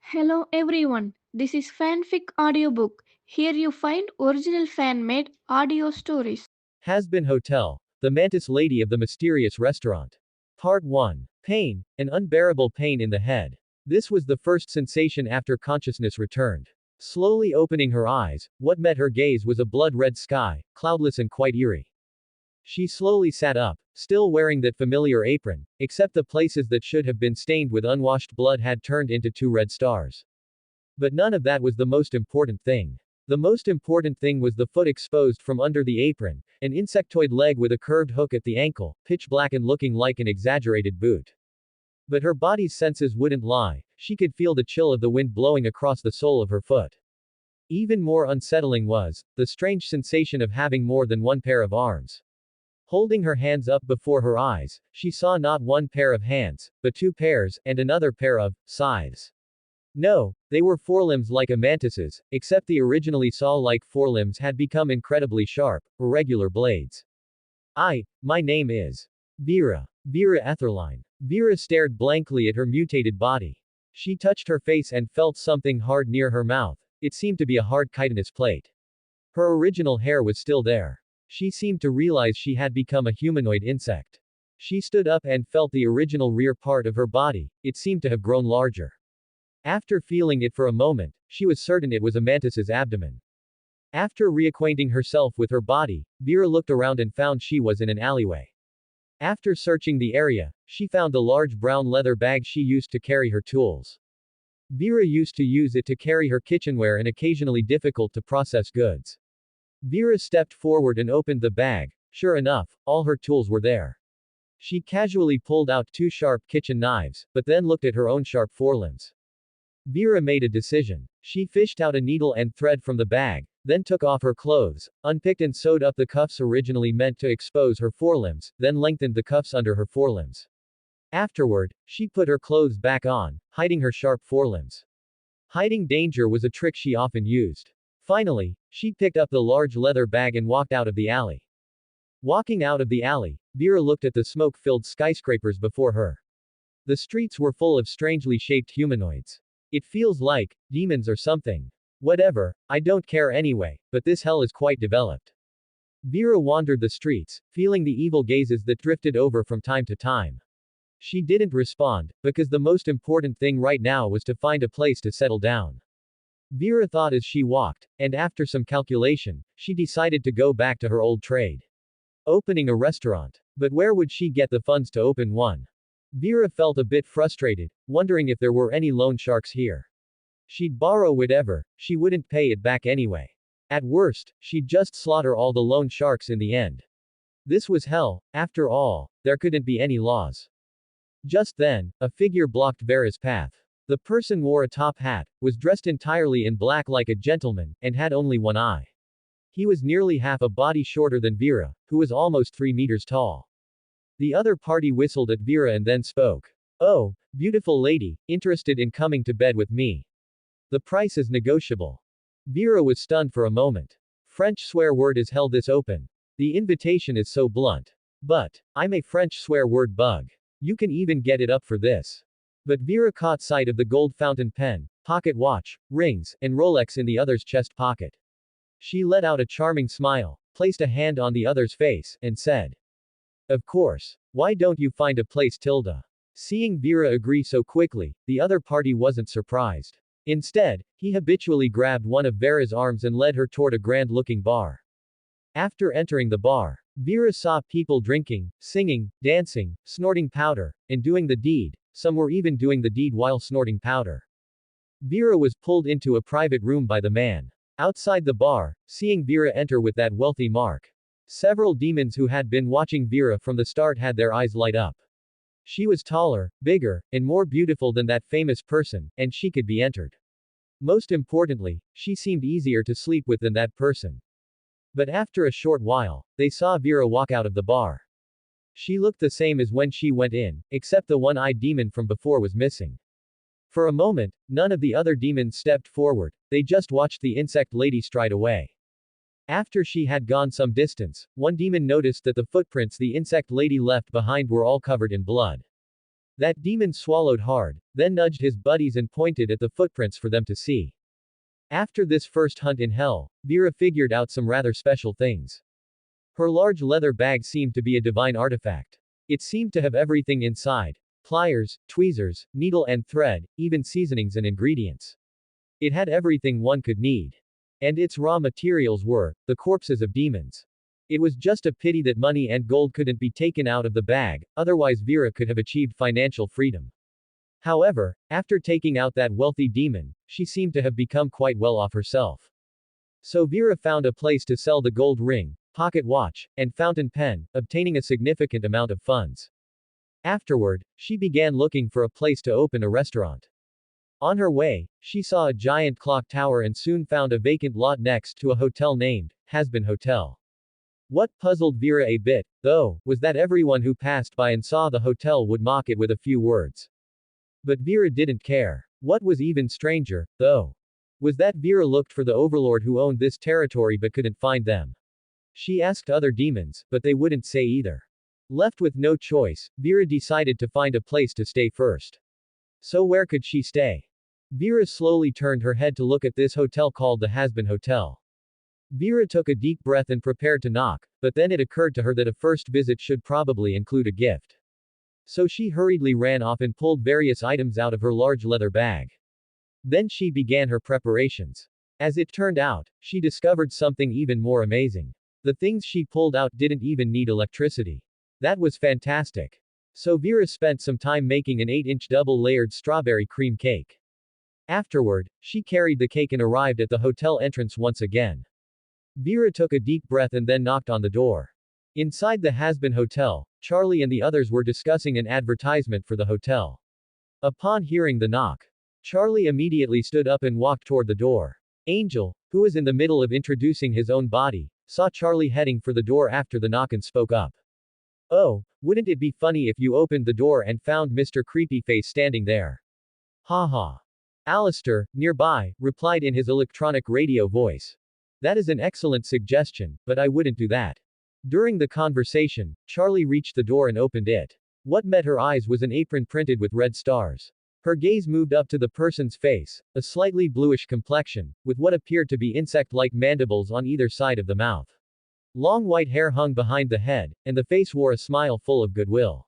Hello everyone, this is Fanfic Audiobook. Here you find original fan made audio stories. Hazbin Hotel, the Mantis lady of the mysterious restaurant. Part 1. Pain, an unbearable pain in the head. This was the first sensation after consciousness returned. Slowly opening her eyes, what met her gaze was a blood-red sky, cloudless and quite eerie. She slowly sat up, still wearing that familiar apron, except the places that should have been stained with unwashed blood had turned into two red stars. But none of that was the most important thing. The most important thing was the foot exposed from under the apron, an insectoid leg with a curved hook at the ankle, pitch black and looking like an exaggerated boot. But her body's senses wouldn't lie, she could feel the chill of the wind blowing across the sole of her foot. Even more unsettling was the strange sensation of having more than one pair of arms. Holding her hands up before her eyes, she saw not one pair of hands, but two pairs, and another pair of scythes. No, they were forelimbs like a mantis's, except the originally saw-like forelimbs had become incredibly sharp, irregular blades. My name is Vera Etherline. Vera stared blankly at her mutated body. She touched her face and felt something hard near her mouth. It seemed to be a hard chitinous plate. Her original hair was still there. She seemed to realize she had become a humanoid insect. She stood up and felt the original rear part of her body. It seemed to have grown larger. After feeling it for a moment, she was certain it was a mantis's abdomen. After reacquainting herself with her body, Vera looked around and found she was in an alleyway. After searching the area, she found the large brown leather bag she used to carry her tools. Vera used to use it to carry her kitchenware and occasionally difficult to process goods. Vera stepped forward and opened the bag. Sure enough, all her tools were there. She casually pulled out two sharp kitchen knives, but then looked at her own sharp forelimbs. Vera made a decision. She fished out a needle and thread from the bag, then took off her clothes, unpicked and sewed up the cuffs originally meant to expose her forelimbs, then lengthened the cuffs under her forelimbs. Afterward, she put her clothes back on, hiding her sharp forelimbs. Hiding danger was a trick she often used. Finally, she picked up the large leather bag and walked out of the alley. Walking out of the alley, Vera looked at the smoke-filled skyscrapers before her. The streets were full of strangely shaped humanoids. It feels like demons or something. Whatever, I don't care anyway, but this hell is quite developed. Vera wandered the streets, feeling the evil gazes that drifted over from time to time. She didn't respond, because the most important thing right now was to find a place to settle down. Vera thought as she walked, and after some calculation, she decided to go back to her old trade. Opening a restaurant. But where would she get the funds to open one? Vera felt a bit frustrated, wondering if there were any loan sharks here. She'd borrow whatever, she wouldn't pay it back anyway. At worst, she'd just slaughter all the loan sharks in the end. This was hell, after all, there couldn't be any laws. Just then, a figure blocked Vera's path. The person wore a top hat, was dressed entirely in black like a gentleman, and had only one eye. He was nearly half a body shorter than Vera, who was almost 3 meters tall. The other party whistled at Vera and then spoke. "Oh, beautiful lady, interested in coming to bed with me. The price is negotiable." Vera was stunned for a moment. French swear word is held this open. The invitation is so blunt. But, I'm a French swear word bug. You can even get it up for this. But Vera caught sight of the gold fountain pen, pocket watch, rings, and Rolex in the other's chest pocket. She let out a charming smile, placed a hand on the other's face, and said, "Of course. Why don't you find a place, Tilda?" Seeing Vera agree so quickly, the other party wasn't surprised. Instead, he habitually grabbed one of Vera's arms and led her toward a grand-looking bar. After entering the bar, Vera saw people drinking, singing, dancing, snorting powder, and doing the deed. Some were even doing the deed while snorting powder. Vera was pulled into a private room by the man. Outside the bar, seeing Vera enter with that wealthy mark. Several demons who had been watching Vera from the start had their eyes light up. She was taller, bigger, and more beautiful than that famous person, and she could be entered. Most importantly, she seemed easier to sleep with than that person. But after a short while, they saw Vera walk out of the bar. She looked the same as when she went in, except the one-eyed demon from before was missing. For a moment, none of the other demons stepped forward, they just watched the insect lady stride away. After she had gone some distance, one demon noticed that the footprints the insect lady left behind were all covered in blood. That demon swallowed hard, then nudged his buddies and pointed at the footprints for them to see. After this first hunt in hell, Vera figured out some rather special things. Her large leather bag seemed to be a divine artifact. It seemed to have everything inside: pliers, tweezers, needle and thread, even seasonings and ingredients. It had everything one could need. And its raw materials were the corpses of demons. It was just a pity that money and gold couldn't be taken out of the bag, otherwise Vera could have achieved financial freedom. However, after taking out that wealthy demon, she seemed to have become quite well off herself. So Vera found a place to sell the gold ring, pocket watch, and fountain pen, obtaining a significant amount of funds. Afterward, she began looking for a place to open a restaurant. On her way, she saw a giant clock tower and soon found a vacant lot next to a hotel named Hazbin Hotel. What puzzled Vera a bit, though, was that everyone who passed by and saw the hotel would mock it with a few words. But Vera didn't care. What was even stranger, though, was that Vera looked for the overlord who owned this territory but couldn't find them. She asked other demons, but they wouldn't say either. Left with no choice, Vera decided to find a place to stay first. So where could she stay? Vera slowly turned her head to look at this hotel called the Hazbin Hotel. Vera took a deep breath and prepared to knock, but then it occurred to her that a first visit should probably include a gift. So she hurriedly ran off and pulled various items out of her large leather bag. Then she began her preparations. As it turned out, she discovered something even more amazing. The things she pulled out didn't even need electricity. That was fantastic. So Vera spent some time making an 8-inch double-layered strawberry cream cake. Afterward, she carried the cake and arrived at the hotel entrance once again. Vera took a deep breath and then knocked on the door. Inside the Hazbin Hotel, Charlie and the others were discussing an advertisement for the hotel. Upon hearing the knock, Charlie immediately stood up and walked toward the door. Angel, who was in the middle of introducing his own body, saw Charlie heading for the door after the knock and spoke up. "Oh, wouldn't it be funny if you opened the door and found Mr. Creepyface standing there?" "Ha ha." Alistair, nearby, replied in his electronic radio voice. "That is an excellent suggestion, but I wouldn't do that." During the conversation, Charlie reached the door and opened it. What met her eyes was an apron printed with red stars. Her gaze moved up to the person's face, a slightly bluish complexion, with what appeared to be insect-like mandibles on either side of the mouth. Long white hair hung behind the head, and the face wore a smile full of goodwill.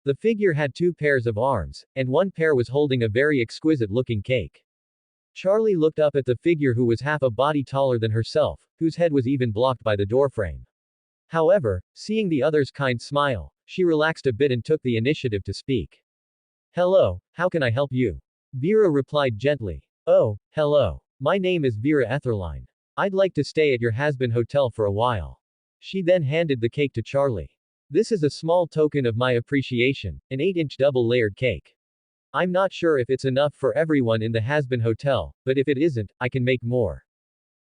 The figure had 2 pairs of arms, and one pair was holding a very exquisite-looking cake. Charlie looked up at the figure who was half a body taller than herself, whose head was even blocked by the doorframe. However, seeing the other's kind smile, she relaxed a bit and took the initiative to speak. "Hello, how can I help you?" Vera replied gently. "Oh, hello. My name is Vera Etherline. I'd like to stay at your Hazbin Hotel for a while." She then handed the cake to Charlie. "This is a small token of my appreciation, an 8-inch double-layered cake. I'm not sure if it's enough for everyone in the Hazbin Hotel, but if it isn't, I can make more."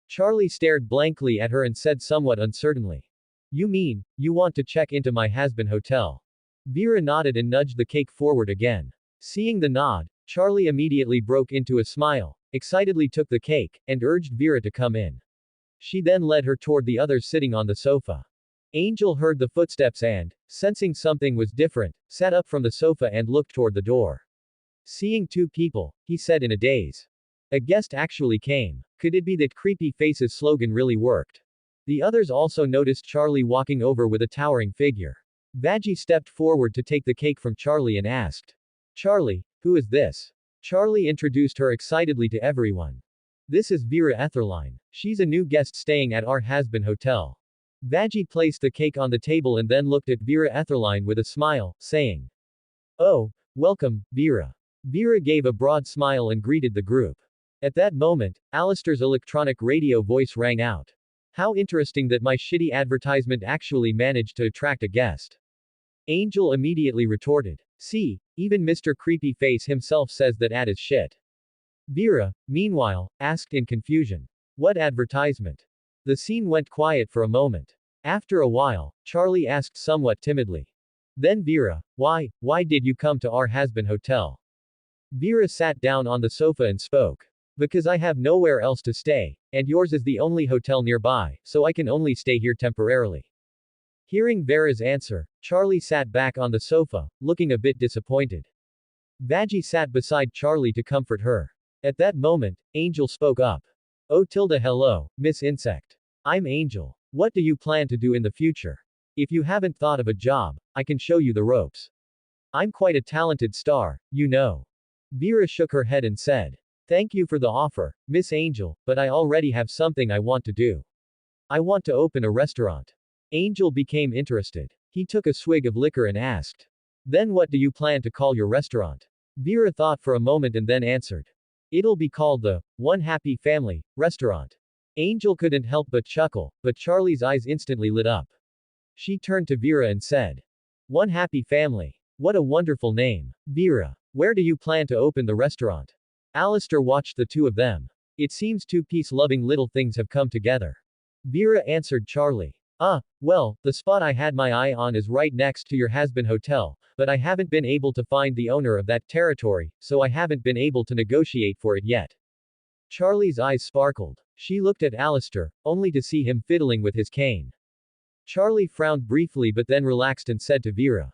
Charlie stared blankly at her and said somewhat uncertainly, "You mean, you want to check into my Hazbin Hotel?" Vera nodded and nudged the cake forward again. Seeing the nod, Charlie immediately broke into a smile, excitedly took the cake, and urged Vera to come in. She then led her toward the others sitting on the sofa. Angel heard the footsteps and, sensing something was different, sat up from the sofa and looked toward the door. Seeing 2 people, he said in a daze. A guest actually came. Could it be that Creepy Face's slogan really worked? The others also noticed Charlie walking over with a towering figure. Vaggie stepped forward to take the cake from Charlie and asked, "Charlie, who is this?" Charlie introduced her excitedly to everyone. "This is Vera Etherline. She's a new guest staying at our Hazbin Hotel." Vaggie placed the cake on the table and then looked at Vera Etherline with a smile, saying, "Oh, welcome, Vera." Vera gave a broad smile and greeted the group. At that moment, Alistair's electronic radio voice rang out. "How interesting that my shitty advertisement actually managed to attract a guest." Angel immediately retorted, "See, even Mr. Creepyface himself says that ad is shit." Vera, meanwhile, asked in confusion, "What advertisement?" The scene went quiet for a moment. After a while, Charlie asked somewhat timidly. Then Vera, why did you come to our Hazbin Hotel?" Vera sat down on the sofa and spoke. "Because I have nowhere else to stay, and yours is the only hotel nearby, so I can only stay here temporarily." Hearing Vera's answer, Charlie sat back on the sofa, looking a bit disappointed. Vaggie sat beside Charlie to comfort her. At that moment, Angel spoke up. Oh tilde hello, Miss Insect. I'm Angel. What do you plan to do in the future? If you haven't thought of a job, I can show you the ropes. I'm quite a talented star, you know. Vera shook her head and said. Thank you for the offer, Miss Angel, but I already have something I want to do. I want to open a restaurant. Angel became interested. He took a swig of liquor and asked. Then what do you plan to call your restaurant? Vera thought for a moment and then answered. It'll be called the One Happy Family Restaurant. Angel couldn't help but chuckle, but Charlie's eyes instantly lit up. She turned to Vera and said. One Happy Family. What a wonderful name. Vera, where do you plan to open the restaurant? Alistair watched the two of them. It seems two peace-loving little things have come together. Vera answered Charlie. Well, the spot I had my eye on is right next to your Hazbin hotel, but I haven't been able to find the owner of that territory, so I haven't been able to negotiate for it yet. Charlie's eyes sparkled. She looked at Alistair, only to see him fiddling with his cane. Charlie frowned briefly but then relaxed and said to Vera.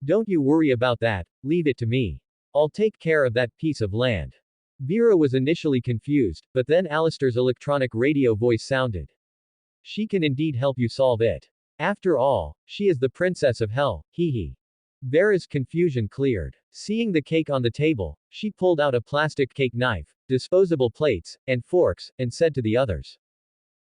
Don't you worry about that, leave it to me. I'll take care of that piece of land. Vera was initially confused, but then Alistair's electronic radio voice sounded. She can indeed help you solve it. After all, she is the princess of hell, hee hee. Vera's confusion cleared. Seeing the cake on the table, she pulled out a plastic cake knife, disposable plates, and forks, and said to the others.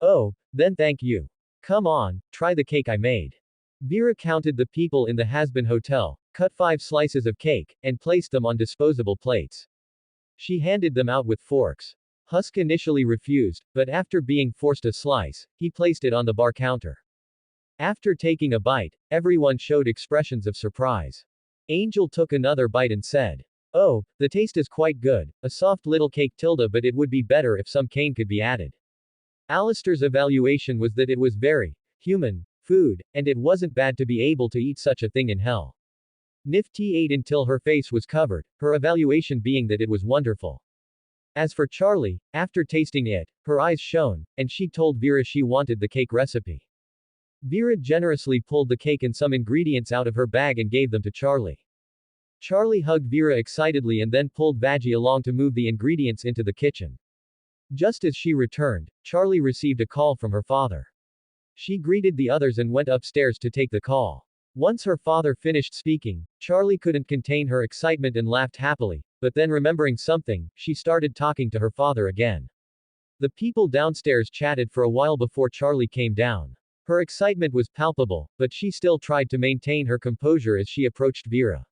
Oh, then thank you. Come on, try the cake I made. Vera counted the people in the Hazbin hotel, cut 5 slices of cake, and placed them on disposable plates. She handed them out with forks. Husk initially refused, but after being forced a slice, he placed it on the bar counter. After taking a bite, everyone showed expressions of surprise. Angel took another bite and said, Oh, the taste is quite good, a soft little cake tilde, but it would be better if some cane could be added. Alistair's evaluation was that it was very human food, and it wasn't bad to be able to eat such a thing in hell. Nifty ate until her face was covered, her evaluation being that it was wonderful. As for Charlie, after tasting it, her eyes shone, and she told Vera she wanted the cake recipe. Vera generously pulled the cake and some ingredients out of her bag and gave them to Charlie. Charlie hugged Vera excitedly and then pulled Vaggie along to move the ingredients into the kitchen. Just as she returned, Charlie received a call from her father. She greeted the others and went upstairs to take the call. Once her father finished speaking, Charlie couldn't contain her excitement and laughed happily, but then remembering something, she started talking to her father again. The people downstairs chatted for a while before Charlie came down. Her excitement was palpable, but she still tried to maintain her composure as she approached Vera.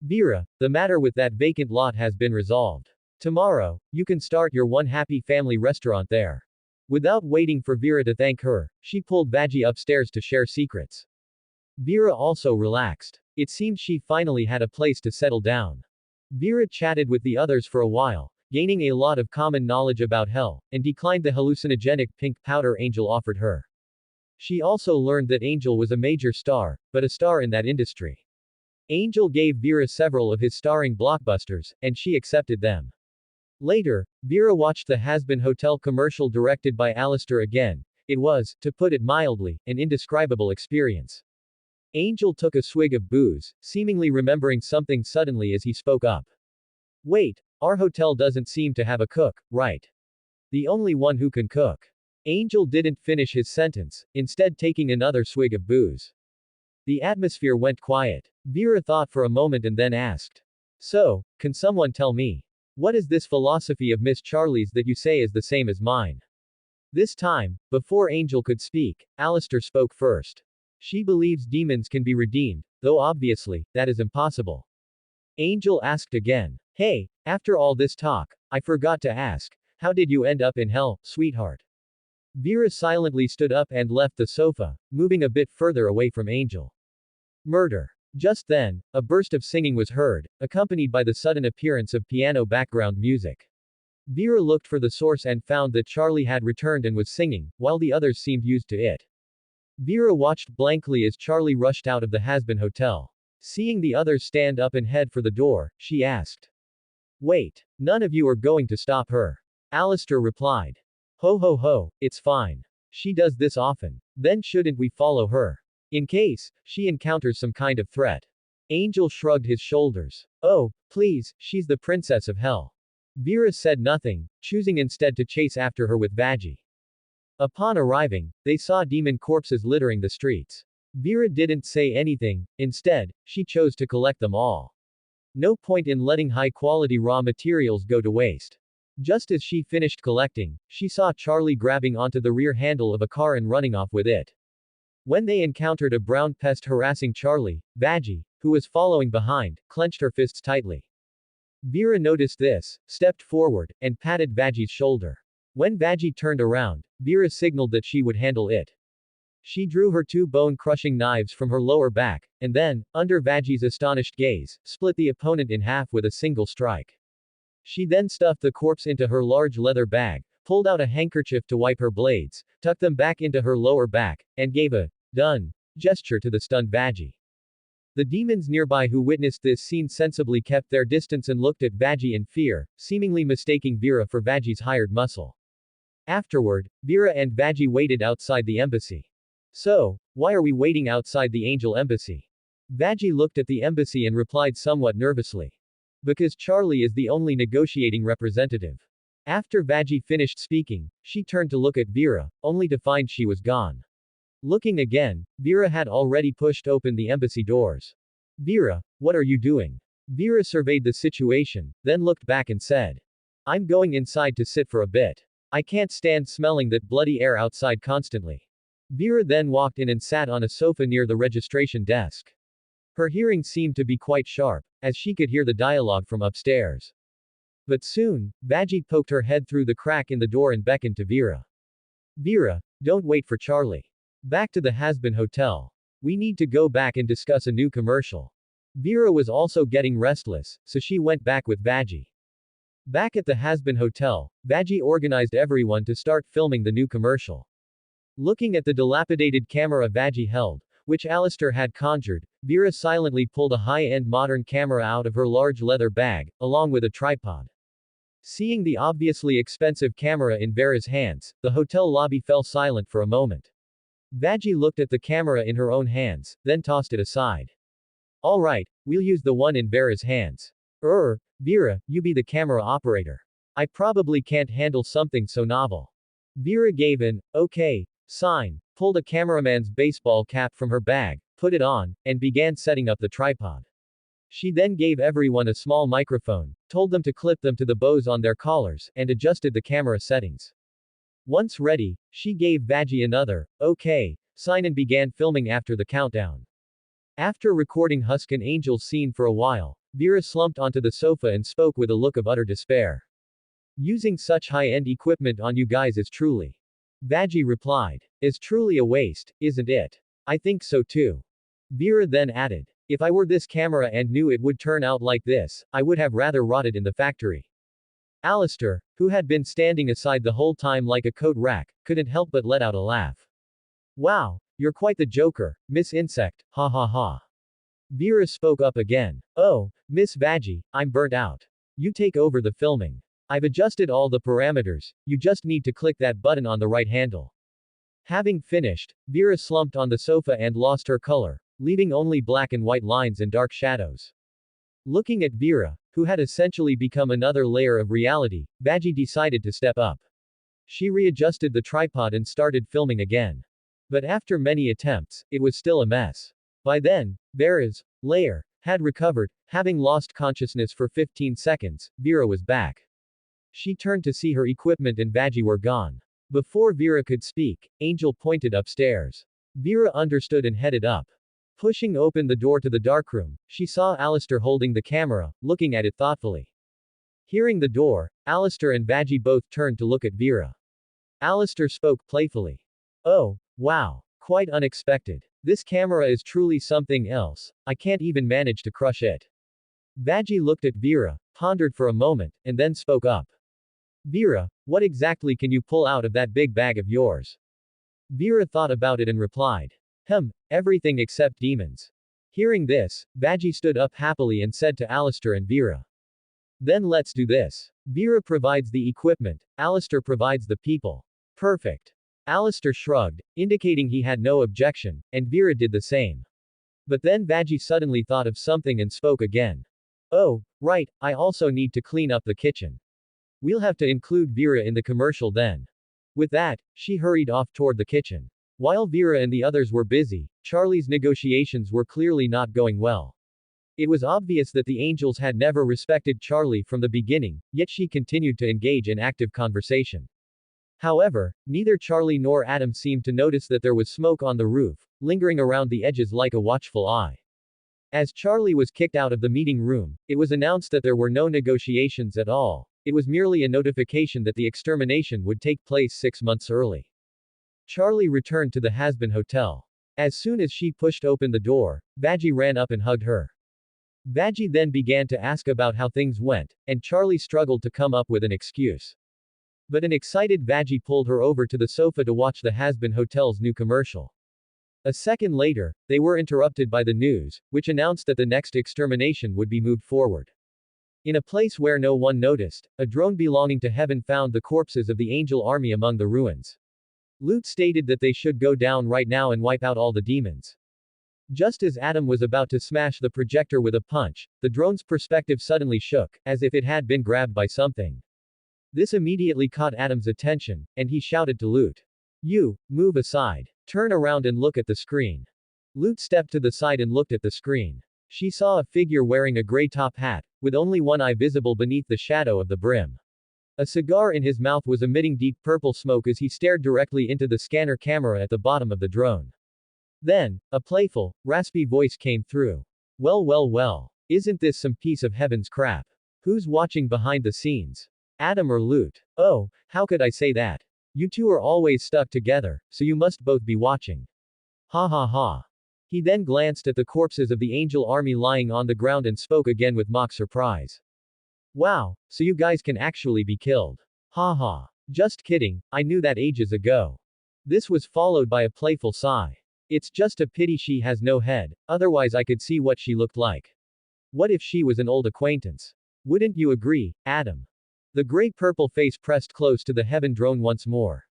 Vera, the matter with that vacant lot has been resolved. Tomorrow, you can start your One Happy Family restaurant there. Without waiting for Vera to thank her, she pulled Vaggie upstairs to share secrets. Vera also relaxed. It seemed she finally had a place to settle down. Vera chatted with the others for a while, gaining a lot of common knowledge about hell, and declined the hallucinogenic pink powder Angel offered her. She also learned that Angel was a major star, but a star in that industry. Angel gave Vera several of his starring blockbusters, and she accepted them. Later, Vera watched the Hazbin Hotel commercial directed by Alistair again. It was, to put it mildly, an indescribable experience. Angel took a swig of booze, seemingly remembering something suddenly as he spoke up. Wait, our hotel doesn't seem to have a cook, right? The only one who can cook. Angel didn't finish his sentence, instead taking another swig of booze. The atmosphere went quiet. Vera thought for a moment and then asked. So, can someone tell me? What is this philosophy of Miss Charlie's that you say is the same as mine? This time, before Angel could speak, Alistair spoke first. She believes demons can be redeemed, though obviously, that is impossible. Angel asked again. Hey, after all this talk, I forgot to ask, how did you end up in hell, sweetheart? Vera silently stood up and left the sofa, moving a bit further away from Angel. Murder. Just then, a burst of singing was heard, accompanied by the sudden appearance of piano background music. Vera looked for the source and found that Charlie had returned and was singing, while the others seemed used to it. Vera watched blankly as Charlie rushed out of the Hazbin hotel. Seeing the others stand up and head for the door, she asked. Wait, none of you are going to stop her. Alistair replied. Ho ho ho, it's fine. She does this often. Then shouldn't we follow her? In case she encounters some kind of threat. Angel shrugged his shoulders. Oh, please, she's the princess of hell. Vera said nothing, choosing instead to chase after her with Vaggie. Upon arriving, they saw demon corpses littering the streets. Vera didn't say anything, instead, she chose to collect them all. No point in letting high-quality raw materials go to waste. Just as she finished collecting, she saw Charlie grabbing onto the rear handle of a car and running off with it. When they encountered a brown pest harassing Charlie, Vaggie, who was following behind, clenched her fists tightly. Vera noticed this, stepped forward, and patted Vaggie's shoulder. When Vaggie turned around, Vera signaled that she would handle it. She drew her two bone-crushing knives from her lower back, and then, under Vaggie's astonished gaze, split the opponent in half with a single strike. She then stuffed the corpse into her large leather bag, pulled out a handkerchief to wipe her blades, tucked them back into her lower back, and gave a done gesture to the stunned Vaggie. The demons nearby who witnessed this scene sensibly kept their distance and looked at Vaggie in fear, seemingly mistaking Vera for Vaggie's hired muscle. Afterward, Vera and Vaggie waited outside the embassy. So, why are we waiting outside the Angel embassy? Vaggie looked at the embassy and replied somewhat nervously. Because Charlie is the only negotiating representative. After Vaggie finished speaking, she turned to look at Vera, only to find she was gone. Looking again, Vera had already pushed open the embassy doors. Vera, what are you doing? Vera surveyed the situation, then looked back and said. I'm going inside to sit for a bit. I can't stand smelling that bloody air outside constantly. Vera then walked in and sat on a sofa near the registration desk. Her hearing seemed to be quite sharp, as she could hear the dialogue from upstairs. But soon, Vaggie poked her head through the crack in the door and beckoned to Vera. Vera, don't wait for Charlie. Back to the Hazbin hotel. We need to go back and discuss a new commercial. Vera was also getting restless, so she went back with Vaggie. Back at the Hazbin hotel, Vaggie organized everyone to start filming the new commercial. Looking at the dilapidated camera Vaggie held, which Alistair had conjured, Vera silently pulled a high-end modern camera out of her large leather bag, along with a tripod. Seeing the obviously expensive camera in Vera's hands, the hotel lobby fell silent for a moment. Vaggie looked at the camera in her own hands, then tossed it aside. Alright, we'll use the one in Vera's hands. Vera, you be the camera operator. I probably can't handle something so novel. Vera gave an, okay, sign, pulled a cameraman's baseball cap from her bag, put it on, and began setting up the tripod. She then gave everyone a small microphone, told them to clip them to the bows on their collars, and adjusted the camera settings. Once ready, she gave Vaggie another, okay, sign and began filming after the countdown. After recording Husk and Angel's scene for a while, Vera slumped onto the sofa and spoke with a look of utter despair. Using such high-end equipment on you guys is truly. Vaggie replied. Is truly a waste, isn't it? I think so too. Vera then added. If I were this camera and knew it would turn out like this, I would have rather rotted in the factory. Alistair, who had been standing aside the whole time like a coat rack, couldn't help but let out a laugh. Wow, you're quite the joker, Miss Insect, ha ha ha. Vera spoke up again. Oh, Miss Vaggie, I'm burnt out. You take over the filming. I've adjusted all the parameters, you just need to click that button on the right handle. Having finished, Vera slumped on the sofa and lost her color, leaving only black and white lines and dark shadows. Looking at Vera, who had essentially become another layer of reality, Vaggie decided to step up. She readjusted the tripod and started filming again. But after many attempts, it was still a mess. By then, Vera's layer had recovered, having lost consciousness for 15 seconds, Vera was back. She turned to see her equipment and Vaggie were gone. Before Vera could speak, Angel pointed upstairs. Vera understood and headed up. Pushing open the door to the darkroom, she saw Alistair holding the camera, looking at it thoughtfully. Hearing the door, Alistair and Vaggie both turned to look at Vera. Alistair spoke playfully. Oh, wow, quite unexpected. This camera is truly something else, I can't even manage to crush it. Vaggie looked at Vera, pondered for a moment, and then spoke up. Vera, what exactly can you pull out of that big bag of yours? Vera thought about it and replied. Everything except demons. Hearing this, Vaggie stood up happily and said to Alistair and Vera. Then let's do this. Vera provides the equipment, Alistair provides the people. Perfect. Alistair shrugged, indicating he had no objection, and Vera did the same. But then Vaggie suddenly thought of something and spoke again. Oh, right, I also need to clean up the kitchen. We'll have to include Vera in the commercial then. With that, she hurried off toward the kitchen. While Vera and the others were busy, Charlie's negotiations were clearly not going well. It was obvious that the angels had never respected Charlie from the beginning, yet she continued to engage in active conversation. However, neither Charlie nor Adam seemed to notice that there was smoke on the roof, lingering around the edges like a watchful eye. As Charlie was kicked out of the meeting room, it was announced that there were no negotiations at all. It was merely a notification that the extermination would take place 6 months early. Charlie returned to the Hazbin hotel. As soon as she pushed open the door, Vaggie ran up and hugged her. Vaggie then began to ask about how things went, and Charlie struggled to come up with an excuse. But an excited Vaggie pulled her over to the sofa to watch the Hazbin Hotel's new commercial. A second later, they were interrupted by the news, which announced that the next extermination would be moved forward. In a place where no one noticed, a drone belonging to Heaven found the corpses of the angel army among the ruins. Lut stated that they should go down right now and wipe out all the demons. Just as Adam was about to smash the projector with a punch, the drone's perspective suddenly shook, as if it had been grabbed by something. This immediately caught Adam's attention, and he shouted to Lut. You, move aside. Turn around and look at the screen. Lut stepped to the side and looked at the screen. She saw a figure wearing a gray top hat, with only one eye visible beneath the shadow of the brim. A cigar in his mouth was emitting deep purple smoke as he stared directly into the scanner camera at the bottom of the drone. Then, a playful, raspy voice came through. Well, well, well. Isn't this some piece of heaven's crap? Who's watching behind the scenes? Adam or Lut? Oh, how could I say that? You two are always stuck together, so you must both be watching. Ha ha ha. He then glanced at the corpses of the angel army lying on the ground and spoke again with mock surprise. Wow, so you guys can actually be killed. Ha ha. Just kidding, I knew that ages ago. This was followed by a playful sigh. It's just a pity she has no head, otherwise I could see what she looked like. What if she was an old acquaintance? Wouldn't you agree, Adam? The gray-purple face pressed close to the Heaven drone once more.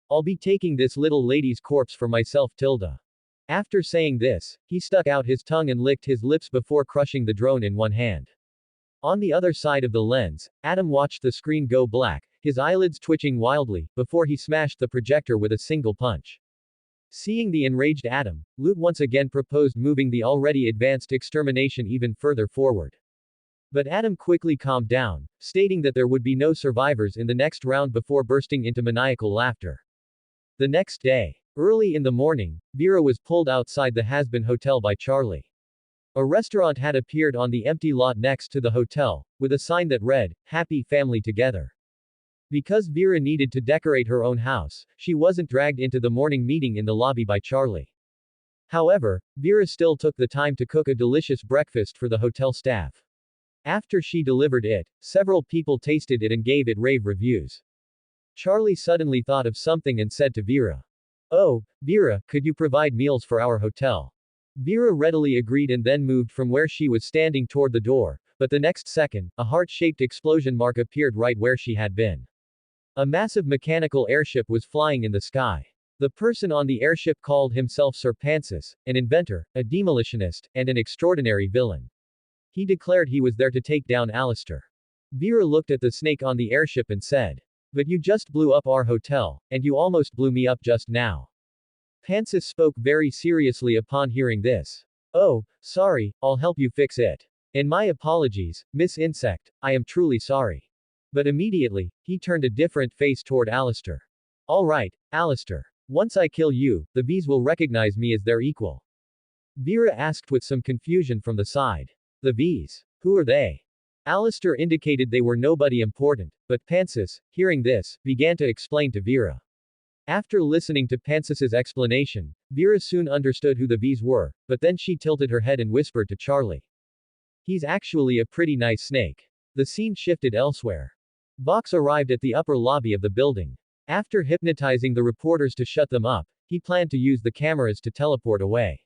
I'll be taking this little lady's corpse for myself, Tilda. After saying this, he stuck out his tongue and licked his lips before crushing the drone in one hand. On the other side of the lens, Adam watched the screen go black, his eyelids twitching wildly, before he smashed the projector with a single punch. Seeing the enraged Adam, Lut once again proposed moving the already advanced extermination even further forward. But Adam quickly calmed down, stating that there would be no survivors in the next round before bursting into maniacal laughter. The next day, early in the morning, Vera was pulled outside the Hazbin Hotel by Charlie. A restaurant had appeared on the empty lot next to the hotel, with a sign that read, Happy Family Together. Because Vera needed to decorate her own house, she wasn't dragged into the morning meeting in the lobby by Charlie. However, Vera still took the time to cook a delicious breakfast for the hotel staff. After she delivered it, several people tasted it and gave it rave reviews. Charlie suddenly thought of something and said to Vera. Oh, Vera, could you provide meals for our hotel? Vera readily agreed and then moved from where she was standing toward the door, but the next second, a heart-shaped explosion mark appeared right where she had been. A massive mechanical airship was flying in the sky. The person on the airship called himself Sir Mantis, an inventor, a demolitionist, and an extraordinary villain. He declared he was there to take down Alistair. Vera looked at the snake on the airship and said, But you just blew up our hotel, and you almost blew me up just now. Mantis spoke very seriously upon hearing this. Oh, sorry, I'll help you fix it. And my apologies, Miss Insect, I am truly sorry. But immediately, he turned a different face toward Alistair. Alright, Alistair. Once I kill you, the bees will recognize me as their equal. Vera asked with some confusion from the side. The bees? Who are they? Alistair indicated they were nobody important, but Mantis, hearing this, began to explain to Vera. After listening to Mantis's explanation, Vera soon understood who the bees were, but then she tilted her head and whispered to Charlie. He's actually a pretty nice snake. The scene shifted elsewhere. Vox arrived at the upper lobby of the building. After hypnotizing the reporters to shut them up, he planned to use the cameras to teleport away.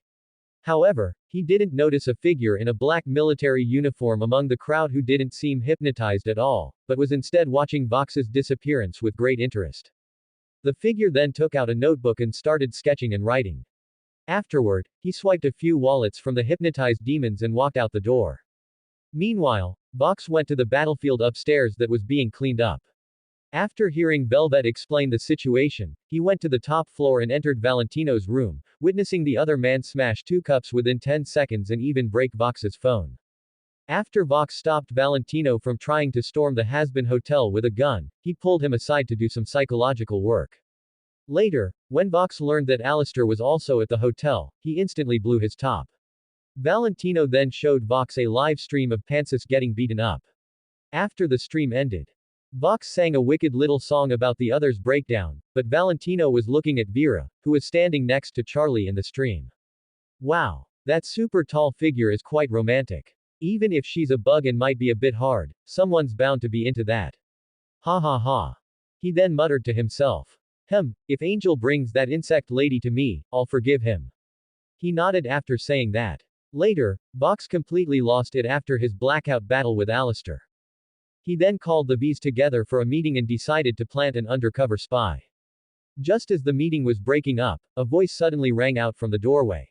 However, he didn't notice a figure in a black military uniform among the crowd who didn't seem hypnotized at all, but was instead watching Vox's disappearance with great interest. The figure then took out a notebook and started sketching and writing. Afterward, he swiped a few wallets from the hypnotized demons and walked out the door. Meanwhile, Vox went to the battlefield upstairs that was being cleaned up. After hearing Velvet explain the situation, he went to the top floor and entered Valentino's room, witnessing the other man smash 2 cups within 10 seconds and even break Vox's phone. After Vox stopped Valentino from trying to storm the Hazbin hotel with a gun, he pulled him aside to do some psychological work. Later, when Vox learned that Alistair was also at the hotel, he instantly blew his top. Valentino then showed Vox a live stream of Mantis getting beaten up. After the stream ended, Vox sang a wicked little song about the other's breakdown, but Valentino was looking at Vera, who was standing next to Charlie in the stream. Wow. That super tall figure is quite romantic. Even if she's a bug and might be a bit hard, someone's bound to be into that. Ha ha ha. He then muttered to himself. If Angel brings that insect lady to me, I'll forgive him. He nodded after saying that. Later, Vox completely lost it after his blackout battle with Alistair. He then called the V's together for a meeting and decided to plant an undercover spy. Just as the meeting was breaking up, a voice suddenly rang out from the doorway.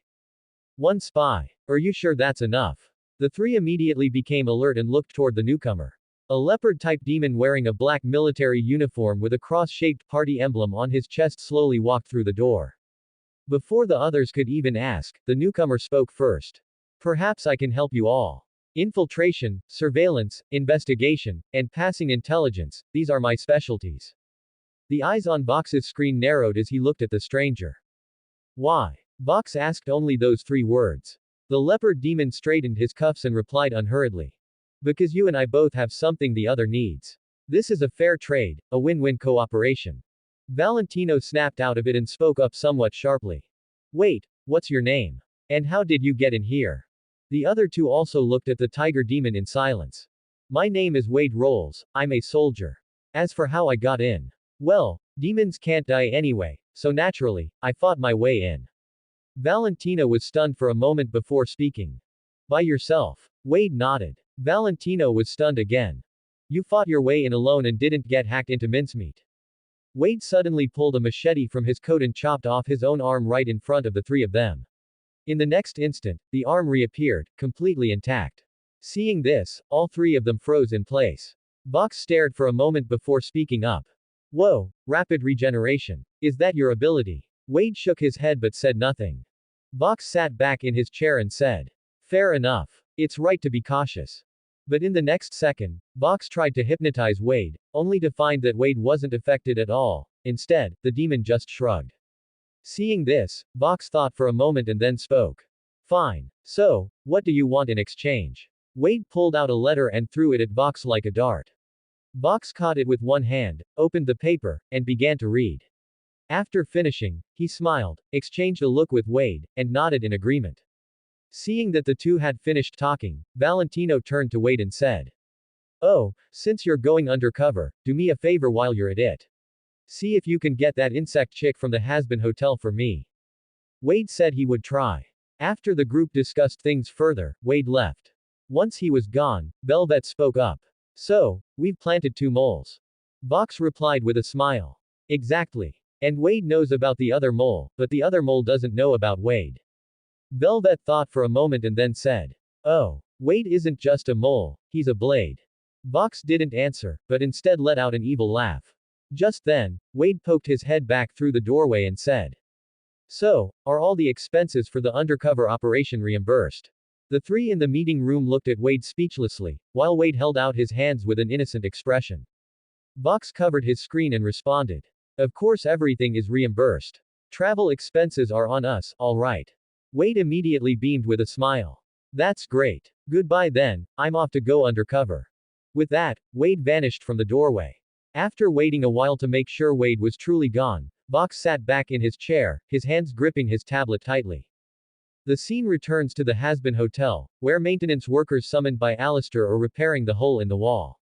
One spy. Are you sure that's enough? The three immediately became alert and looked toward the newcomer. A leopard-type demon wearing a black military uniform with a cross-shaped party emblem on his chest slowly walked through the door. Before the others could even ask, the newcomer spoke first. Perhaps I can help you all. Infiltration, surveillance, investigation, and passing intelligence, these are my specialties. The eyes on Vox's screen narrowed as he looked at the stranger. Why? Vox asked only those 3 words. The leopard demon straightened his cuffs and replied unhurriedly. Because you and I both have something the other needs. This is a fair trade, a win-win cooperation. Valentino snapped out of it and spoke up somewhat sharply. Wait, what's your name? And how did you get in here? The other 2 also looked at the tiger demon in silence. My name is Wade Rolls, I'm a soldier. As for how I got in. Well, demons can't die anyway, so naturally, I fought my way in. Valentino was stunned for a moment before speaking. By yourself? Wade nodded. Valentino was stunned again. You fought your way in alone and didn't get hacked into mincemeat. Wade suddenly pulled a machete from his coat and chopped off his own arm right in front of the 3 of them. In the next instant, the arm reappeared, completely intact. Seeing this, all 3 of them froze in place. Vox stared for a moment before speaking up. Whoa, rapid regeneration. Is that your ability? Wade shook his head but said nothing. Vox sat back in his chair and said. Fair enough. It's right to be cautious. But in the next second, Vox tried to hypnotize Wade, only to find that Wade wasn't affected at all. Instead, the demon just shrugged. Seeing this, Vox thought for a moment and then spoke. Fine. So, what do you want in exchange? Wade pulled out a letter and threw it at Vox like a dart. Vox caught it with one hand, opened the paper, and began to read. After finishing, he smiled, exchanged a look with Wade, and nodded in agreement. Seeing that the 2 had finished talking, Valentino turned to Wade and said. Oh, since you're going undercover, do me a favor while you're at it. See if you can get that insect chick from the Hazbin hotel for me. Wade said he would try. After the group discussed things further, Wade left. Once he was gone, Velvet spoke up. So, we've planted 2 moles. Vox replied with a smile. Exactly. And Wade knows about the other mole, but the other mole doesn't know about Wade. Velvet thought for a moment and then said. Oh, Wade isn't just a mole, he's a blade. Vox didn't answer, but instead let out an evil laugh. Just then, Wade poked his head back through the doorway and said. So, are all the expenses for the undercover operation reimbursed? The 3 in the meeting room looked at Wade speechlessly, while Wade held out his hands with an innocent expression. Vox covered his screen and responded. Of course everything is reimbursed. Travel expenses are on us, all right. Wade immediately beamed with a smile. That's great. Goodbye then, I'm off to go undercover. With that, Wade vanished from the doorway. After waiting a while to make sure Wade was truly gone, Vox sat back in his chair, his hands gripping his tablet tightly. The scene returns to the Hazbin Hotel, where maintenance workers summoned by Alistair are repairing the hole in the wall.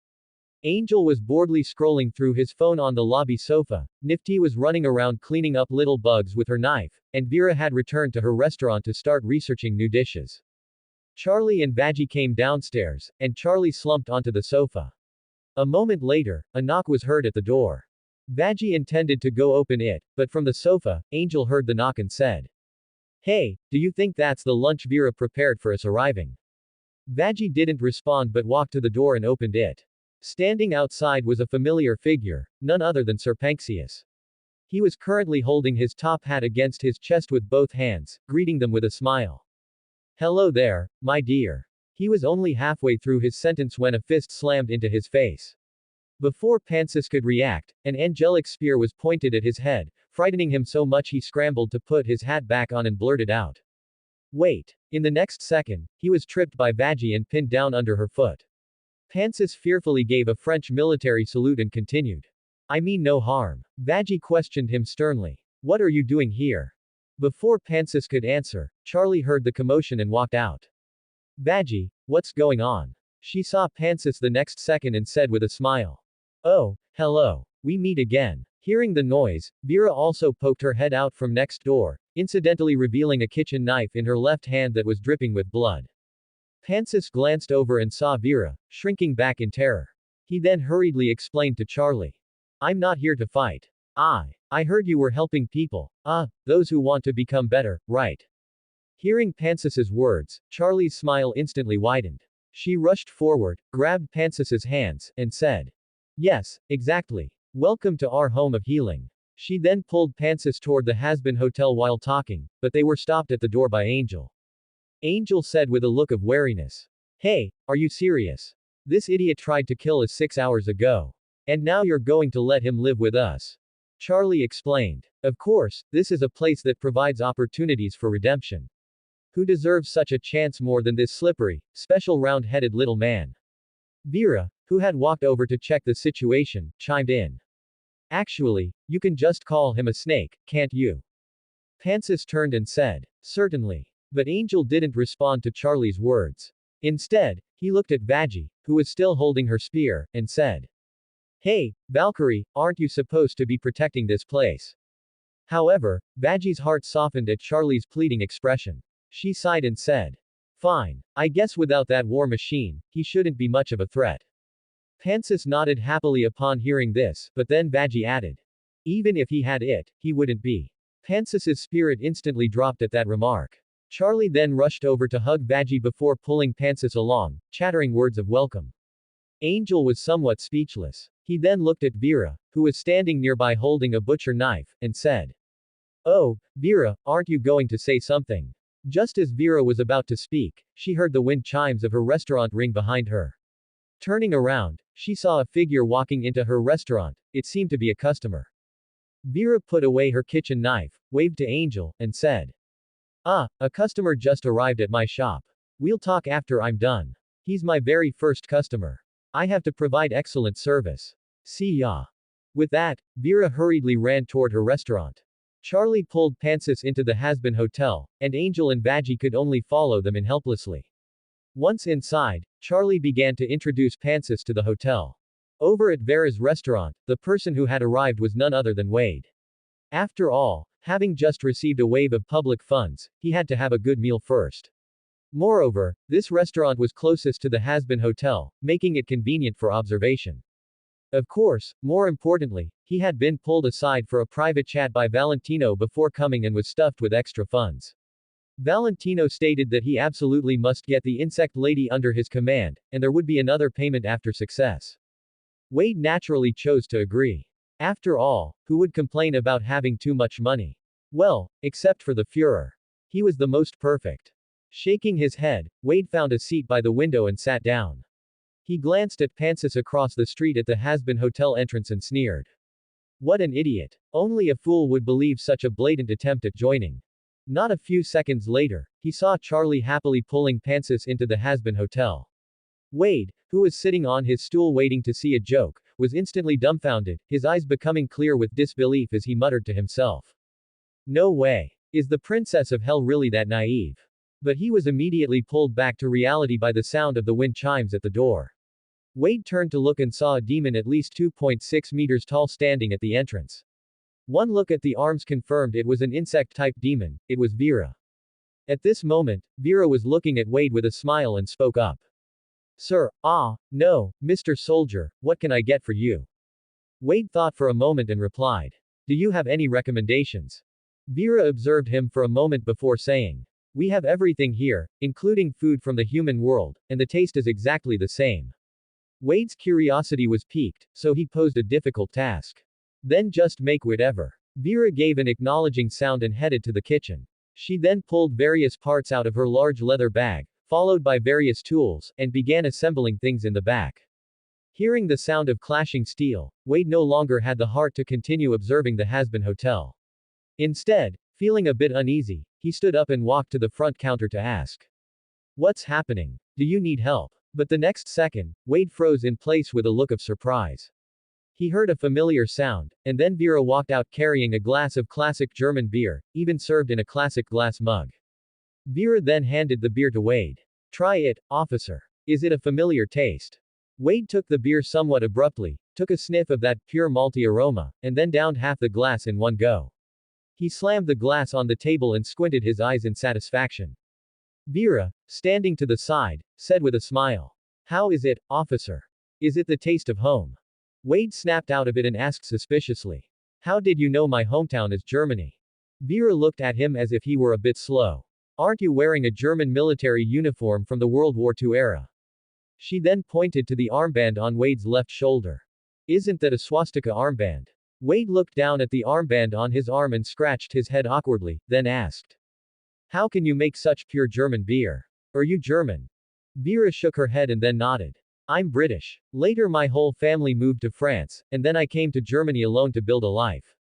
Angel was boredly scrolling through his phone on the lobby sofa, Nifty was running around cleaning up little bugs with her knife, and Vera had returned to her restaurant to start researching new dishes. Charlie and Vaggie came downstairs, and Charlie slumped onto the sofa. A moment later, a knock was heard at the door. Vaggie intended to go open it, but from the sofa, Angel heard the knock and said. Hey, do you think that's the lunch Vera prepared for us arriving? Vaggie didn't respond but walked to the door and opened it. Standing outside was a familiar figure, none other than Sir Panxius. He was currently holding his top hat against his chest with both hands, greeting them with a smile. Hello there, my dear. He was only halfway through his sentence when a fist slammed into his face. Before Pansis could react, an angelic spear was pointed at his head, frightening him so much he scrambled to put his hat back on and blurted out. Wait. In the next second, he was tripped by Vaggie and pinned down under her foot. Pansis fearfully gave a French military salute and continued. I mean no harm. Vaggie questioned him sternly. What are you doing here? Before Pansis could answer, Charlie heard the commotion and walked out. Vaggie, what's going on? She saw Pansis the next second and said with a smile. Oh, hello. We meet again. Hearing the noise, Vera also poked her head out from next door, incidentally revealing a kitchen knife in her left hand that was dripping with blood. Pansis glanced over and saw Vera, shrinking back in terror. He then hurriedly explained to Charlie. I'm not here to fight. I heard you were helping people. Those who want to become better, right? Hearing Pansis's words, Charlie's smile instantly widened. She rushed forward, grabbed Pansis's hands, and said, yes, exactly. Welcome to our home of healing. She then pulled Pansis toward the Hazbin hotel while talking, but they were stopped at the door by Angel. Angel said with a look of wariness. Hey, are you serious? This idiot tried to kill us 6 hours ago. And now you're going to let him live with us. Charlie explained. Of course, this is a place that provides opportunities for redemption. Who deserves such a chance more than this slippery, special round-headed little man? Vera, who had walked over to check the situation, chimed in. Actually, you can just call him a snake, can't you? Pansis turned and said, certainly. But Angel didn't respond to Charlie's words. Instead, he looked at Vaggie, who was still holding her spear, and said, hey, Valkyrie, aren't you supposed to be protecting this place? However, Vaggie's heart softened at Charlie's pleading expression. She sighed and said, fine. I guess without that war machine, he shouldn't be much of a threat. Pansis nodded happily upon hearing this, but then Vaggie added. Even if he had it, he wouldn't be. Pansis's spirit instantly dropped at that remark. Charlie then rushed over to hug Vaggie before pulling Pansis along, chattering words of welcome. Angel was somewhat speechless. He then looked at Vera, who was standing nearby holding a butcher knife, and said, oh, Vera, aren't you going to say something? Just as Vera was about to speak, she heard the wind chimes of her restaurant ring behind her. Turning around, she saw a figure walking into her restaurant. It seemed to be a customer. Vera put away her kitchen knife, waved to Angel, and said, a customer just arrived at my shop. We'll talk after I'm done. He's my very first customer. I have to provide excellent service. See ya. With that, Vera hurriedly ran toward her restaurant. Charlie pulled Pansis into the Hazbin hotel, and Angel and Vaggie could only follow them in helplessly. Once inside, Charlie began to introduce Pansis to the hotel. Over at Vera's restaurant, the person who had arrived was none other than Wade. After all, having just received a wave of public funds, he had to have a good meal first. Moreover, this restaurant was closest to the Hazbin hotel, making it convenient for observation. Of course, more importantly, he had been pulled aside for a private chat by Valentino before coming and was stuffed with extra funds. Valentino stated that he absolutely must get the insect lady under his command, and there would be another payment after success. Wade naturally chose to agree. After all, who would complain about having too much money? Well, except for the Führer. He was the most perfect. Shaking his head, Wade found a seat by the window and sat down. He glanced at Pansis across the street at the Hazbin hotel entrance and sneered. What an idiot. Only a fool would believe such a blatant attempt at joining. Not a few seconds later, he saw Charlie happily pulling Pansis into the Hazbin hotel. Wade, who was sitting on his stool waiting to see a joke, was instantly dumbfounded, his eyes becoming clear with disbelief as he muttered to himself. No way. Is the Princess of Hell really that naive? But he was immediately pulled back to reality by the sound of the wind chimes at the door. Wade turned to look and saw a demon at least 2.6 meters tall standing at the entrance. One look at the arms confirmed it was an insect-type demon. It was Vera. At this moment, Vera was looking at Wade with a smile and spoke up. Sir, no, Mr. Soldier, what can I get for you? Wade thought for a moment and replied. Do you have any recommendations? Vera observed him for a moment before saying, "We have everything here, including food from the human world, and the taste is exactly the same." Wade's curiosity was piqued, so he posed a difficult task. "Then just make whatever." Vera gave an acknowledging sound and headed to the kitchen. She then pulled various parts out of her large leather bag, followed by various tools, and began assembling things in the back. Hearing the sound of clashing steel, Wade no longer had the heart to continue observing the Hazbin Hotel. Instead, feeling a bit uneasy, he stood up and walked to the front counter to ask, "What's happening? Do you need help?" But the next second, Wade froze in place with a look of surprise. He heard a familiar sound, and then Vera walked out carrying a glass of classic German beer, even served in a classic glass mug. Vera then handed the beer to Wade. "Try it, officer. Is it a familiar taste?" Wade took the beer somewhat abruptly, took a sniff of that pure malty aroma, and then downed half the glass in one go. He slammed the glass on the table and squinted his eyes in satisfaction. Vera, standing to the side, said with a smile, "How is it, officer? Is it the taste of home?" Wade snapped out of it and asked suspiciously, "How did you know my hometown is Germany?" Vera looked at him as if he were a bit slow. "Aren't you wearing a German military uniform from the World War II era?" She then pointed to the armband on Wade's left shoulder. "Isn't that a swastika armband?" Wade looked down at the armband on his arm and scratched his head awkwardly, then asked, "How can you make such pure German beer? Are you German?" Vera shook her head and then nodded. "I'm British. Later my whole family moved to France, and then I came to Germany alone to build a life.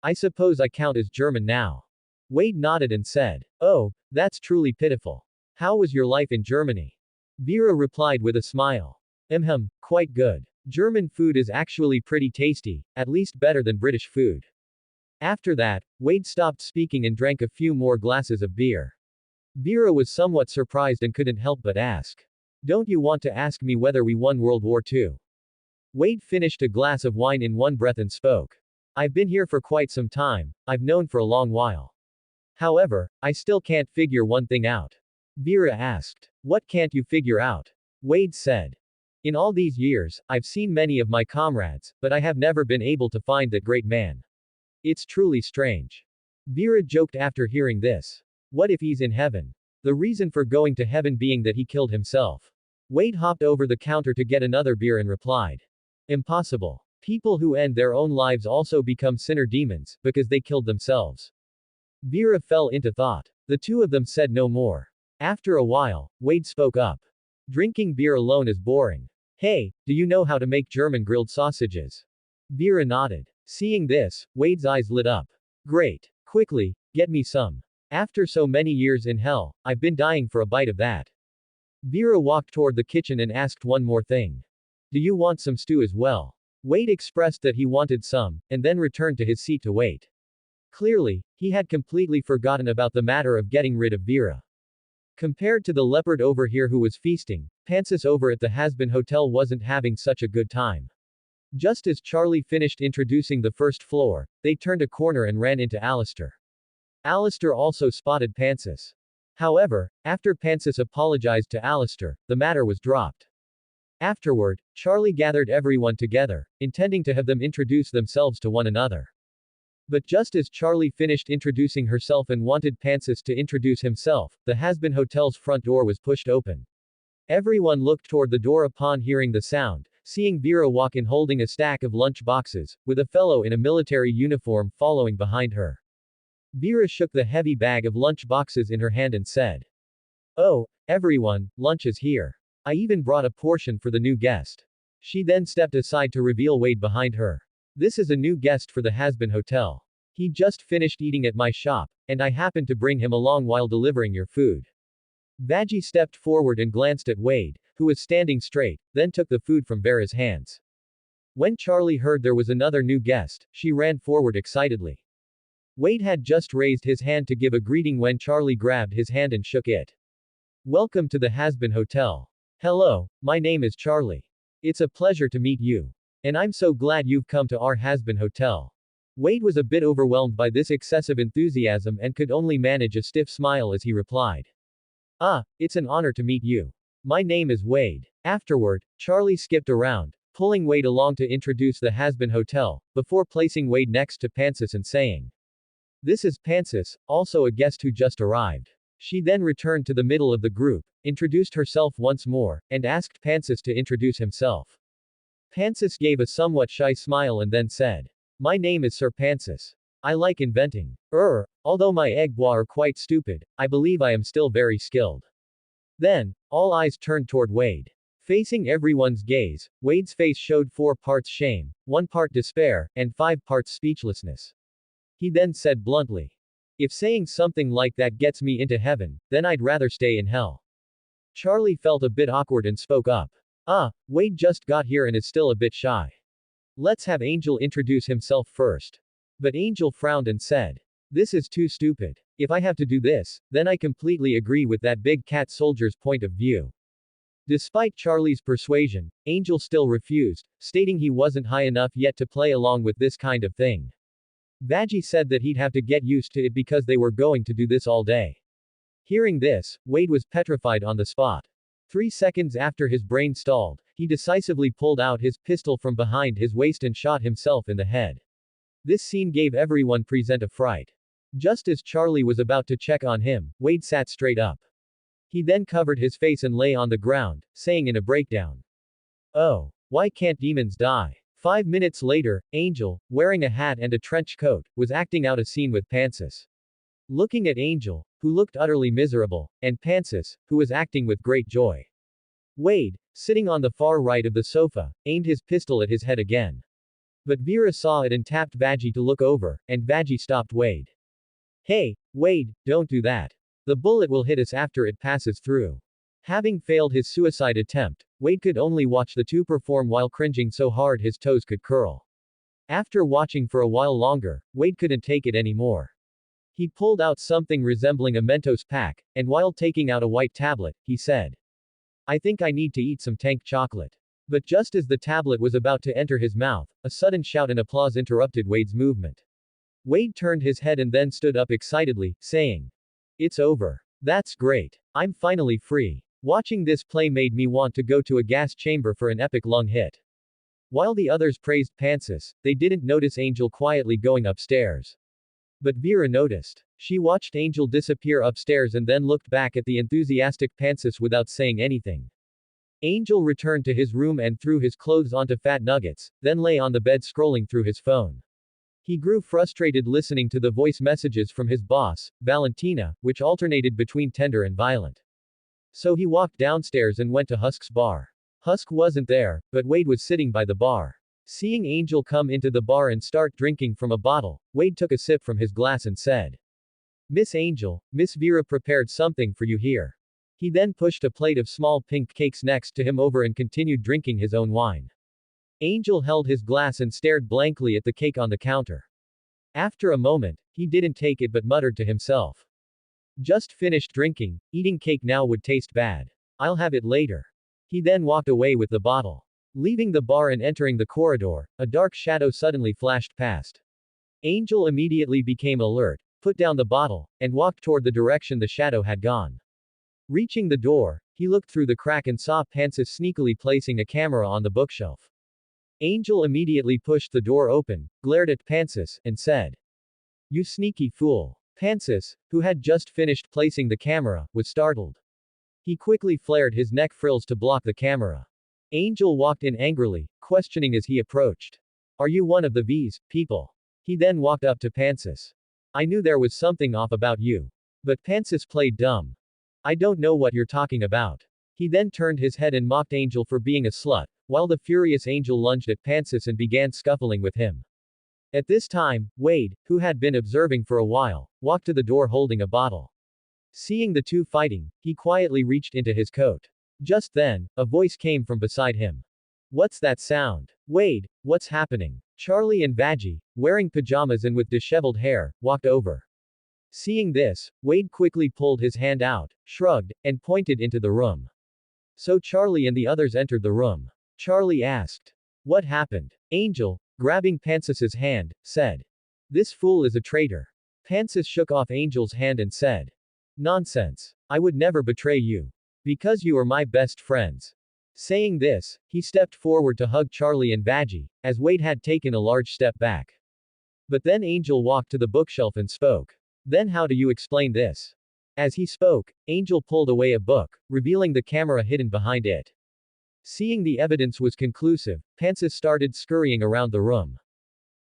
I suppose I count as German now." Wade nodded and said, "Oh, that's truly pitiful. How was your life in Germany?" Vera replied with a smile. Quite good. German food is actually pretty tasty, at least better than British food." After that, Wade stopped speaking and drank a few more glasses of beer. Vera was somewhat surprised and couldn't help but ask, "Don't you want to ask me whether we won World War II?" Wade finished a glass of wine in one breath and spoke. "I've been here for quite some time, I've known for a long while. However, I still can't figure one thing out." Vera asked, "What can't you figure out?" Wade said, "In all these years, I've seen many of my comrades, but I have never been able to find that great man. It's truly strange." Vera joked after hearing this. "What if he's in heaven? The reason for going to heaven being that he killed himself." Wade hopped over the counter to get another beer and replied, "Impossible. People who end their own lives also become sinner demons, because they killed themselves." Vera fell into thought. The two of them said no more. After a while, Wade spoke up. "Drinking beer alone is boring. Hey, do you know how to make German grilled sausages?" Vera nodded. Seeing this, Wade's eyes lit up. "Great. Quickly, get me some. After so many years in hell, I've been dying for a bite of that." Vera walked toward the kitchen and asked one more thing. "Do you want some stew as well?" Wade expressed that he wanted some, and then returned to his seat to wait. Clearly, he had completely forgotten about the matter of getting rid of Vera. Compared to the leopard over here who was feasting, Mantis over at the Hazbin Hotel wasn't having such a good time. Just as Charlie finished introducing the first floor, they turned a corner and ran into Alistair. Alistair also spotted Mantis. However, after Mantis apologized to Alistair, the matter was dropped. Afterward, Charlie gathered everyone together, intending to have them introduce themselves to one another. But just as Charlie finished introducing herself and wanted Mantis to introduce himself, the Hazbin Hotel's front door was pushed open. Everyone looked toward the door upon hearing the sound, seeing Vera walk in holding a stack of lunch boxes, with a fellow in a military uniform following behind her. Vera shook the heavy bag of lunch boxes in her hand and said, "Oh, everyone, lunch is here. I even brought a portion for the new guest." She then stepped aside to reveal Wade behind her. "This is a new guest for the Hazbin Hotel. He just finished eating at my shop, and I happened to bring him along while delivering your food." Vaggie stepped forward and glanced at Wade, who was standing straight, then took the food from Vera's hands. When Charlie heard there was another new guest, she ran forward excitedly. Wade had just raised his hand to give a greeting when Charlie grabbed his hand and shook it. "Welcome to the Hazbin Hotel. Hello, my name is Charlie. It's a pleasure to meet you. And I'm so glad you've come to our Hazbin Hotel." Wade was a bit overwhelmed by this excessive enthusiasm and could only manage a stiff smile as he replied, "It's an honor to meet you. My name is Wade." Afterward, Charlie skipped around, pulling Wade along to introduce the Hazbin Hotel, before placing Wade next to Mantis and saying, This is Pansis, also a guest who just arrived. She then returned to the middle of the group, introduced herself once more, and asked Pansis to introduce himself. Pansis gave a somewhat shy smile and then said, "My name is Sir Pansis. I like inventing. Although my egg-bois are quite stupid, I believe I am still very skilled." Then, all eyes turned toward Wade. Facing everyone's gaze, Wade's face showed 4 parts shame, 1 part despair, and 5 parts speechlessness. He then said bluntly, "If saying something like that gets me into heaven, then I'd rather stay in hell." Charlie felt a bit awkward and spoke up. Wade just got here and is still a bit shy. Let's have Angel introduce himself first. But Angel frowned and said, "This is too stupid. If I have to do this, then I completely agree with that big cat soldier's point of view." Despite Charlie's persuasion, Angel still refused, stating he wasn't high enough yet to play along with this kind of thing. Vaggie said that he'd have to get used to it because they were going to do this all day. Hearing this, Wade was petrified on the spot. 3 seconds after his brain stalled, he decisively pulled out his pistol from behind his waist and shot himself in the head. This scene gave everyone present a fright. Just as Charlie was about to check on him, Wade sat straight up. He then covered his face and lay on the ground, saying in a breakdown, "Oh, why can't demons die?" 5 minutes later, Angel, wearing a hat and a trench coat, was acting out a scene with Pansis. Looking at Angel, who looked utterly miserable, and Pansis, who was acting with great joy. Wade, sitting on the far right of the sofa, aimed his pistol at his head again. But Vera saw it and tapped Vaggie to look over, and Vaggie stopped Wade. "Hey, Wade, don't do that. The bullet will hit us after it passes through." Having failed his suicide attempt, Wade could only watch the two perform while cringing so hard his toes could curl. After watching for a while longer, Wade couldn't take it anymore. He pulled out something resembling a Mentos pack, and while taking out a white tablet, he said, "I think I need to eat some tank chocolate." But just as the tablet was about to enter his mouth, a sudden shout and applause interrupted Wade's movement. Wade turned his head and then stood up excitedly, saying, "It's over. That's great. I'm finally free. Watching this play made me want to go to a gas chamber for an epic lung hit." While the others praised Pansis, they didn't notice Angel quietly going upstairs. But Vera noticed. She watched Angel disappear upstairs and then looked back at the enthusiastic Pansis without saying anything. Angel returned to his room and threw his clothes onto Fat Nuggets, then lay on the bed scrolling through his phone. He grew frustrated listening to the voice messages from his boss, Valentina, which alternated between tender and violent. So he walked downstairs and went to Husk's bar. Husk wasn't there, but Wade was sitting by the bar. Seeing Angel come into the bar and start drinking from a bottle, Wade took a sip from his glass and said, "Miss Angel, Miss Vera prepared something for you here." He then pushed a plate of small pink cakes next to him over and continued drinking his own wine. Angel held his glass and stared blankly at the cake on the counter. After a moment, he didn't take it but muttered to himself, "Just finished drinking, eating cake now would taste bad. I'll have it later." He then walked away with the bottle. Leaving the bar and entering the corridor, a dark shadow suddenly flashed past. Angel immediately became alert, put down the bottle, and walked toward the direction the shadow had gone. Reaching the door, he looked through the crack and saw Pansis sneakily placing a camera on the bookshelf. Angel immediately pushed the door open, glared at Pansis, and said, "You sneaky fool." Pansis, who had just finished placing the camera, was startled. He quickly flared his neck frills to block the camera. Angel walked in angrily, questioning as he approached. "Are you one of the V's people?" He then walked up to Pansis. "I knew there was something off about you." But Pansis played dumb. "I don't know what you're talking about." He then turned his head and mocked Angel for being a slut, while the furious Angel lunged at Pansis and began scuffling with him. At this time, Wade, who had been observing for a while, walked to the door holding a bottle. Seeing the two fighting, he quietly reached into his coat. Just then, a voice came from beside him. "What's that sound? Wade, what's happening?" Charlie and Vaggie, wearing pajamas and with disheveled hair, walked over. Seeing this, Wade quickly pulled his hand out, shrugged, and pointed into the room. So Charlie and the others entered the room. Charlie asked, "What happened?" Angel, grabbing Pansis's hand, said, "This fool is a traitor." Pansis shook off Angel's hand and said, "Nonsense. I would never betray you. Because you are my best friends." Saying this, he stepped forward to hug Charlie and Vaggie, as Wade had taken a large step back. But then Angel walked to the bookshelf and spoke. Then how do you explain this? As he spoke, Angel pulled away a book, revealing the camera hidden behind it. Seeing the evidence was conclusive, Mantis started scurrying around the room.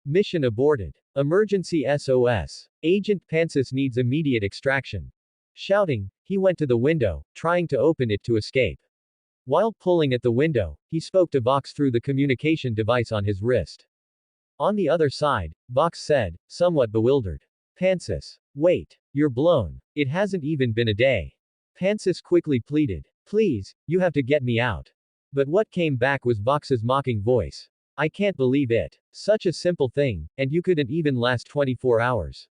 Mission aborted. Emergency SOS. Agent Mantis needs immediate extraction. Shouting, he went to the window, trying to open it to escape. While pulling at the window, he spoke to Vox through the communication device on his wrist. On the other side, Vox said, somewhat bewildered. Mantis. Wait. You're blown. It hasn't even been a day. Mantis quickly pleaded. Please, you have to get me out. But what came back was Vox's mocking voice. I can't believe it. Such a simple thing, and you couldn't even last 24 hours.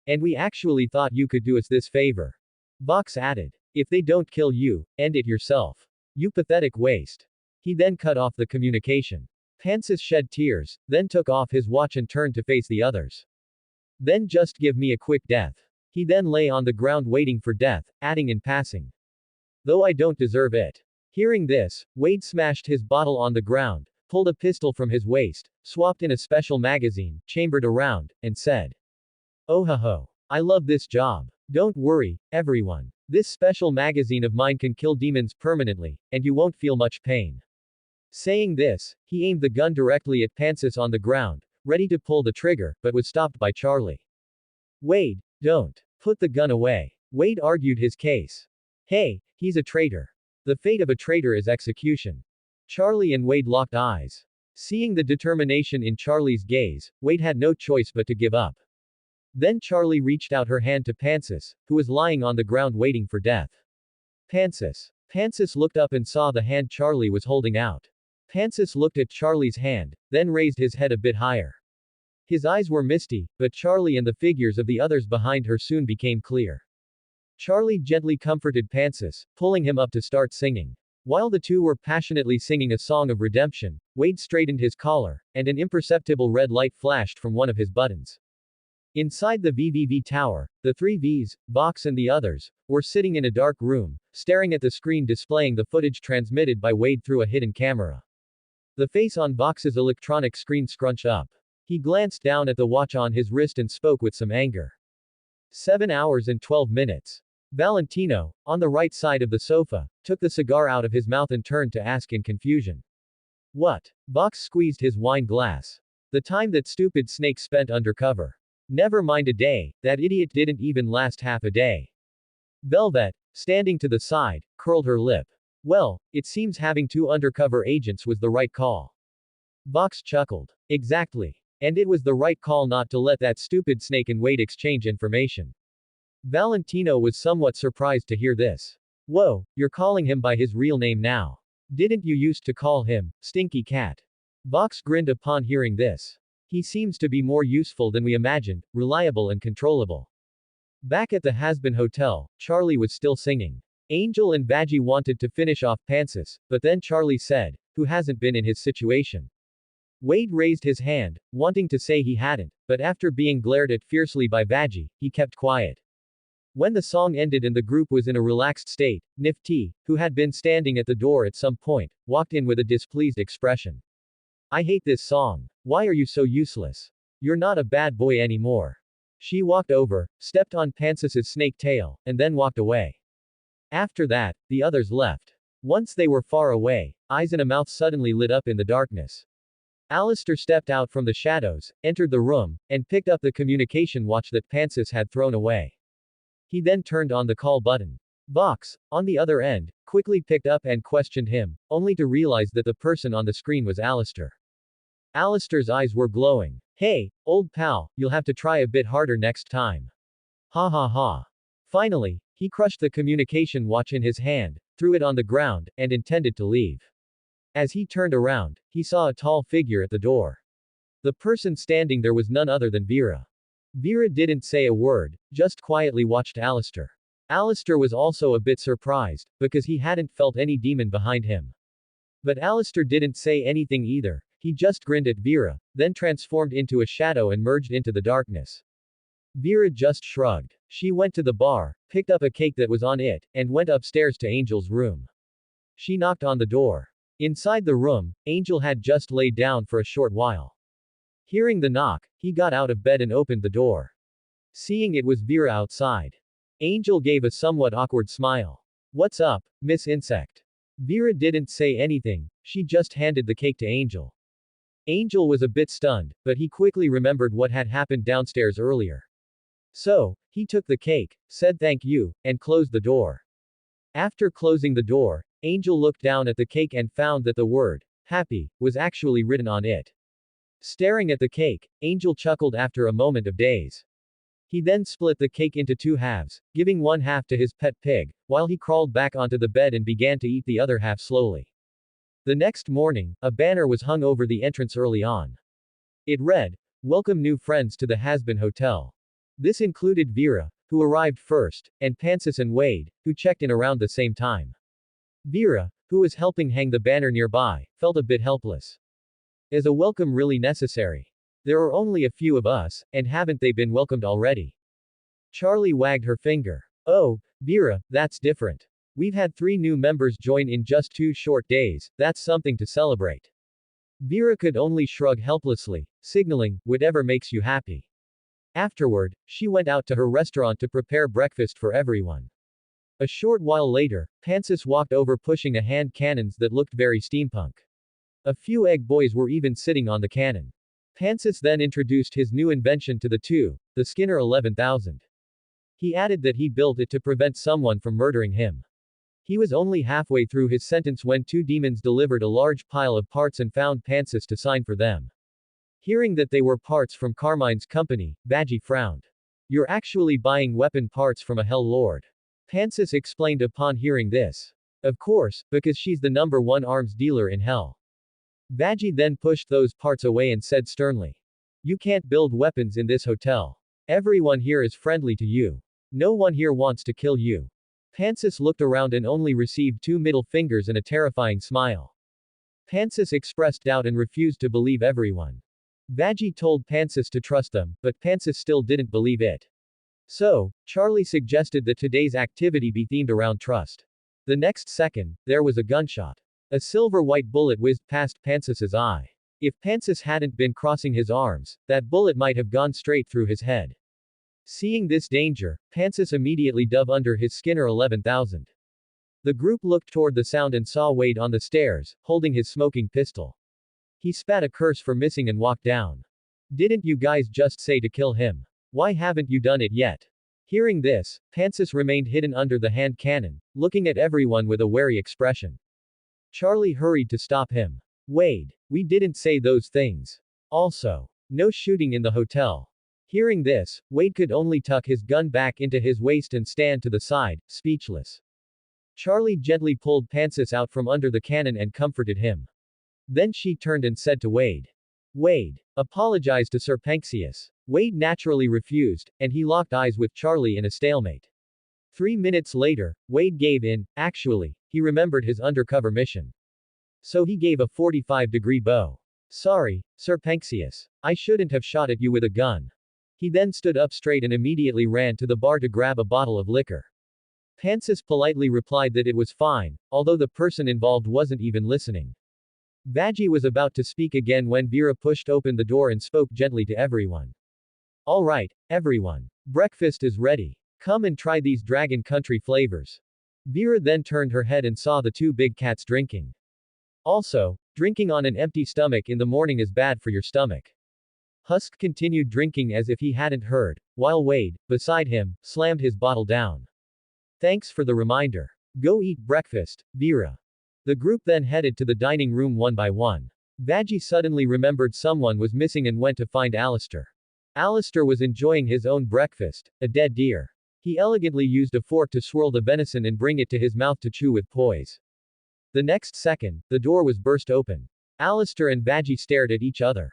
And we actually thought you could do us this favor. Vox added. If they don't kill you, end it yourself. You pathetic waste. He then cut off the communication. Mantis shed tears, then took off his watch and turned to face the others. Then just give me a quick death. He then lay on the ground waiting for death, adding in passing. Though I don't deserve it. Hearing this, Wade smashed his bottle on the ground, pulled a pistol from his waist, swapped in a special magazine, chambered around, and said. Oh ho ho. I love this job. Don't worry, everyone. This special magazine of mine can kill demons permanently, and you won't feel much pain. Saying this, he aimed the gun directly at Mantis on the ground, ready to pull the trigger, but was stopped by Charlie. Wade, don't. Put the gun away. Wade argued his case. Hey, he's a traitor. The fate of a traitor is execution. Charlie and Wade locked eyes. Seeing the determination in Charlie's gaze, Wade had no choice but to give up. Then Charlie reached out her hand to Mantis, who was lying on the ground waiting for death. Mantis. Mantis looked up and saw the hand Charlie was holding out. Mantis looked at Charlie's hand, then raised his head a bit higher. His eyes were misty, but Charlie and the figures of the others behind her soon became clear. Charlie gently comforted Mantis, pulling him up to start singing. While the two were passionately singing a song of redemption, Wade straightened his collar, and an imperceptible red light flashed from one of his buttons. Inside the VVV tower, the three Vs, Vox and the others, were sitting in a dark room, staring at the screen displaying the footage transmitted by Wade through a hidden camera. The face on Vox's electronic screen scrunched up. He glanced down at the watch on his wrist and spoke with some anger. 7 hours and 12 minutes. Valentino, on the right side of the sofa, took the cigar out of his mouth and turned to ask in confusion. What? Vox squeezed his wine glass. The time that stupid snake spent undercover. Never mind a day, that idiot didn't even last half a day. Velvet, standing to the side, curled her lip. Well, it seems having 2 undercover agents was the right call. Vox chuckled. Exactly. And it was the right call not to let that stupid snake and Wade exchange information. Valentino was somewhat surprised to hear this. Whoa, you're calling him by his real name now. Didn't you used to call him, Stinky Cat? Vox grinned upon hearing this. He seems to be more useful than we imagined, reliable and controllable. Back at the Hazbin Hotel, Charlie was still singing. Angel and Vaggie wanted to finish off Mantis, but then Charlie said, who hasn't been in his situation? Wade raised his hand, wanting to say he hadn't, but after being glared at fiercely by Vaggie, he kept quiet. When the song ended and the group was in a relaxed state, Nifty, who had been standing at the door at some point, walked in with a displeased expression. I hate this song. Why are you so useless? You're not a bad boy anymore. She walked over, stepped on Mantis's snake tail, and then walked away. After that, the others left. Once they were far away, eyes and a mouth suddenly lit up in the darkness. Alistair stepped out from the shadows, entered the room, and picked up the communication watch that Mantis had thrown away. He then turned on the call button. Vox, on the other end, quickly picked up and questioned him, only to realize that the person on the screen was Alistair. Alistair's eyes were glowing. Hey, old pal, you'll have to try a bit harder next time. Ha ha ha. Finally, he crushed the communication watch in his hand, threw it on the ground, and intended to leave. As he turned around, he saw a tall figure at the door. The person standing there was none other than Vera. Vera didn't say a word, just quietly watched Alistair. Alistair was also a bit surprised, because he hadn't felt any demon behind him. But Alistair didn't say anything either, he just grinned at Vera, then transformed into a shadow and merged into the darkness. Vera just shrugged. She went to the bar, picked up a cake that was on it, and went upstairs to Angel's room. She knocked on the door. Inside the room, Angel had just laid down for a short while. Hearing the knock, He got out of bed and opened the door. Seeing it was Vera outside. Angel gave a somewhat awkward smile. "What's up, Miss Insect?" Vera didn't say anything, she just handed the cake to Angel. Angel was a bit stunned, but he quickly remembered what had happened downstairs earlier. So, he took the cake, said thank you, and closed the door. After closing the door, Angel looked down at the cake and found that the word, happy, was actually written on it. Staring at the cake, Angel chuckled after a moment of daze. He then split the cake into two halves, giving one half to his pet pig, while he crawled back onto the bed and began to eat the other half slowly. The next morning, a banner was hung over the entrance early on. It read, "Welcome new friends to the Hazbin Hotel." This included Vera, who arrived first, and Mantis and Wade, who checked in around the same time. Vera, who was helping hang the banner nearby, felt a bit helpless. Is a welcome really necessary? There are only a few of us, and haven't they been welcomed already? Charlie wagged her finger. Oh, Vera, that's different. We've had 3 new members join in just 2 short days, that's something to celebrate. Vera could only shrug helplessly, signaling, whatever makes you happy. Afterward, she went out to her restaurant to prepare breakfast for everyone. A short while later, Mantis walked over pushing a hand cannons that looked very steampunk. A few egg boys were even sitting on the cannon. Mantis then introduced his new invention to the two, the Skinner 11,000. He added that he built it to prevent someone from murdering him. He was only halfway through his sentence when 2 demons delivered a large pile of parts and found Mantis to sign for them. Hearing that they were parts from Carmine's company, Vaggie frowned. You're actually buying weapon parts from a Hell Lord. Mantis explained upon hearing this. Of course, because she's the #1 arms dealer in Hell. Vaggie then pushed those parts away and said sternly. You can't build weapons in this hotel. Everyone here is friendly to you. No one here wants to kill you. Mantis looked around and only received 2 middle fingers and a terrifying smile. Mantis expressed doubt and refused to believe everyone. Vaggie told Mantis to trust them, but Mantis still didn't believe it. So, Charlie suggested that today's activity be themed around trust. The next second, there was a gunshot. A silver-white bullet whizzed past Mantis's eye. If Mantis hadn't been crossing his arms, that bullet might have gone straight through his head. Seeing this danger, Mantis immediately dove under his Skinner 11,000. The group looked toward the sound and saw Wade on the stairs, holding his smoking pistol. He spat a curse for missing and walked down. Didn't you guys just say to kill him? Why haven't you done it yet? Hearing this, Mantis remained hidden under the hand cannon, looking at everyone with a wary expression. Charlie hurried to stop him. Wade, we didn't say those things. Also, no shooting in the hotel. Hearing this, Wade could only tuck his gun back into his waist and stand to the side, speechless. Charlie gently pulled Mantis out from under the cannon and comforted him. Then she turned and said to Wade. Wade, apologize to Sir Panxius. Wade naturally refused, and he locked eyes with Charlie in a stalemate. 3 minutes later, Wade gave in. Actually, he remembered his undercover mission. So he gave a 45-degree bow. Sorry, Sir Panxius. I shouldn't have shot at you with a gun. He then stood up straight and immediately ran to the bar to grab a bottle of liquor. Mantis politely replied that it was fine, although the person involved wasn't even listening. Vaggie was about to speak again when Vera pushed open the door and spoke gently to everyone. Alright, everyone. Breakfast is ready. Come and try these Dragon Country flavors. Vera then turned her head and saw the 2 big cats drinking. Also, drinking on an empty stomach in the morning is bad for your stomach. Husk continued drinking as if he hadn't heard, while Wade, beside him, slammed his bottle down. Thanks for the reminder. Go eat breakfast, Vera. The group then headed to the dining room one by one. Vaggie suddenly remembered someone was missing and went to find Alistair. Alistair was enjoying his own breakfast, a dead deer. He elegantly used a fork to swirl the venison and bring it to his mouth to chew with poise. The next second, the door was burst open. Alistair and Vaggie stared at each other.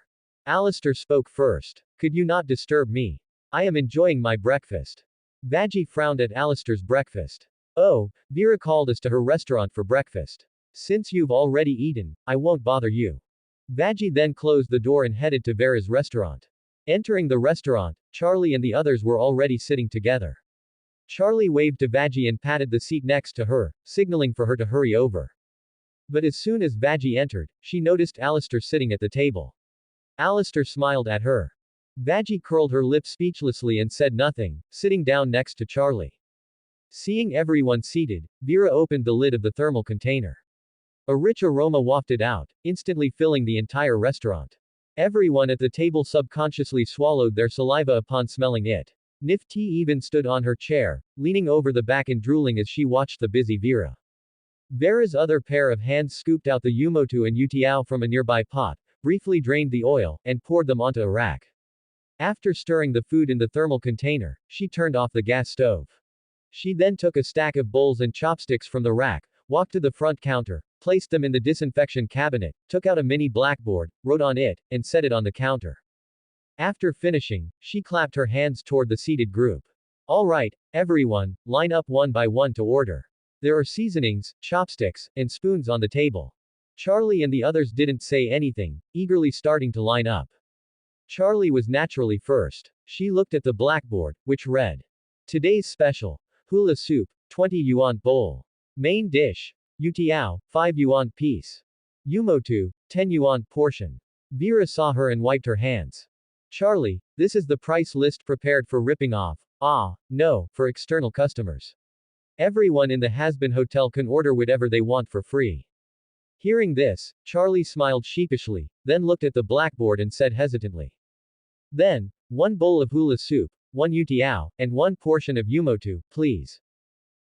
Alistair spoke first. Could you not disturb me? I am enjoying my breakfast. Vaggie frowned at Alistair's breakfast. Oh, Vera called us to her restaurant for breakfast. Since you've already eaten, I won't bother you. Vaggie then closed the door and headed to Vera's restaurant. Entering the restaurant, Charlie and the others were already sitting together. Charlie waved to Vaggie and patted the seat next to her, signaling for her to hurry over. But as soon as Vaggie entered, she noticed Alistair sitting at the table. Alistair smiled at her. Vaggie curled her lip speechlessly and said nothing, sitting down next to Charlie. Seeing everyone seated, Vera opened the lid of the thermal container. A rich aroma wafted out, instantly filling the entire restaurant. Everyone at the table subconsciously swallowed their saliva upon smelling it. Nifty even stood on her chair, leaning over the back and drooling as she watched the busy Vera. Vera's other pair of hands scooped out the yumotu and yutiao from a nearby pot, briefly drained the oil, and poured them onto a rack. After stirring the food in the thermal container, she turned off the gas stove. She then took a stack of bowls and chopsticks from the rack, walked to the front counter, placed them in the disinfection cabinet, took out a mini blackboard, wrote on it, and set it on the counter. After finishing, she clapped her hands toward the seated group. All right, everyone, line up one by one to order. There are seasonings, chopsticks, and spoons on the table. Charlie and the others didn't say anything, eagerly starting to line up. Charlie was naturally first. She looked at the blackboard, which read, "Today's special. Hula soup, 20 yuan bowl. Main dish. Yutiao, 5 yuan piece. Yumotu, 10 yuan portion." Vera saw her and wiped her hands. "Charlie, this is the price list prepared for ripping off. No, for external customers. Everyone in the Hazbin hotel can order whatever they want for free." Hearing this, Charlie smiled sheepishly, then looked at the blackboard and said hesitantly, "Then, 1 bowl of hula soup, 1 yutiao, and 1 portion of yumotu, please."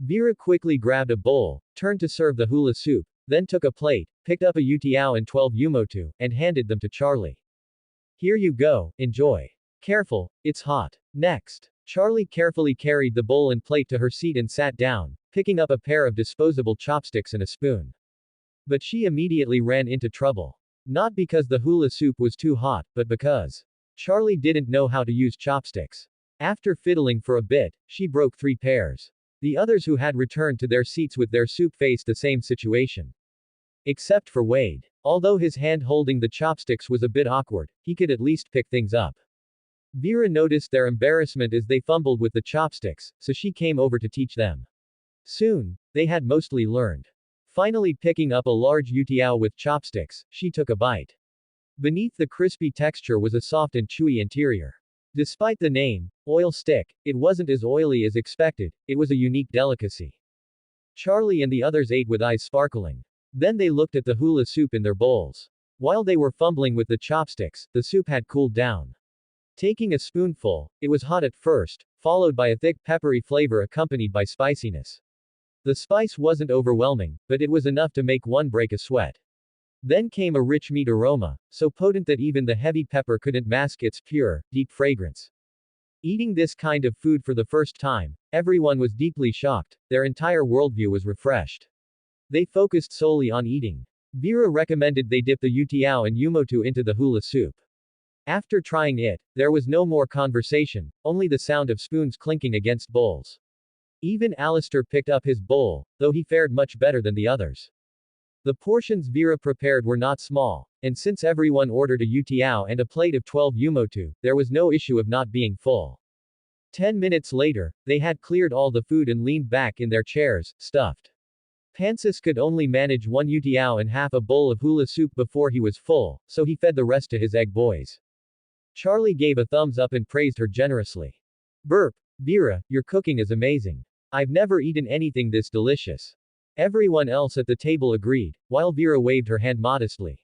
Vera quickly grabbed a bowl, turned to serve the hula soup, then took a plate, picked up a yutiao and 12 yumotu, and handed them to Charlie. "Here you go, enjoy. Careful, it's hot." Next, Charlie carefully carried the bowl and plate to her seat and sat down, picking up a pair of disposable chopsticks and a spoon. But she immediately ran into trouble. Not because the hula soup was too hot, but because Charlie didn't know how to use chopsticks. After fiddling for a bit, she broke 3 pairs. The others who had returned to their seats with their soup faced the same situation. Except for Wade. Although his hand holding the chopsticks was a bit awkward, he could at least pick things up. Vera noticed their embarrassment as they fumbled with the chopsticks, so she came over to teach them. Soon, they had mostly learned. Finally picking up a large yutiao with chopsticks, she took a bite. Beneath the crispy texture was a soft and chewy interior. Despite the name, oil stick, it wasn't as oily as expected, it was a unique delicacy. Charlie and the others ate with eyes sparkling. Then they looked at the hula soup in their bowls. While they were fumbling with the chopsticks, the soup had cooled down. Taking a spoonful, it was hot at first, followed by a thick peppery flavor accompanied by spiciness. The spice wasn't overwhelming, but it was enough to make one break a sweat. Then came a rich meat aroma, so potent that even the heavy pepper couldn't mask its pure, deep fragrance. Eating this kind of food for the first time, everyone was deeply shocked, their entire worldview was refreshed. They focused solely on eating. Vera recommended they dip the yutiao and yumotu into the hula soup. After trying it, there was no more conversation, only the sound of spoons clinking against bowls. Even Alistair picked up his bowl, though he fared much better than the others. The portions Vera prepared were not small, and since everyone ordered a yutiao and a plate of 12 yumotu, there was no issue of not being full. 10 minutes later, they had cleared all the food and leaned back in their chairs, stuffed. Mantis could only manage 1 yutiao and half a bowl of hula soup before he was full, so he fed the rest to his egg boys. Charlie gave a thumbs up and praised her generously. "Burp, Vera, your cooking is amazing. I've never eaten anything this delicious." Everyone else at the table agreed, while Vera waved her hand modestly.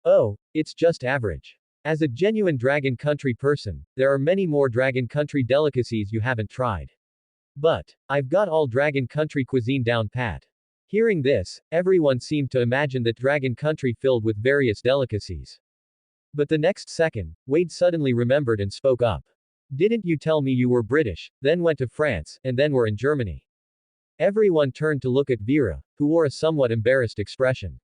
"Oh, it's just average. As a genuine Dragon Country person, there are many more Dragon Country delicacies you haven't tried. But I've got all Dragon Country cuisine down pat." Hearing this, everyone seemed to imagine that Dragon Country filled with various delicacies. But the next second, Wade suddenly remembered and spoke up. "Didn't you tell me you were British, then went to France, and then were in Germany?" Everyone turned to look at Vera, who wore a somewhat embarrassed expression.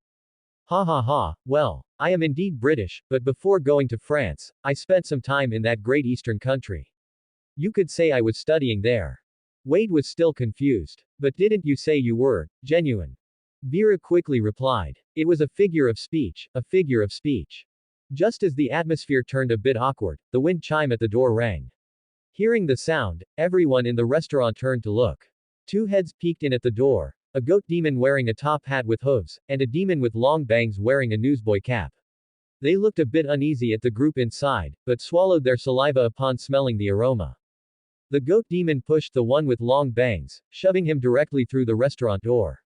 "Ha ha ha, well, I am indeed British, but before going to France, I spent some time in that great eastern country. You could say I was studying there." Wade was still confused. "But didn't you say you were genuine?" Vera quickly replied. It was a figure of speech, a figure of speech. Just as the atmosphere turned a bit awkward, the wind chime at the door rang. Hearing the sound, everyone in the restaurant turned to look. 2 heads peeked in at the door, a goat demon wearing a top hat with hooves, and a demon with long bangs wearing a newsboy cap. They looked a bit uneasy at the group inside, but swallowed their saliva upon smelling the aroma. The goat demon pushed the one with long bangs, shoving him directly through the restaurant door.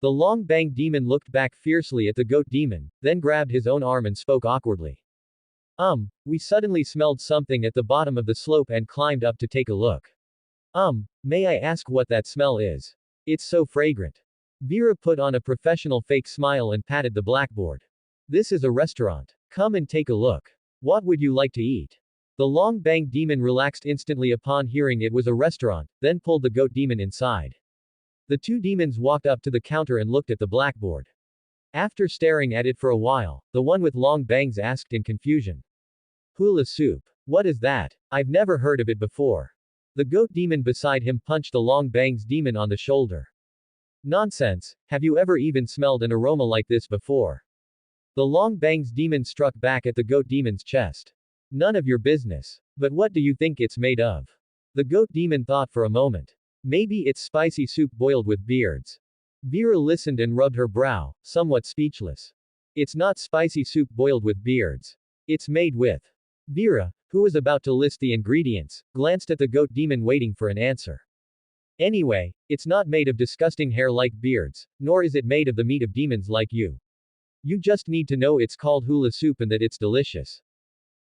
The long-banged demon looked back fiercely at the goat demon, then grabbed his own arm and spoke awkwardly. We suddenly smelled something at the bottom of the slope and climbed up to take a look. May I ask what that smell is? It's so fragrant. Vera put on a professional fake smile and patted the blackboard. This is a restaurant. Come and take a look. What would you like to eat? The long-banged demon relaxed instantly upon hearing it was a restaurant, then pulled the goat demon inside. The two demons walked up to the counter and looked at the blackboard. After staring at it for a while, the one with long bangs asked in confusion. Hula soup. What is that? I've never heard of it before. The goat demon beside him punched the long bangs demon on the shoulder. Nonsense, have you ever even smelled an aroma like this before? The long bangs demon struck back at the goat demon's chest. None of your business. But what do you think it's made of? The goat demon thought for a moment. Maybe it's spicy soup boiled with beards. Vera listened and rubbed her brow, somewhat speechless. It's not spicy soup boiled with beards. It's made with. Vera, who was about to list the ingredients, glanced at the goat demon waiting for an answer. Anyway, it's not made of disgusting hair like beards, nor is it made of the meat of demons like you. You just need to know it's called hula soup and that it's delicious.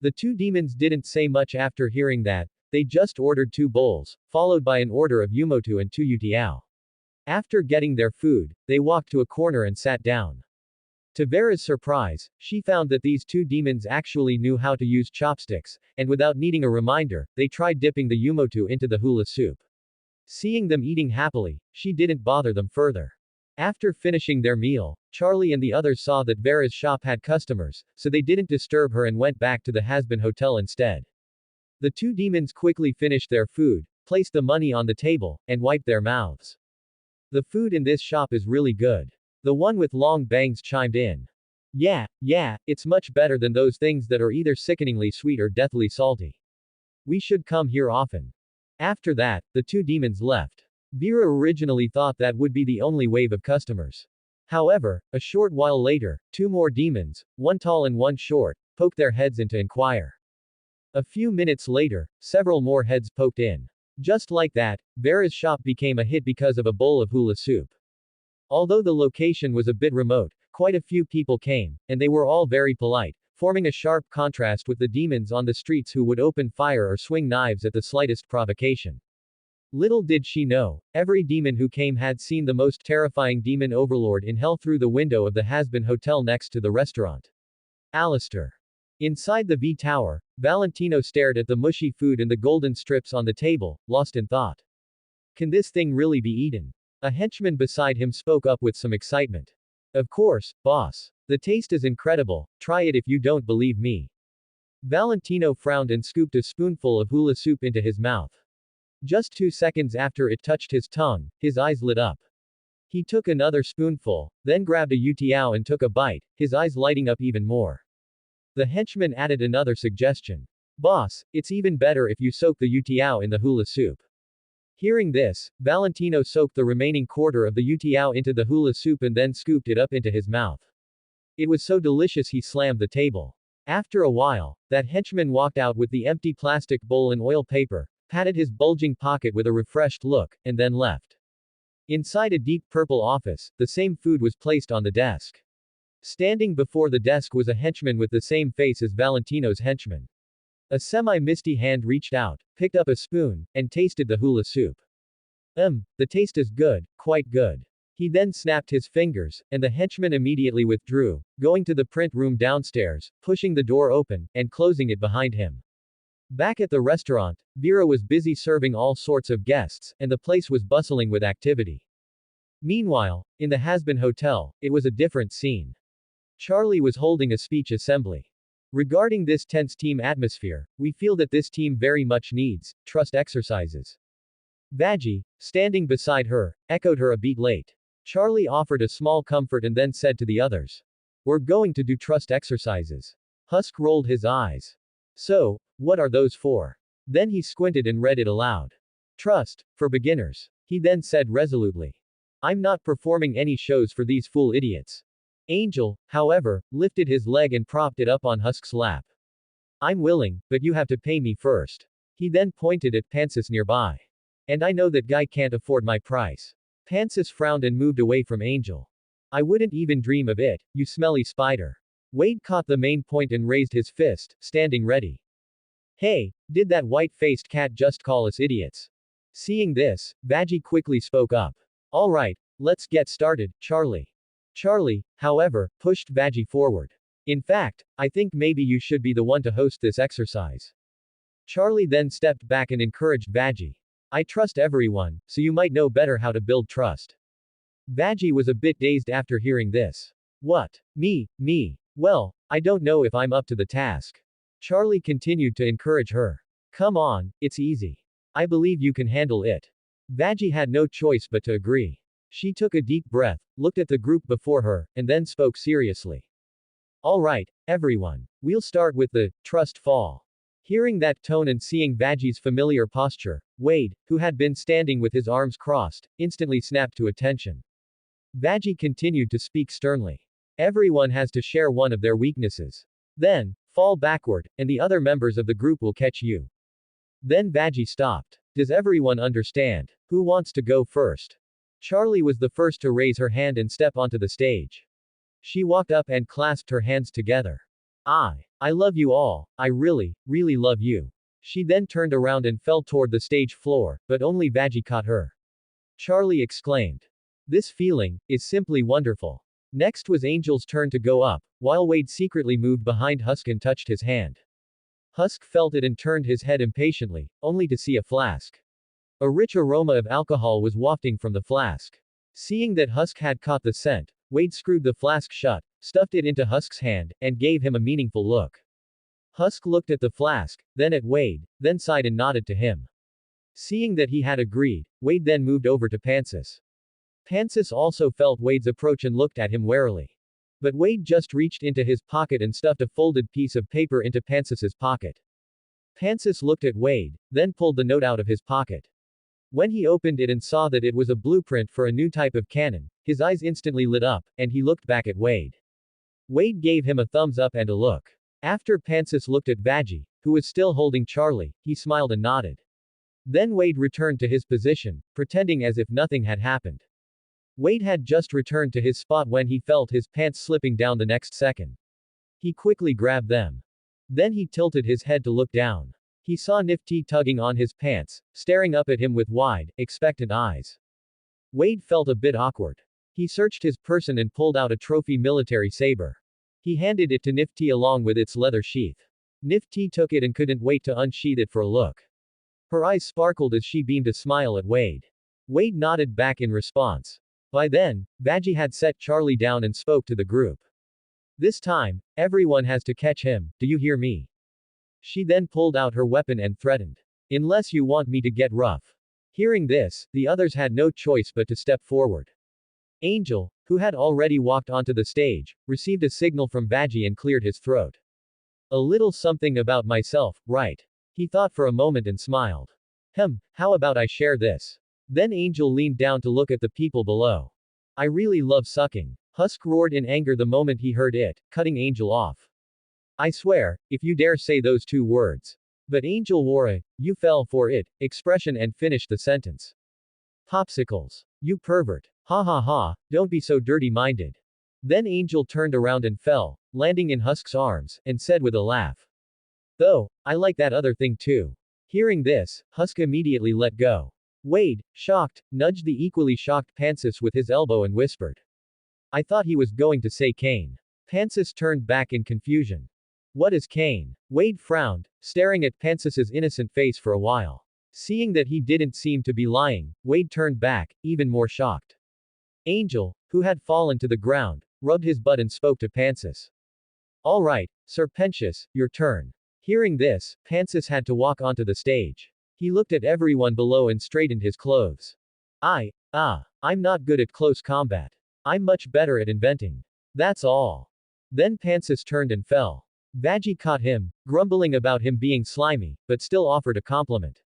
The two demons didn't say much after hearing that. They just ordered 2 bowls, followed by an order of yumotu and 2 yutiao. After getting their food, they walked to a corner and sat down. To Vera's surprise, she found that these 2 demons actually knew how to use chopsticks, and without needing a reminder, they tried dipping the yumotu into the hula soup. Seeing them eating happily, she didn't bother them further. After finishing their meal, Charlie and the others saw that Vera's shop had customers, so they didn't disturb her and went back to the Hazbin hotel instead. The 2 demons quickly finished their food, placed the money on the table, and wiped their mouths. The food in this shop is really good. The one with long bangs chimed in. Yeah, it's much better than those things that are either sickeningly sweet or deathly salty. We should come here often. After that, the 2 demons left. Vera originally thought that would be the only wave of customers. However, a short while later, 2 more demons, one tall and one short, poked their heads in to inquire. A few minutes later, several more heads poked in. Just like that, Vera's shop became a hit because of a bowl of hula soup. Although the location was a bit remote, quite a few people came, and they were all very polite, forming a sharp contrast with the demons on the streets who would open fire or swing knives at the slightest provocation. Little did she know, every demon who came had seen the most terrifying demon overlord in hell through the window of the Hazbin hotel next to the restaurant. Alistair. Inside the V Tower, Valentino stared at the mushy food and the golden strips on the table, lost in thought. Can this thing really be eaten? A henchman beside him spoke up with some excitement. Of course, boss. The taste is incredible, try it if you don't believe me. Valentino frowned and scooped a spoonful of hula soup into his mouth. Just 2 seconds after it touched his tongue, his eyes lit up. He took another spoonful, then grabbed a yutiao and took a bite, his eyes lighting up even more. The henchman added another suggestion. Boss, it's even better if you soak the yutiao in the hula soup. Hearing this, Valentino soaked the remaining quarter of the yutiao into the hula soup and then scooped it up into his mouth. It was so delicious he slammed the table. After a while, that henchman walked out with the empty plastic bowl and oil paper, patted his bulging pocket with a refreshed look, and then left. Inside a deep purple office, the same food was placed on the desk. Standing before the desk was a henchman with the same face as Valentino's henchman. A semi-misty hand reached out, picked up a spoon, and tasted the hula soup. The taste is good, quite good. He then snapped his fingers, and the henchman immediately withdrew, going to the print room downstairs, pushing the door open, and closing it behind him. Back at the restaurant, Vera was busy serving all sorts of guests, and the place was bustling with activity. Meanwhile, in the Hazbin Hotel, it was a different scene. Charlie was holding a speech assembly. Regarding this tense team atmosphere, we feel that this team very much needs trust exercises. Vaggie, standing beside her, echoed her a beat late. Charlie offered a small comfort and then said to the others, "We're going to do trust exercises." Husk rolled his eyes. "So, what are those for?" Then he squinted and read it aloud. "Trust, for beginners." He then said resolutely, "I'm not performing any shows for these fool idiots. Angel, however, lifted his leg and propped it up on Husk's lap. I'm willing, but you have to pay me first. He then pointed at Mantis nearby. And I know that guy can't afford my price. Mantis frowned and moved away from Angel. I wouldn't even dream of it, you smelly spider. Wade caught the main point and raised his fist, standing ready. Hey, did that white-faced cat just call us idiots? Seeing this, Veggie quickly spoke up. Alright, let's get started, Charlie. Charlie, however, pushed Veggie forward. In fact, I think maybe you should be the one to host this exercise. Charlie then stepped back and encouraged Veggie. I trust everyone, so you might know better how to build trust. Veggie was a bit dazed after hearing this. What? Me? Well, I don't know if I'm up to the task. Charlie continued to encourage her. Come on, it's easy. I believe you can handle it. Veggie had no choice but to agree. She took a deep breath, looked at the group before her, and then spoke seriously. Alright, everyone. We'll start with the trust fall. Hearing that tone and seeing Veggie's familiar posture, Wade, who had been standing with his arms crossed, instantly snapped to attention. Veggie continued to speak sternly. Everyone has to share one of their weaknesses. Then, fall backward, and the other members of the group will catch you. Then Veggie stopped. Does everyone understand? Who wants to go first? Charlie was the first to raise her hand and step onto the stage. She walked up and clasped her hands together. I love you all, I really love you. She then turned around and fell toward the stage floor, but only Veggie caught her. Charlie exclaimed. This feeling is simply wonderful. Next was Angel's turn to go up, while Wade secretly moved behind Husk and touched his hand. Husk felt it and turned his head impatiently, only to see a flask. A rich aroma of alcohol was wafting from the flask. Seeing that Husk had caught the scent, Wade screwed the flask shut, stuffed it into Husk's hand, and gave him a meaningful look. Husk looked at the flask, then at Wade, then sighed and nodded to him. Seeing that he had agreed, Wade then moved over to Mantis. Mantis also felt Wade's approach and looked at him warily. But Wade just reached into his pocket and stuffed a folded piece of paper into Mantis's pocket. Mantis looked at Wade, then pulled the note out of his pocket. When he opened it and saw that it was a blueprint for a new type of cannon, his eyes instantly lit up, and he looked back at Wade. Wade gave him a thumbs up and a look. After Mantis looked at Veggie, who was still holding Charlie, he smiled and nodded. Then Wade returned to his position, pretending as if nothing had happened. Wade had just returned to his spot when he felt his pants slipping down the next second. He quickly grabbed them. Then he tilted his head to look down. He saw Nifty tugging on his pants, staring up at him with wide, expectant eyes. Wade felt a bit awkward. He searched his person and pulled out a trophy military saber. He handed it to Nifty along with its leather sheath. Nifty took it and couldn't wait to unsheath it for a look. Her eyes sparkled as she beamed a smile at Wade. Wade nodded back in response. By then, Veggie had set Charlie down and spoke to the group. This time, everyone has to catch him, do you hear me? She then pulled out her weapon and threatened. Unless you want me to get rough. Hearing this, the others had no choice but to step forward. Angel, who had already walked onto the stage, received a signal from Veggie and cleared his throat. A little something about myself, right? He thought for a moment and smiled. How about I share this? Then Angel leaned down to look at the people below. I really love sucking. Husk roared in anger the moment he heard it, cutting Angel off. I swear, if you dare say those two words. But Angel wore a, you fell for it, expression and finished the sentence. Popsicles. You pervert. Ha ha ha, don't be so dirty-minded. Then Angel turned around and fell, landing in Husk's arms, and said with a laugh. Though, I like that other thing too. Hearing this, Husk immediately let go. Wade, shocked, nudged the equally shocked Mantis with his elbow and whispered. I thought he was going to say Kane. Mantis turned back in confusion. What is Kane? Wade frowned, staring at Mantis's innocent face for a while. Seeing that he didn't seem to be lying, Wade turned back, even more shocked. Angel, who had fallen to the ground, rubbed his butt and spoke to Mantis. All right, Sir Mantis, your turn. Hearing this, Mantis had to walk onto the stage. He looked at everyone below and straightened his clothes. I'm not good at close combat. I'm much better at inventing. That's all. Then Mantis turned and fell. Veggie caught him, grumbling about him being slimy, but still offered a compliment.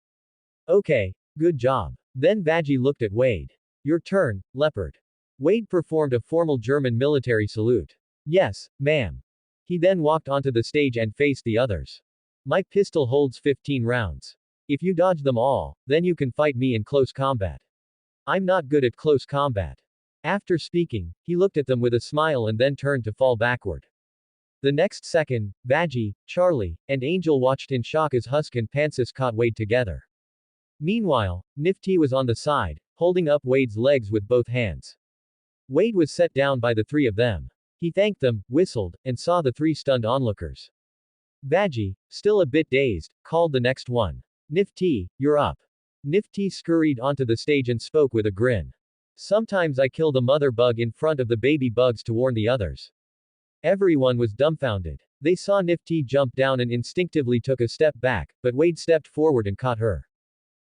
Okay, good job. Then Veggie looked at Wade. Your turn, leopard. Wade performed a formal German military salute. Yes, ma'am. He then walked onto the stage and faced the others. My pistol holds 15 rounds. If you dodge them all, then you can fight me in close combat. I'm not good at close combat. After speaking, he looked at them with a smile and then turned to fall backward. The next second, Vaggie, Charlie, and Angel watched in shock as Husk and Pansis caught Wade together. Meanwhile, Nifty was on the side, holding up Wade's legs with both hands. Wade was set down by the three of them. He thanked them, whistled, and saw the three stunned onlookers. Vaggie, still a bit dazed, called the next one. Nifty, you're up. Nifty scurried onto the stage and spoke with a grin. Sometimes I kill the mother bug in front of the baby bugs to warn the others. Everyone was dumbfounded. They saw Nifty jump down and instinctively took a step back, but Wade stepped forward and caught her.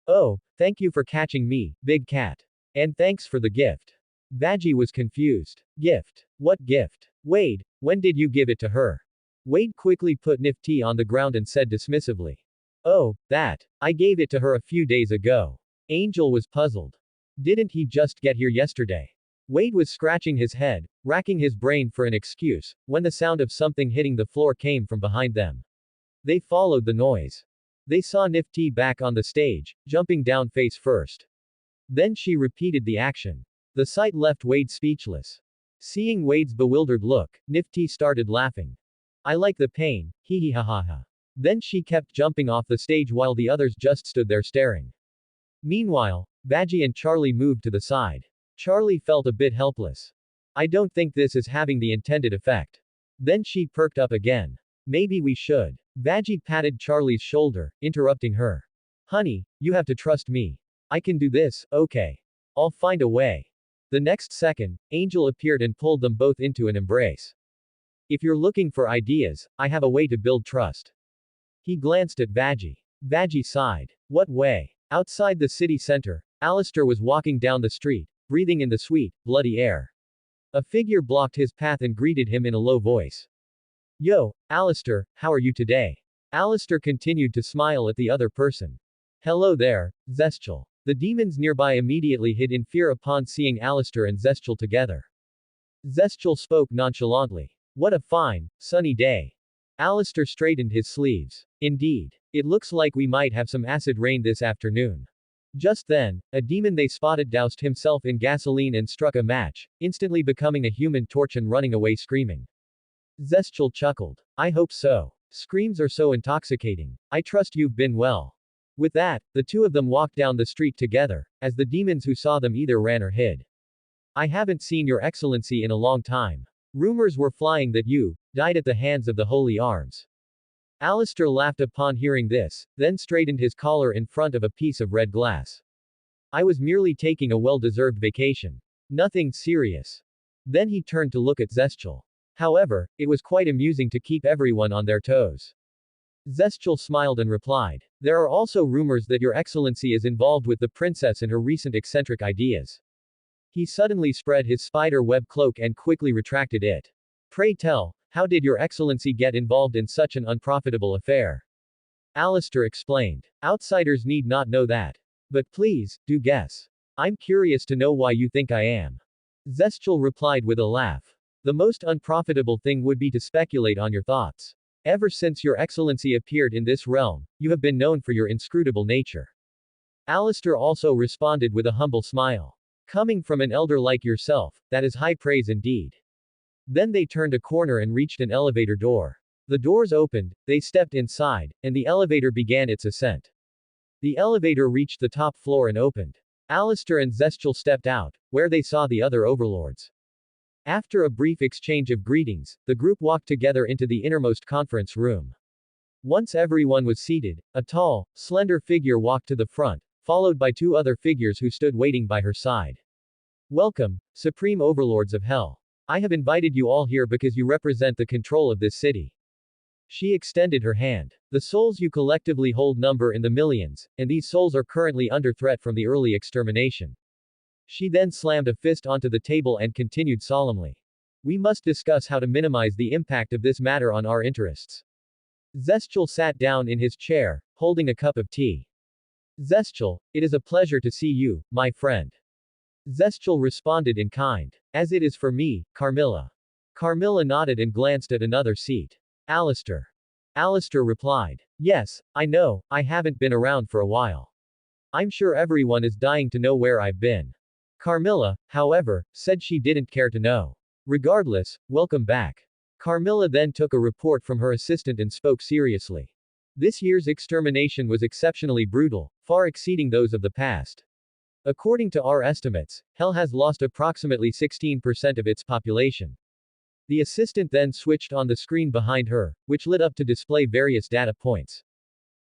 Oh, thank you for catching me, big cat. And thanks for the gift. Vaggie was confused. Gift? What gift? Wade, when did you give it to her? Wade quickly put Nifty on the ground and said dismissively. Oh, that. I gave it to her a few days ago. Angel was puzzled. Didn't he just get here yesterday? Wade was scratching his head, racking his brain for an excuse, when the sound of something hitting the floor came from behind them. They followed the noise. They saw Nifty back on the stage, jumping down face first. Then she repeated the action. The sight left Wade speechless. Seeing Wade's bewildered look, Nifty started laughing. I like the pain, hee hee ha ha ha. Then she kept jumping off the stage while the others just stood there staring. Meanwhile, Vaggie and Charlie moved to the side. Charlie felt a bit helpless. I don't think this is having the intended effect. Then she perked up again. Maybe we should. Vaggie patted Charlie's shoulder, interrupting her. Honey, you have to trust me. I can do this, okay. I'll find a way. The next second, Angel appeared and pulled them both into an embrace. If you're looking for ideas, I have a way to build trust. He glanced at Vaggie. Vaggie sighed. What way? Outside the city center, Alistair was walking down the street, breathing in the sweet, bloody air. A figure blocked his path and greeted him in a low voice. Yo, Alistair, how are you today? Alistair continued to smile at the other person. Hello there, Zestial. The demons nearby immediately hid in fear upon seeing Alistair and Zestial together. Zestial spoke nonchalantly. What a fine, sunny day. Alistair straightened his sleeves. Indeed. It looks like we might have some acid rain this afternoon. Just then, a demon they spotted doused himself in gasoline and struck a match, instantly becoming a human torch and running away screaming. Zestial chuckled. I hope so. Screams are so intoxicating. I trust you've been well. With that, the two of them walked down the street together, as the demons who saw them either ran or hid. I haven't seen your excellency in a long time. Rumors were flying that you died at the hands of the Holy Arms. Alistair laughed upon hearing this, then straightened his collar in front of a piece of red glass. I was merely taking a well-deserved vacation. Nothing serious. Then he turned to look at Zestial. However, it was quite amusing to keep everyone on their toes. Zestial smiled and replied. There are also rumors that your excellency is involved with the princess and her recent eccentric ideas. He suddenly spread his spider web cloak and quickly retracted it. Pray tell, how did your excellency get involved in such an unprofitable affair? Alistair explained. Outsiders need not know that. But please, do guess. I'm curious to know why you think I am. Zestial replied with a laugh. The most unprofitable thing would be to speculate on your thoughts. Ever since your excellency appeared in this realm, you have been known for your inscrutable nature. Alistair also responded with a humble smile. Coming from an elder like yourself, that is high praise indeed. Then they turned a corner and reached an elevator door. The doors opened, they stepped inside, and the elevator began its ascent. The elevator reached the top floor and opened. Alistair and Zestial stepped out, where they saw the other overlords. After a brief exchange of greetings, the group walked together into the innermost conference room. Once everyone was seated, a tall, slender figure walked to the front, followed by two other figures who stood waiting by her side. Welcome, Supreme Overlords of Hell. I have invited you all here because you represent the control of this city. She extended her hand. The souls you collectively hold number in the millions, and these souls are currently under threat from the early extermination. She then slammed a fist onto the table and continued solemnly. We must discuss how to minimize the impact of this matter on our interests. Zestial sat down in his chair, holding a cup of tea. Zestial, it is a pleasure to see you, my friend. Zestial responded in kind. As it is for me, Carmilla. Carmilla nodded and glanced at another seat. Alistair. Alistair replied. Yes, I know, I haven't been around for a while. I'm sure everyone is dying to know where I've been. Carmilla, however, said she didn't care to know. Regardless, welcome back. Carmilla then took a report from her assistant and spoke seriously. This year's extermination was exceptionally brutal, far exceeding those of the past. According to our estimates, Hell has lost approximately 16% of its population. The assistant then switched on the screen behind her, which lit up to display various data points.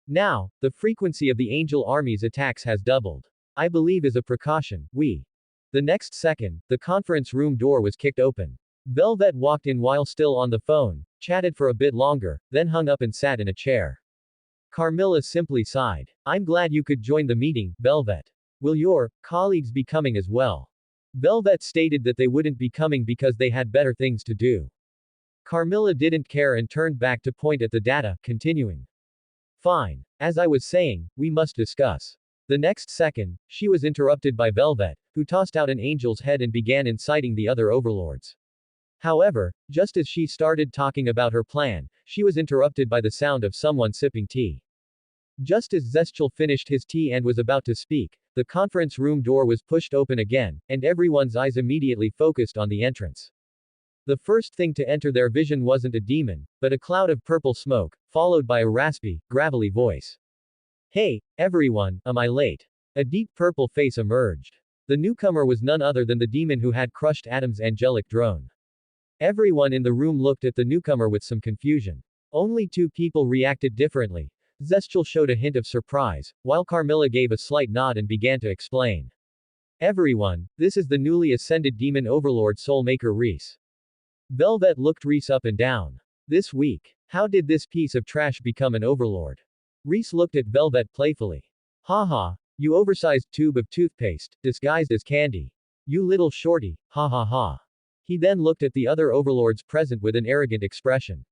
Now, the frequency of the Angel Army's attacks has doubled. I believe as a precaution, The next second, the conference room door was kicked open. Velvet walked in while still on the phone, chatted for a bit longer, then hung up and sat in a chair. Carmilla simply sighed. I'm glad you could join the meeting, Velvet. Will your colleagues be coming as well? Velvet stated that they wouldn't be coming because they had better things to do. Carmilla didn't care and turned back to point at the data, continuing. Fine. As I was saying, we must discuss. The next second, she was interrupted by Velvet, who tossed out an angel's head and began inciting the other overlords. However, just as she started talking about her plan, she was interrupted by the sound of someone sipping tea. Just as Zestial finished his tea and was about to speak, the conference room door was pushed open again, and everyone's eyes immediately focused on the entrance. The first thing to enter their vision wasn't a demon, but a cloud of purple smoke, followed by a raspy, gravelly voice. Hey, everyone, am I late? A deep purple face emerged. The newcomer was none other than the demon who had crushed Adam's angelic drone. Everyone in the room looked at the newcomer with some confusion. Only two people reacted differently. Zestial showed a hint of surprise, while Carmilla gave a slight nod and began to explain. Everyone, this is the newly ascended demon overlord Soulmaker Reese. Velvet looked Reese up and down. This week. How did this piece of trash become an overlord? Reese looked at Velvet playfully. Haha, you oversized tube of toothpaste, disguised as candy. You little shorty, ha ha ha. He then looked at the other overlords present with an arrogant expression.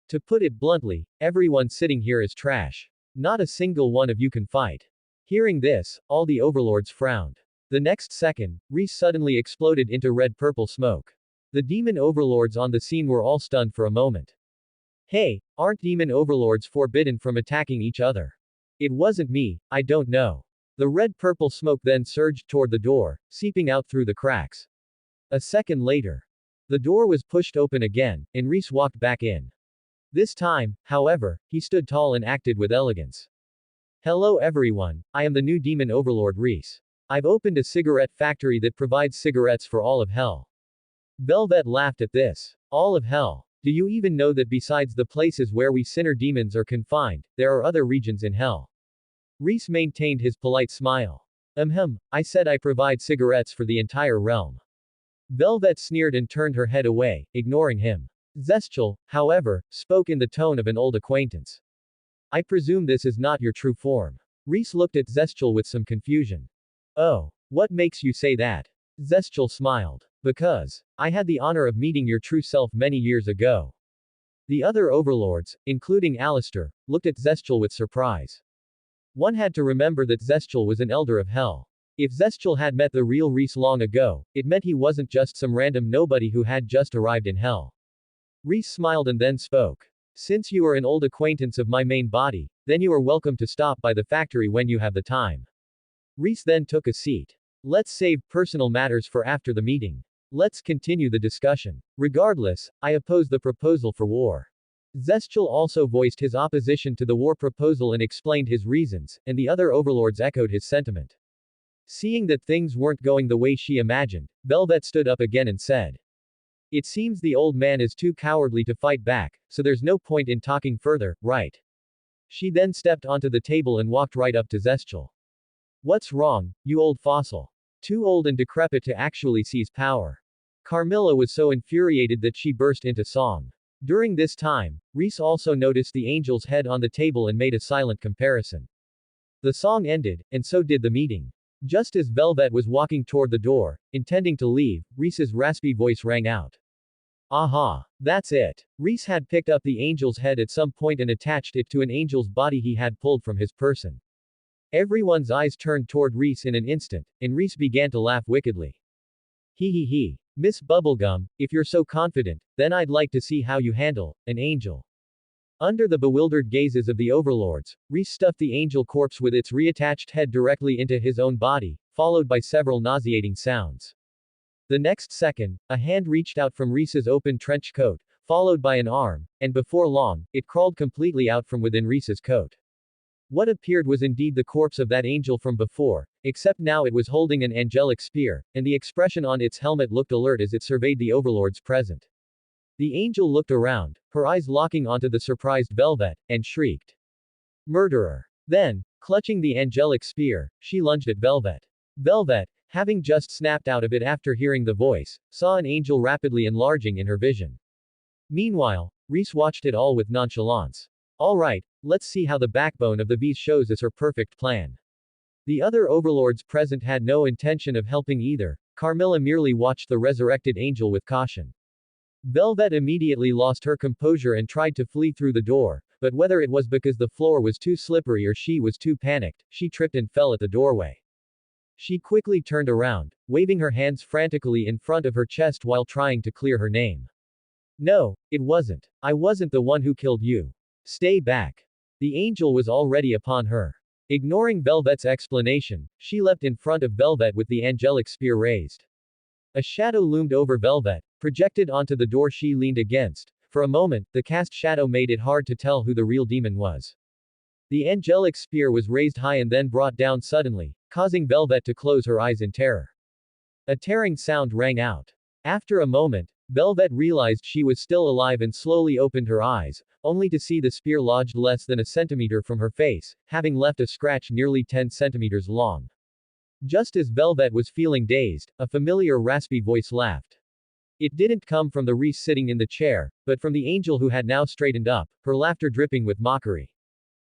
To put it bluntly, everyone sitting here is trash. Not a single one of you can fight. Hearing this, all the overlords frowned. The next second, Reese suddenly exploded into red-purple smoke. The demon overlords on the scene were all stunned for a moment. Hey, aren't demon overlords forbidden from attacking each other? It wasn't me, I don't know. The red-purple smoke then surged toward the door, seeping out through the cracks. A second later, the door was pushed open again, and Reese walked back in. This time, however, he stood tall and acted with elegance. Hello everyone, I am the new demon overlord Reese. I've opened a cigarette factory that provides cigarettes for all of Hell. Velvet laughed at this. All of Hell. Do you even know that besides the places where we sinner demons are confined, there are other regions in Hell? Reese maintained his polite smile. I said I provide cigarettes for the entire realm. Velvet sneered and turned her head away, ignoring him. Zestial, however, spoke in the tone of an old acquaintance. I presume this is not your true form. Reese looked at Zestial with some confusion. Oh, what makes you say that? Zestial smiled. Because I had the honor of meeting your true self many years ago. The other overlords, including Alistair, looked at Zestial with surprise. One had to remember that Zestial was an elder of Hell. If Zestial had met the real Reese long ago, it meant he wasn't just some random nobody who had just arrived in Hell. Reese smiled and then spoke. Since you are an old acquaintance of my main body, then you are welcome to stop by the factory when you have the time. Reese then took a seat. Let's save personal matters for after the meeting. Let's continue the discussion. Regardless, I oppose the proposal for war. Zestial also voiced his opposition to the war proposal and explained his reasons, and the other overlords echoed his sentiment. Seeing that things weren't going the way she imagined, Velvet stood up again and said. It seems the old man is too cowardly to fight back, so there's no point in talking further, right? She then stepped onto the table and walked right up to Zestial. What's wrong, you old fossil? Too old and decrepit to actually seize power. Carmilla was so infuriated that she burst into song. During this time, Reese also noticed the angel's head on the table and made a silent comparison. The song ended, and so did the meeting. Just as Velvet was walking toward the door, intending to leave, Reese's raspy voice rang out. Aha! That's it! Reese had picked up the angel's head at some point and attached it to an angel's body he had pulled from his person. Everyone's eyes turned toward Reese in an instant, and Reese began to laugh wickedly. Hee hee hee. Miss Bubblegum, if you're so confident, then I'd like to see how you handle an angel. Under the bewildered gazes of the overlords, Reese stuffed the angel corpse with its reattached head directly into his own body, followed by several nauseating sounds. The next second, a hand reached out from Reese's open trench coat, followed by an arm, and before long, it crawled completely out from within Reese's coat. What appeared was indeed the corpse of that angel from before, except now it was holding an angelic spear, and the expression on its helmet looked alert as it surveyed the overlords present. The angel looked around, her eyes locking onto the surprised Velvet, and shrieked. Murderer! Then, clutching the angelic spear, she lunged at Velvet. Velvet, having just snapped out of it after hearing the voice, saw an angel rapidly enlarging in her vision. Meanwhile, Reese watched it all with nonchalance. Alright, let's see how the backbone of the beast shows us her perfect plan. The other overlords present had no intention of helping either. Carmilla merely watched the resurrected angel with caution. Velvet immediately lost her composure and tried to flee through the door, but whether it was because the floor was too slippery or she was too panicked, she tripped and fell at the doorway. She quickly turned around, waving her hands frantically in front of her chest while trying to clear her name. No, it wasn't. I wasn't the one who killed you. Stay back. The angel was already upon her. Ignoring Velvet's explanation, she leapt in front of Velvet with the angelic spear raised. A shadow loomed over Velvet, projected onto the door she leaned against. For a moment, the cast shadow made it hard to tell who the real demon was. The angelic spear was raised high and then brought down suddenly, causing Velvet to close her eyes in terror. A tearing sound rang out. After a moment, Velvet realized she was still alive and slowly opened her eyes, only to see the spear lodged less than a centimeter from her face, having left a scratch nearly 10 centimeters long. Just as Velvet was feeling dazed, a familiar raspy voice laughed. It didn't come from the Reese sitting in the chair, but from the angel who had now straightened up, her laughter dripping with mockery.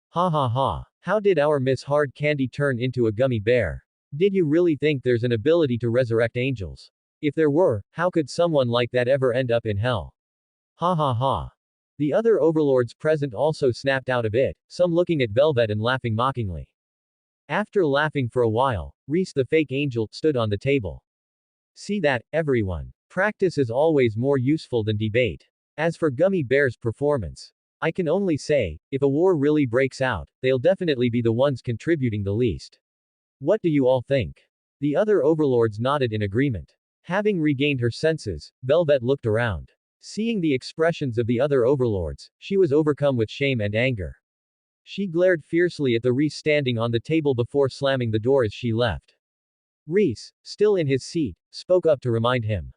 Ha ha ha. How did our Miss Hard Candy turn into a gummy bear? Did you really think there's an ability to resurrect angels? If there were, how could someone like that ever end up in hell? Ha ha ha. The other overlords present also snapped out of it, some looking at Velvet and laughing mockingly. After laughing for a while, Reese the fake angel stood on the table. See that, everyone. Practice is always more useful than debate. As for Gummy Bear's performance, I can only say, if a war really breaks out, they'll definitely be the ones contributing the least. What do you all think? The other overlords nodded in agreement. Having regained her senses, Velvet looked around. Seeing the expressions of the other overlords, she was overcome with shame and anger. She glared fiercely at the Reese standing on the table before slamming the door as she left. Reese, still in his seat, spoke up to remind him.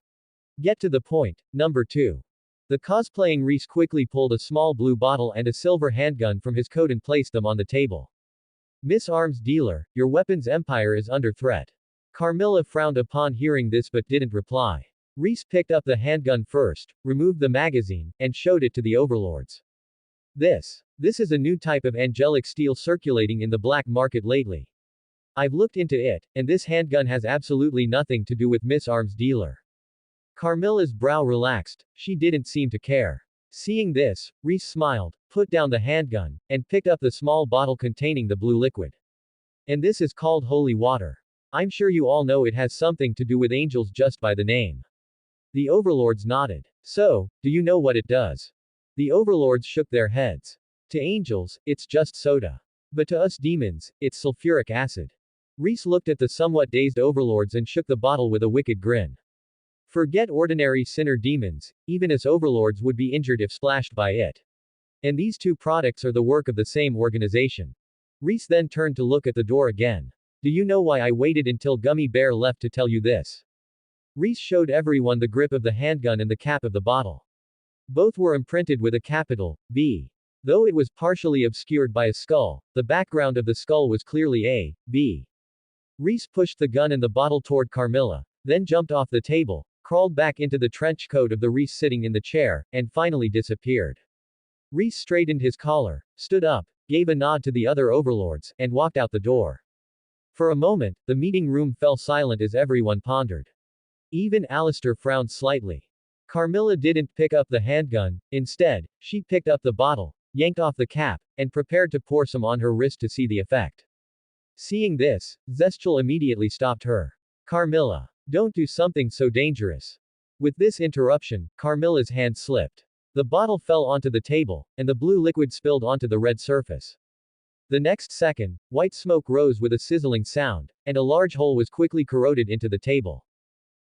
Get to the point, number 2. The cosplaying Reese quickly pulled a small blue bottle and a silver handgun from his coat and placed them on the table. Miss Arms Dealer, your weapons empire is under threat. Carmilla frowned upon hearing this but didn't reply. Reese picked up the handgun first, removed the magazine, and showed it to the overlords. This is a new type of angelic steel circulating in the black market lately. I've looked into it, and this handgun has absolutely nothing to do with Miss Arms Dealer. Carmilla's brow relaxed, she didn't seem to care. Seeing this, Reese smiled, put down the handgun, and picked up the small bottle containing the blue liquid. And this is called holy water. I'm sure you all know it has something to do with angels just by the name. The overlords nodded. So, do you know what it does? The overlords shook their heads. To angels, it's just soda. But to us demons, it's sulfuric acid. Reese looked at the somewhat dazed overlords and shook the bottle with a wicked grin. Forget ordinary sinner demons, even us overlords would be injured if splashed by it. And these two products are the work of the same organization. Reese then turned to look at the door again. Do you know why I waited until Gummy Bear left to tell you this? Reese showed everyone the grip of the handgun and the cap of the bottle. Both were imprinted with a capital B. Though it was partially obscured by a skull, the background of the skull was clearly a B. Reese pushed the gun and the bottle toward Carmilla, then jumped off the table, crawled back into the trench coat of the Reese sitting in the chair, and finally disappeared. Reese straightened his collar, stood up, gave a nod to the other overlords, and walked out the door. For a moment, the meeting room fell silent as everyone pondered. Even Alistair frowned slightly. Carmilla didn't pick up the handgun, instead, she picked up the bottle, yanked off the cap, and prepared to pour some on her wrist to see the effect. Seeing this, Zestchel immediately stopped her. Carmilla, don't do something so dangerous. With this interruption, Carmilla's hand slipped. The bottle fell onto the table, and the blue liquid spilled onto the red surface. The next second, white smoke rose with a sizzling sound, and a large hole was quickly corroded into the table.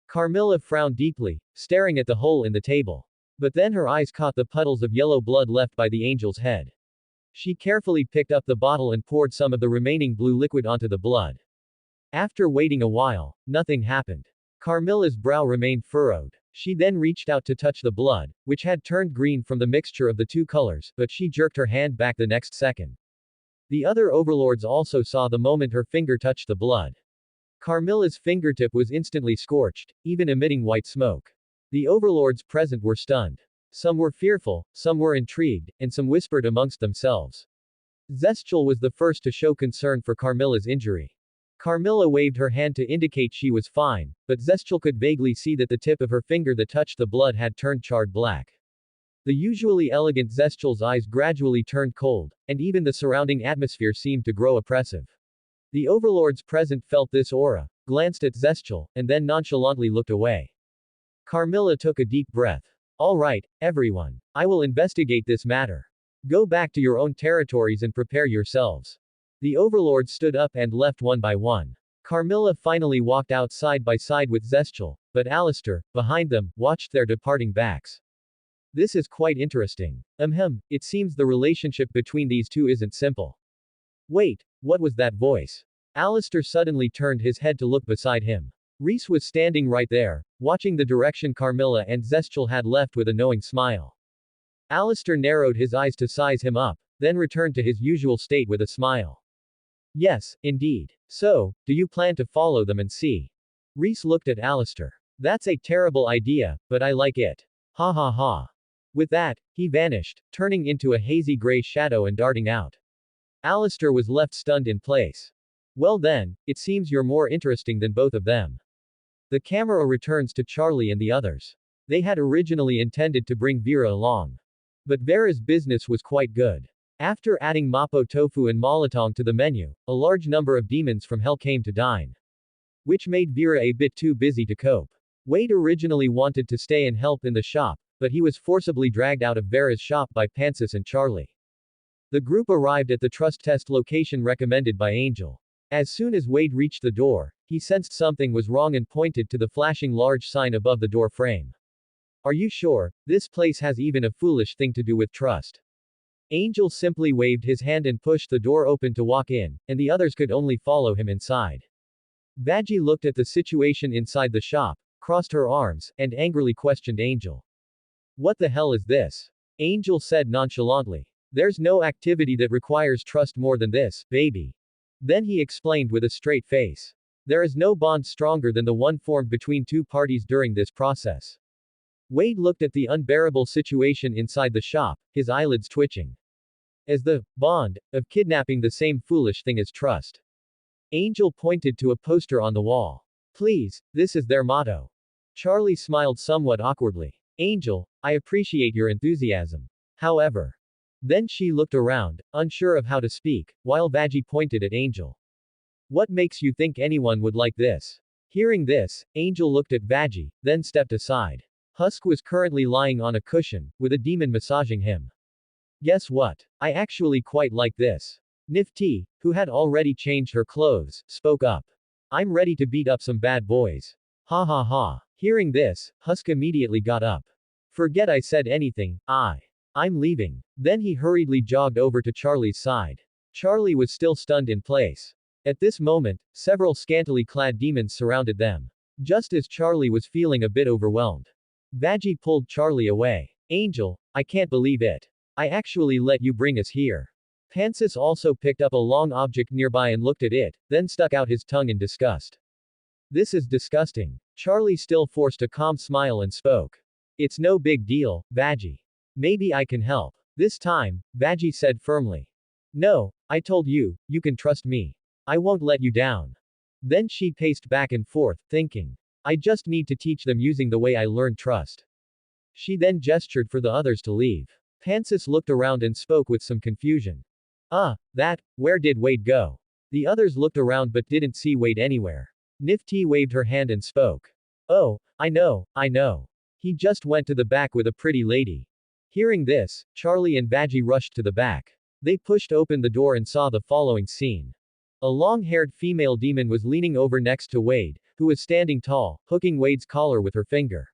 Carmilla frowned deeply, staring at the hole in the table. But then her eyes caught the puddles of yellow blood left by the angel's head. She carefully picked up the bottle and poured some of the remaining blue liquid onto the blood. After waiting a while, nothing happened. Carmilla's brow remained furrowed. She then reached out to touch the blood, which had turned green from the mixture of the two colors, but she jerked her hand back the next second. The other overlords also saw the moment her finger touched the blood. Carmilla's fingertip was instantly scorched, even emitting white smoke. The overlords present were stunned. Some were fearful, some were intrigued, and some whispered amongst themselves. Zestchel was the first to show concern for Carmilla's injury. Carmilla waved her hand to indicate she was fine, but Zestchel could vaguely see that the tip of her finger that touched the blood had turned charred black. The usually elegant Zestchel's eyes gradually turned cold, and even the surrounding atmosphere seemed to grow oppressive. The overlords present felt this aura, glanced at Zestchel, and then nonchalantly looked away. Carmilla took a deep breath. All right, everyone. I will investigate this matter. Go back to your own territories and prepare yourselves. The overlords stood up and left one by one. Carmilla finally walked out side by side with Zestchel, but Alistair, behind them, watched their departing backs. This is quite interesting. It seems the relationship between these two isn't simple. Wait, what was that voice? Alistair suddenly turned his head to look beside him. Rhys was standing right there, watching the direction Carmilla and Zestchel had left with a knowing smile. Alistair narrowed his eyes to size him up, then returned to his usual state with a smile. Yes, indeed. So, do you plan to follow them and see? Rhys looked at Alistair. That's a terrible idea, but I like it. Ha ha ha. With that, he vanished, turning into a hazy gray shadow and darting out. Alistair was left stunned in place. Well then, it seems you're more interesting than both of them. The camera returns to Charlie and the others. They had originally intended to bring Vera along. But Vera's business was quite good. After adding Mapo Tofu and Molotong to the menu, a large number of demons from hell came to dine. Which made Vera a bit too busy to cope. Wade originally wanted to stay and help in the shop, but he was forcibly dragged out of Vera's shop by Mantis and Charlie. The group arrived at the trust test location recommended by Angel. As soon as Wade reached the door, he sensed something was wrong and pointed to the flashing large sign above the door frame. Are you sure? This place has even a foolish thing to do with trust. Angel simply waved his hand and pushed the door open to walk in, and the others could only follow him inside. Vaggie looked at the situation inside the shop, crossed her arms, and angrily questioned Angel. What the hell is this? Angel said nonchalantly. There's no activity that requires trust more than this, baby. Then he explained with a straight face. There is no bond stronger than the one formed between two parties during this process. Wade looked at the unbearable situation inside the shop, his eyelids twitching. As the bond of kidnapping the same foolish thing as trust. Angel pointed to a poster on the wall. Please, this is their motto. Charlie smiled somewhat awkwardly. Angel, I appreciate your enthusiasm. However. Then she looked around, unsure of how to speak, while Vaggie pointed at Angel. What makes you think anyone would like this? Hearing this, Angel looked at Vaggie, then stepped aside. Husk was currently lying on a cushion, with a demon massaging him. Guess what? I actually quite like this. Nifty, who had already changed her clothes, spoke up. I'm ready to beat up some bad boys. Ha ha ha. Hearing this, Husk immediately got up. Forget I said anything, I'm leaving. Then he hurriedly jogged over to Charlie's side. Charlie was still stunned in place. At this moment, several scantily clad demons surrounded them. Just as Charlie was feeling a bit overwhelmed. Vaggie pulled Charlie away. Angel, I can't believe it. I actually let you bring us here. Pansis also picked up a long object nearby and looked at it, then stuck out his tongue in disgust. This is disgusting. Charlie still forced a calm smile and spoke. It's no big deal, Vaggie. Maybe I can help. This time, Vaggie said firmly. No, I told you, you can trust me. I won't let you down. Then she paced back and forth, thinking. I just need to teach them using the way I learned trust. She then gestured for the others to leave. Pansis looked around and spoke with some confusion. Where did Wade go? The others looked around but didn't see Wade anywhere. Nifty waved her hand and spoke. Oh, I know. He just went to the back with a pretty lady. Hearing this, Charlie and Vaggie rushed to the back. They pushed open the door and saw the following scene. A long-haired female demon was leaning over next to Wade, who was standing tall, hooking Wade's collar with her finger.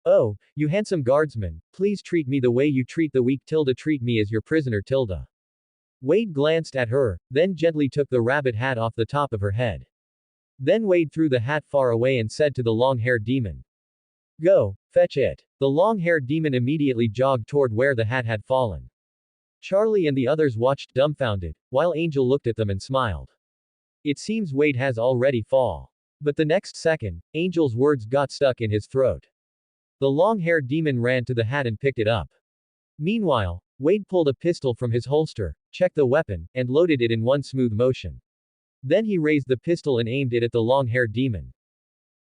Oh, you handsome guardsman, please treat me the way you treat the weak tilde, treat me as your prisoner tilde. Wade glanced at her, then gently took the rabbit hat off the top of her head. Then Wade threw the hat far away and said to the long-haired demon. Go, fetch it. The long-haired demon immediately jogged toward where the hat had fallen. Charlie and the others watched dumbfounded, while Angel looked at them and smiled. It seems Wade has already fall. But the next second, Angel's words got stuck in his throat. The long-haired demon ran to the hat and picked it up. Meanwhile, Wade pulled a pistol from his holster, checked the weapon, and loaded it in one smooth motion. Then he raised the pistol and aimed it at the long-haired demon.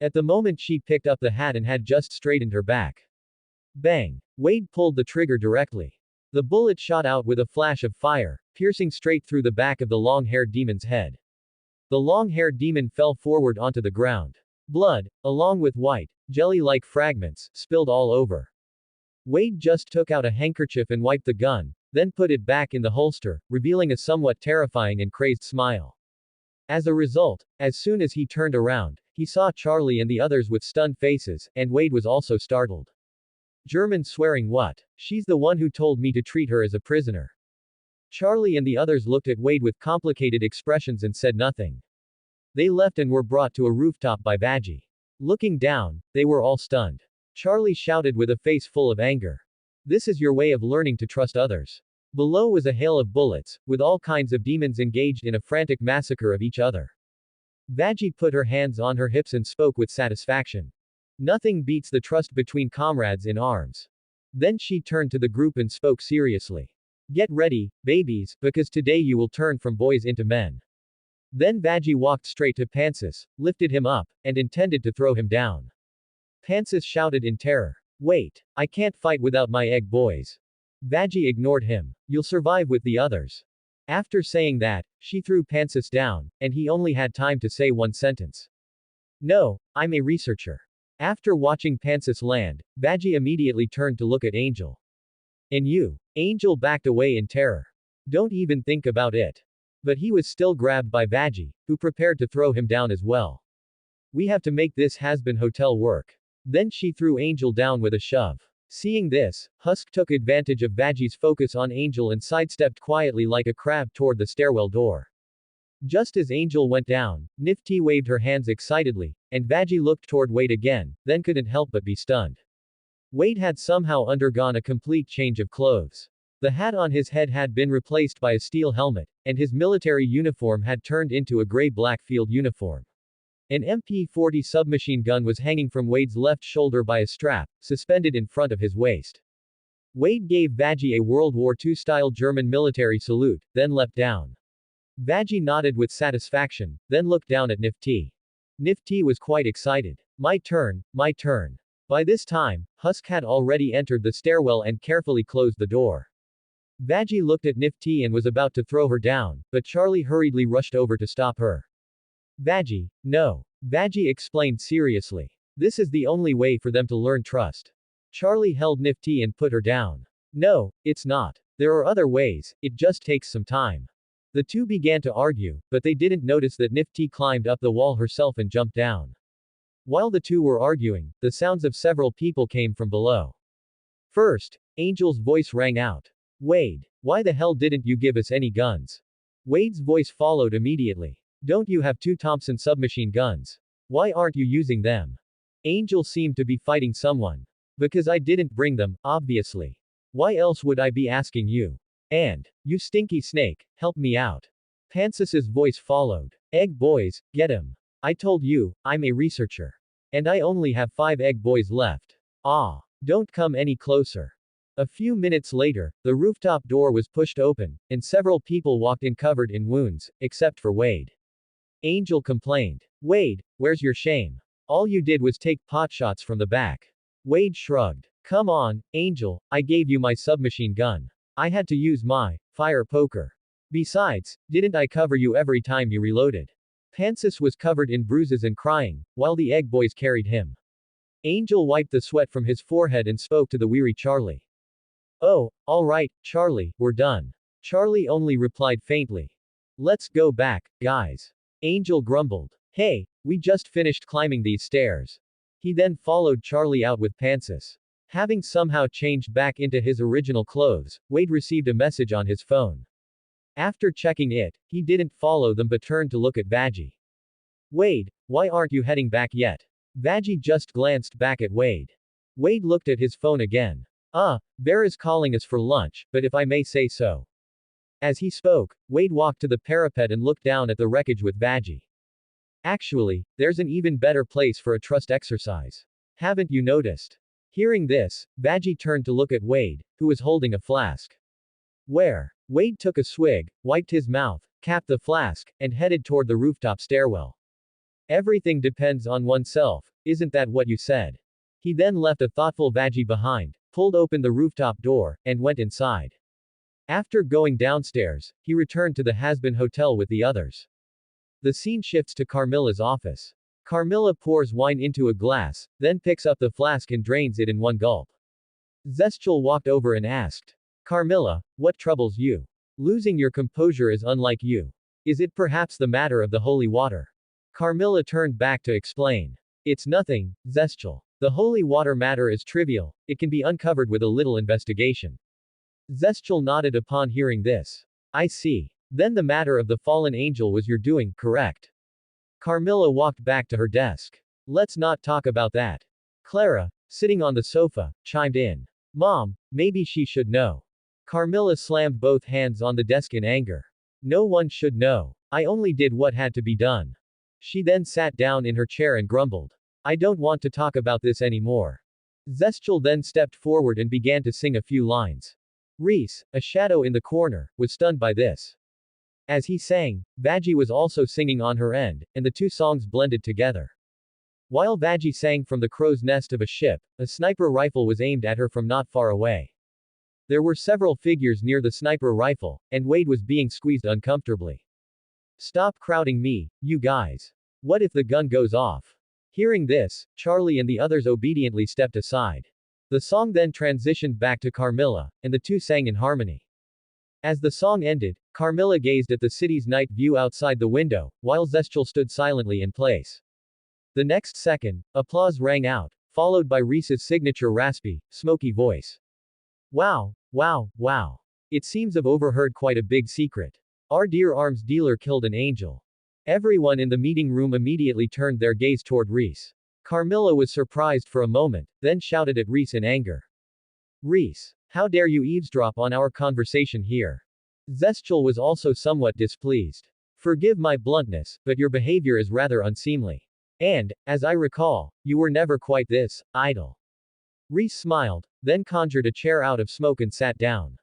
At the moment she picked up the hat and had just straightened her back. Bang! Wade pulled the trigger directly. The bullet shot out with a flash of fire, piercing straight through the back of the long-haired demon's head. The long-haired demon fell forward onto the ground. Blood, along with white, jelly-like fragments, spilled all over. Wade just took out a handkerchief and wiped the gun, then put it back in the holster, revealing a somewhat terrifying and crazed smile. As a result, as soon as he turned around, he saw Charlie and the others with stunned faces, and Wade was also startled. German swearing what? She's the one who told me to treat her as a prisoner. Charlie and the others looked at Wade with complicated expressions and said nothing. They left and were brought to a rooftop by Vaggie. Looking down, they were all stunned. Charlie shouted with a face full of anger. This is your way of learning to trust others. Below was a hail of bullets, with all kinds of demons engaged in a frantic massacre of each other. Vaggie put her hands on her hips and spoke with satisfaction. Nothing beats the trust between comrades in arms. Then she turned to the group and spoke seriously. Get ready, babies, because today you will turn from boys into men. Then Vaggie walked straight to Mantis, lifted him up, and intended to throw him down. Mantis shouted in terror. Wait, I can't fight without my egg boys. Vaggie ignored him. You'll survive with the others. After saying that, she threw Mantis down, and he only had time to say one sentence. No, I'm a researcher. After watching Mantis land, Vaggie immediately turned to look at Angel. And you? Angel backed away in terror. Don't even think about it. But he was still grabbed by Vaggie, who prepared to throw him down as well. We have to make this Hazbin hotel work. Then she threw Angel down with a shove. Seeing this, Husk took advantage of Vaggie's focus on Angel and sidestepped quietly like a crab toward the stairwell door. Just as Angel went down, Nifty waved her hands excitedly, and Vaggie looked toward Wade again, then couldn't help but be stunned. Wade had somehow undergone a complete change of clothes. The hat on his head had been replaced by a steel helmet, and his military uniform had turned into a gray-black field uniform. An MP-40 submachine gun was hanging from Wade's left shoulder by a strap, suspended in front of his waist. Wade gave Vaggie a World War II-style German military salute, then leapt down. Vaggie nodded with satisfaction, then looked down at Nifty. Nifty was quite excited. My turn, my turn. By this time, Husk had already entered the stairwell and carefully closed the door. Vaggie looked at Nifty and was about to throw her down, but Charlie hurriedly rushed over to stop her. Vaggie, no. Vaggie explained seriously. This is the only way for them to learn trust. Charlie held Nifty and put her down. No, it's not. There are other ways, it just takes some time. The two began to argue, but they didn't notice that Nifty climbed up the wall herself and jumped down. While the two were arguing, the sounds of several people came from below. First, Angel's voice rang out. Wade, why the hell didn't you give us any guns? Wade's voice followed immediately. Don't you have 2 Thompson submachine guns? Why aren't you using them? Angel seemed to be fighting someone. Because I didn't bring them, obviously. Why else would I be asking you? And, you stinky snake, help me out. Mantis's voice followed. Egg boys, get him. I told you, I'm a researcher. And I only have 5 egg boys left. Ah, don't come any closer. A few minutes later, the rooftop door was pushed open, and several people walked in covered in wounds, except for Wade. Angel complained. Wade, where's your shame? All you did was take potshots from the back. Wade shrugged. Come on, Angel, I gave you my submachine gun. I had to use my fire poker. Besides, didn't I cover you every time you reloaded? Mantis was covered in bruises and crying, while the egg boys carried him. Angel wiped the sweat from his forehead and spoke to the weary Charlie. Oh, all right, Charlie, we're done. Charlie only replied faintly. Let's go back, guys. Angel grumbled. Hey, we just finished climbing these stairs. He then followed Charlie out with Mantis. Having somehow changed back into his original clothes, Wade received a message on his phone. After checking it, he didn't follow them but turned to look at Vaggie. Wade, why aren't you heading back yet? Vaggie just glanced back at Wade. Wade looked at his phone again. Vera's calling us for lunch, but if I may say so. As he spoke, Wade walked to the parapet and looked down at the wreckage with Vaggie. Actually, there's an even better place for a trust exercise. Haven't you noticed? Hearing this, Vaggie turned to look at Wade, who was holding a flask. Where? Wade took a swig, wiped his mouth, capped the flask, and headed toward the rooftop stairwell. Everything depends on oneself, isn't that what you said? He then left a thoughtful Vaggie behind, pulled open the rooftop door, and went inside. After going downstairs, he returned to the Hazbin hotel with the others. The scene shifts to Carmilla's office. Carmilla pours wine into a glass, then picks up the flask and drains it in one gulp. Zestial walked over and asked, Carmilla, what troubles you? Losing your composure is unlike you. Is it perhaps the matter of the holy water? Carmilla turned back to explain. It's nothing, Zestial. The holy water matter is trivial, it can be uncovered with a little investigation. Zestial nodded upon hearing this. I see. Then the matter of the fallen angel was your doing, correct? Carmilla walked back to her desk. Let's not talk about that. Clara, sitting on the sofa, chimed in. Mom, maybe she should know. Carmilla slammed both hands on the desk in anger. No one should know. I only did what had to be done. She then sat down in her chair and grumbled. I don't want to talk about this anymore. Zestial then stepped forward and began to sing a few lines. Reese, a shadow in the corner, was stunned by this. As he sang, Vaggie was also singing on her end, and the two songs blended together. While Vaggie sang from the crow's nest of a ship, a sniper rifle was aimed at her from not far away. There were several figures near the sniper rifle, and Wade was being squeezed uncomfortably. Stop crowding me, you guys. What if the gun goes off? Hearing this, Charlie and the others obediently stepped aside. The song then transitioned back to Carmilla, and the two sang in harmony. As the song ended, Carmilla gazed at the city's night view outside the window, while Zestial stood silently in place. The next second, applause rang out, followed by Reese's signature raspy, smoky voice. Wow, wow, wow. It seems I've overheard quite a big secret. Our dear arms dealer killed an angel. Everyone in the meeting room immediately turned their gaze toward Reese. Carmilla was surprised for a moment, then shouted at Reese in anger. Reese, how dare you eavesdrop on our conversation here? Zestial was also somewhat displeased. Forgive my bluntness, but your behavior is rather unseemly. And, as I recall, you were never quite this idle. Reese smiled, then conjured a chair out of smoke and sat down.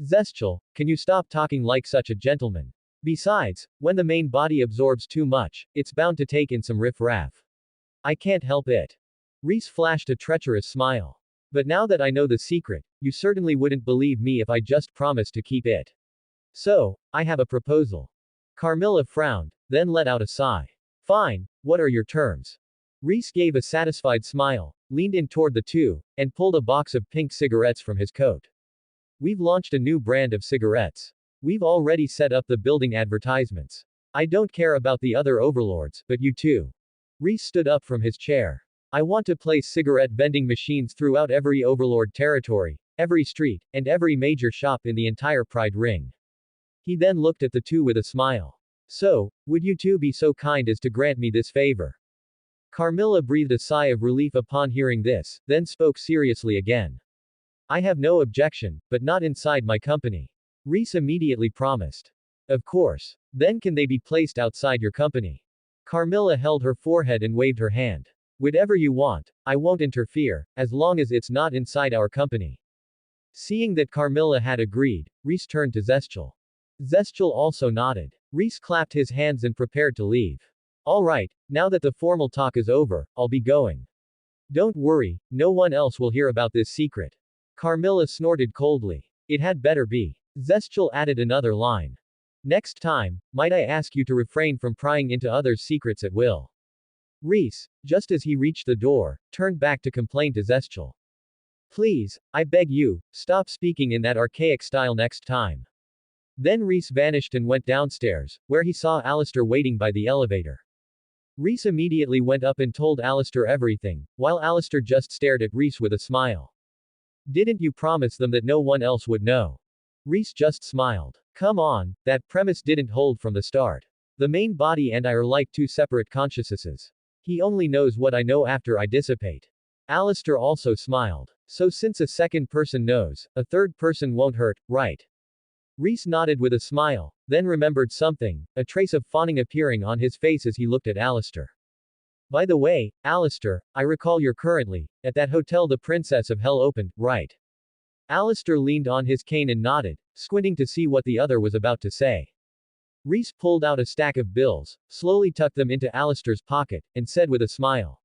Zestial, can you stop talking like such a gentleman? Besides, when the main body absorbs too much, it's bound to take in some riff-raff. I can't help it. Reese flashed a treacherous smile. But now that I know the secret, you certainly wouldn't believe me if I just promised to keep it. So, I have a proposal. Carmilla frowned, then let out a sigh. Fine, what are your terms? Reese gave a satisfied smile, leaned in toward the two, and pulled a box of pink cigarettes from his coat. We've launched a new brand of cigarettes. We've already set up the building advertisements. I don't care about the other overlords, but you too. Reese stood up from his chair. I want to place cigarette vending machines throughout every overlord territory, every street, and every major shop in the entire Pride Ring. He then looked at the two with a smile. So, would you two be so kind as to grant me this favor? Carmilla breathed a sigh of relief upon hearing this, then spoke seriously again. I have no objection, but not inside my company. Reese immediately promised. Of course. Then can they be placed outside your company? Carmilla held her forehead and waved her hand. Whatever you want, I won't interfere, as long as it's not inside our company. Seeing that Carmilla had agreed, Reese turned to Zestial. Zestial also nodded. Reese clapped his hands and prepared to leave. All right, now that the formal talk is over, I'll be going. Don't worry, no one else will hear about this secret. Carmilla snorted coldly. It had better be. Zestial added another line. Next time, might I ask you to refrain from prying into others' secrets at will. Reese, just as he reached the door, turned back to complain to Zestchel. Please, I beg you, stop speaking in that archaic style next time. Then Reese vanished and went downstairs, where he saw Alistair waiting by the elevator. Reese immediately went up and told Alistair everything, while Alistair just stared at Reese with a smile. Didn't you promise them that no one else would know? Reese just smiled. Come on, that premise didn't hold from the start. The main body and I are like two separate consciousnesses. He only knows what I know after I dissipate. Alistair also smiled. So since a second person knows, a third person won't hurt, right? Reese nodded with a smile, then remembered something, a trace of fawning appearing on his face as he looked at Alistair. By the way, Alistair, I recall you're currently at that hotel the Princess of Hell opened, right? Alistair leaned on his cane and nodded, squinting to see what the other was about to say. Reese pulled out a stack of bills, slowly tucked them into Alistair's pocket, and said with a smile.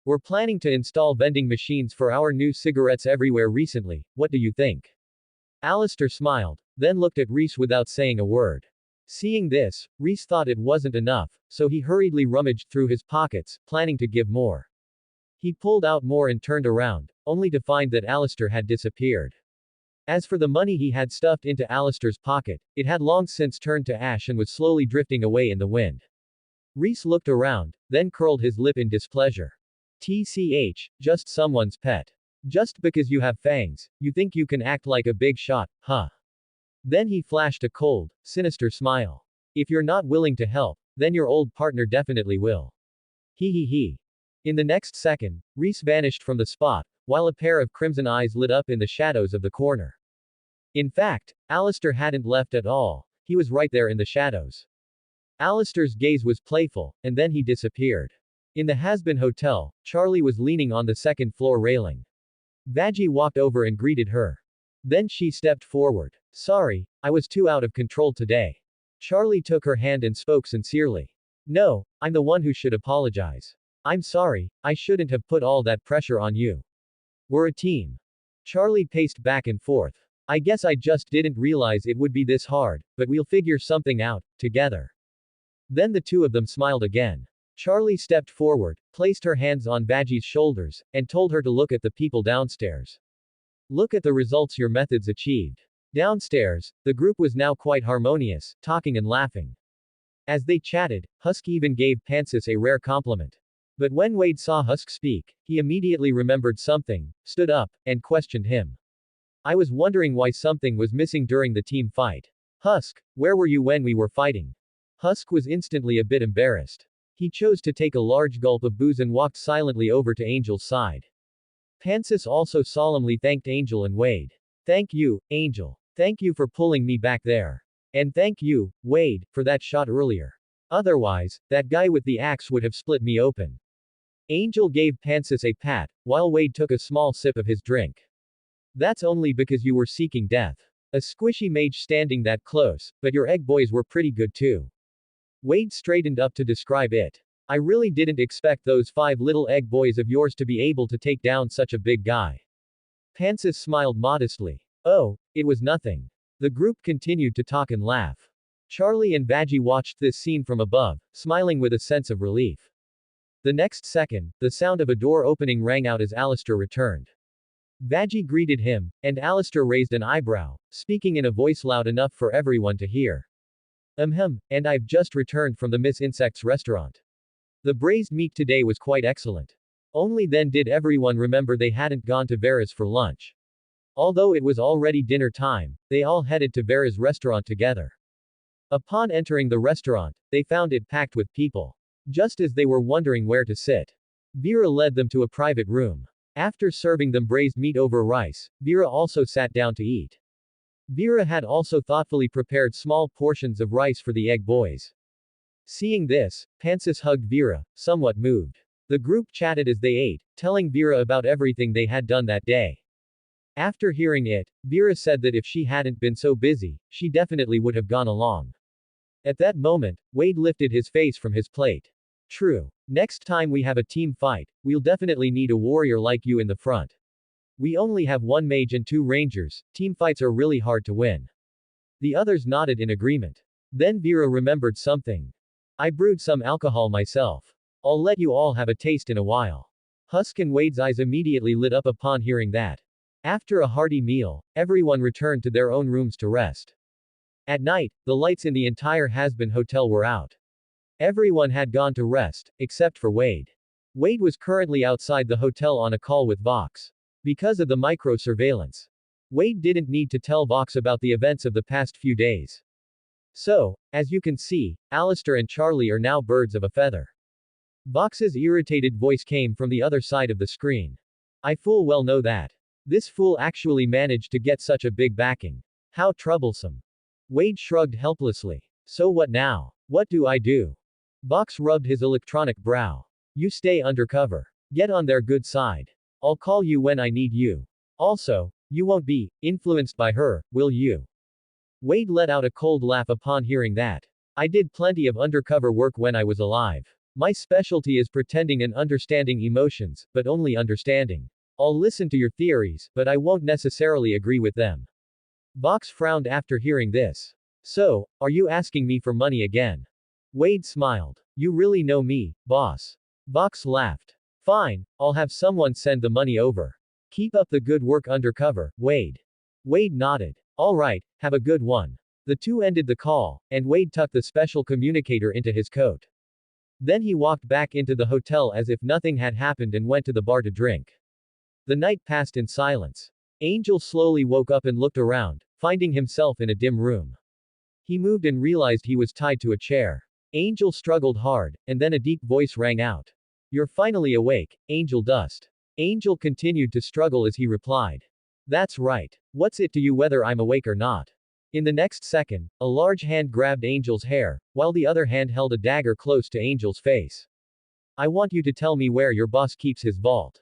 We're planning to install vending machines for our new cigarettes everywhere recently, what do you think? Alistair smiled, then looked at Reese without saying a word. Seeing this, Reese thought it wasn't enough, so he hurriedly rummaged through his pockets, planning to give more. He pulled out more and turned around, only to find that Alistair had disappeared. As for the money he had stuffed into Alistair's pocket, it had long since turned to ash and was slowly drifting away in the wind. Reese looked around, then curled his lip in displeasure. TCH, just someone's pet. Just because you have fangs, you think you can act like a big shot, huh? Then he flashed a cold, sinister smile. If you're not willing to help, then your old partner definitely will. He. In the next second, Reese vanished from the spot, while a pair of crimson eyes lit up in the shadows of the corner. In fact, Alistair hadn't left at all, he was right there in the shadows. Alistair's gaze was playful, and then he disappeared. In the Hazbin hotel, Charlie was leaning on the second-floor railing. Vaggie walked over and greeted her. Then she stepped forward. Sorry, I was too out of control today. Charlie took her hand and spoke sincerely. No, I'm the one who should apologize. I'm sorry, I shouldn't have put all that pressure on you. We're a team. Charlie paced back and forth. I guess I just didn't realize it would be this hard, but we'll figure something out, together. Then the two of them smiled again. Charlie stepped forward, placed her hands on Vaggie's shoulders, and told her to look at the people downstairs. Look at the results your methods achieved. Downstairs, the group was now quite harmonious, talking and laughing. As they chatted, Husk even gave Mantis a rare compliment. But when Wade saw Husk speak, he immediately remembered something, stood up, and questioned him. I was wondering why something was missing during the team fight. Husk, where were you when we were fighting? Husk was instantly a bit embarrassed. He chose to take a large gulp of booze and walked silently over to Angel's side. Mantis also solemnly thanked Angel and Wade. Thank you, Angel. Thank you for pulling me back there. And thank you, Wade, for that shot earlier. Otherwise, that guy with the axe would have split me open. Angel gave Mantis a pat, while Wade took a small sip of his drink. That's only because you were seeking death. A squishy mage standing that close, but your egg boys were pretty good too. Wade straightened up to describe it. I really didn't expect those 5 little egg boys of yours to be able to take down such a big guy. Mantis smiled modestly. Oh, it was nothing. The group continued to talk and laugh. Charlie and Vaggie watched this scene from above, smiling with a sense of relief. The next second, the sound of a door opening rang out as Alistair returned. Vaggie greeted him, and Alistair raised an eyebrow, speaking in a voice loud enough for everyone to hear. And I've just returned from the Miss Insect's restaurant. The braised meat today was quite excellent. Only then did everyone remember they hadn't gone to Vera's for lunch. Although it was already dinner time, they all headed to Vera's restaurant together. Upon entering the restaurant, they found it packed with people. Just as they were wondering where to sit, Vera led them to a private room. After serving them braised meat over rice, Vera also sat down to eat. Vera had also thoughtfully prepared small portions of rice for the egg boys. Seeing this, Mantis hugged Vera, somewhat moved. The group chatted as they ate, telling Vera about everything they had done that day. After hearing it, Vera said that if she hadn't been so busy, she definitely would have gone along. At that moment, Wade lifted his face from his plate. True. Next time we have a team fight, we'll definitely need a warrior like you in the front. We only have 1 mage and 2 rangers, team fights are really hard to win. The others nodded in agreement. Then Vera remembered something. I brewed some alcohol myself. I'll let you all have a taste in a while. Husk and Wade's eyes immediately lit up upon hearing that. After a hearty meal, everyone returned to their own rooms to rest. At night, the lights in the entire Hazbin hotel were out. Everyone had gone to rest, except for Wade. Wade was currently outside the hotel on a call with Vox. Because of the micro-surveillance, Wade didn't need to tell Vox about the events of the past few days. So, as you can see, Alistair and Charlie are now birds of a feather. Vox's irritated voice came from the other side of the screen. I full well know that. This fool actually managed to get such a big backing. How troublesome. Wade shrugged helplessly. So what now? What do I do? Vox rubbed his electronic brow. You stay undercover. Get on their good side. I'll call you when I need you. Also, you won't be influenced by her, will you? Wade let out a cold laugh upon hearing that. I did plenty of undercover work when I was alive. My specialty is pretending and understanding emotions, but only understanding. I'll listen to your theories, but I won't necessarily agree with them. Vox frowned after hearing this. So, are you asking me for money again? Wade smiled. You really know me, boss. Vox laughed. Fine, I'll have someone send the money over. Keep up the good work undercover, Wade. Wade nodded. Alright, have a good one. The two ended the call, and Wade tucked the special communicator into his coat. Then he walked back into the hotel as if nothing had happened and went to the bar to drink. The night passed in silence. Angel slowly woke up and looked around, finding himself in a dim room. He moved and realized he was tied to a chair. Angel struggled hard, and then a deep voice rang out. You're finally awake, Angel Dust. Angel continued to struggle as he replied. That's right. What's it to you whether I'm awake or not? In the next second, a large hand grabbed Angel's hair, while the other hand held a dagger close to Angel's face. I want you to tell me where your boss keeps his vault.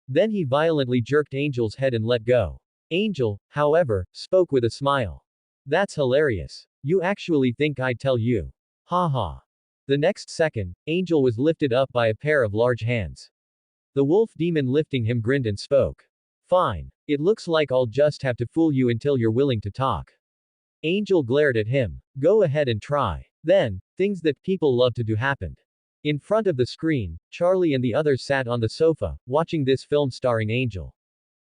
Then he violently jerked Angel's head and let go. Angel, however, spoke with a smile. That's hilarious. You actually think I'd tell you? Ha ha. The next second, Angel was lifted up by a pair of large hands. The wolf demon lifting him grinned and spoke. Fine. It looks like I'll just have to fool you until you're willing to talk. Angel glared at him. Go ahead and try. Then, things that people love to do happened. In front of the screen, Charlie and the others sat on the sofa, watching this film starring Angel.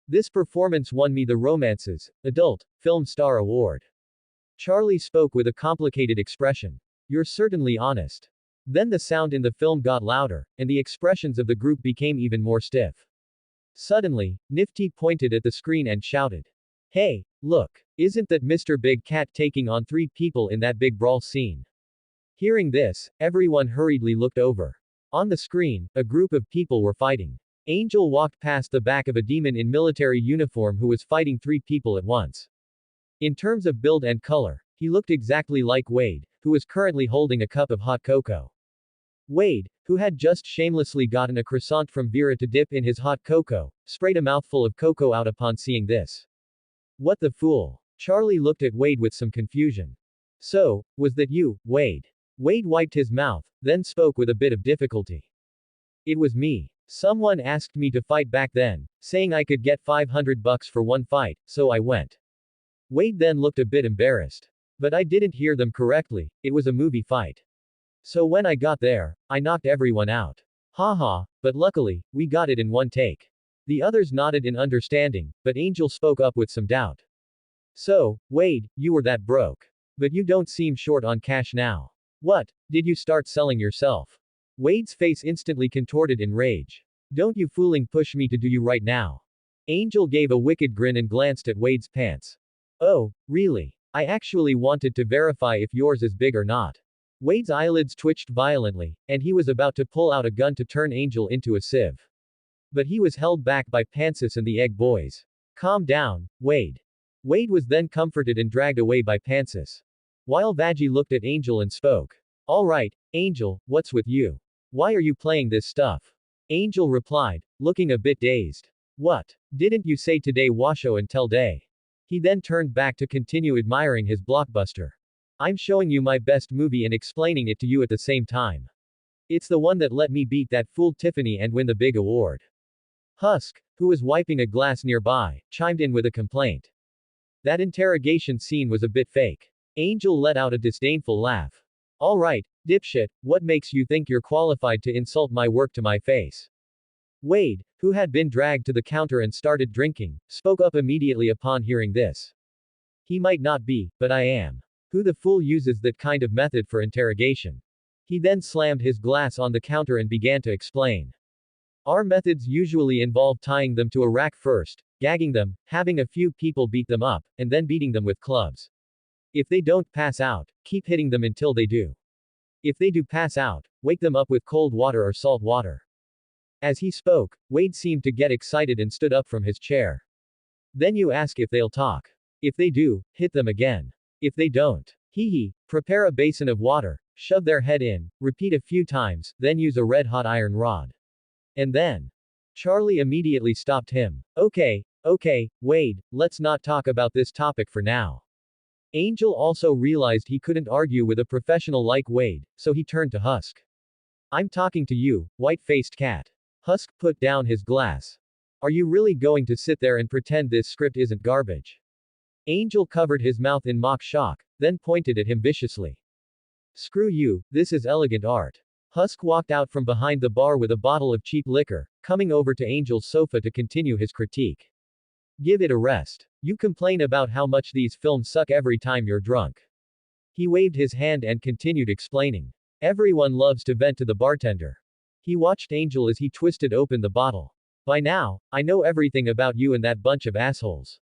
This performance won me the Romances Adult Film Star Award. Charlie spoke with a complicated expression. You're certainly honest. Then the sound in the film got louder, and the expressions of the group became even more stiff. Suddenly, Nifty pointed at the screen and shouted. Hey, look, isn't that Mr. Big Cat taking on 3 people in that big brawl scene? Hearing this, everyone hurriedly looked over. On the screen, a group of people were fighting. Angel walked past the back of a demon in military uniform who was fighting 3 people at once. In terms of build and color, he looked exactly like Wade, who was currently holding a cup of hot cocoa. Wade, who had just shamelessly gotten a croissant from Vera to dip in his hot cocoa, sprayed a mouthful of cocoa out upon seeing this. What the fool? Charlie looked at Wade with some confusion. So, was that you, Wade? Wade wiped his mouth, then spoke with a bit of difficulty. It was me. Someone asked me to fight back then, saying I could get $500 for one fight, so I went. Wade then looked a bit embarrassed. But I didn't hear them correctly, it was a movie fight. So when I got there, I knocked everyone out. Haha, but luckily, we got it in one take. The others nodded in understanding, but Angel spoke up with some doubt. So, Wade, you were that broke. But you don't seem short on cash now. What, did you start selling yourself? Wade's face instantly contorted in rage. Don't you fooling push me to do you right now. Angel gave a wicked grin and glanced at Wade's pants. Oh, really? I actually wanted to verify if yours is big or not. Wade's eyelids twitched violently, and he was about to pull out a gun to turn Angel into a sieve. But he was held back by Pansis and the Egg Boys. Calm down, Wade. Wade was then comforted and dragged away by Pansis. While Vaggie looked at Angel and spoke. Alright, Angel, what's with you? Why are you playing this stuff? Angel replied, looking a bit dazed. What? Didn't you say today washo and tell day? He then turned back to continue admiring his blockbuster. I'm showing you my best movie and explaining it to you at the same time. It's the one that let me beat that fool Tiffany and win the big award. Husk, who was wiping a glass nearby, chimed in with a complaint. That interrogation scene was a bit fake. Angel let out a disdainful laugh. Alright, dipshit, what makes you think you're qualified to insult my work to my face? Wade, who had been dragged to the counter and started drinking, spoke up immediately upon hearing this. He might not be, but I am. Who the fool uses that kind of method for interrogation? He then slammed his glass on the counter and began to explain. Our methods usually involve tying them to a rack first, gagging them, having a few people beat them up, and then beating them with clubs. If they don't pass out, keep hitting them until they do. If they do pass out, wake them up with cold water or salt water. As he spoke, Wade seemed to get excited and stood up from his chair. Then you ask if they'll talk. If they do, hit them again. If they don't, prepare a basin of water, shove their head in, repeat a few times, then use a red-hot iron rod. And then. Charlie immediately stopped him. Okay, Wade, let's not talk about this topic for now. Angel also realized he couldn't argue with a professional like Wade, so he turned to Husk. I'm talking to you, white-faced cat. Husk put down his glass. Are you really going to sit there and pretend this script isn't garbage? Angel covered his mouth in mock shock, then pointed at him viciously. Screw you, this is elegant art. Husk walked out from behind the bar with a bottle of cheap liquor, coming over to Angel's sofa to continue his critique. Give it a rest. You complain about how much these films suck every time you're drunk. He waved his hand and continued explaining. Everyone loves to vent to the bartender. He watched Angel as he twisted open the bottle. By now, I know everything about you and that bunch of assholes.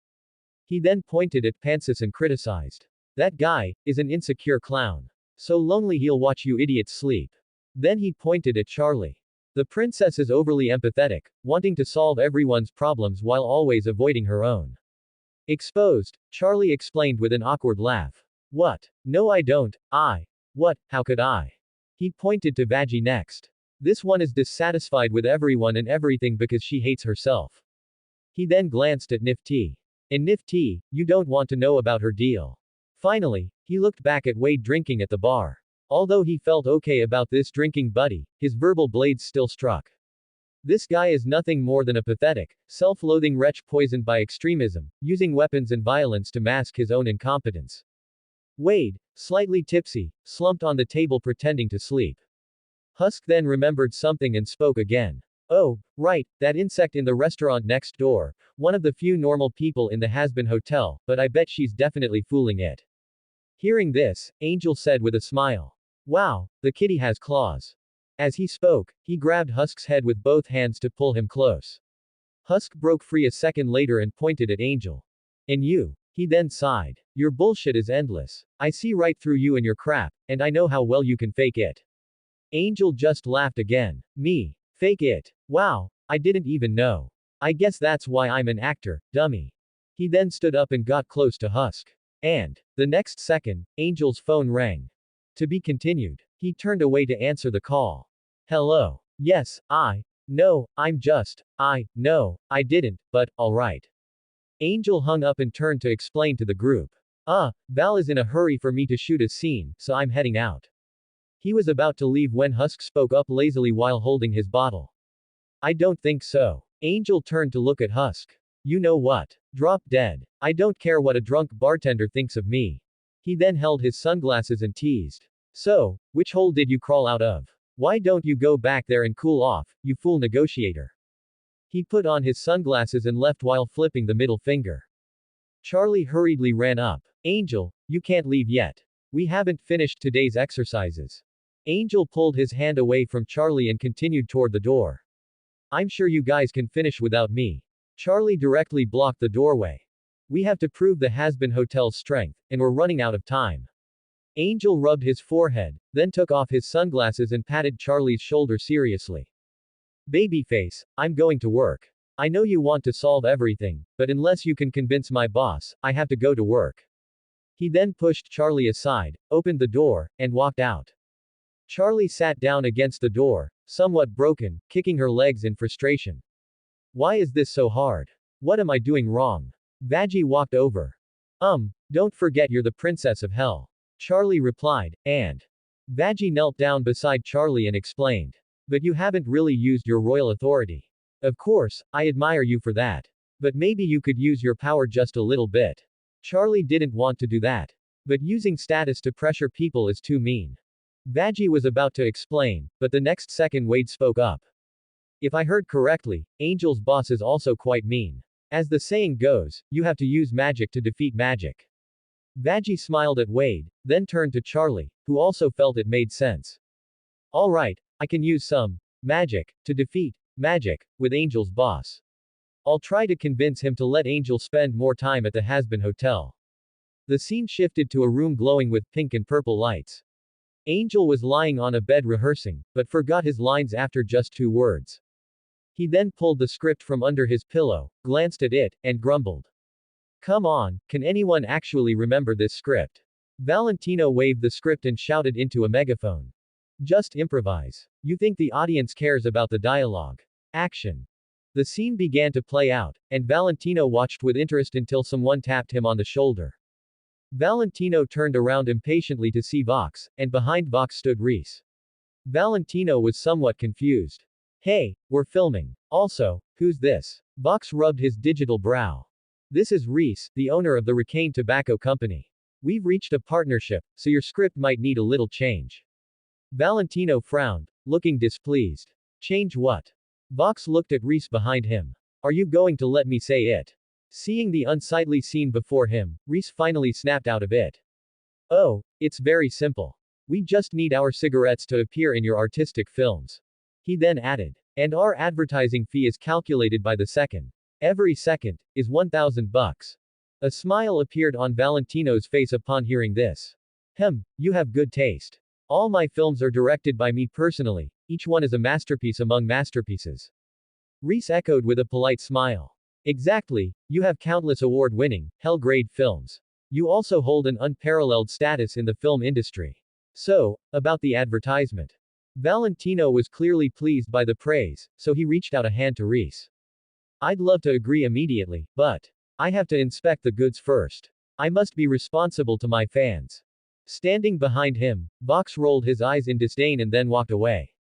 He then pointed at Mantis and criticized. That guy is an insecure clown. So lonely he'll watch you idiots sleep. Then he pointed at Charlie. The princess is overly empathetic, wanting to solve everyone's problems while always avoiding her own. Exposed, Charlie explained with an awkward laugh. What? No, I don't. What? How could I? He pointed to Vaggie next. This one is dissatisfied with everyone and everything because she hates herself. He then glanced at Nifty. And Nifty, you don't want to know about her deal. Finally, he looked back at Wade drinking at the bar. Although he felt okay about this drinking buddy, his verbal blades still struck. This guy is nothing more than a pathetic, self-loathing wretch poisoned by extremism, using weapons and violence to mask his own incompetence. Wade, slightly tipsy, slumped on the table pretending to sleep. Husk then remembered something and spoke again. Oh, right, that insect in the restaurant next door, one of the few normal people in the Hazbin hotel, but I bet she's definitely fooling it. Hearing this, Angel said with a smile. Wow, the kitty has claws. As he spoke, he grabbed Husk's head with both hands to pull him close. Husk broke free a second later and pointed at Angel. And you? He then sighed. Your bullshit is endless. I see right through you and your crap, and I know how well you can fake it. Angel just laughed again. Me? Fake it? Wow, I didn't even know. I guess that's why I'm an actor, dummy. He then stood up and got close to Husk. And, the next second, Angel's phone rang. To be continued. He turned away to answer the call. Hello. Yes, no, no, I didn't, but, alright. Angel hung up and turned to explain to the group. Val is in a hurry for me to shoot a scene, so I'm heading out. He was about to leave when Husk spoke up lazily while holding his bottle. I don't think so. Angel turned to look at Husk. You know what? Drop dead. I don't care what a drunk bartender thinks of me. He then held his sunglasses and teased. So, which hole did you crawl out of? Why don't you go back there and cool off, you fool negotiator? He put on his sunglasses and left while flipping the middle finger. Charlie hurriedly ran up. Angel, you can't leave yet. We haven't finished today's exercises. Angel pulled his hand away from Charlie and continued toward the door. I'm sure you guys can finish without me. Charlie directly blocked the doorway. We have to prove the Hazbin Hotel's strength, and we're running out of time. Angel rubbed his forehead, then took off his sunglasses and patted Charlie's shoulder seriously. Babyface, I'm going to work. I know you want to solve everything, but unless you can convince my boss, I have to go to work. He then pushed Charlie aside, opened the door, and walked out. Charlie sat down against the door, somewhat broken, kicking her legs in frustration. Why is this so hard? What am I doing wrong? Vaggie walked over. Don't forget you're the princess of hell. Charlie replied, and Vaggie knelt down beside Charlie and explained. But you haven't really used your royal authority. Of course, I admire you for that. But maybe you could use your power just a little bit. Charlie didn't want to do that. But using status to pressure people is too mean. Vaggie was about to explain, but the next second Wade spoke up. If I heard correctly, Angel's boss is also quite mean. As the saying goes, you have to use magic to defeat magic. Vaggie smiled at Wade, then turned to Charlie, who also felt it made sense. Alright, I can use some magic to defeat magic with Angel's boss. I'll try to convince him to let Angel spend more time at the Hazbin Hotel. The scene shifted to a room glowing with pink and purple lights. Angel was lying on a bed rehearsing, but forgot his lines after just 2 words. He then pulled the script from under his pillow, glanced at it, and grumbled. Come on, can anyone actually remember this script? Valentino waved the script and shouted into a megaphone. Just improvise. You think the audience cares about the dialogue? Action. The scene began to play out, and Valentino watched with interest until someone tapped him on the shoulder. Valentino turned around impatiently to see Vox, and behind Vox stood Reese. Valentino was somewhat confused. Hey, we're filming. Also, who's this? Vox rubbed his digital brow. This is Reese, the owner of the Ricane Tobacco Company. We've reached a partnership, so your script might need a little change. Valentino frowned, looking displeased. Change what? Vox looked at Reese behind him. Are you going to let me say it? Seeing the unsightly scene before him, Reese finally snapped out of it. Oh, it's very simple. We just need our cigarettes to appear in your artistic films. He then added. And our advertising fee is calculated by the second. Every second is $1,000. A smile appeared on Valentino's face upon hearing this. You have good taste. All my films are directed by me personally, each one is a masterpiece among masterpieces. Reese echoed with a polite smile. Exactly, you have countless award-winning, hell-grade films. You also hold an unparalleled status in the film industry. So, about the advertisement. Valentino was clearly pleased by the praise, so he reached out a hand to Reese. I'd love to agree immediately, but I have to inspect the goods first. I must be responsible to my fans. Standing behind him, Vox rolled his eyes in disdain and then walked away.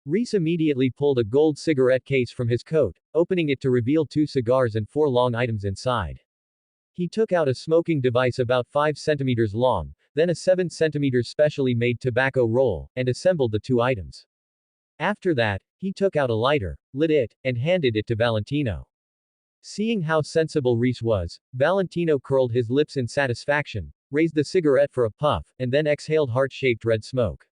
Reese immediately pulled a gold cigarette case from his coat, opening it to reveal 2 cigars and 4 long items inside. He took out a smoking device about 5 centimeters long, then a 7 centimeters specially made tobacco roll, and assembled the 2 items. After that, he took out a lighter, lit it, and handed it to Valentino. Seeing how sensible Reese was, Valentino curled his lips in satisfaction, raised the cigarette for a puff, and then exhaled heart-shaped red smoke.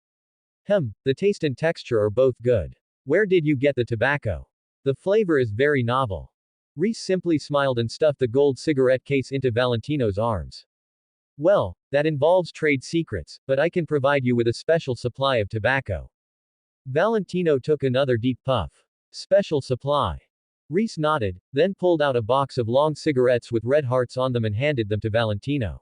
The taste and texture are both good. Where did you get the tobacco? The flavor is very novel. Reese simply smiled and stuffed the gold cigarette case into Valentino's arms. Well, that involves trade secrets, but I can provide you with a special supply of tobacco. Valentino took another deep puff. Special supply. Reese nodded, then pulled out a box of long cigarettes with red hearts on them and handed them to Valentino.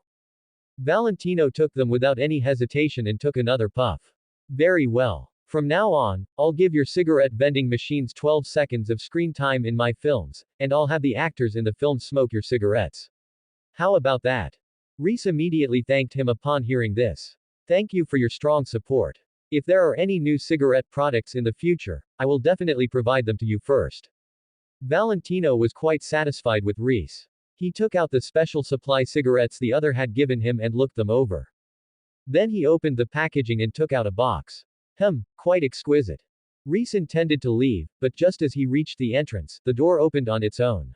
Valentino took them without any hesitation and took another puff. Very well. From now on, I'll give your cigarette vending machines 12 seconds of screen time in my films, and I'll have the actors in the film smoke your cigarettes. How about that? Reese immediately thanked him upon hearing this. Thank you for your strong support. If there are any new cigarette products in the future, I will definitely provide them to you first. Valentino was quite satisfied with Reese. He took out the special supply cigarettes the other had given him and looked them over. Then he opened the packaging and took out a box. Quite exquisite. Reese intended to leave, but just as he reached the entrance, the door opened on its own.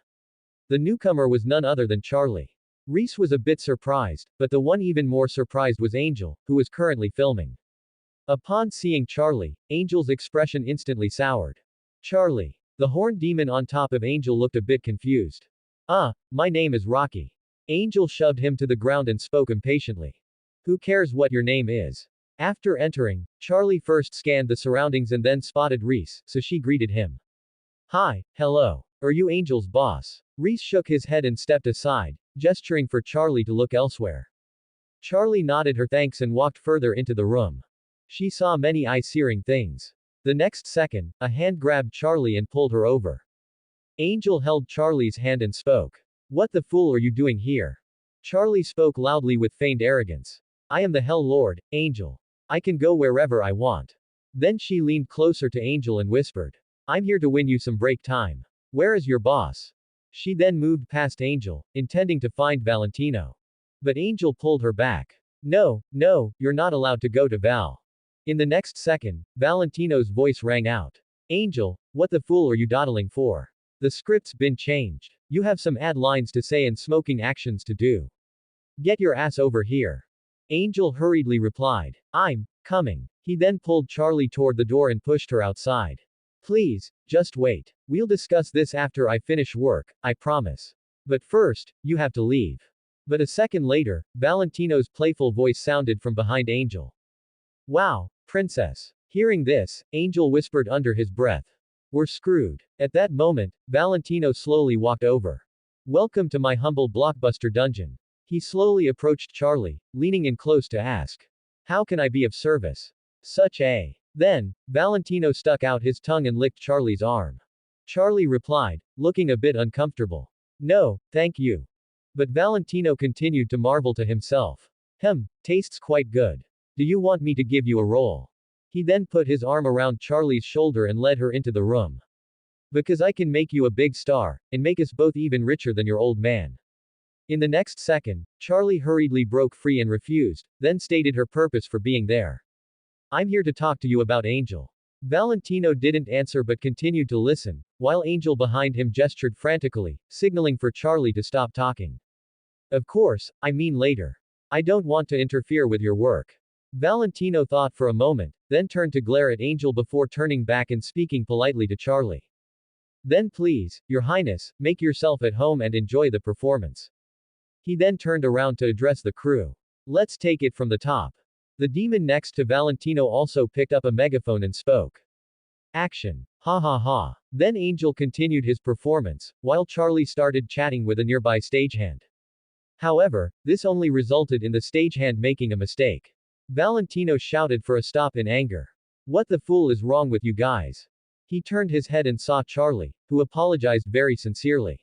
The newcomer was none other than Charlie. Reese was a bit surprised, but the one even more surprised was Angel, who was currently filming. Upon seeing Charlie, Angel's expression instantly soured. Charlie. The horned demon on top of Angel looked a bit confused. My name is Rocky. Angel shoved him to the ground and spoke impatiently. Who cares what your name is? After entering, Charlie first scanned the surroundings and then spotted Reese, so she greeted him. Hi, hello. Are you Angel's boss? Reese shook his head and stepped aside, gesturing for Charlie to look elsewhere. Charlie nodded her thanks and walked further into the room. She saw many eye-searing things. The next second, a hand grabbed Charlie and pulled her over. Angel held Charlie's hand and spoke. What the fool are you doing here? Charlie spoke loudly with feigned arrogance. I am the Hell Lord, Angel. I can go wherever I want. Then she leaned closer to Angel and whispered. I'm here to win you some break time. Where is your boss? She then moved past Angel, intending to find Valentino. But Angel pulled her back. No, no, you're not allowed to go to Val. In the next second, Valentino's voice rang out. Angel, what the fool are you dawdling for? The script's been changed. You have some ad lines to say and smoking actions to do. Get your ass over here. Angel hurriedly replied. I'm coming. He then pulled Charlie toward the door and pushed her outside. Please, just wait. We'll discuss this after I finish work, I promise. But first, you have to leave. But a second later, Valentino's playful voice sounded from behind Angel. Wow, princess. Hearing this, Angel whispered under his breath. We're screwed. At that moment, Valentino slowly walked over. Welcome to my humble blockbuster dungeon. He slowly approached Charlie, leaning in close to ask. How can I be of service? Such a. Then, Valentino stuck out his tongue and licked Charlie's arm. Charlie replied, looking a bit uncomfortable. No, thank you. But Valentino continued to marvel to himself. Tastes quite good. Do you want me to give you a roll? He then put his arm around Charlie's shoulder and led her into the room. Because I can make you a big star, and make us both even richer than your old man. In the next second, Charlie hurriedly broke free and refused, then stated her purpose for being there. I'm here to talk to you about Angel. Valentino didn't answer but continued to listen, while Angel behind him gestured frantically, signaling for Charlie to stop talking. Of course, I mean later. I don't want to interfere with your work. Valentino thought for a moment, then turned to glare at Angel before turning back and speaking politely to Charlie. Then please, Your Highness, make yourself at home and enjoy the performance. He then turned around to address the crew. Let's take it from the top. The demon next to Valentino also picked up a megaphone and spoke. Action. Ha ha ha. Then Angel continued his performance, while Charlie started chatting with a nearby stagehand. However, this only resulted in the stagehand making a mistake. Valentino shouted for a stop in anger. What the fool is wrong with you guys? He turned his head and saw Charlie, who apologized very sincerely.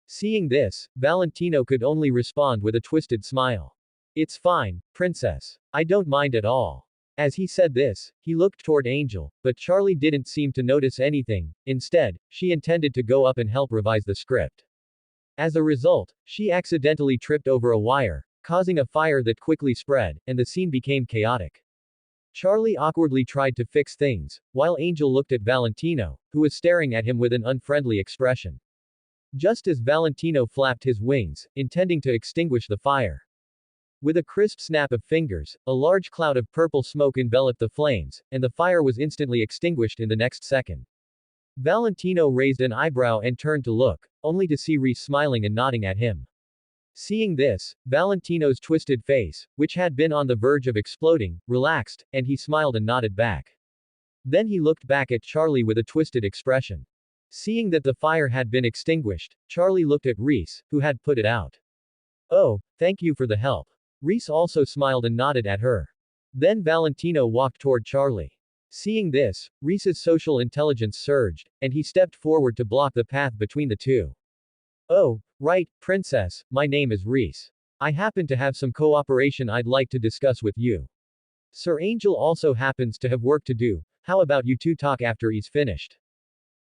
Seeing this, Valentino could only respond with a twisted smile. It's fine, princess. I don't mind at all. As he said this, he looked toward Angel, but Charlie didn't seem to notice anything. Instead, she intended to go up and help revise the script. As a result, she accidentally tripped over a wire, causing a fire that quickly spread, and the scene became chaotic. Charlie awkwardly tried to fix things, while Angel looked at Valentino, who was staring at him with an unfriendly expression. Just as Valentino flapped his wings, intending to extinguish the fire. With a crisp snap of fingers, a large cloud of purple smoke enveloped the flames, and the fire was instantly extinguished in the next second. Valentino raised an eyebrow and turned to look, only to see Reese smiling and nodding at him. Seeing this, Valentino's twisted face, which had been on the verge of exploding, relaxed, and he smiled and nodded back. Then he looked back at Charlie with a twisted expression. Seeing that the fire had been extinguished, Charlie looked at Reese, who had put it out. Oh, thank you for the help. Reese also smiled and nodded at her. Then Valentino walked toward Charlie. Seeing this, Reese's social intelligence surged, and he stepped forward to block the path between the two. Oh, right, princess, my name is Reese. I happen to have some cooperation I'd like to discuss with you. Sir Angel also happens to have work to do, how about you two talk after he's finished?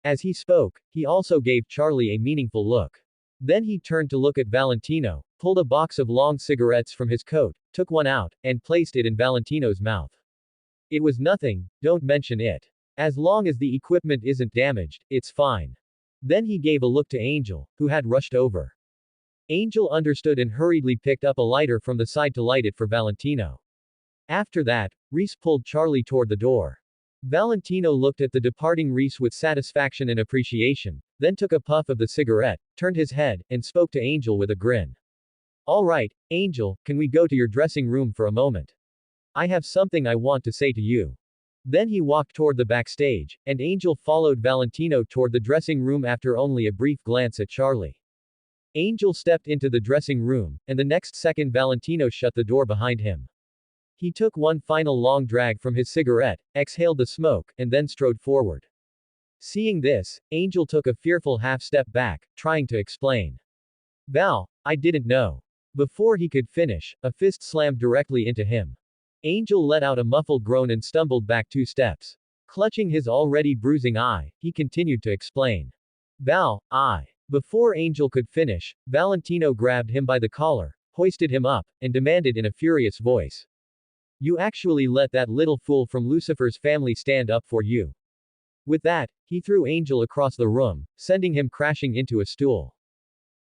As he spoke, he also gave Charlie a meaningful look. Then he turned to look at Valentino, pulled a box of long cigarettes from his coat, took one out, and placed it in Valentino's mouth. It was nothing, don't mention it. As long as the equipment isn't damaged, it's fine. Then he gave a look to Angel, who had rushed over. Angel understood and hurriedly picked up a lighter from the side to light it for Valentino. After that, Reese pulled Charlie toward the door. Valentino looked at the departing Reese with satisfaction and appreciation, then took a puff of the cigarette, turned his head, and spoke to Angel with a grin. All right, Angel, can we go to your dressing room for a moment? I have something I want to say to you. Then he walked toward the backstage, and Angel followed Valentino toward the dressing room after only a brief glance at Charlie. Angel stepped into the dressing room, and the next second Valentino shut the door behind him. He took one final long drag from his cigarette, exhaled the smoke, and then strode forward. Seeing this, Angel took a fearful half-step back, trying to explain. Val, I didn't know. Before he could finish, a fist slammed directly into him. Angel let out a muffled groan and stumbled back 2 steps. Clutching his already bruising eye, he continued to explain. Val, I. Before Angel could finish, Valentino grabbed him by the collar, hoisted him up, and demanded in a furious voice. You actually let that little fool from Lucifer's family stand up for you. With that, he threw Angel across the room, sending him crashing into a stool.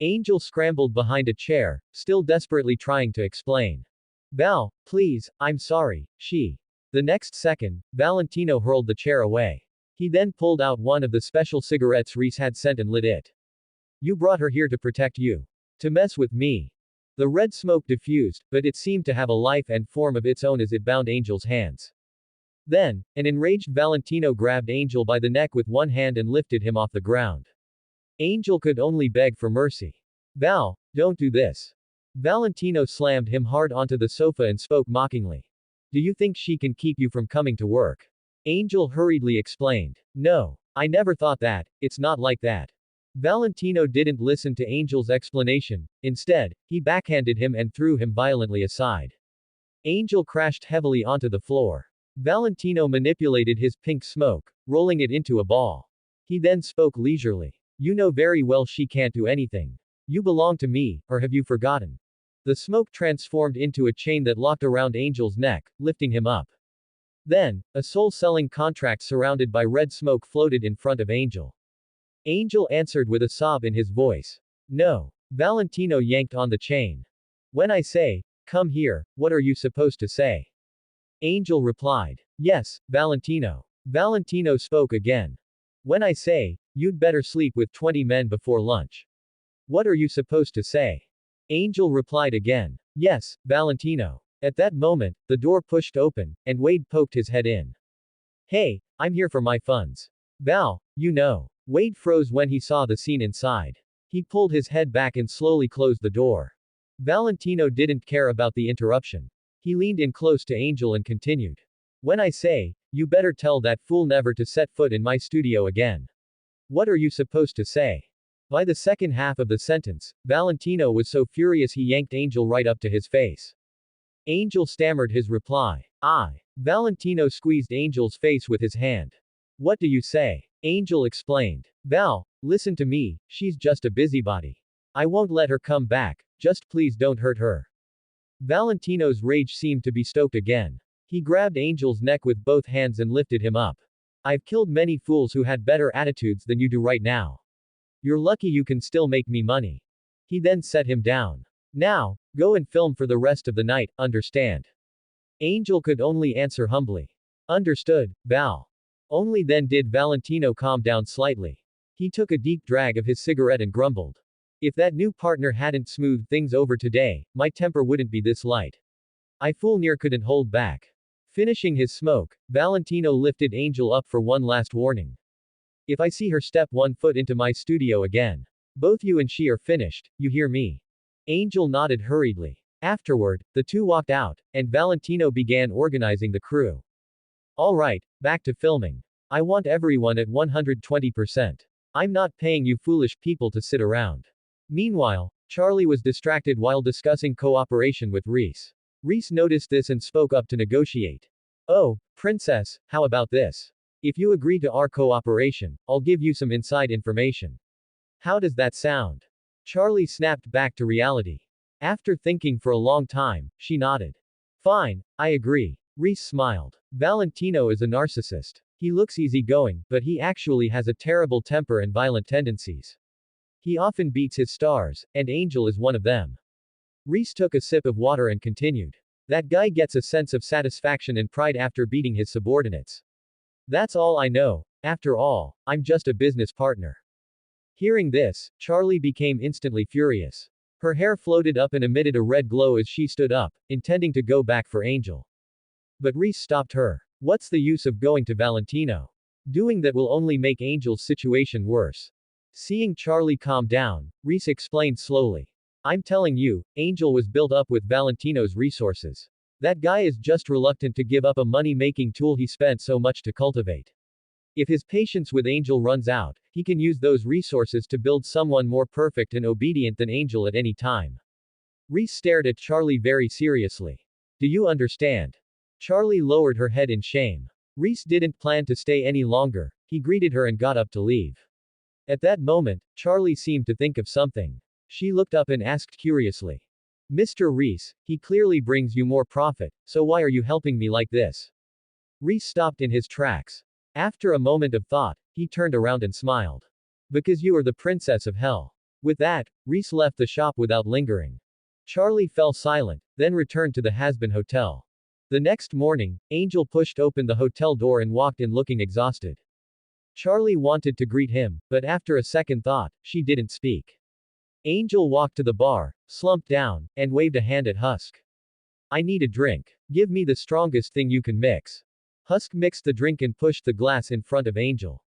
Angel scrambled behind a chair, still desperately trying to explain. Val, please, I'm sorry, she. The next second, Valentino hurled the chair away. He then pulled out one of the special cigarettes Reese had sent and lit it. You brought her here to protect you. To mess with me. The red smoke diffused, but it seemed to have a life and form of its own as it bound Angel's hands. Then, an enraged Valentino grabbed Angel by the neck with one hand and lifted him off the ground. Angel could only beg for mercy. Val, don't do this. Valentino slammed him hard onto the sofa and spoke mockingly. Do you think she can keep you from coming to work? Angel hurriedly explained. No. I never thought that, it's not like that. Valentino didn't listen to Angel's explanation. Instead, he backhanded him and threw him violently aside. Angel crashed heavily onto the floor. Valentino manipulated his pink smoke, rolling it into a ball. He then spoke leisurely. You know very well she can't do anything. You belong to me, or have you forgotten? The smoke transformed into a chain that locked around Angel's neck, lifting him up. Then, a soul-selling contract surrounded by red smoke floated in front of Angel. Angel answered with a sob in his voice. No. Valentino yanked on the chain. When I say, come here, what are you supposed to say? Angel replied. Yes, Valentino. Valentino spoke again. When I say, you'd better sleep with 20 men before lunch. What are you supposed to say? Angel replied again. Yes, Valentino. At that moment, the door pushed open, and Wade poked his head in. Hey, I'm here for my funds. Val, you know. Wade froze when he saw the scene inside. He pulled his head back and slowly closed the door. Valentino didn't care about the interruption. He leaned in close to Angel and continued. When I say, you better tell that fool never to set foot in my studio again. What are you supposed to say? By the second half of the sentence, Valentino was so furious he yanked Angel right up to his face. Angel stammered his reply. Valentino squeezed Angel's face with his hand. What do you say? Angel explained. Val, listen to me, she's just a busybody. I won't let her come back, just please don't hurt her. Valentino's rage seemed to be stoked again. He grabbed Angel's neck with both hands and lifted him up. I've killed many fools who had better attitudes than you do right now. You're lucky you can still make me money. He then set him down. Now, go and film for the rest of the night, understand? Angel could only answer humbly. Understood, Val. Only then did Valentino calm down slightly. He took a deep drag of his cigarette and grumbled. If that new partner hadn't smoothed things over today, my temper wouldn't be this light. I full near couldn't hold back. Finishing his smoke, Valentino lifted Angel up for one last warning. If I see her step 1 foot into my studio again, both you and she are finished, you hear me? Angel nodded hurriedly. Afterward, the two walked out, and Valentino began organizing the crew. Alright, back to filming. I want everyone at 120%. I'm not paying you foolish people to sit around. Meanwhile, Charlie was distracted while discussing cooperation with Reese. Reese noticed this and spoke up to negotiate. Oh, princess, how about this? If you agree to our cooperation, I'll give you some inside information. How does that sound? Charlie snapped back to reality. After thinking for a long time, she nodded. Fine, I agree. Reese smiled. Valentino is a narcissist. He looks easygoing, but he actually has a terrible temper and violent tendencies. He often beats his stars, and Angel is one of them. Reese took a sip of water and continued. That guy gets a sense of satisfaction and pride after beating his subordinates. That's all I know. After all, I'm just a business partner. Hearing this, Charlie became instantly furious. Her hair floated up and emitted a red glow as she stood up, intending to go back for Angel. But Reese stopped her. What's the use of going to Valentino? Doing that will only make Angel's situation worse. Seeing Charlie calm down, Reese explained slowly. I'm telling you, Angel was built up with Valentino's resources. That guy is just reluctant to give up a money-making tool he spent so much to cultivate. If his patience with Angel runs out, he can use those resources to build someone more perfect and obedient than Angel at any time. Reese stared at Charlie very seriously. Do you understand? Charlie lowered her head in shame. Reese didn't plan to stay any longer. He greeted her and got up to leave. At that moment, Charlie seemed to think of something. She looked up and asked curiously. Mr. Reese, he clearly brings you more profit, so why are you helping me like this? Reese stopped in his tracks. After a moment of thought, he turned around and smiled. Because you are the princess of hell. With that, Reese left the shop without lingering. Charlie fell silent, then returned to the Hazbin Hotel. The next morning, Angel pushed open the hotel door and walked in looking exhausted. Charlie wanted to greet him, but after a second thought, she didn't speak. Angel walked to the bar, slumped down, and waved a hand at Husk. I need a drink. Give me the strongest thing you can mix. Husk mixed the drink and pushed the glass in front of Angel.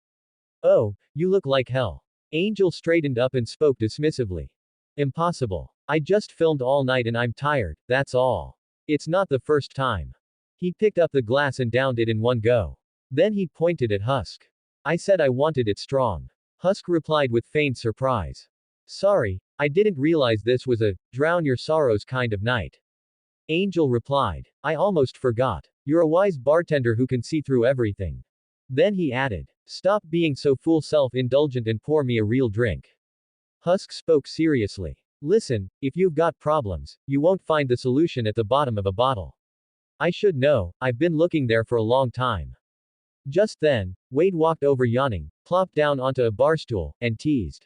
Oh, you look like hell. Angel straightened up and spoke dismissively. Impossible. I just filmed all night and I'm tired, that's all. It's not the first time. He picked up the glass and downed it in one go. Then he pointed at Husk. I said I wanted it strong. Husk replied with feigned surprise. Sorry, I didn't realize this was a drown your sorrows kind of night. Angel replied. I almost forgot. You're a wise bartender who can see through everything. Then he added. Stop being so full self-indulgent and pour me a real drink. Husk spoke seriously. Listen, if you've got problems, you won't find the solution at the bottom of a bottle. I should know, I've been looking there for a long time. Just then, Wade walked over yawning, plopped down onto a bar stool, and teased.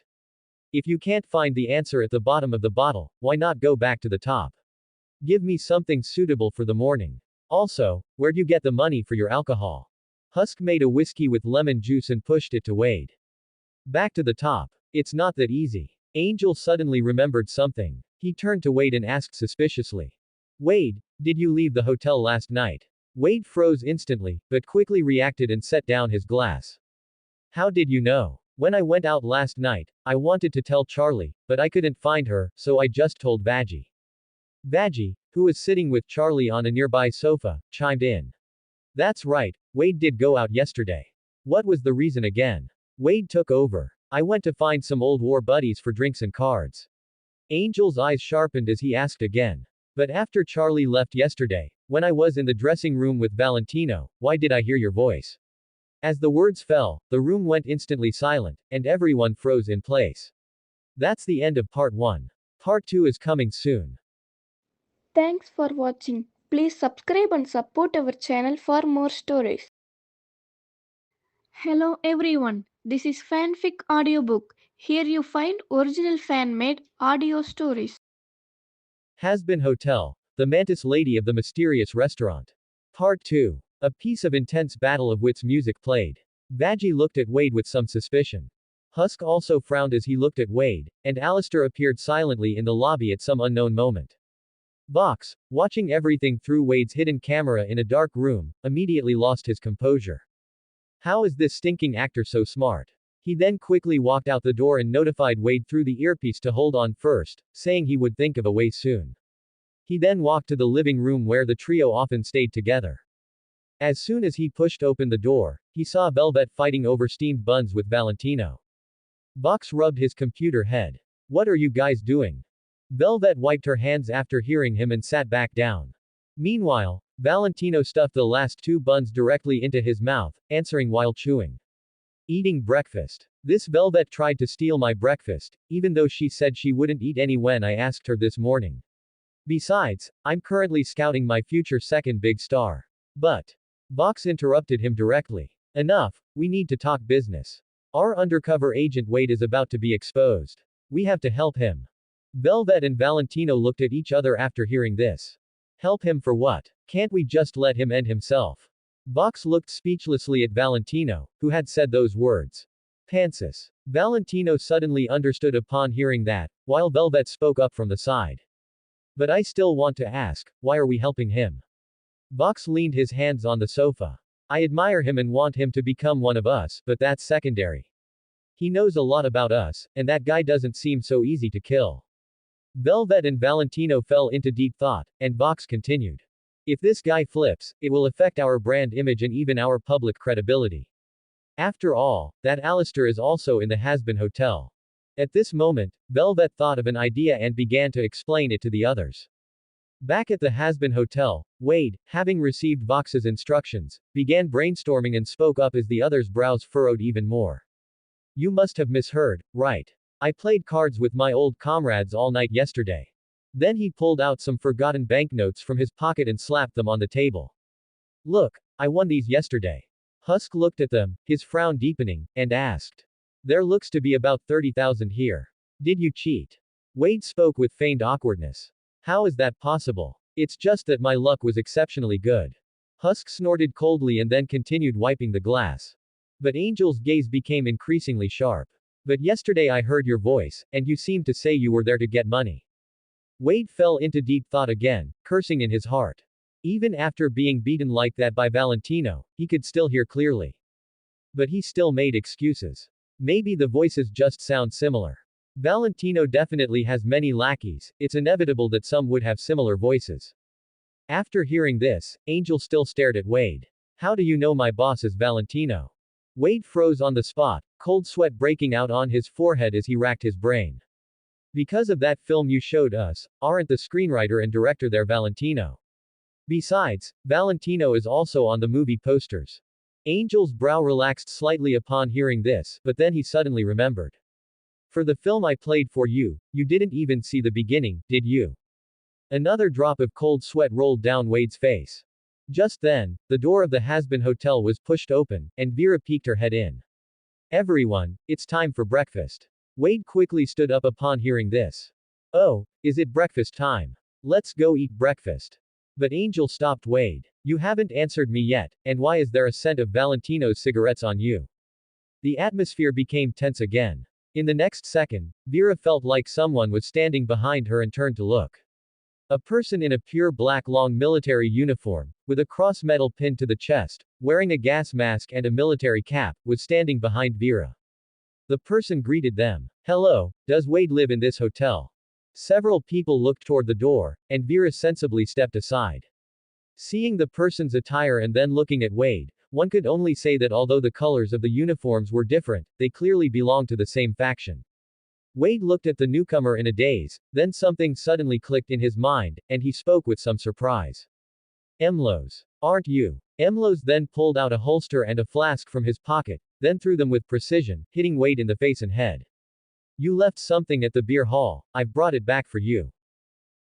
If you can't find the answer at the bottom of the bottle, why not go back to the top? Give me something suitable for the morning. Also, where'd you get the money for your alcohol? Husk made a whiskey with lemon juice and pushed it to Wade. Back to the top. It's not that easy. Angel suddenly remembered something. He turned to Wade and asked suspiciously. Wade, did you leave the hotel last night? Wade froze instantly, but quickly reacted and set down his glass. How did you know? When I went out last night, I wanted to tell Charlie, but I couldn't find her, so I just told Vaggie. Vaggie, who was sitting with Charlie on a nearby sofa, chimed in. That's right, Wade did go out yesterday. What was the reason again? Wade took over. I went to find some old war buddies for drinks and cards. Angel's eyes sharpened as he asked again. But after Charlie left yesterday, when I was in the dressing room with Valentino, why did I hear your voice? As the words fell, the room went instantly silent, and everyone froze in place. That's the end of part 1. Part 2 is coming soon. Thanks for watching. Please subscribe and support our channel for more stories. Hello everyone, this is Fanfic Audiobook. Here you find original fan-made audio stories. Hazbin Hotel, the Mantis lady of the mysterious restaurant. Part 2. A piece of intense battle of wits music played. Vaggie looked at Wade with some suspicion. Husk also frowned as he looked at Wade, and Alistair appeared silently in the lobby at some unknown moment. Vox, watching everything through Wade's hidden camera in a dark room, immediately lost his composure. How is this stinking actor so smart? He then quickly walked out the door and notified Wade through the earpiece to hold on first, saying he would think of a way soon. He then walked to the living room where the trio often stayed together. As soon as he pushed open the door, he saw Velvet fighting over steamed buns with Valentino. Vox rubbed his computer head. What are you guys doing? Velvet wiped her hands after hearing him and sat back down. Meanwhile, Valentino stuffed the last 2 buns directly into his mouth, answering while chewing. Eating breakfast. This Velvet tried to steal my breakfast, even though she said she wouldn't eat any when I asked her this morning. Besides, I'm currently scouting my future second big star. But. Vox interrupted him directly. Enough, we need to talk business. Our undercover agent Wade is about to be exposed. We have to help him. Velvet and Valentino looked at each other after hearing this. Help him for what? Can't we just let him end himself? Vox looked speechlessly at Valentino, who had said those words. Pantsis. Valentino suddenly understood upon hearing that, while Velvet spoke up from the side. But I still want to ask, why are we helping him? Vox leaned his hands on the sofa. I admire him and want him to become one of us, but that's secondary. He knows a lot about us, and that guy doesn't seem so easy to kill. Velvet and Valentino fell into deep thought, and Vox continued. If this guy flips, it will affect our brand image and even our public credibility. After all, that Alistair is also in the Hazbin Hotel. At this moment, Velvet thought of an idea and began to explain it to the others. Back at the Hazbin Hotel, Wade, having received Vox's instructions, began brainstorming and spoke up as the others' brows furrowed even more. You must have misheard, right? I played cards with my old comrades all night yesterday. Then he pulled out some forgotten banknotes from his pocket and slapped them on the table. Look, I won these yesterday. Husk looked at them, his frown deepening, and asked. There looks to be about 30,000 here. Did you cheat? Wade spoke with feigned awkwardness. How is that possible? It's just that my luck was exceptionally good. Husk snorted coldly and then continued wiping the glass. But Angel's gaze became increasingly sharp. But yesterday I heard your voice, and you seemed to say you were there to get money. Wade fell into deep thought again, cursing in his heart. Even after being beaten like that by Valentino, he could still hear clearly. But he still made excuses. Maybe the voices just sound similar. Valentino definitely has many lackeys, it's inevitable that some would have similar voices. After hearing this, Angel still stared at Wade. How do you know my boss is Valentino? Wade froze on the spot, cold sweat breaking out on his forehead as he racked his brain. Because of that film you showed us, aren't the screenwriter and director there Valentino? Besides, Valentino is also on the movie posters. Angel's brow relaxed slightly upon hearing this, but then he suddenly remembered. For the film I played for you, you didn't even see the beginning, did you? Another drop of cold sweat rolled down Wade's face. Just then, the door of the Hazbin Hotel was pushed open, and Vera peeked her head in. Everyone, it's time for breakfast. Wade quickly stood up upon hearing this. Oh, is it breakfast time? Let's go eat breakfast. But Angel stopped Wade. You haven't answered me yet, and why is there a scent of Valentino's cigarettes on you? The atmosphere became tense again. In the next second, Vera felt like someone was standing behind her and turned to look. A person in a pure black long military uniform, with a cross medal pinned to the chest, wearing a gas mask and a military cap, was standing behind Vera. The person greeted them. Hello, does Wade live in this hotel? Several people looked toward the door, and Vera sensibly stepped aside. Seeing the person's attire and then looking at Wade, one could only say that although the colors of the uniforms were different, they clearly belonged to the same faction. Wade looked at the newcomer in a daze, then something suddenly clicked in his mind, and he spoke with some surprise. Emlos. Aren't you? Emlos then pulled out a holster and a flask from his pocket, then threw them with precision, hitting Wade in the face and head. You left something at the beer hall, I've brought it back for you.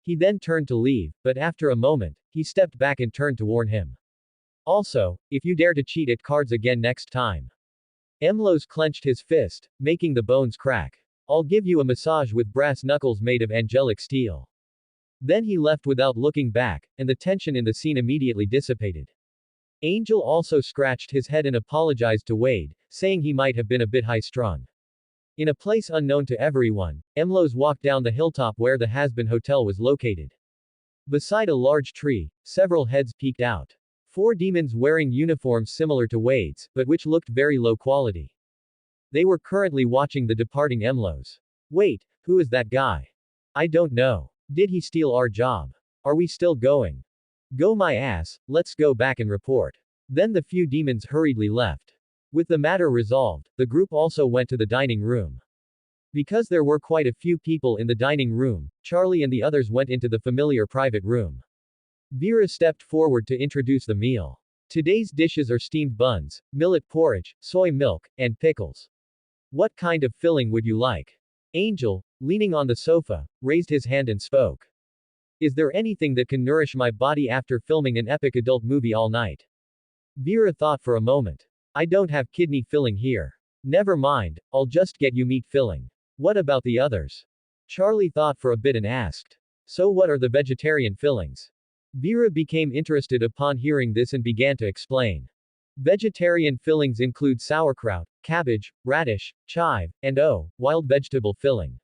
He then turned to leave, but after a moment, he stepped back and turned to warn him. Also, if you dare to cheat at cards again next time. Emlos clenched his fist, making the bones crack. I'll give you a massage with brass knuckles made of angelic steel. Then he left without looking back, and the tension in the scene immediately dissipated. Angel also scratched his head and apologized to Wade, saying he might have been a bit high-strung. In a place unknown to everyone, Emlos walked down the hilltop where the Hazbin Hotel was located. Beside a large tree, several heads peeked out. 4 demons wearing uniforms similar to Wade's, but which looked very low quality. They were currently watching the departing Emlos. Wait, who is that guy? I don't know. Did he steal our job? Are we still going? Go my ass, let's go back and report. Then the few demons hurriedly left. With the matter resolved, the group also went to the dining room. Because there were quite a few people in the dining room, Charlie and the others went into the familiar private room. Vera stepped forward to introduce the meal. Today's dishes are steamed buns, millet porridge, soy milk, and pickles. What kind of filling would you like? Angel, leaning on the sofa, raised his hand and spoke. Is there anything that can nourish my body after filming an epic adult movie all night? Vera thought for a moment. I don't have kidney filling here. Never mind, I'll just get you meat filling. What about the others? Charlie thought for a bit and asked. So what are the vegetarian fillings? Vera became interested upon hearing this and began to explain. Vegetarian fillings include sauerkraut, cabbage, radish, chive, and wild vegetable filling.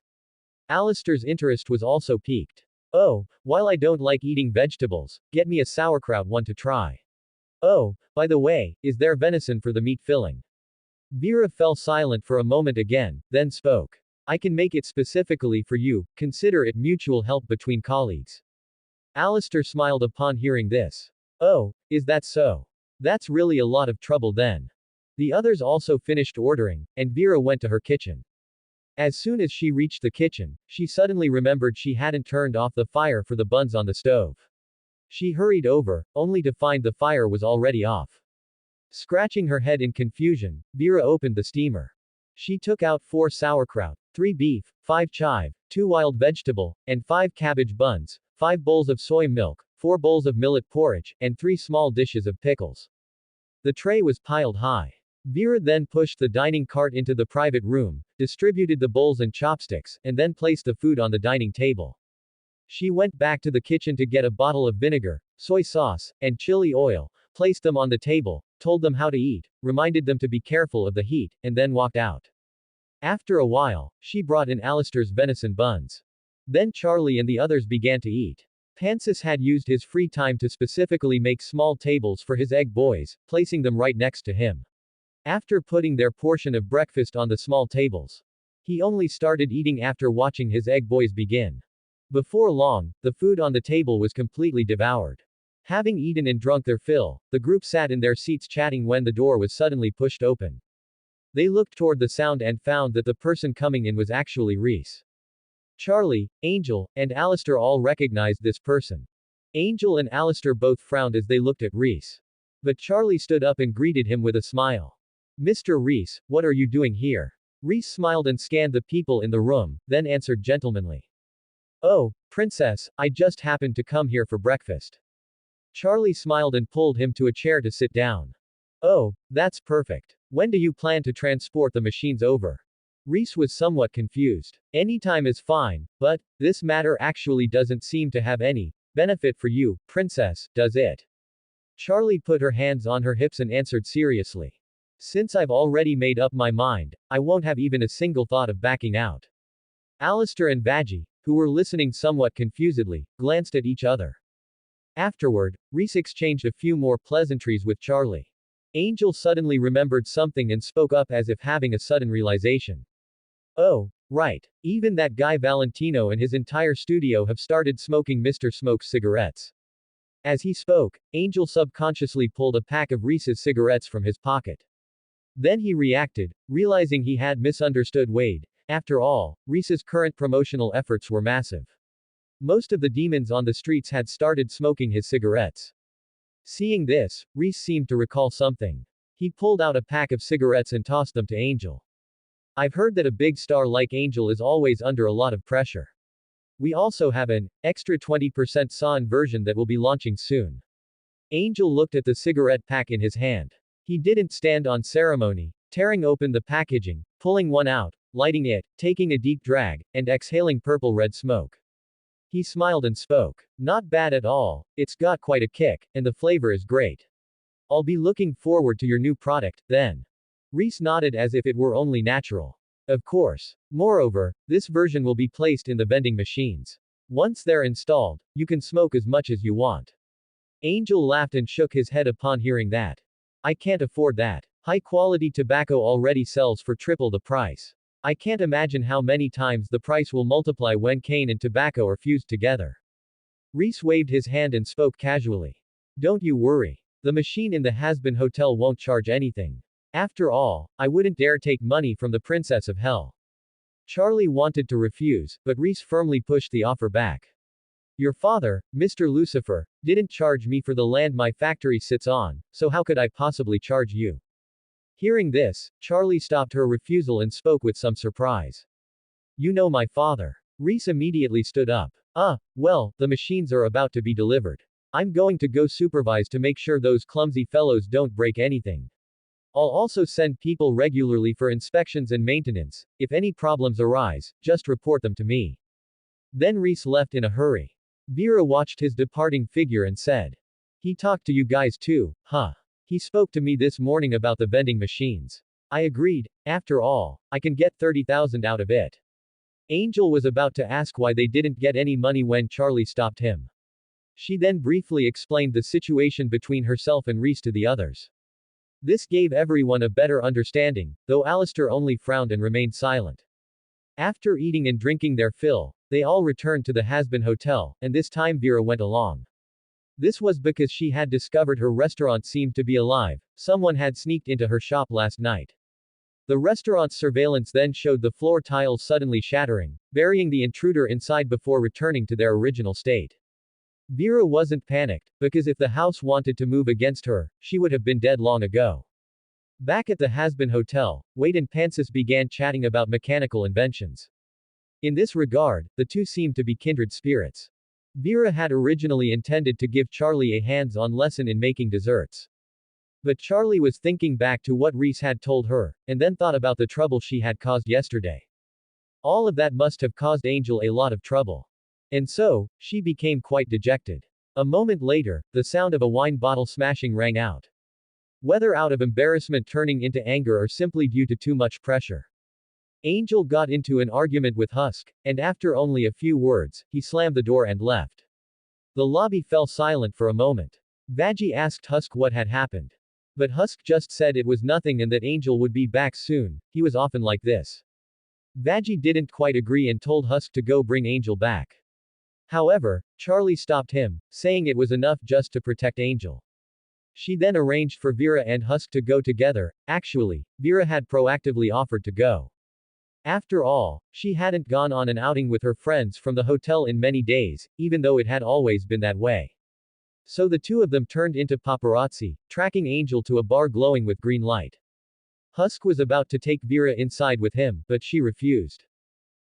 Alistair's interest was also piqued. Oh, while I don't like eating vegetables, get me a sauerkraut one to try. Oh, by the way, is there venison for the meat filling? Vera fell silent for a moment again, then spoke. I can make it specifically for you, consider it mutual help between colleagues. Alistair smiled upon hearing this. Oh, is that so? That's really a lot of trouble then. The others also finished ordering, and Vera went to her kitchen. As soon as she reached the kitchen, she suddenly remembered she hadn't turned off the fire for the buns on the stove. She hurried over, only to find the fire was already off. Scratching her head in confusion, Vera opened the steamer. She took out 4 sauerkraut, 3 beef, 5 chive, 2 wild vegetable, and 5 cabbage buns, 5 bowls of soy milk, 4 bowls of millet porridge, and 3 small dishes of pickles. The tray was piled high. Vera then pushed the dining cart into the private room, distributed the bowls and chopsticks, and then placed the food on the dining table. She went back to the kitchen to get a bottle of vinegar, soy sauce, and chili oil, placed them on the table, told them how to eat, reminded them to be careful of the heat, and then walked out. After a while, she brought in Alistair's venison buns. Then Charlie and the others began to eat. Mantis had used his free time to specifically make small tables for his egg boys, placing them right next to him. After putting their portion of breakfast on the small tables, he only started eating after watching his egg boys begin. Before long, the food on the table was completely devoured. Having eaten and drunk their fill, the group sat in their seats chatting when the door was suddenly pushed open. They looked toward the sound and found that the person coming in was actually Reese. Charlie, Angel, and Alistair all recognized this person. Angel and Alistair both frowned as they looked at Reese. But Charlie stood up and greeted him with a smile. "Mr. Reese, what are you doing here?" Reese smiled and scanned the people in the room, then answered gentlemanly. "Oh, Princess, I just happened to come here for breakfast." Charlie smiled and pulled him to a chair to sit down. "Oh, that's perfect. When do you plan to transport the machines over?" Reese was somewhat confused. "Any time is fine, but this matter actually doesn't seem to have any benefit for you, Princess, does it?" Charlie put her hands on her hips and answered seriously. "Since I've already made up my mind, I won't have even a single thought of backing out." Alistair and Vaggie, who were listening somewhat confusedly, glanced at each other. Afterward, Reese exchanged a few more pleasantries with Charlie. Angel suddenly remembered something and spoke up as if having a sudden realization. "Oh, right. Even that guy Valentino and his entire studio have started smoking Mr. Smoke's cigarettes." As he spoke, Angel subconsciously pulled a pack of Reese's cigarettes from his pocket. Then he reacted, realizing he had misunderstood Wade. After all, Reese's current promotional efforts were massive. Most of the demons on the streets had started smoking his cigarettes. Seeing this, Reese seemed to recall something. He pulled out a pack of cigarettes and tossed them to Angel. "I've heard that a big star like Angel is always under a lot of pressure. We also have an extra 20% SON version that will be launching soon." Angel looked at the cigarette pack in his hand. He didn't stand on ceremony, tearing open the packaging, pulling one out, lighting it, taking a deep drag, and exhaling purple-red smoke. He smiled and spoke. "Not bad at all, it's got quite a kick, and the flavor is great. I'll be looking forward to your new product, then." Reese nodded as if it were only natural. "Of course. Moreover, this version will be placed in the vending machines. Once they're installed, you can smoke as much as you want." Angel laughed and shook his head upon hearing that. "I can't afford that. High-quality tobacco already sells for triple the price. I can't imagine how many times the price will multiply when cane and tobacco are fused together." Reese waved his hand and spoke casually. "Don't you worry. The machine in the Hazbin hotel won't charge anything. After all, I wouldn't dare take money from the Princess of Hell." Charlie wanted to refuse, but Reese firmly pushed the offer back. "Your father, Mr. Lucifer, didn't charge me for the land my factory sits on, so how could I possibly charge you?" Hearing this, Charlie stopped her refusal and spoke with some surprise. "You know my father." Reese immediately stood up. Well, the machines are about to be delivered. I'm going to go supervise to make sure those clumsy fellows don't break anything. I'll also send people regularly for inspections and maintenance. If any problems arise, just report them to me." Then Reese left in a hurry. Vera watched his departing figure and said, "He talked to you guys too, huh? He spoke to me this morning about the vending machines. I agreed. After all, I can get 30,000 out of it." Angel was about to ask why they didn't get any money when Charlie stopped him. She then briefly explained the situation between herself and Reese to the others. This gave everyone a better understanding, though Alistair only frowned and remained silent. After eating and drinking their fill, they all returned to the Hazbin Hotel, and this time Vera went along. This was because she had discovered her restaurant seemed to be alive. Someone had sneaked into her shop last night. The restaurant's surveillance then showed the floor tiles suddenly shattering, burying the intruder inside before returning to their original state. Vera wasn't panicked, because if the house wanted to move against her, she would have been dead long ago. Back at the Hazbin Hotel, Wade and Mantis began chatting about mechanical inventions. In this regard, the two seemed to be kindred spirits. Vera had originally intended to give Charlie a hands-on lesson in making desserts. But Charlie was thinking back to what Reese had told her, and then thought about the trouble she had caused yesterday. All of that must have caused Angel a lot of trouble. And so, she became quite dejected. A moment later, the sound of a wine bottle smashing rang out. Whether out of embarrassment turning into anger or simply due to too much pressure. Angel got into an argument with Husk, and after only a few words, he slammed the door and left. The lobby fell silent for a moment. Vaggie asked Husk what had happened. But Husk just said it was nothing and that Angel would be back soon, he was often like this. Vaggie didn't quite agree and told Husk to go bring Angel back. However, Charlie stopped him, saying it was enough just to protect Angel. She then arranged for Vera and Husk to go together. Actually, Vera had proactively offered to go. After all, she hadn't gone on an outing with her friends from the hotel in many days, even though it had always been that way. So the two of them turned into paparazzi, tracking Angel to a bar glowing with green light. Husk was about to take Vera inside with him, but she refused.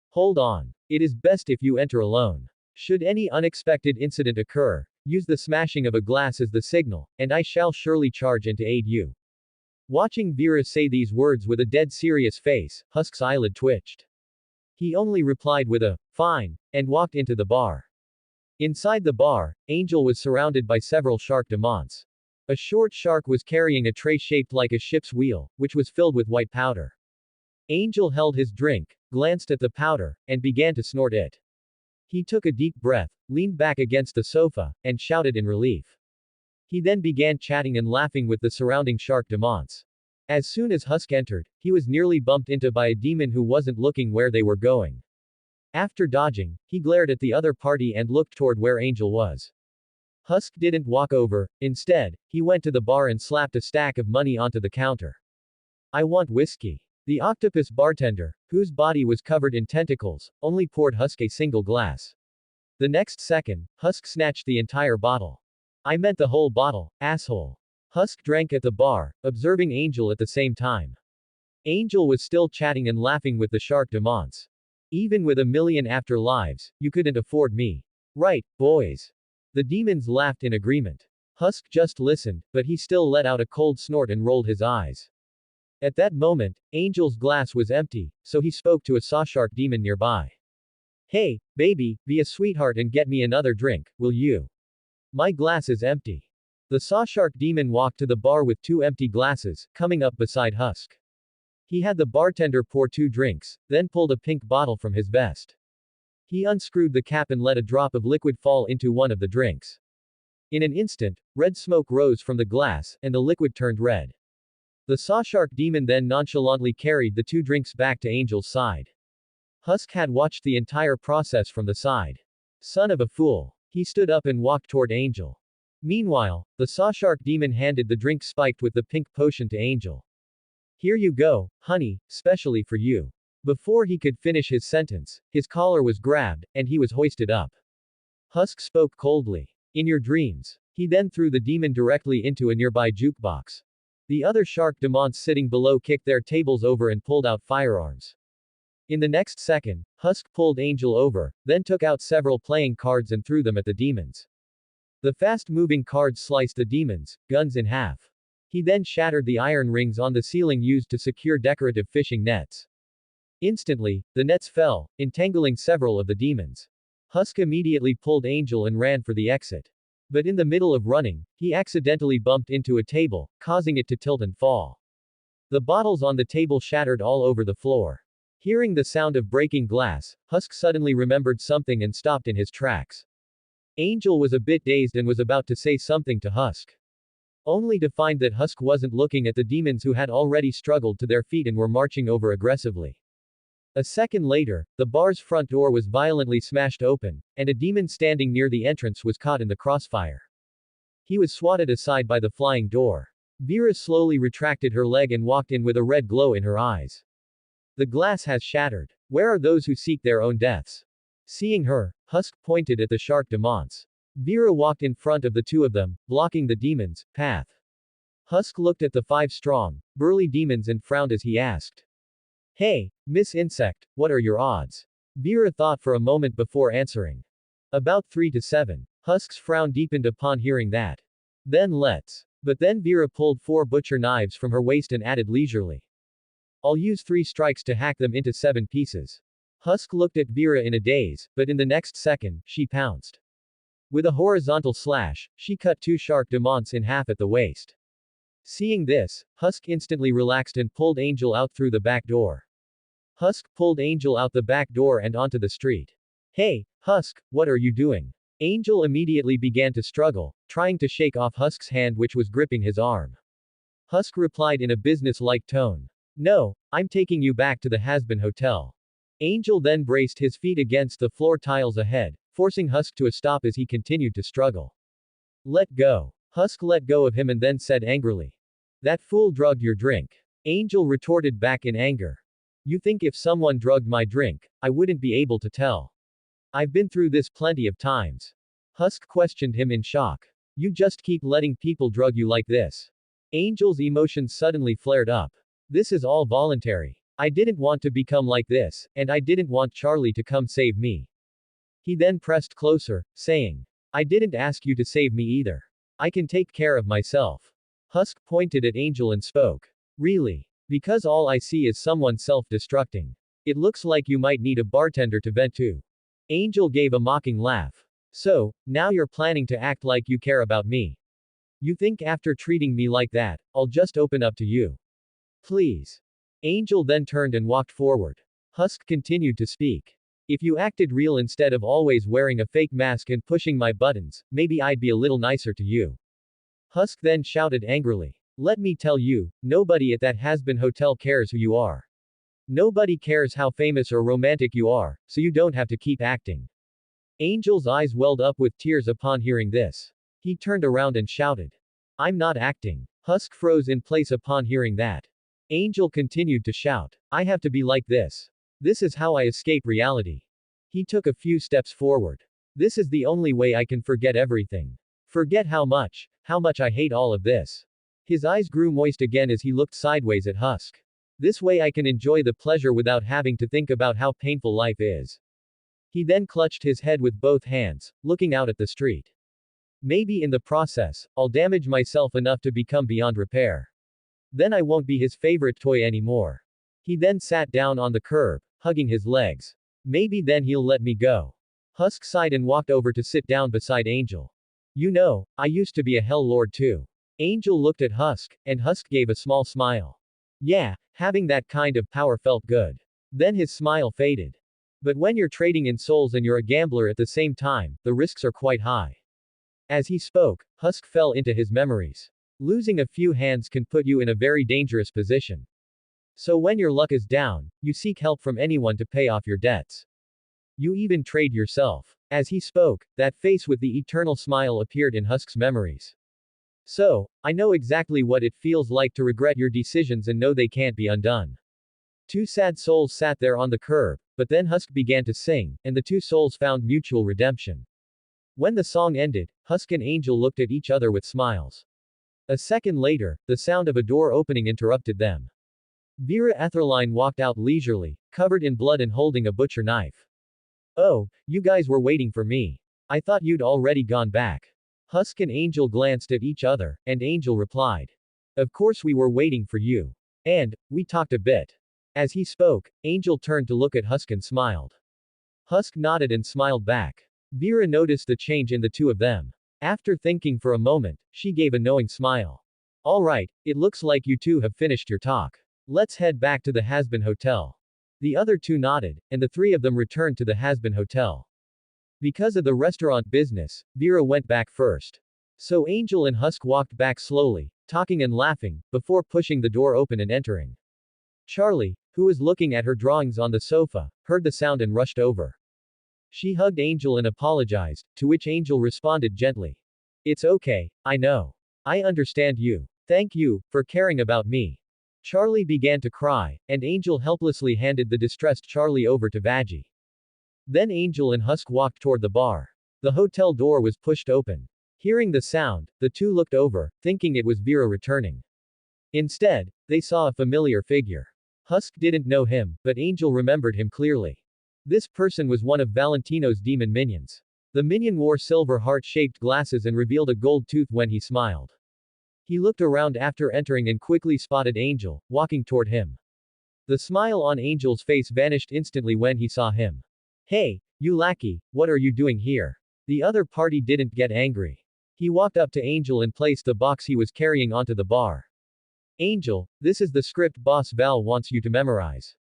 Hold on. It is best if you enter alone. Should any unexpected incident occur, use the smashing of a glass as the signal, and I shall surely charge in to aid you. Watching Vera say these words with a dead serious face, Husk's eyelid twitched. He only replied with a, fine, and walked into the bar. Inside the bar, Angel was surrounded by several shark demons. A short shark was carrying a tray shaped like a ship's wheel, which was filled with white powder. Angel held his drink, glanced at the powder, and began to snort it. He took a deep breath, leaned back against the sofa, and shouted in relief. He then began chatting and laughing with the surrounding shark demons. As soon as Husk entered, he was nearly bumped into by a demon who wasn't looking where they were going. After dodging, he glared at the other party and looked toward where Angel was. Husk didn't walk over, instead, he went to the bar and slapped a stack of money onto the counter. I want whiskey. The octopus bartender, whose body was covered in tentacles, only poured Husk a single glass. The next second, Husk snatched the entire bottle. I meant the whole bottle, asshole. Husk drank at the bar, observing Angel at the same time. Angel was still chatting and laughing with the shark demons. Even with 1,000,000 afterlives, you couldn't afford me. Right, boys. The demons laughed in agreement. Husk just listened, but he still let out a cold snort and rolled his eyes. At that moment, Angel's glass was empty, so he spoke to a sawshark demon nearby. Hey, baby, be a sweetheart and get me another drink, will you? My glass is empty. The sawshark demon walked to the bar with 2 empty glasses, coming up beside Husk. He had the bartender pour 2 drinks, then pulled a pink bottle from his vest. He unscrewed the cap and let a drop of liquid fall into one of the drinks. In an instant, red smoke rose from the glass, and the liquid turned red. The sawshark demon then nonchalantly carried the 2 drinks back to Angel's side. Husk had watched the entire process from the side. Son of a fool. He stood up and walked toward Angel. Meanwhile, the sawshark demon handed the drink spiked with the pink potion to Angel. Here you go, honey, specially for you. Before he could finish his sentence, his collar was grabbed, and he was hoisted up. Husk spoke coldly. In your dreams. He then threw the demon directly into a nearby jukebox. The other shark demons sitting below kicked their tables over and pulled out firearms. In the next second, Husk pulled Angel over, then took out several playing cards and threw them at the demons. The fast-moving cards sliced the demons' guns in half. He then shattered the iron rings on the ceiling used to secure decorative fishing nets. Instantly, the nets fell, entangling several of the demons. Husk immediately pulled Angel and ran for the exit. But in the middle of running, he accidentally bumped into a table, causing it to tilt and fall. The bottles on the table shattered all over the floor. Hearing the sound of breaking glass, Husk suddenly remembered something and stopped in his tracks. Angel was a bit dazed and was about to say something to Husk. Only to find that Husk wasn't looking at the demons who had already struggled to their feet and were marching over aggressively. A second later, the bar's front door was violently smashed open, and a demon standing near the entrance was caught in the crossfire. He was swatted aside by the flying door. Vera slowly retracted her leg and walked in with a red glow in her eyes. The glass has shattered. Where are those who seek their own deaths? Seeing her, Husk pointed at the shark demons. Vera walked in front of the 2 of them, blocking the demons' path. Husk looked at the 5 strong, burly demons and frowned as he asked. Hey, Miss Insect, what are your odds? Vera thought for a moment before answering. About 3 to 7. Husk's frown deepened upon hearing that. Then let's. But then Vera pulled 4 butcher knives from her waist and added leisurely. I'll use 3 strikes to hack them into 7 pieces. Husk looked at Vera in a daze, but in the next second, she pounced. With a horizontal slash, she cut 2 shark demons in half at the waist. Seeing this, Husk instantly relaxed and pulled Angel out through the back door. Husk pulled Angel out the back door and onto the street. Hey, Husk, what are you doing? Angel immediately began to struggle, trying to shake off Husk's hand which was gripping his arm. Husk replied in a business-like tone. No, I'm taking you back to the Hazbin hotel. Angel then braced his feet against the floor tiles ahead, forcing Husk to a stop as he continued to struggle. Let go. Husk let go of him and then said angrily. That fool drugged your drink. Angel retorted back in anger. You think if someone drugged my drink, I wouldn't be able to tell? I've been through this plenty of times. Husk questioned him in shock. You just keep letting people drug you like this. Angel's emotions suddenly flared up. This is all voluntary. I didn't want to become like this, and I didn't want Charlie to come save me. He then pressed closer, saying, I didn't ask you to save me either. I can take care of myself. Husk pointed at Angel and spoke. Really? Because all I see is someone self-destructing. It looks like you might need a bartender to vent to. Angel gave a mocking laugh. So, now you're planning to act like you care about me. You think after treating me like that, I'll just open up to you? Please. Angel then turned and walked forward. Husk continued to speak. If you acted real instead of always wearing a fake mask and pushing my buttons, maybe I'd be a little nicer to you. Husk then shouted angrily. Let me tell you, nobody at that Hazbin hotel cares who you are. Nobody cares how famous or romantic you are, so you don't have to keep acting. Angel's eyes welled up with tears upon hearing this. He turned around and shouted. I'm not acting. Husk froze in place upon hearing that. Angel continued to shout. I have to be like this. This is how I escape reality. He took a few steps forward. This is the only way I can forget everything. Forget how much I hate all of this. His eyes grew moist again as he looked sideways at Husk. This way I can enjoy the pleasure without having to think about how painful life is. He then clutched his head with both hands, looking out at the street. Maybe in the process, I'll damage myself enough to become beyond repair. Then I won't be his favorite toy anymore. He then sat down on the curb, hugging his legs. Maybe then he'll let me go. Husk sighed and walked over to sit down beside Angel. You know, I used to be a Hell Lord too. Angel looked at Husk, and Husk gave a small smile. Yeah, having that kind of power felt good. Then his smile faded. But when you're trading in souls and you're a gambler at the same time, the risks are quite high. As he spoke, Husk fell into his memories. Losing a few hands can put you in a very dangerous position. So when your luck is down, you seek help from anyone to pay off your debts. You even trade yourself. As he spoke, that face with the eternal smile appeared in Husk's memories. So, I know exactly what it feels like to regret your decisions and know they can't be undone. 2 sad souls sat there on the curb, but then Husk began to sing, and the 2 souls found mutual redemption. When the song ended, Husk and Angel looked at each other with smiles. A second later, the sound of a door opening interrupted them. Vera Etherline walked out leisurely, covered in blood and holding a butcher knife. Oh, you guys were waiting for me. I thought you'd already gone back. Husk and Angel glanced at each other, and Angel replied. Of course we were waiting for you. And, we talked a bit. As he spoke, Angel turned to look at Husk and smiled. Husk nodded and smiled back. Vera noticed the change in the two of them. After thinking for a moment, she gave a knowing smile. Alright, it looks like you two have finished your talk. Let's head back to the Hazbin Hotel. The other two nodded, and the 3 of them returned to the Hazbin Hotel. Because of the restaurant business, Vera went back first. So Angel and Husk walked back slowly, talking and laughing, before pushing the door open and entering. Charlie, who was looking at her drawings on the sofa, heard the sound and rushed over. She hugged Angel and apologized, to which Angel responded gently. It's okay, I know. I understand you. Thank you, for caring about me. Charlie began to cry, and Angel helplessly handed the distressed Charlie over to Vaggie. Then Angel and Husk walked toward the bar. The hotel door was pushed open. Hearing the sound, the two looked over, thinking it was Vera returning. Instead, they saw a familiar figure. Husk didn't know him, but Angel remembered him clearly. This person was one of Valentino's demon minions. The minion wore silver heart-shaped glasses and revealed a gold tooth when he smiled. He looked around after entering and quickly spotted Angel, walking toward him. The smile on Angel's face vanished instantly when he saw him. Hey, you lackey, what are you doing here? The other party didn't get angry. He walked up to Angel and placed the box he was carrying onto the bar. Angel, this is the script boss Val wants you to memorize.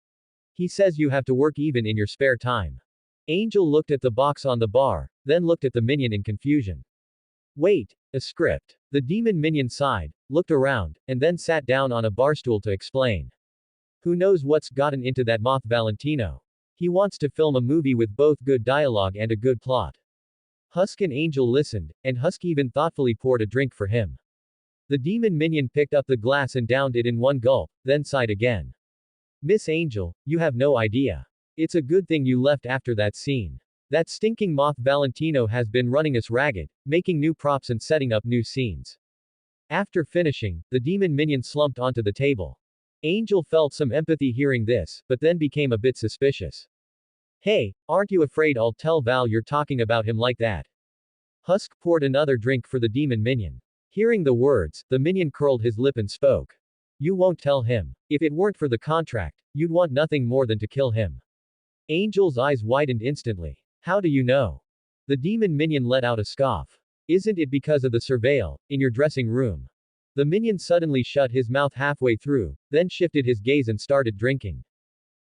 He says you have to work even in your spare time. Angel looked at the box on the bar, then looked at the minion in confusion. Wait, a script. The demon minion sighed, looked around, and then sat down on a barstool to explain. Who knows what's gotten into that moth Valentino? He wants to film a movie with both good dialogue and a good plot. Husk and Angel listened, and Husk even thoughtfully poured a drink for him. The demon minion picked up the glass and downed it in one gulp, then sighed again. Miss Angel, you have no idea. It's a good thing you left after that scene. That stinking moth Valentino has been running us ragged, making new props and setting up new scenes. After finishing, the demon minion slumped onto the table. Angel felt some empathy hearing this, but then became a bit suspicious. Hey, aren't you afraid I'll tell Val you're talking about him like that? Husk poured another drink for the demon minion. Hearing the words, the minion curled his lip and spoke. You won't tell him. If it weren't for the contract, you'd want nothing more than to kill him. Angel's eyes widened instantly. How do you know? The demon minion let out a scoff. Isn't it because of the surveil, in your dressing room? The minion suddenly shut his mouth halfway through, then shifted his gaze and started drinking.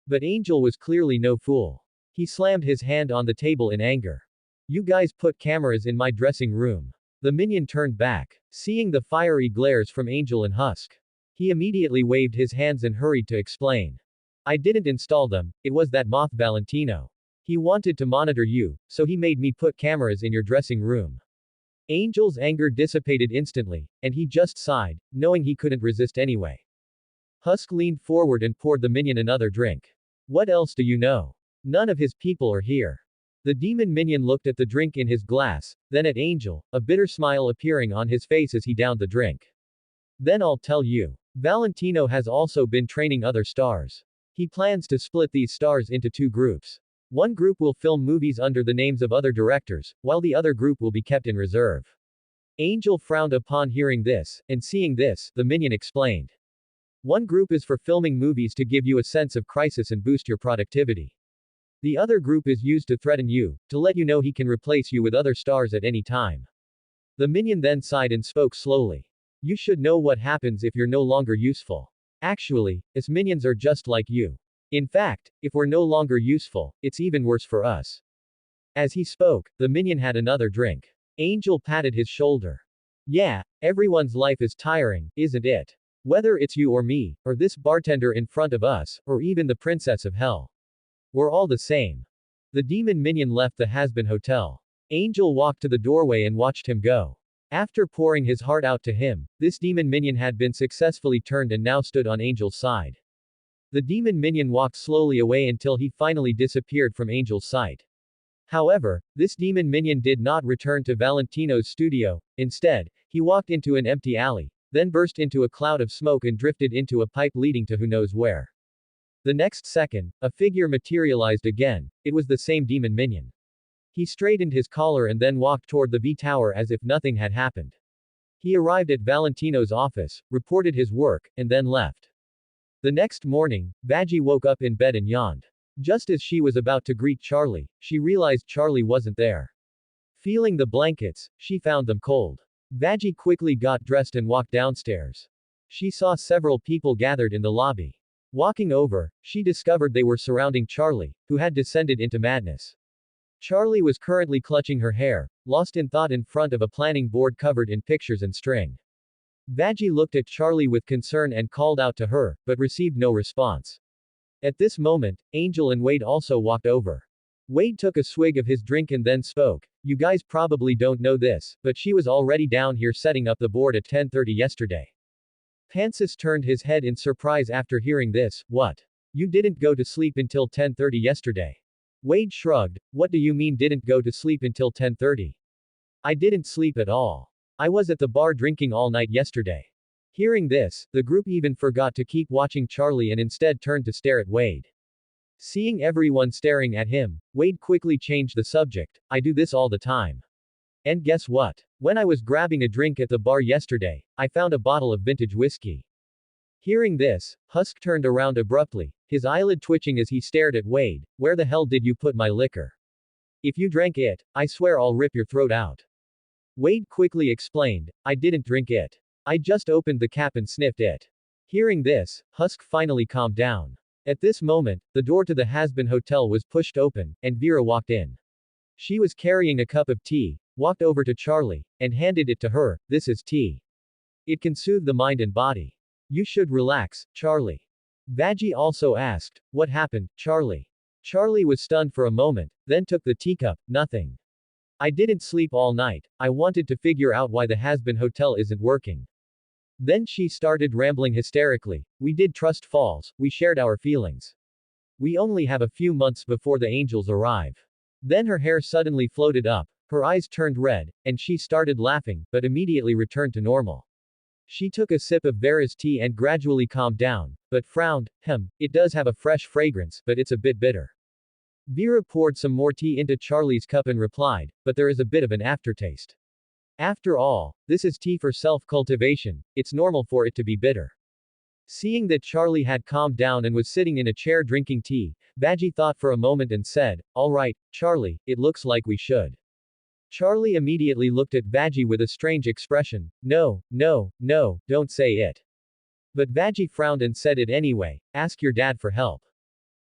But Angel was clearly no fool. He slammed his hand on the table in anger. You guys put cameras in my dressing room. The minion turned back, seeing the fiery glares from Angel and Husk. He immediately waved his hands and hurried to explain. I didn't install them, it was that moth Valentino. He wanted to monitor you, so he made me put cameras in your dressing room. Angel's anger dissipated instantly, and he just sighed, knowing he couldn't resist anyway. Husk leaned forward and poured the minion another drink. What else do you know? None of his people are here. The demon minion looked at the drink in his glass, then at Angel, a bitter smile appearing on his face as he downed the drink. Then I'll tell you. Valentino has also been training other stars. He plans to split these stars into two groups. One group will film movies under the names of other directors, while the other group will be kept in reserve. Angel frowned upon hearing this, and seeing this, the minion explained. One group is for filming movies to give you a sense of crisis and boost your productivity. The other group is used to threaten you, to let you know he can replace you with other stars at any time. The minion then sighed and spoke slowly. You should know what happens if you're no longer useful. Actually, us minions are just like you. In fact, if we're no longer useful, it's even worse for us. As he spoke, the minion had another drink. Angel patted his shoulder. Yeah, everyone's life is tiring, isn't it? Whether it's you or me, or this bartender in front of us, or even the princess of hell. We're all the same. The demon minion left the Hazbin hotel. Angel walked to the doorway and watched him go. After pouring his heart out to him, this demon minion had been successfully turned and now stood on Angel's side. The demon minion walked slowly away until he finally disappeared from Angel's sight. However, this demon minion did not return to Valentino's studio. Instead, he walked into an empty alley, then burst into a cloud of smoke and drifted into a pipe leading to who knows where. The next second, a figure materialized again. It was the same demon minion. He straightened his collar and then walked toward the V tower as if nothing had happened. He arrived at Valentino's office, reported his work, and then left. The next morning, Vaggie woke up in bed and yawned. Just as she was about to greet Charlie, she realized Charlie wasn't there. Feeling the blankets, she found them cold. Vaggie quickly got dressed and walked downstairs. She saw several people gathered in the lobby. Walking over, she discovered they were surrounding Charlie, who had descended into madness. Charlie was currently clutching her hair, lost in thought in front of a planning board covered in pictures and string. Vaggie looked at Charlie with concern and called out to her, but received no response. At this moment, Angel and Wade also walked over. Wade took a swig of his drink and then spoke. You guys probably don't know this, but she was already down here setting up the board at 10:30 yesterday. Mantis turned his head in surprise after hearing this. What? You didn't go to sleep until 10:30 yesterday? Wade shrugged. What do you mean didn't go to sleep until 10:30? I didn't sleep at all. I was at the bar drinking all night yesterday. Hearing this, the group even forgot to keep watching Charlie and instead turned to stare at Wade. Seeing everyone staring at him, Wade quickly changed the subject. I do this all the time. And guess what? When I was grabbing a drink at the bar yesterday, I found a bottle of vintage whiskey. Hearing this, Husk turned around abruptly, his eyelid twitching as he stared at Wade. Where the hell did you put my liquor? If you drank it, I swear I'll rip your throat out. Wade quickly explained, I didn't drink it. I just opened the cap and sniffed it. Hearing this, Husk finally calmed down. At this moment, the door to the Hazbin hotel was pushed open, and Vera walked in. She was carrying a cup of tea, walked over to Charlie, and handed it to her. This is tea. It can soothe the mind and body. You should relax, Charlie. Vaggie also asked, what happened, Charlie? Charlie was stunned for a moment, then took the teacup. Nothing. I didn't sleep all night. I wanted to figure out why the Hazbin hotel isn't working. Then she started rambling hysterically. We did trust falls, we shared our feelings. We only have a few months before the angels arrive. Then her hair suddenly floated up, her eyes turned red, and she started laughing, but immediately returned to normal. She took a sip of Vera's tea and gradually calmed down, but frowned. It does have a fresh fragrance, but it's a bit bitter. Vera poured some more tea into Charlie's cup and replied, but there is a bit of an aftertaste. After all, this is tea for self-cultivation, it's normal for it to be bitter. Seeing that Charlie had calmed down and was sitting in a chair drinking tea, Vaggie thought for a moment and said, all right, Charlie, it looks like we should. Charlie immediately looked at Vaggie with a strange expression. No, don't say it. But Vaggie frowned and said it anyway, ask your dad for help.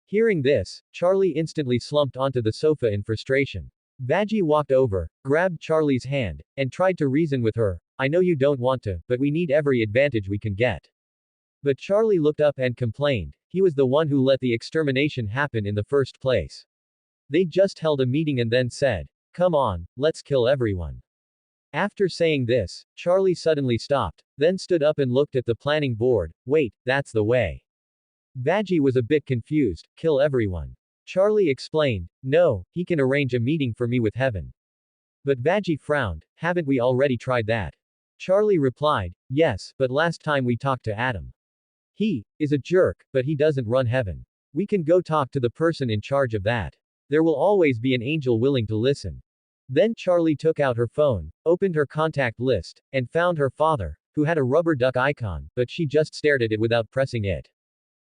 Hearing this, Charlie instantly slumped onto the sofa in frustration. Vaggie walked over, grabbed Charlie's hand, and tried to reason with her. I know you don't want to, but we need every advantage we can get. But Charlie looked up and complained. He was the one who let the extermination happen in the first place. They just held a meeting and then said, come on, let's kill everyone. After saying this, Charlie suddenly stopped, then stood up and looked at the planning board. Wait, that's the way. Vaggie was a bit confused. Kill everyone. Charlie explained, no, he can arrange a meeting for me with heaven. But Vaggie frowned, haven't we already tried that? Charlie replied, yes, but last time we talked to Adam. He is a jerk, but he doesn't run heaven. We can go talk to the person in charge of that. There will always be an angel willing to listen. Then Charlie took out her phone, opened her contact list, and found her father, who had a rubber duck icon, but she just stared at it without pressing it.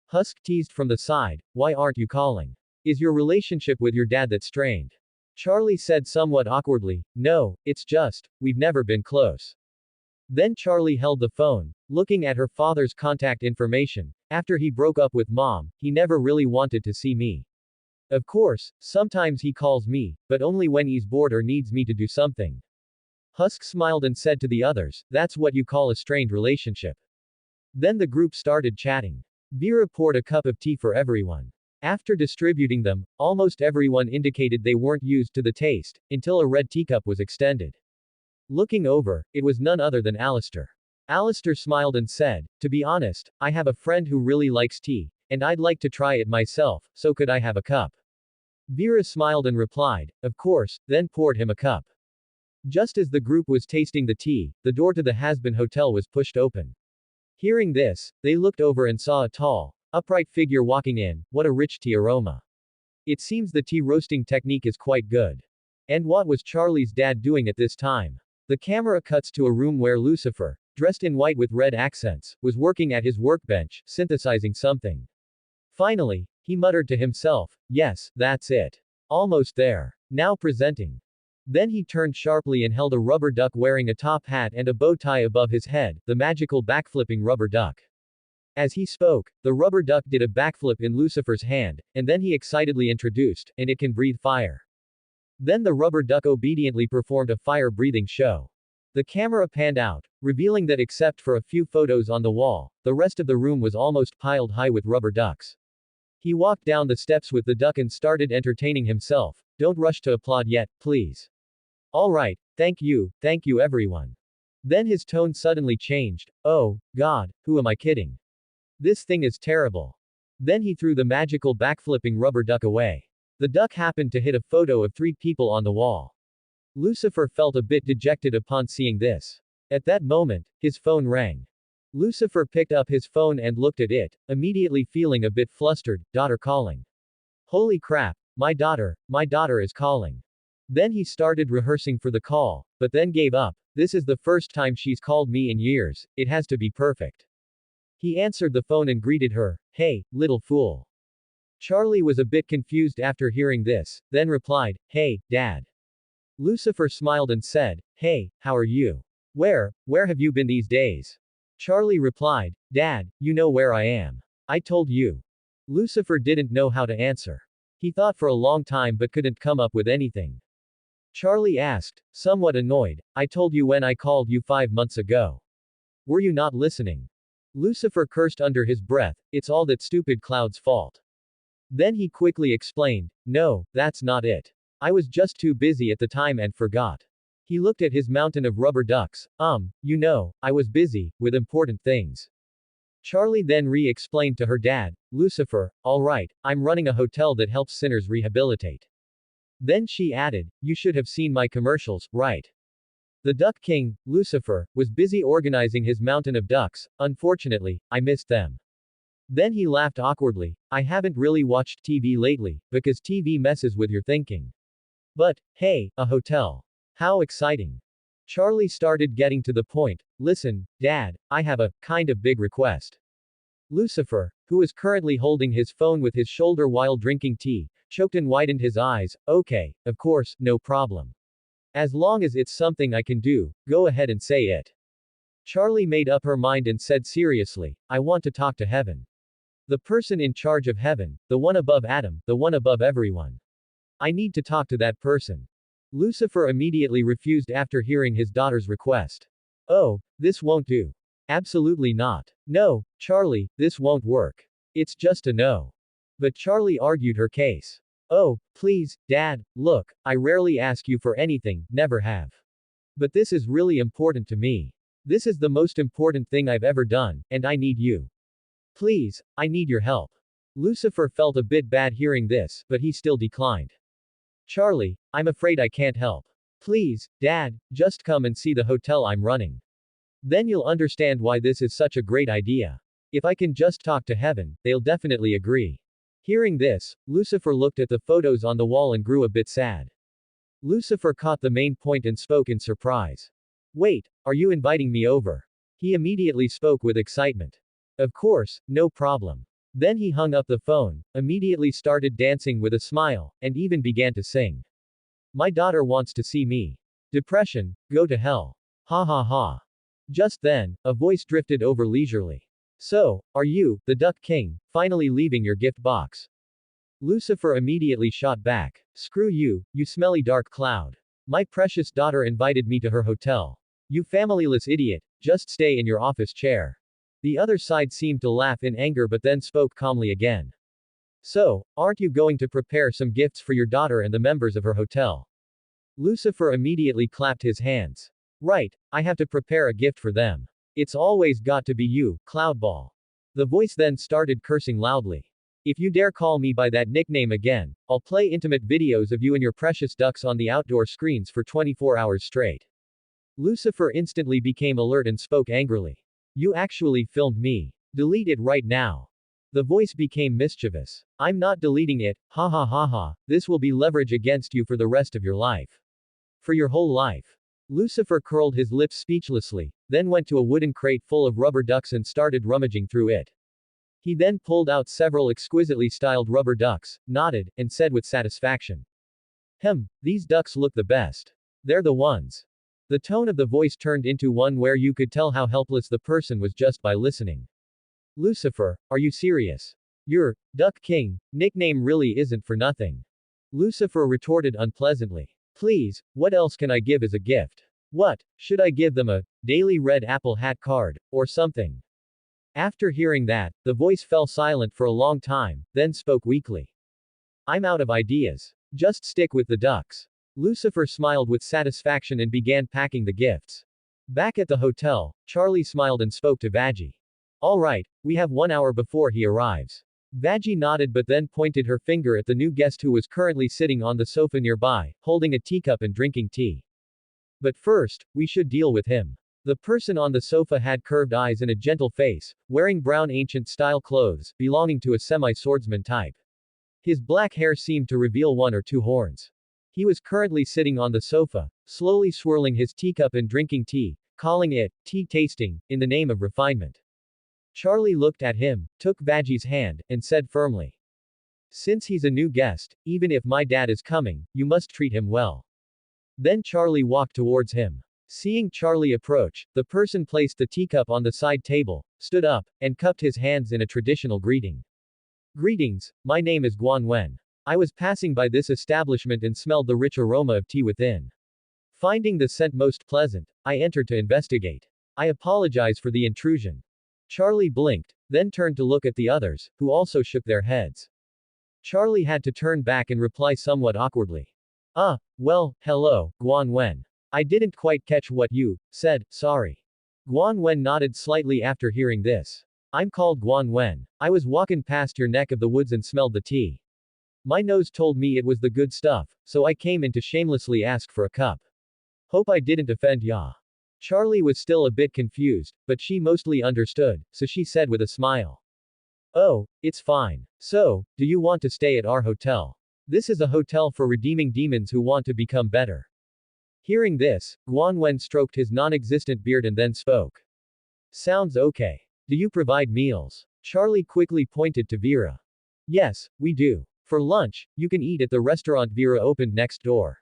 Husk teased from the side, why aren't you calling? Is your relationship with your dad that strained? Charlie said somewhat awkwardly, no, it's just, we've never been close. Then Charlie held the phone, looking at her father's contact information. After he broke up with mom, he never really wanted to see me. Of course, sometimes he calls me, but only when he's bored or needs me to do something. Husk smiled and said to the others, that's what you call a strained relationship. Then the group started chatting. Vera poured a cup of tea for everyone. After distributing them, almost everyone indicated they weren't used to the taste, until a red teacup was extended. Looking over, it was none other than Alistair. Alistair smiled and said, to be honest, I have a friend who really likes tea, and I'd like to try it myself, so could I have a cup? Vera smiled and replied, of course, then poured him a cup. Just as the group was tasting the tea, the door to the Hazbin hotel was pushed open. Hearing this, they looked over and saw a tall, upright figure walking in. What a rich tea aroma. It seems the tea roasting technique is quite good. And what was Charlie's dad doing at this time? The camera cuts to a room where Lucifer, dressed in white with red accents, was working at his workbench, synthesizing something. Finally, he muttered to himself, yes, that's it. Almost there. Now presenting. Then he turned sharply and held a rubber duck wearing a top hat and a bow tie above his head, the magical backflipping rubber duck. As he spoke, the rubber duck did a backflip in Lucifer's hand, and then he excitedly introduced, and it can breathe fire. Then the rubber duck obediently performed a fire-breathing show. The camera panned out, revealing that except for a few photos on the wall, the rest of the room was almost piled high with rubber ducks. He walked down the steps with the duck and started entertaining himself. Don't rush to applaud yet, please. All right, thank you everyone. Then his tone suddenly changed. Oh, God, who am I kidding? This thing is terrible. Then he threw the magical backflipping rubber duck away. The duck happened to hit a photo of 3 people on the wall. Lucifer felt a bit dejected upon seeing this. At that moment, his phone rang. Lucifer picked up his phone and looked at it, immediately feeling a bit flustered. Daughter calling. Holy crap, my daughter is calling. Then he started rehearsing for the call, but then gave up. This is the first time she's called me in years, it has to be perfect. He answered the phone and greeted her, hey, little fool. Charlie was a bit confused after hearing this, then replied, hey, Dad. Lucifer smiled and said, hey, how are you? Where have you been these days? Charlie replied, Dad, you know where I am. I told you. Lucifer didn't know how to answer. He thought for a long time but couldn't come up with anything. Charlie asked, somewhat annoyed, I told you when I called you 5 months ago. Were you not listening? Lucifer cursed under his breath, it's all that stupid Cloud's fault. Then he quickly explained, no, that's not it. I was just too busy at the time and forgot. He looked at his mountain of rubber ducks, I was busy, with important things. Charlie then re-explained to her dad, Lucifer, alright, I'm running a hotel that helps sinners rehabilitate. Then she added, you should have seen my commercials, right? The Duck King, Lucifer, was busy organizing his mountain of ducks, unfortunately, I missed them. Then he laughed awkwardly, I haven't really watched TV lately, because TV messes with your thinking. But, hey, a hotel. How exciting. Charlie started getting to the point, listen, Dad, I have a, kind of big request. Lucifer, who is currently holding his phone with his shoulder while drinking tea, choked and widened his eyes, okay, of course, no problem. As long as it's something I can do, go ahead and say it. Charlie made up her mind and said seriously, I want to talk to heaven. The person in charge of heaven, the one above Adam, the one above everyone. I need to talk to that person. Lucifer immediately refused after hearing his daughter's request. Oh, this won't do. Absolutely not. No, Charlie, this won't work. It's just a no. But Charlie argued her case. Oh, please, Dad, look, I rarely ask you for anything, never have. But this is really important to me. This is the most important thing I've ever done, and I need you. Please, I need your help. Lucifer felt a bit bad hearing this, but he still declined. Charlie, I'm afraid I can't help. Please, Dad, just come and see the hotel I'm running. Then you'll understand why this is such a great idea. If I can just talk to heaven, they'll definitely agree. Hearing this, Lucifer looked at the photos on the wall and grew a bit sad. Lucifer caught the main point and spoke in surprise. Wait, are you inviting me over? He immediately spoke with excitement. Of course, no problem. Then he hung up the phone, immediately started dancing with a smile, and even began to sing. My daughter wants to see me. Depression, go to hell. Ha ha ha. Just then, a voice drifted over leisurely. So, are you, the Duck King, finally leaving your gift box? Lucifer immediately shot back. Screw you, you smelly dark cloud. My precious daughter invited me to her hotel. You familyless idiot, just stay in your office chair. The other side seemed to laugh in anger but then spoke calmly again. So, aren't you going to prepare some gifts for your daughter and the members of her hotel? Lucifer immediately clapped his hands. Right, I have to prepare a gift for them. It's always got to be you, Cloudball. The voice then started cursing loudly. If you dare call me by that nickname again, I'll play intimate videos of you and your precious ducks on the outdoor screens for 24 hours straight. Lucifer instantly became alert and spoke angrily. You actually filmed me. Delete it right now. The voice became mischievous. I'm not deleting it, ha ha ha ha, this will be leverage against you for the rest of your life. For your whole life. Lucifer curled his lips speechlessly, then went to a wooden crate full of rubber ducks and started rummaging through it. He then pulled out several exquisitely styled rubber ducks, nodded, and said with satisfaction. These ducks look the best. They're the ones. The tone of the voice turned into one where you could tell how helpless the person was just by listening. Lucifer, are you serious? Your Duck King nickname really isn't for nothing. Lucifer retorted unpleasantly. Please, what else can I give as a gift? What, should I give them a daily red apple hat card, or something? After hearing that, the voice fell silent for a long time, then spoke weakly. I'm out of ideas. Just stick with the ducks. Lucifer smiled with satisfaction and began packing the gifts. Back at the hotel, Charlie smiled and spoke to Vaggie. All right, we have 1 hour before he arrives. Vaggie nodded but then pointed her finger at the new guest who was currently sitting on the sofa nearby, holding a teacup and drinking tea. But first, we should deal with him. The person on the sofa had curved eyes and a gentle face, wearing brown ancient-style clothes, belonging to a semi-swordsman type. His black hair seemed to reveal one or two horns. He was currently sitting on the sofa, slowly swirling his teacup and drinking tea, calling it tea tasting, in the name of refinement. Charlie looked at him, took Veggie's hand, and said firmly, "Since he's a new guest, even if my dad is coming, you must treat him well." Then Charlie walked towards him. Seeing Charlie approach, the person placed the teacup on the side table, stood up, and cupped his hands in a traditional greeting. "Greetings, my name is Guan Wen. I was passing by this establishment and smelled the rich aroma of tea within. Finding the scent most pleasant, I entered to investigate. I apologize for the intrusion." Charlie blinked, then turned to look at the others, who also shook their heads. Charlie had to turn back and reply somewhat awkwardly. Well, hello, Guan Wen. I didn't quite catch what you said, sorry." Guan Wen nodded slightly after hearing this. "I'm called Guan Wen. I was walking past your neck of the woods and smelled the tea. My nose told me it was the good stuff, so I came in to shamelessly ask for a cup. Hope I didn't offend ya." Charlie was still a bit confused, but she mostly understood, so she said with a smile. "Oh, it's fine. So, do you want to stay at our hotel? This is a hotel for redeeming demons who want to become better." Hearing this, Guan Wen stroked his non-existent beard and then spoke. "Sounds okay. Do you provide meals?" Charlie quickly pointed to Vera. "Yes, we do. For lunch, you can eat at the restaurant Vera opened next door."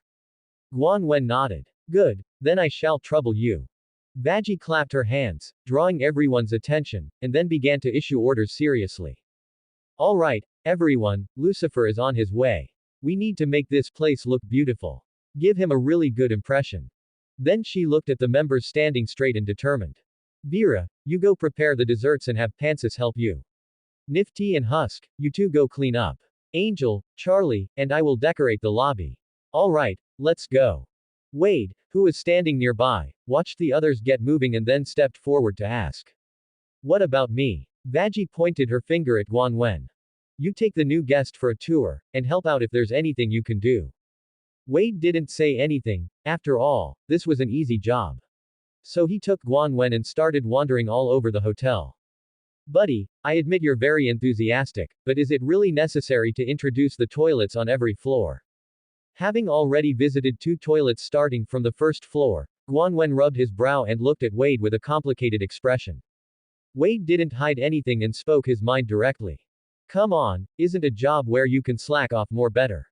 Guan Wen nodded. "Good, then I shall trouble you." Veggie clapped her hands, drawing everyone's attention, and then began to issue orders seriously. "All right, everyone, Lucifer is on his way. We need to make this place look beautiful. Give him a really good impression." Then she looked at the members standing straight and determined. "Vera, you go prepare the desserts and have Mantis help you. Nifty and Husk, you two go clean up. Angel, Charlie, and I will decorate the lobby. All right, let's go." Wade, who was standing nearby, watched the others get moving and then stepped forward to ask, "What about me?" Veggie pointed her finger at Guan Wen. "You take the new guest for a tour, and help out if there's anything you can do." Wade didn't say anything, after all, this was an easy job. So he took Guan Wen and started wandering all over the hotel. "Buddy, I admit you're very enthusiastic, but is it really necessary to introduce the toilets on every floor?" Having already visited 2 toilets starting from the first floor, Guan Wen rubbed his brow and looked at Wade with a complicated expression. Wade didn't hide anything and spoke his mind directly. "Come on, isn't a job where you can slack off more better?"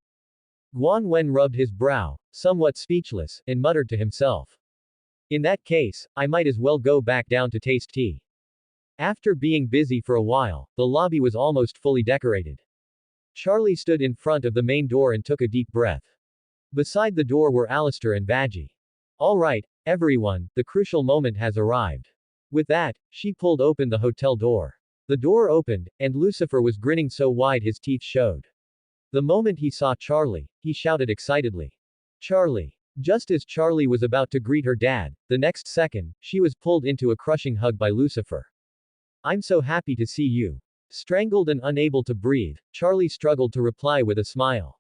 Guan Wen rubbed his brow, somewhat speechless, and muttered to himself. "In that case, I might as well go back down to taste tea." After being busy for a while, the lobby was almost fully decorated. Charlie stood in front of the main door and took a deep breath. Beside the door were Alistair and Veggie. "All right, everyone, the crucial moment has arrived." With that, she pulled open the hotel door. The door opened, and Lucifer was grinning so wide his teeth showed. The moment he saw Charlie, he shouted excitedly, "Charlie!" Just as Charlie was about to greet her dad, the next second, she was pulled into a crushing hug by Lucifer. "I'm so happy to see you." Strangled and unable to breathe, Charlie struggled to reply with a smile.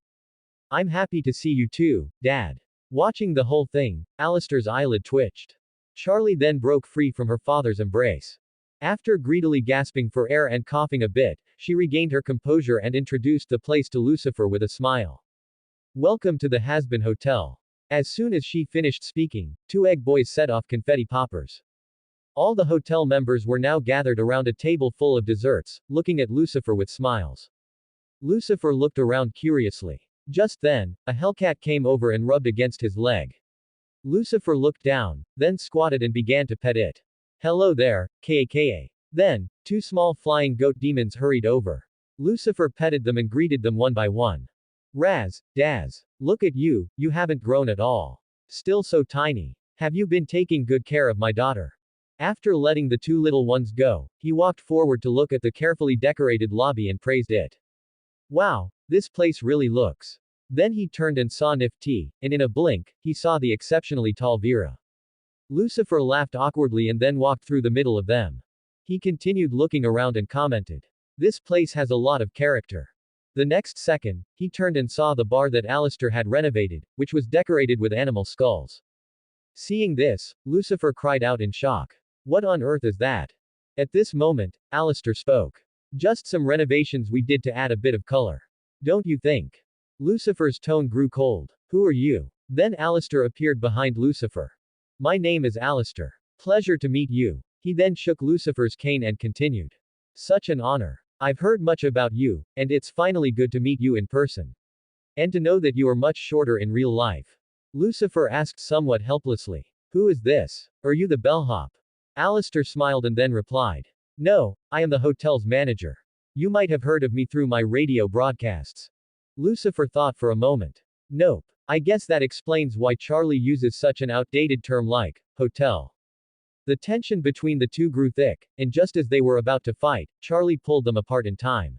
"I'm happy to see you too, Dad." Watching the whole thing, Alistair's eyelid twitched. Charlie then broke free from her father's embrace. After greedily gasping for air and coughing a bit, she regained her composure and introduced the place to Lucifer with a smile. "Welcome to the Hazbin Hotel." As soon as she finished speaking, 2 egg boys set off confetti poppers. All the hotel members were now gathered around a table full of desserts, looking at Lucifer with smiles. Lucifer looked around curiously. Just then, a hellcat came over and rubbed against his leg. Lucifer looked down, then squatted and began to pet it. "Hello there, Kaka." Then, 2 small flying goat demons hurried over. Lucifer petted them and greeted them one by one. "Raz, Daz. Look at you, you haven't grown at all. Still so tiny. Have you been taking good care of my daughter?" After letting the 2 little ones go, he walked forward to look at the carefully decorated lobby and praised it. "Wow, this place really looks." Then he turned and saw Nifty, and in a blink, he saw the exceptionally tall Vera. Lucifer laughed awkwardly and then walked through the middle of them. He continued looking around and commented, "This place has a lot of character." The next second, he turned and saw the bar that Alistair had renovated, which was decorated with animal skulls. Seeing this, Lucifer cried out in shock. What on earth is that? At this moment, Alistair spoke. Just some renovations we did to add a bit of color. Don't you think? Lucifer's tone grew cold. Who are you? Then Alistair appeared behind Lucifer. My name is Alistair. Pleasure to meet you. He then shook Lucifer's cane and continued. Such an honor. I've heard much about you, and it's finally good to meet you in person. And to know that you are much shorter in real life. Lucifer asked somewhat helplessly. Who is this? Are you the bellhop? Alistair smiled and then replied. No, I am the hotel's manager. You might have heard of me through my radio broadcasts. Lucifer thought for a moment. Nope. I guess that explains why Charlie uses such an outdated term like hotel. The tension between the two grew thick, and just as they were about to fight, Charlie pulled them apart in time.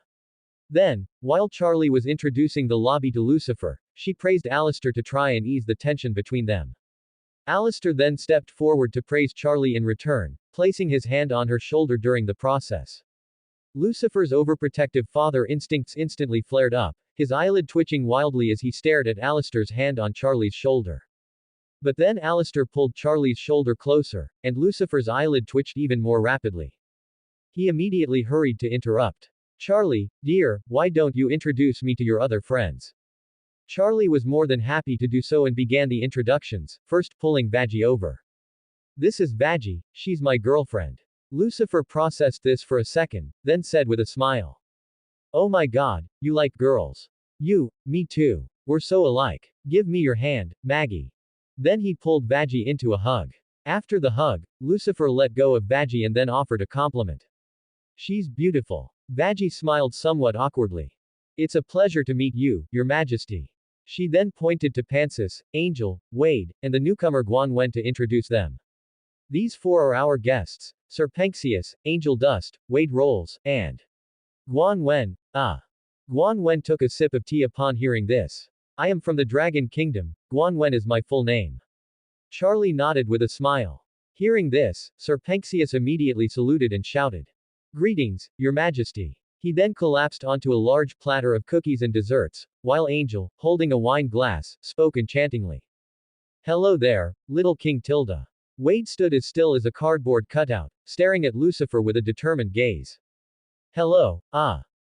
Then, while Charlie was introducing the lobby to Lucifer, she praised Alistair to try and ease the tension between them. Alistair then stepped forward to praise Charlie in return, placing his hand on her shoulder during the process. Lucifer's overprotective father instincts instantly flared up, his eyelid twitching wildly as he stared at Alistair's hand on Charlie's shoulder. But then Alistair pulled Charlie's shoulder closer, and Lucifer's eyelid twitched even more rapidly. He immediately hurried to interrupt. Charlie, dear, why don't you introduce me to your other friends? Charlie was more than happy to do so and began the introductions, first pulling Vaggie over. This is Vaggie, she's my girlfriend. Lucifer processed this for a second, then said with a smile. Oh my god, you like girls. Me too. We're so alike. Give me your hand, Maggie. Then he pulled Vaggie into a hug. After the hug, Lucifer let go of Vaggie and then offered a compliment. She's beautiful. Vaggie smiled somewhat awkwardly. It's a pleasure to meet you, Your Majesty. She then pointed to Mantis, Angel, Wade, and the newcomer Guan Wen to introduce them. These four are our guests, Sir Penxius, Angel Dust, Wade Rolls, and Guan Wen. Guan Wen took a sip of tea upon hearing this. I am from the Dragon Kingdom, Guan Wen is my full name. Charlie nodded with a smile. Hearing this, Sir Penxius immediately saluted and shouted. Greetings, Your Majesty. He then collapsed onto a large platter of cookies and desserts, while Angel, holding a wine glass, spoke enchantingly. Hello there, little King Tilda. Wade stood as still as a cardboard cutout, staring at Lucifer with a determined gaze. Hello,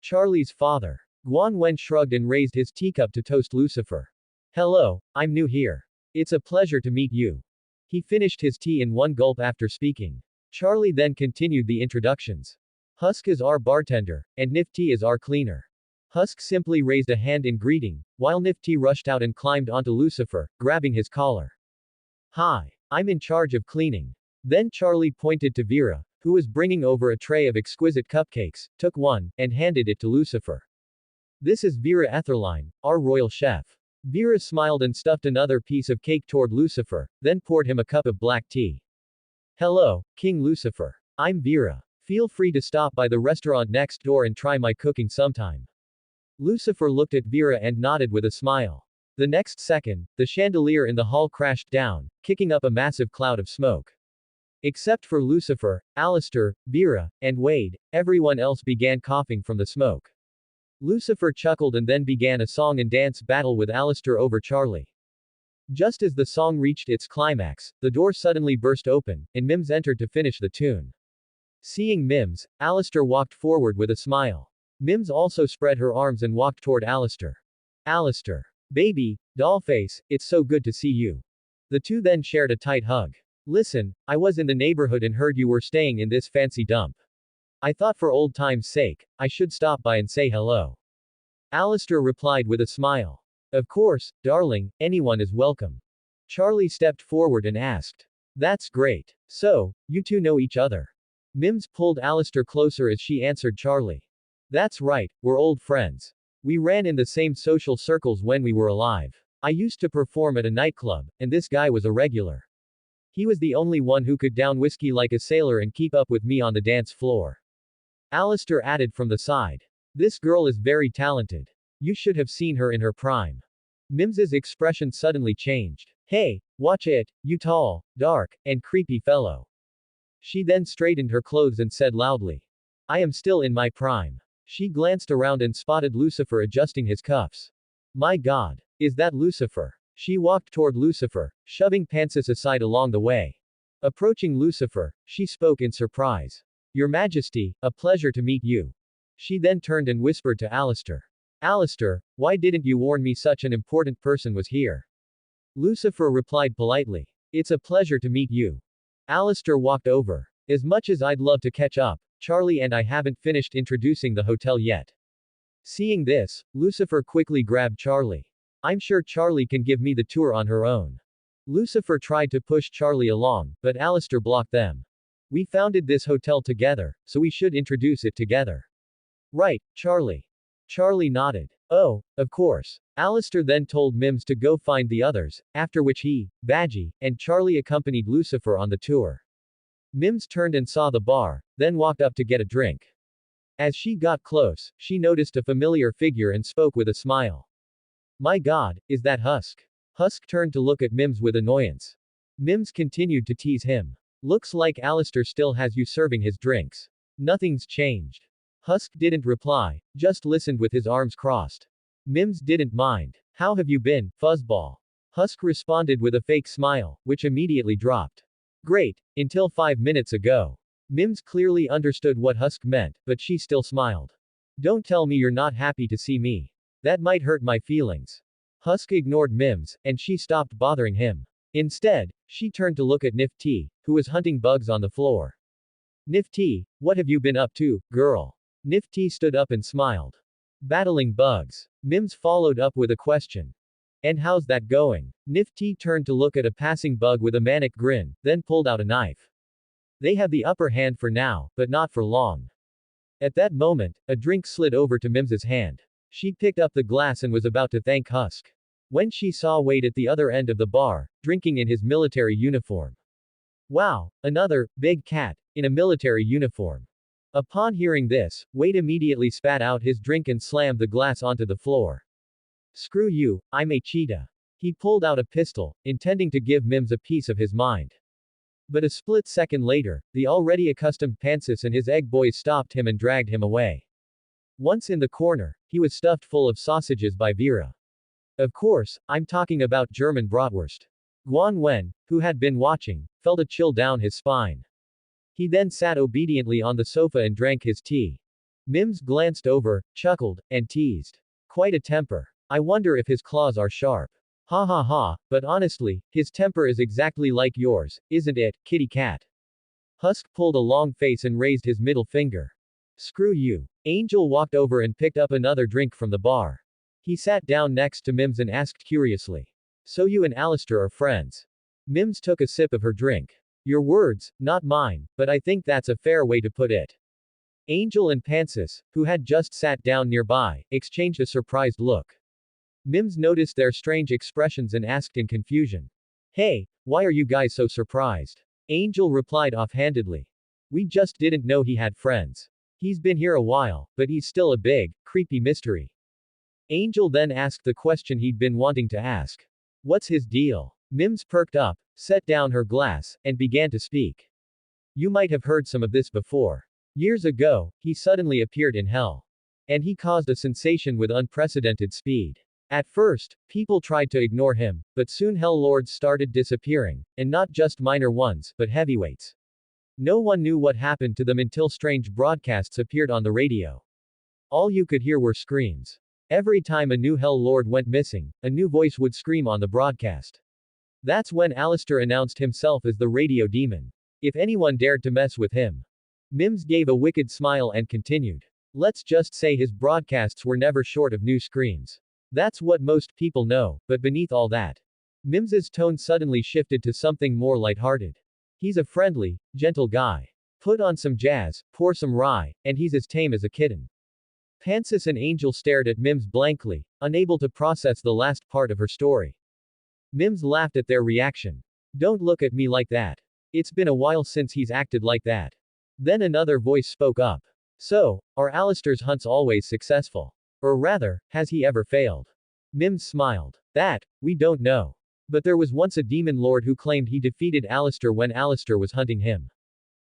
Charlie's father. Guan Wen shrugged and raised his teacup to toast Lucifer. Hello, I'm new here. It's a pleasure to meet you. He finished his tea in one gulp after speaking. Charlie then continued the introductions. Husk is our bartender, and Nifty is our cleaner. Husk simply raised a hand in greeting, while Nifty rushed out and climbed onto Lucifer, grabbing his collar. Hi, I'm in charge of cleaning. Then Charlie pointed to Vera, who was bringing over a tray of exquisite cupcakes, took one, and handed it to Lucifer. This is Vera Etherline, our royal chef. Vera smiled and stuffed another piece of cake toward Lucifer, then poured him a cup of black tea. Hello, King Lucifer. I'm Vera. Feel free to stop by the restaurant next door and try my cooking sometime. Lucifer looked at Vera and nodded with a smile. The next second, the chandelier in the hall crashed down, kicking up a massive cloud of smoke. Except for Lucifer, Alistair, Vera, and Wade, everyone else began coughing from the smoke. Lucifer chuckled and then began a song and dance battle with Alistair over Charlie. Just as the song reached its climax, the door suddenly burst open, and Mims entered to finish the tune. Seeing Mims, Alistair walked forward with a smile. Mims also spread her arms and walked toward Alistair. Alistair. Baby, dollface, it's so good to see you. The two then shared a tight hug. Listen, I was in the neighborhood and heard you were staying in this fancy dump. I thought for old time's sake, I should stop by and say hello. Alistair replied with a smile. Of course, darling, anyone is welcome. Charlie stepped forward and asked. That's great. So, you two know each other. Mims pulled Alistair closer as she answered Charlie. That's right, we're old friends. We ran in the same social circles when we were alive. I used to perform at a nightclub, and this guy was a regular. He was the only one who could down whiskey like a sailor and keep up with me on the dance floor. Alistair added from the side. This girl is very talented. You should have seen her in her prime. Mims's expression suddenly changed. Hey, watch it, you tall, dark, and creepy fellow. She then straightened her clothes and said loudly. I am still in my prime. She glanced around and spotted Lucifer adjusting his cuffs. My god. Is that Lucifer? She walked toward Lucifer, shoving Mantis aside along the way. Approaching Lucifer, she spoke in surprise. Your Majesty, a pleasure to meet you. She then turned and whispered to Alistair. Alistair, why didn't you warn me such an important person was here? Lucifer replied politely. It's a pleasure to meet you. Alistair walked over. As much as I'd love to catch up, Charlie and I haven't finished introducing the hotel yet. Seeing this, Lucifer quickly grabbed Charlie. I'm sure Charlie can give me the tour on her own. Lucifer tried to push Charlie along, but Alistair blocked them. We founded this hotel together, so we should introduce it together. Right, Charlie. Charlie nodded. Oh, of course. Alistair then told Mims to go find the others, after which he, Badgie, and Charlie accompanied Lucifer on the tour. Mims turned and saw the bar, then walked up to get a drink. As she got close, she noticed a familiar figure and spoke with a smile. My God, is that Husk? Husk turned to look at Mims with annoyance. Mims continued to tease him. Looks like Alistair still has you serving his drinks. Nothing's changed. Husk didn't reply, just listened with his arms crossed. Mims didn't mind. How have you been, fuzzball? Husk responded with a fake smile, which immediately dropped. Great, until 5 minutes ago. Mims clearly understood what Husk meant, but she still smiled. Don't tell me you're not happy to see me. That might hurt my feelings. Husk ignored Mims, and she stopped bothering him. Instead, she turned to look at Nifty, who was hunting bugs on the floor. Nifty, what have you been up to, girl? Nifty stood up and smiled. Battling bugs. Mims followed up with a question. And how's that going? Nifty turned to look at a passing bug with a manic grin, then pulled out a knife. They have the upper hand for now, but not for long. At that moment, a drink slid over to Mims's hand. She picked up the glass and was about to thank Husk. When she saw Wade at the other end of the bar, drinking in his military uniform. Wow, another big cat in a military uniform. Upon hearing this, Wade immediately spat out his drink and slammed the glass onto the floor. Screw you, I'm a cheetah. He pulled out a pistol, intending to give Mims a piece of his mind. But a split second later, the already accustomed Mantis and his egg boys stopped him and dragged him away. Once in the corner, he was stuffed full of sausages by Vera. Of course, I'm talking about German bratwurst. Guan Wen, who had been watching, felt a chill down his spine. He then sat obediently on the sofa and drank his tea. Mims glanced over, chuckled, and teased. Quite a temper. I wonder if his claws are sharp. Ha ha ha, but honestly, his temper is exactly like yours, isn't it, kitty cat? Husk pulled a long face and raised his middle finger. Screw you. Angel walked over and picked up another drink from the bar. He sat down next to Mims and asked curiously. So you and Alistair are friends? Mims took a sip of her drink. Your words, not mine, but I think that's a fair way to put it. Angel and Mantis, who had just sat down nearby, exchanged a surprised look. Mims noticed their strange expressions and asked in confusion. Hey, why are you guys so surprised? Angel replied offhandedly. We just didn't know he had friends. He's been here a while, but he's still a big, creepy mystery. Angel then asked the question he'd been wanting to ask. What's his deal? Mims perked up, set down her glass, and began to speak. You might have heard some of this before. Years ago, he suddenly appeared in hell. And he caused a sensation with unprecedented speed. At first, people tried to ignore him, but soon Hell Lords started disappearing, and not just minor ones, but heavyweights. No one knew what happened to them until strange broadcasts appeared on the radio. All you could hear were screams. Every time a new Hell Lord went missing, a new voice would scream on the broadcast. That's when Alistair announced himself as the radio demon. If anyone dared to mess with him. Mims gave a wicked smile and continued. Let's just say his broadcasts were never short of new screams. That's what most people know, but beneath all that. Mims's tone suddenly shifted to something more lighthearted. He's a friendly, gentle guy. Put on some jazz, pour some rye, and he's as tame as a kitten. Mantis and Angel stared at Mims blankly, unable to process the last part of her story. Mims laughed at their reaction. Don't look at me like that. It's been a while since he's acted like that. Then another voice spoke up. So, are Alistair's hunts always successful? Or rather, has he ever failed? Mims smiled. That, we don't know. But there was once a demon lord who claimed he defeated Alistair when Alistair was hunting him.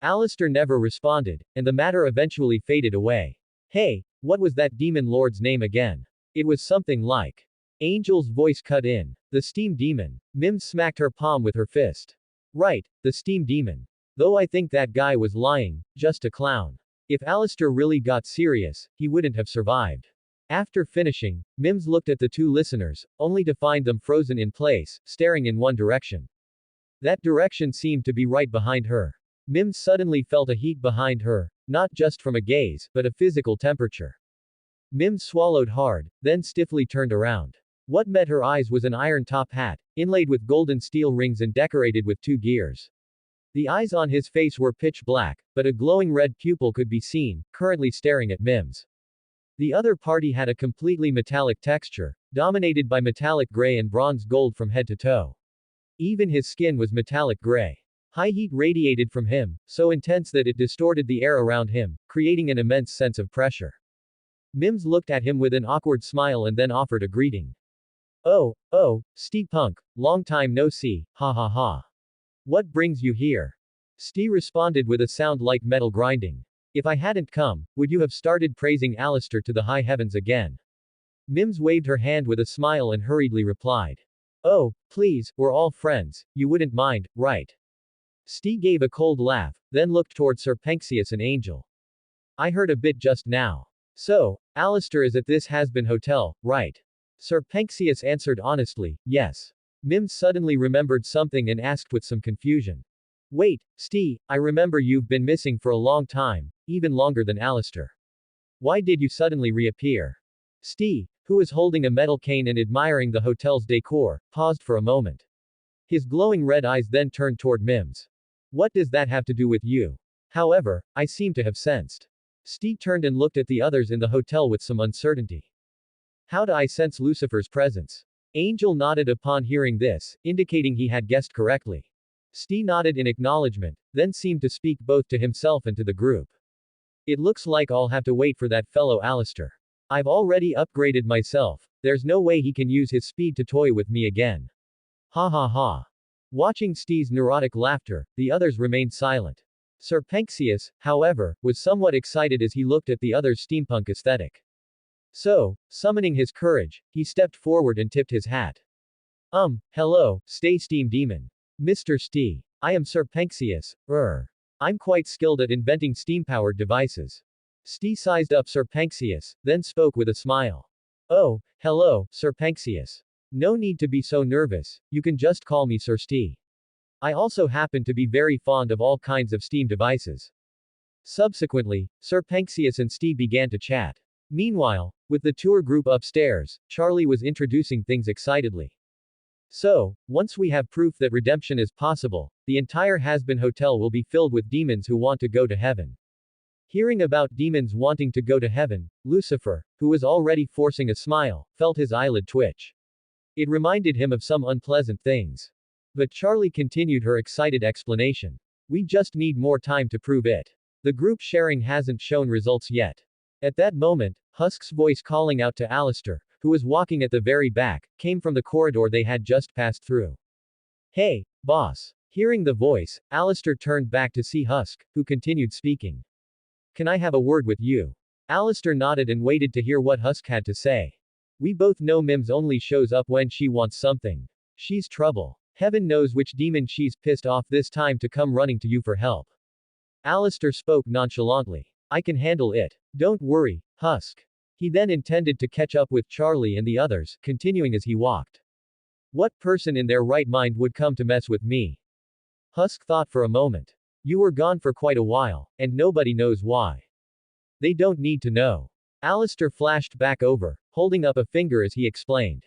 Alistair never responded, and the matter eventually faded away. Hey, what was that demon lord's name again? It was something like. Angel's voice cut in. The steam demon. Mims smacked her palm with her fist. Right, the steam demon. Though I think that guy was lying, just a clown. If Alistair really got serious, he wouldn't have survived. After finishing, Mims looked at the two listeners, only to find them frozen in place, staring in one direction. That direction seemed to be right behind her. Mims suddenly felt a heat behind her, not just from a gaze, but a physical temperature. Mims swallowed hard, then stiffly turned around. What met her eyes was an iron top hat, inlaid with golden steel rings and decorated with two gears. The eyes on his face were pitch black, but a glowing red pupil could be seen, currently staring at Mims. The other party had a completely metallic texture, dominated by metallic gray and bronze gold from head to toe. Even his skin was metallic gray. High heat radiated from him, so intense that it distorted the air around him, creating an immense sense of pressure. Mims looked at him with an awkward smile and then offered a greeting. Oh, Steepunk, long time no see, ha ha ha. What brings you here? Stee responded with a sound like metal grinding. If I hadn't come, would you have started praising Alistair to the high heavens again? Mims waved her hand with a smile and hurriedly replied. Oh, please, we're all friends, you wouldn't mind, right? Stee gave a cold laugh, then looked toward Sir Penxius and Angel. I heard a bit just now. So, Alistair is at this Hazbin hotel, right? Sir Penxius answered honestly, yes. Mims suddenly remembered something and asked with some confusion. Wait, Stee, I remember you've been missing for a long time, even longer than Alistair. Why did you suddenly reappear? Stee, who was holding a metal cane and admiring the hotel's decor, paused for a moment. His glowing red eyes then turned toward Mims. What does that have to do with you? However, I seem to have sensed. Stee turned and looked at the others in the hotel with some uncertainty. How do I sense Lucifer's presence? Angel nodded upon hearing this, indicating he had guessed correctly. Stee nodded in acknowledgement, then seemed to speak both to himself and to the group. It looks like I'll have to wait for that fellow Alistair. I've already upgraded myself, there's no way he can use his speed to toy with me again. Ha ha ha. Watching Stee's neurotic laughter, the others remained silent. Sir Penxius, however, was somewhat excited as he looked at the other's steampunk aesthetic. So, summoning his courage, he stepped forward and tipped his hat. Hello, stay steam demon. Mr. Stee. I am Sir Penxius, I'm quite skilled at inventing steam-powered devices. Stee sized up Sir Penxius, then spoke with a smile. Oh, hello, Sir Penxius. No need to be so nervous, you can just call me Sir Stee. I also happen to be very fond of all kinds of steam devices. Subsequently, Sir Penxius and Stee began to chat. Meanwhile, with the tour group upstairs, Charlie was introducing things excitedly. So, once we have proof that redemption is possible, the entire Hazbin Hotel will be filled with demons who want to go to heaven. Hearing about demons wanting to go to heaven, Lucifer, who was already forcing a smile, felt his eyelid twitch. It reminded him of some unpleasant things. But Charlie continued her excited explanation. We just need more time to prove it. The group sharing hasn't shown results yet. At that moment, Husk's voice calling out to Alistair, who was walking at the very back, came from the corridor they had just passed through. Hey, boss. Hearing the voice, Alistair turned back to see Husk, who continued speaking. Can I have a word with you? Alistair nodded and waited to hear what Husk had to say. We both know Mims only shows up when she wants something. She's trouble. Heaven knows which demon she's pissed off this time to come running to you for help. Alistair spoke nonchalantly. I can handle it. Don't worry, Husk. He then intended to catch up with Charlie and the others, continuing as he walked. What person in their right mind would come to mess with me? Husk thought for a moment. You were gone for quite a while, and nobody knows why. They don't need to know. Alistair flashed back over, holding up a finger as he explained.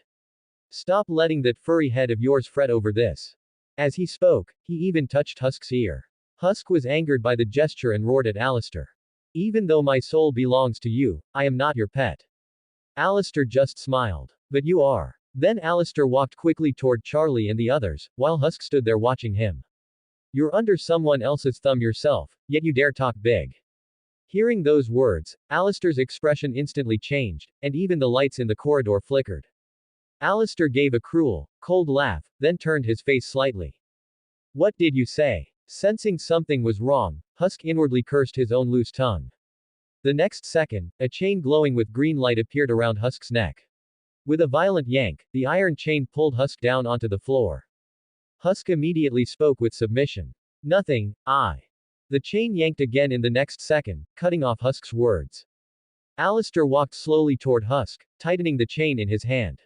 Stop letting that furry head of yours fret over this. As he spoke, he even touched Husk's ear. Husk was angered by the gesture and roared at Alistair. Even though my soul belongs to you, I am not your pet. Alistair just smiled. But you are. Then Alistair walked quickly toward Charlie and the others, while Husk stood there watching him. You're under someone else's thumb yourself, yet you dare talk big. Hearing those words, Alistair's expression instantly changed, and even the lights in the corridor flickered. Alistair gave a cruel, cold laugh, then turned his face slightly. What did you say? Sensing something was wrong, Husk inwardly cursed his own loose tongue. The next second, a chain glowing with green light appeared around Husk's neck. With a violent yank, the iron chain pulled Husk down onto the floor. Husk immediately spoke with submission. Nothing, I. The chain yanked again in the next second, cutting off Husk's words. Alistair walked slowly toward Husk, tightening the chain in his hand.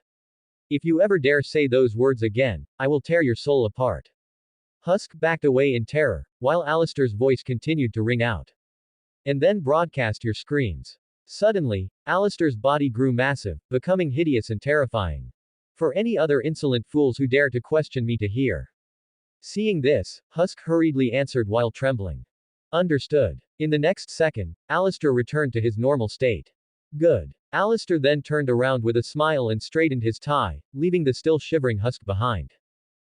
If you ever dare say those words again, I will tear your soul apart. Husk backed away in terror, while Alistair's voice continued to ring out. And then broadcast your screams. Suddenly, Alistair's body grew massive, becoming hideous and terrifying. For any other insolent fools who dare to question me to hear. Seeing this, Husk hurriedly answered while trembling. Understood. In the next second, Alistair returned to his normal state. Good. Alistair then turned around with a smile and straightened his tie, leaving the still shivering Husk behind.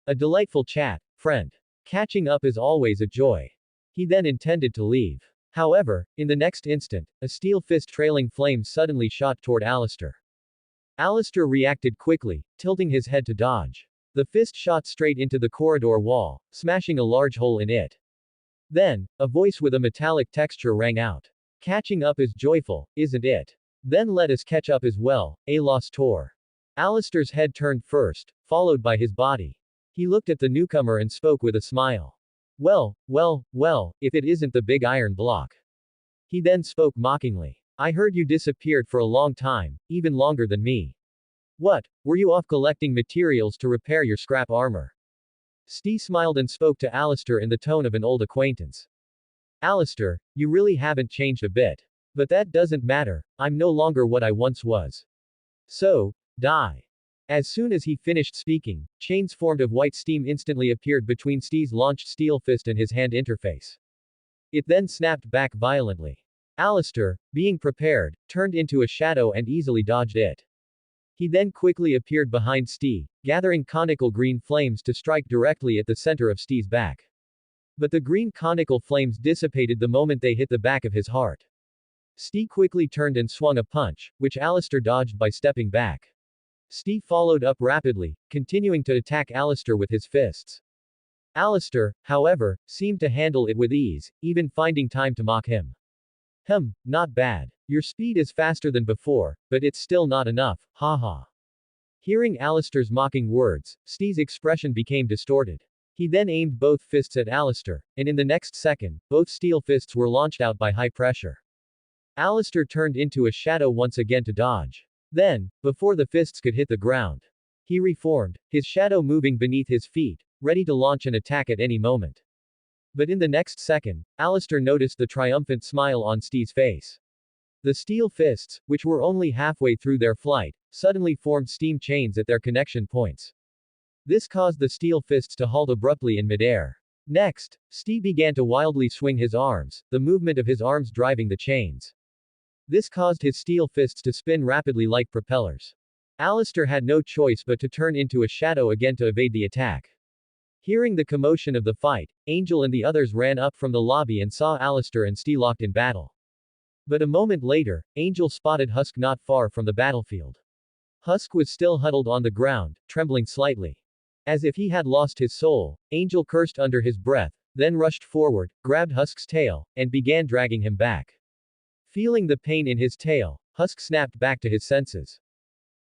A delightful chat, friend. Catching up is always a joy. He then intended to leave. However, in the next instant, a steel fist trailing flames suddenly shot toward Alistair. Alistair reacted quickly, tilting his head to dodge. The fist shot straight into the corridor wall, smashing a large hole in it. Then, a voice with a metallic texture rang out. Catching up is joyful, isn't it? Then let us catch up as well, a lost tour. Alistair's head turned first, followed by his body. He looked at the newcomer and spoke with a smile. Well, if it isn't the big iron block. He then spoke mockingly. I heard you disappeared for a long time, even longer than me. What, were you off collecting materials to repair your scrap armor? Stee smiled and spoke to Alistair in the tone of an old acquaintance. Alistair, you really haven't changed a bit. But that doesn't matter, I'm no longer what I once was. So, die. As soon as he finished speaking, chains formed of white steam instantly appeared between Stee's launched steel fist and his hand interface. It then snapped back violently. Alistair, being prepared, turned into a shadow and easily dodged it. He then quickly appeared behind Stee, gathering conical green flames to strike directly at the center of Stee's back. But the green conical flames dissipated the moment they hit the back of his heart. Stee quickly turned and swung a punch, which Alistair dodged by stepping back. Stee followed up rapidly, continuing to attack Alistair with his fists. Alistair, however, seemed to handle it with ease, even finding time to mock him. Not bad. Your speed is faster than before, but it's still not enough, haha. Hearing Alistair's mocking words, Stee's expression became distorted. He then aimed both fists at Alistair, and in the next second, both steel fists were launched out by high pressure. Alistair turned into a shadow once again to dodge. Then, before the fists could hit the ground, he reformed, his shadow moving beneath his feet, ready to launch an attack at any moment. But in the next second, Alistair noticed the triumphant smile on Stee's face. The steel fists, which were only halfway through their flight, suddenly formed steam chains at their connection points. This caused the steel fists to halt abruptly in midair. Next, Stee began to wildly swing his arms, the movement of his arms driving the chains. This caused his steel fists to spin rapidly like propellers. Alistair had no choice but to turn into a shadow again to evade the attack. Hearing the commotion of the fight, Angel and the others ran up from the lobby and saw Alistair and Stee locked in battle. But a moment later, Angel spotted Husk not far from the battlefield. Husk was still huddled on the ground, trembling slightly. As if he had lost his soul, Angel cursed under his breath, then rushed forward, grabbed Husk's tail, and began dragging him back. Feeling the pain in his tail, Husk snapped back to his senses.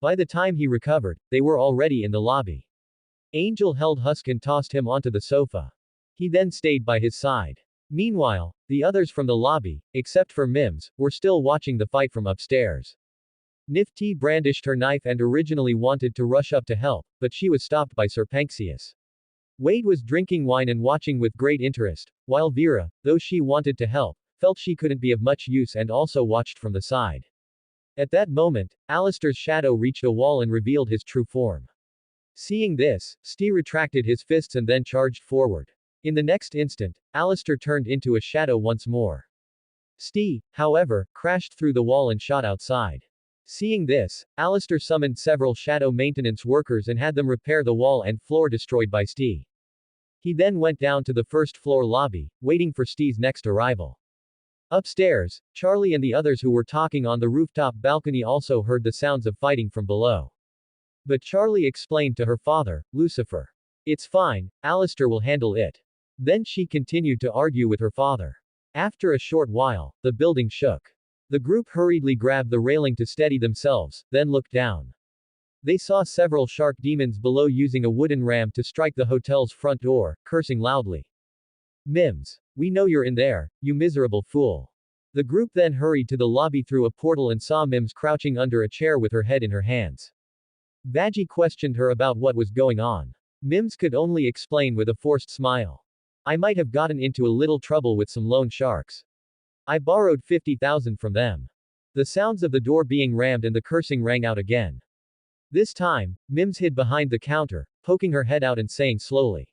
By the time he recovered, they were already in the lobby. Angel held Husk and tossed him onto the sofa. He then stayed by his side. Meanwhile, the others from the lobby, except for Mims, were still watching the fight from upstairs. Nifty brandished her knife and originally wanted to rush up to help, but she was stopped by Sir Panxius. Wade was drinking wine and watching with great interest, while Vera, though she wanted to help, felt she couldn't be of much use and also watched from the side. At that moment, Alistair's shadow reached a wall and revealed his true form. Seeing this, Stee retracted his fists and then charged forward. In the next instant, Alistair turned into a shadow once more. Stee, however, crashed through the wall and shot outside. Seeing this, Alistair summoned several shadow maintenance workers and had them repair the wall and floor destroyed by Stee. He then went down to the first floor lobby, waiting for Stee's next arrival. Upstairs, Charlie and the others who were talking on the rooftop balcony also heard the sounds of fighting from below. But Charlie explained to her father, Lucifer. It's fine, Alistair will handle it. Then she continued to argue with her father. After a short while, the building shook. The group hurriedly grabbed the railing to steady themselves, then looked down. They saw several shark demons below using a wooden ram to strike the hotel's front door, cursing loudly. Mims. We know you're in there, you miserable fool. The group then hurried to the lobby through a portal and saw Mims crouching under a chair with her head in her hands. Vaggie questioned her about what was going on. Mims could only explain with a forced smile. I might have gotten into a little trouble with some loan sharks. I borrowed 50,000 from them. The sounds of the door being rammed and the cursing rang out again. This time, Mims hid behind the counter, poking her head out and saying slowly.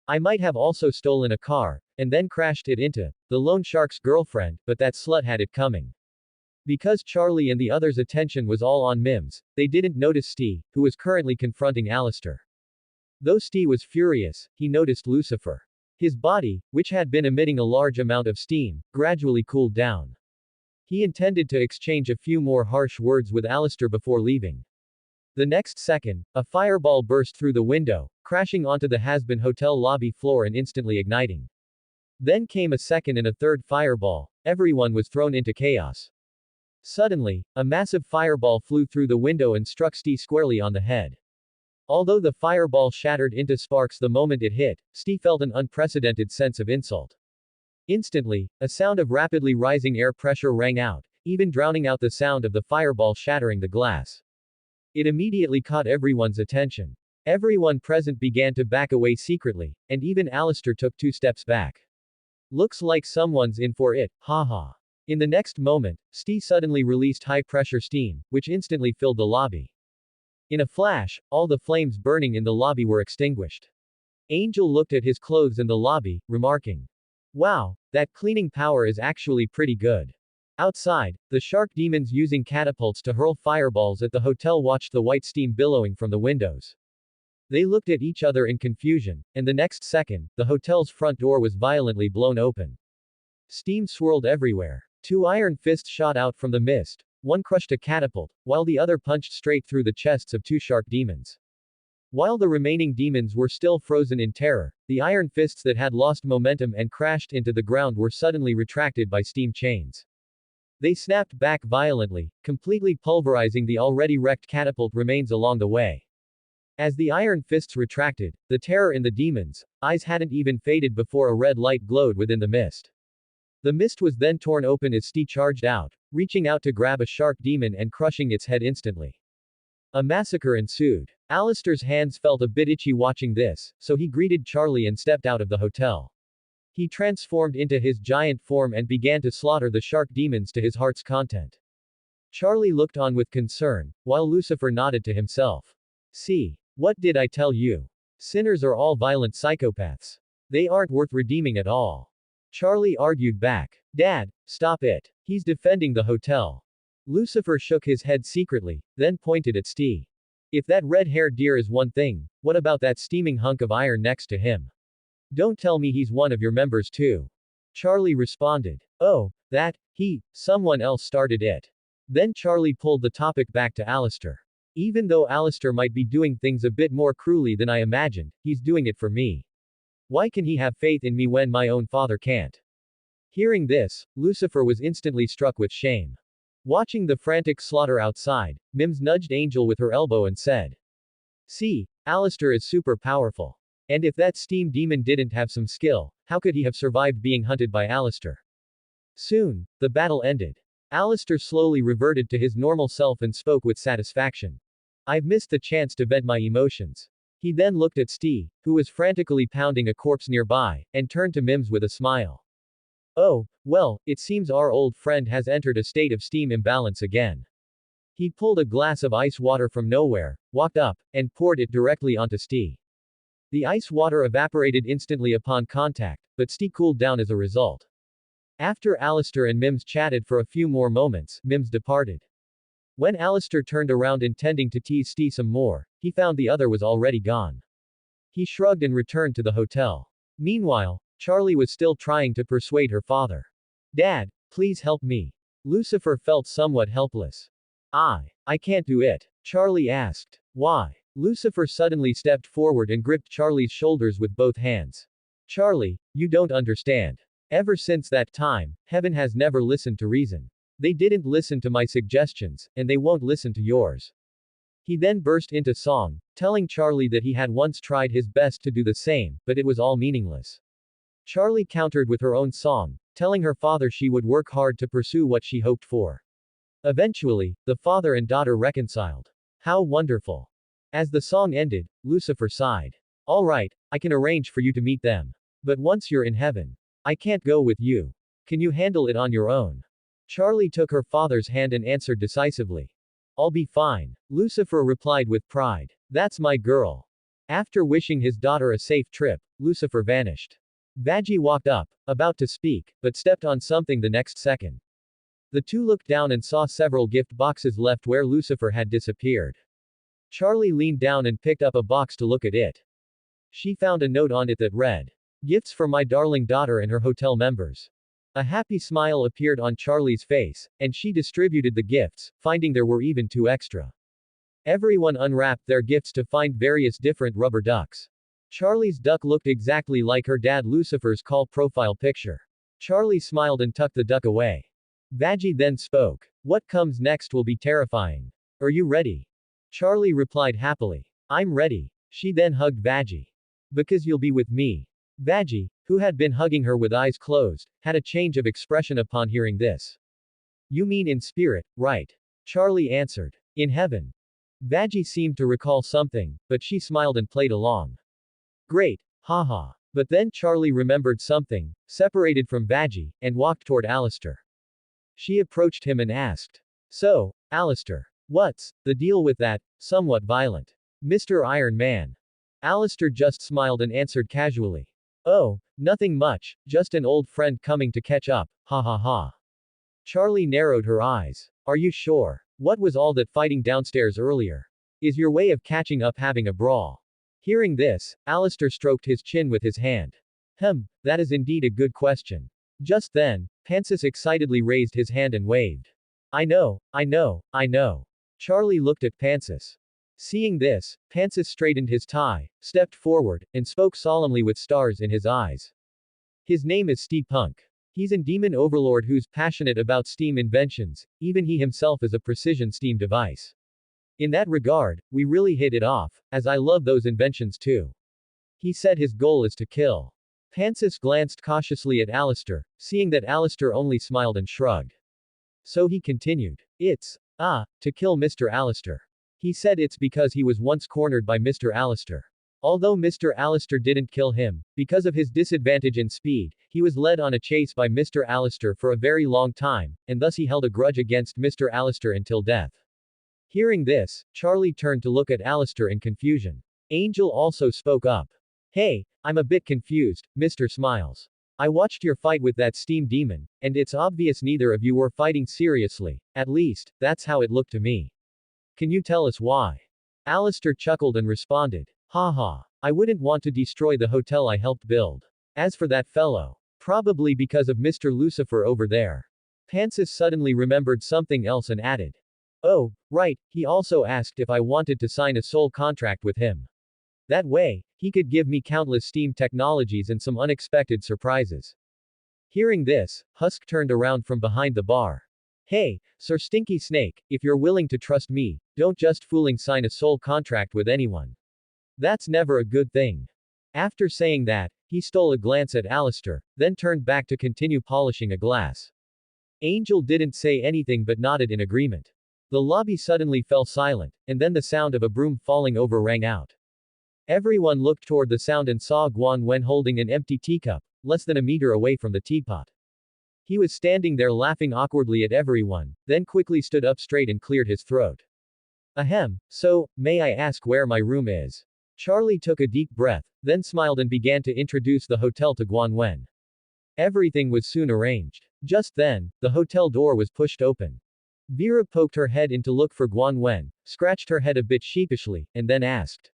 I might have also stolen a car, and then crashed it into the loan shark's girlfriend, but that slut had it coming. Because Charlie and the others' attention was all on Mims, they didn't notice Steve, who was currently confronting Alistair. Though Steve was furious, he noticed Lucifer. His body, which had been emitting a large amount of steam, gradually cooled down. He intended to exchange a few more harsh words with Alistair before leaving. The next second, a fireball burst through the window, crashing onto the Hazbin hotel lobby floor and instantly igniting. Then came a second and a third fireball. Everyone was thrown into chaos. Suddenly, a massive fireball flew through the window and struck Steve squarely on the head. Although the fireball shattered into sparks the moment it hit, Steve felt an unprecedented sense of insult. Instantly, a sound of rapidly rising air pressure rang out, even drowning out the sound of the fireball shattering the glass. It immediately caught everyone's attention. Everyone present began to back away secretly, and even Alistair took 2 steps back. Looks like someone's in for it, haha. In the next moment, Steve suddenly released high-pressure steam, which instantly filled the lobby. In a flash, all the flames burning in the lobby were extinguished. Angel looked at his clothes in the lobby, remarking, wow, that cleaning power is actually pretty good. Outside, the shark demons using catapults to hurl fireballs at the hotel watched the white steam billowing from the windows. They looked at each other in confusion, and the next second, the hotel's front door was violently blown open. Steam swirled everywhere. 2 iron fists shot out from the mist. One crushed a catapult, while the other punched straight through the chests of 2 shark demons. While the remaining demons were still frozen in terror, the iron fists that had lost momentum and crashed into the ground were suddenly retracted by steam chains. They snapped back violently, completely pulverizing the already wrecked catapult remains along the way. As the iron fists retracted, the terror in the demons' eyes hadn't even faded before a red light glowed within the mist. The mist was then torn open as Steve charged out, reaching out to grab a shark demon and crushing its head instantly. A massacre ensued. Alistair's hands felt a bit itchy watching this, so he greeted Charlie and stepped out of the hotel. He transformed into his giant form and began to slaughter the shark demons to his heart's content. Charlie looked on with concern, while Lucifer nodded to himself. See, what did I tell you? Sinners are all violent psychopaths. They aren't worth redeeming at all. Charlie argued back. Dad, stop it. He's defending the hotel. Lucifer shook his head secretly, then pointed at Steve. If that red-haired deer is one thing, what about that steaming hunk of iron next to him? Don't tell me he's one of your members too. Charlie responded. Oh, someone else started it. Then Charlie pulled the topic back to Alistair. Even though Alistair might be doing things a bit more cruelly than I imagined, he's doing it for me. Why can he have faith in me when my own father can't? Hearing this, Lucifer was instantly struck with shame. Watching the frantic slaughter outside, Mims nudged Angel with her elbow and said, see, Alistair is super powerful. And if that steam demon didn't have some skill, how could he have survived being hunted by Alistair? Soon, the battle ended. Alistair slowly reverted to his normal self and spoke with satisfaction. I've missed the chance to vent my emotions. He then looked at Steve, who was frantically pounding a corpse nearby, and turned to Mims with a smile. Oh, well, it seems our old friend has entered a state of steam imbalance again. He pulled a glass of ice water from nowhere, walked up, and poured it directly onto Steve. The ice water evaporated instantly upon contact, but Steve cooled down as a result. After Alistair and Mims chatted for a few more moments, Mims departed. When Alistair turned around intending to tease Steve some more, he found the other was already gone. He shrugged and returned to the hotel. Meanwhile, Charlie was still trying to persuade her father. Dad, please help me. Lucifer felt somewhat helpless. I can't do it. Charlie asked. Why? Lucifer suddenly stepped forward and gripped Charlie's shoulders with both hands. Charlie, you don't understand. Ever since that time, heaven has never listened to reason. They didn't listen to my suggestions, and they won't listen to yours. He then burst into song, telling Charlie that he had once tried his best to do the same, but it was all meaningless. Charlie countered with her own song, telling her father she would work hard to pursue what she hoped for. Eventually, the father and daughter reconciled. How wonderful. As the song ended, Lucifer sighed. All right, I can arrange for you to meet them. But once you're in heaven, I can't go with you. Can you handle it on your own? Charlie took her father's hand and answered decisively. I'll be fine. Lucifer replied with pride. That's my girl. After wishing his daughter a safe trip, Lucifer vanished. Vaggie walked up, about to speak, but stepped on something the next second. The two looked down and saw several gift boxes left where Lucifer had disappeared. Charlie leaned down and picked up a box to look at it. She found a note on it that read, "Gifts for my darling daughter and her hotel members." A happy smile appeared on Charlie's face, and she distributed the gifts, finding there were even 2 extra. Everyone unwrapped their gifts to find various different rubber ducks. Charlie's duck looked exactly like her dad Lucifer's call profile picture. Charlie smiled and tucked the duck away. Vaggie then spoke. What comes next will be terrifying. Are you ready? Charlie replied happily. I'm ready. She then hugged Vaggie. Because you'll be with me. Vaggie, who had been hugging her with eyes closed, had a change of expression upon hearing this. You mean in spirit, right? Charlie answered. In heaven. Vaggie seemed to recall something, but she smiled and played along. Great, haha. But then Charlie remembered something, separated from Vaggie, and walked toward Alistair. She approached him and asked. So, Alistair, what's the deal with that, somewhat violent Mr. Iron Man? Alistair just smiled and answered casually. Oh, nothing much, just an old friend coming to catch up, ha ha ha. Charlie narrowed her eyes. Are you sure? What was all that fighting downstairs earlier? Is your way of catching up having a brawl? Hearing this, Alistair stroked his chin with his hand. That is indeed a good question. Just then, Mantis excitedly raised his hand and waved. I know. Charlie looked at Mantis. Seeing this, Mantis straightened his tie, stepped forward, and spoke solemnly with stars in his eyes. His name is Steampunk. He's a demon overlord who's passionate about steam inventions, even he himself is a precision steam device. In that regard, we really hit it off, as I love those inventions too. He said his goal is to kill. Mantis glanced cautiously at Alistair, seeing that Alistair only smiled and shrugged. So he continued. It's, to kill Mr. Alistair. He said it's because he was once cornered by Mr. Alistair. Although Mr. Alistair didn't kill him, because of his disadvantage in speed, he was led on a chase by Mr. Alistair for a very long time, and thus he held a grudge against Mr. Alistair until death. Hearing this, Charlie turned to look at Alistair in confusion. Angel also spoke up. Hey, I'm a bit confused, Mr. Smiles. I watched your fight with that steam demon, and it's obvious neither of you were fighting seriously, at least, that's how it looked to me. Can you tell us why? Alistair chuckled and responded. Haha, I wouldn't want to destroy the hotel I helped build. As for that fellow, probably because of Mr. Lucifer over there. Mantis suddenly remembered something else and added. Oh, right, he also asked if I wanted to sign a soul contract with him. That way, he could give me countless steam technologies and some unexpected surprises. Hearing this, Husk turned around from behind the bar. Hey, Sir Stinky Snake, if you're willing to trust me, don't just fooling sign a soul contract with anyone. That's never a good thing. After saying that, he stole a glance at Alistair, then turned back to continue polishing a glass. Angel didn't say anything but nodded in agreement. The lobby suddenly fell silent, and then the sound of a broom falling over rang out. Everyone looked toward the sound and saw Guan Wen holding an empty teacup, less than a meter away from the teapot. He was standing there laughing awkwardly at everyone, then quickly stood up straight and cleared his throat. Ahem, so, may I ask where my room is? Charlie took a deep breath, then smiled and began to introduce the hotel to Guan Wen. Everything was soon arranged. Just then, the hotel door was pushed open. Vera poked her head in to look for Guan Wen, scratched her head a bit sheepishly, and then asked.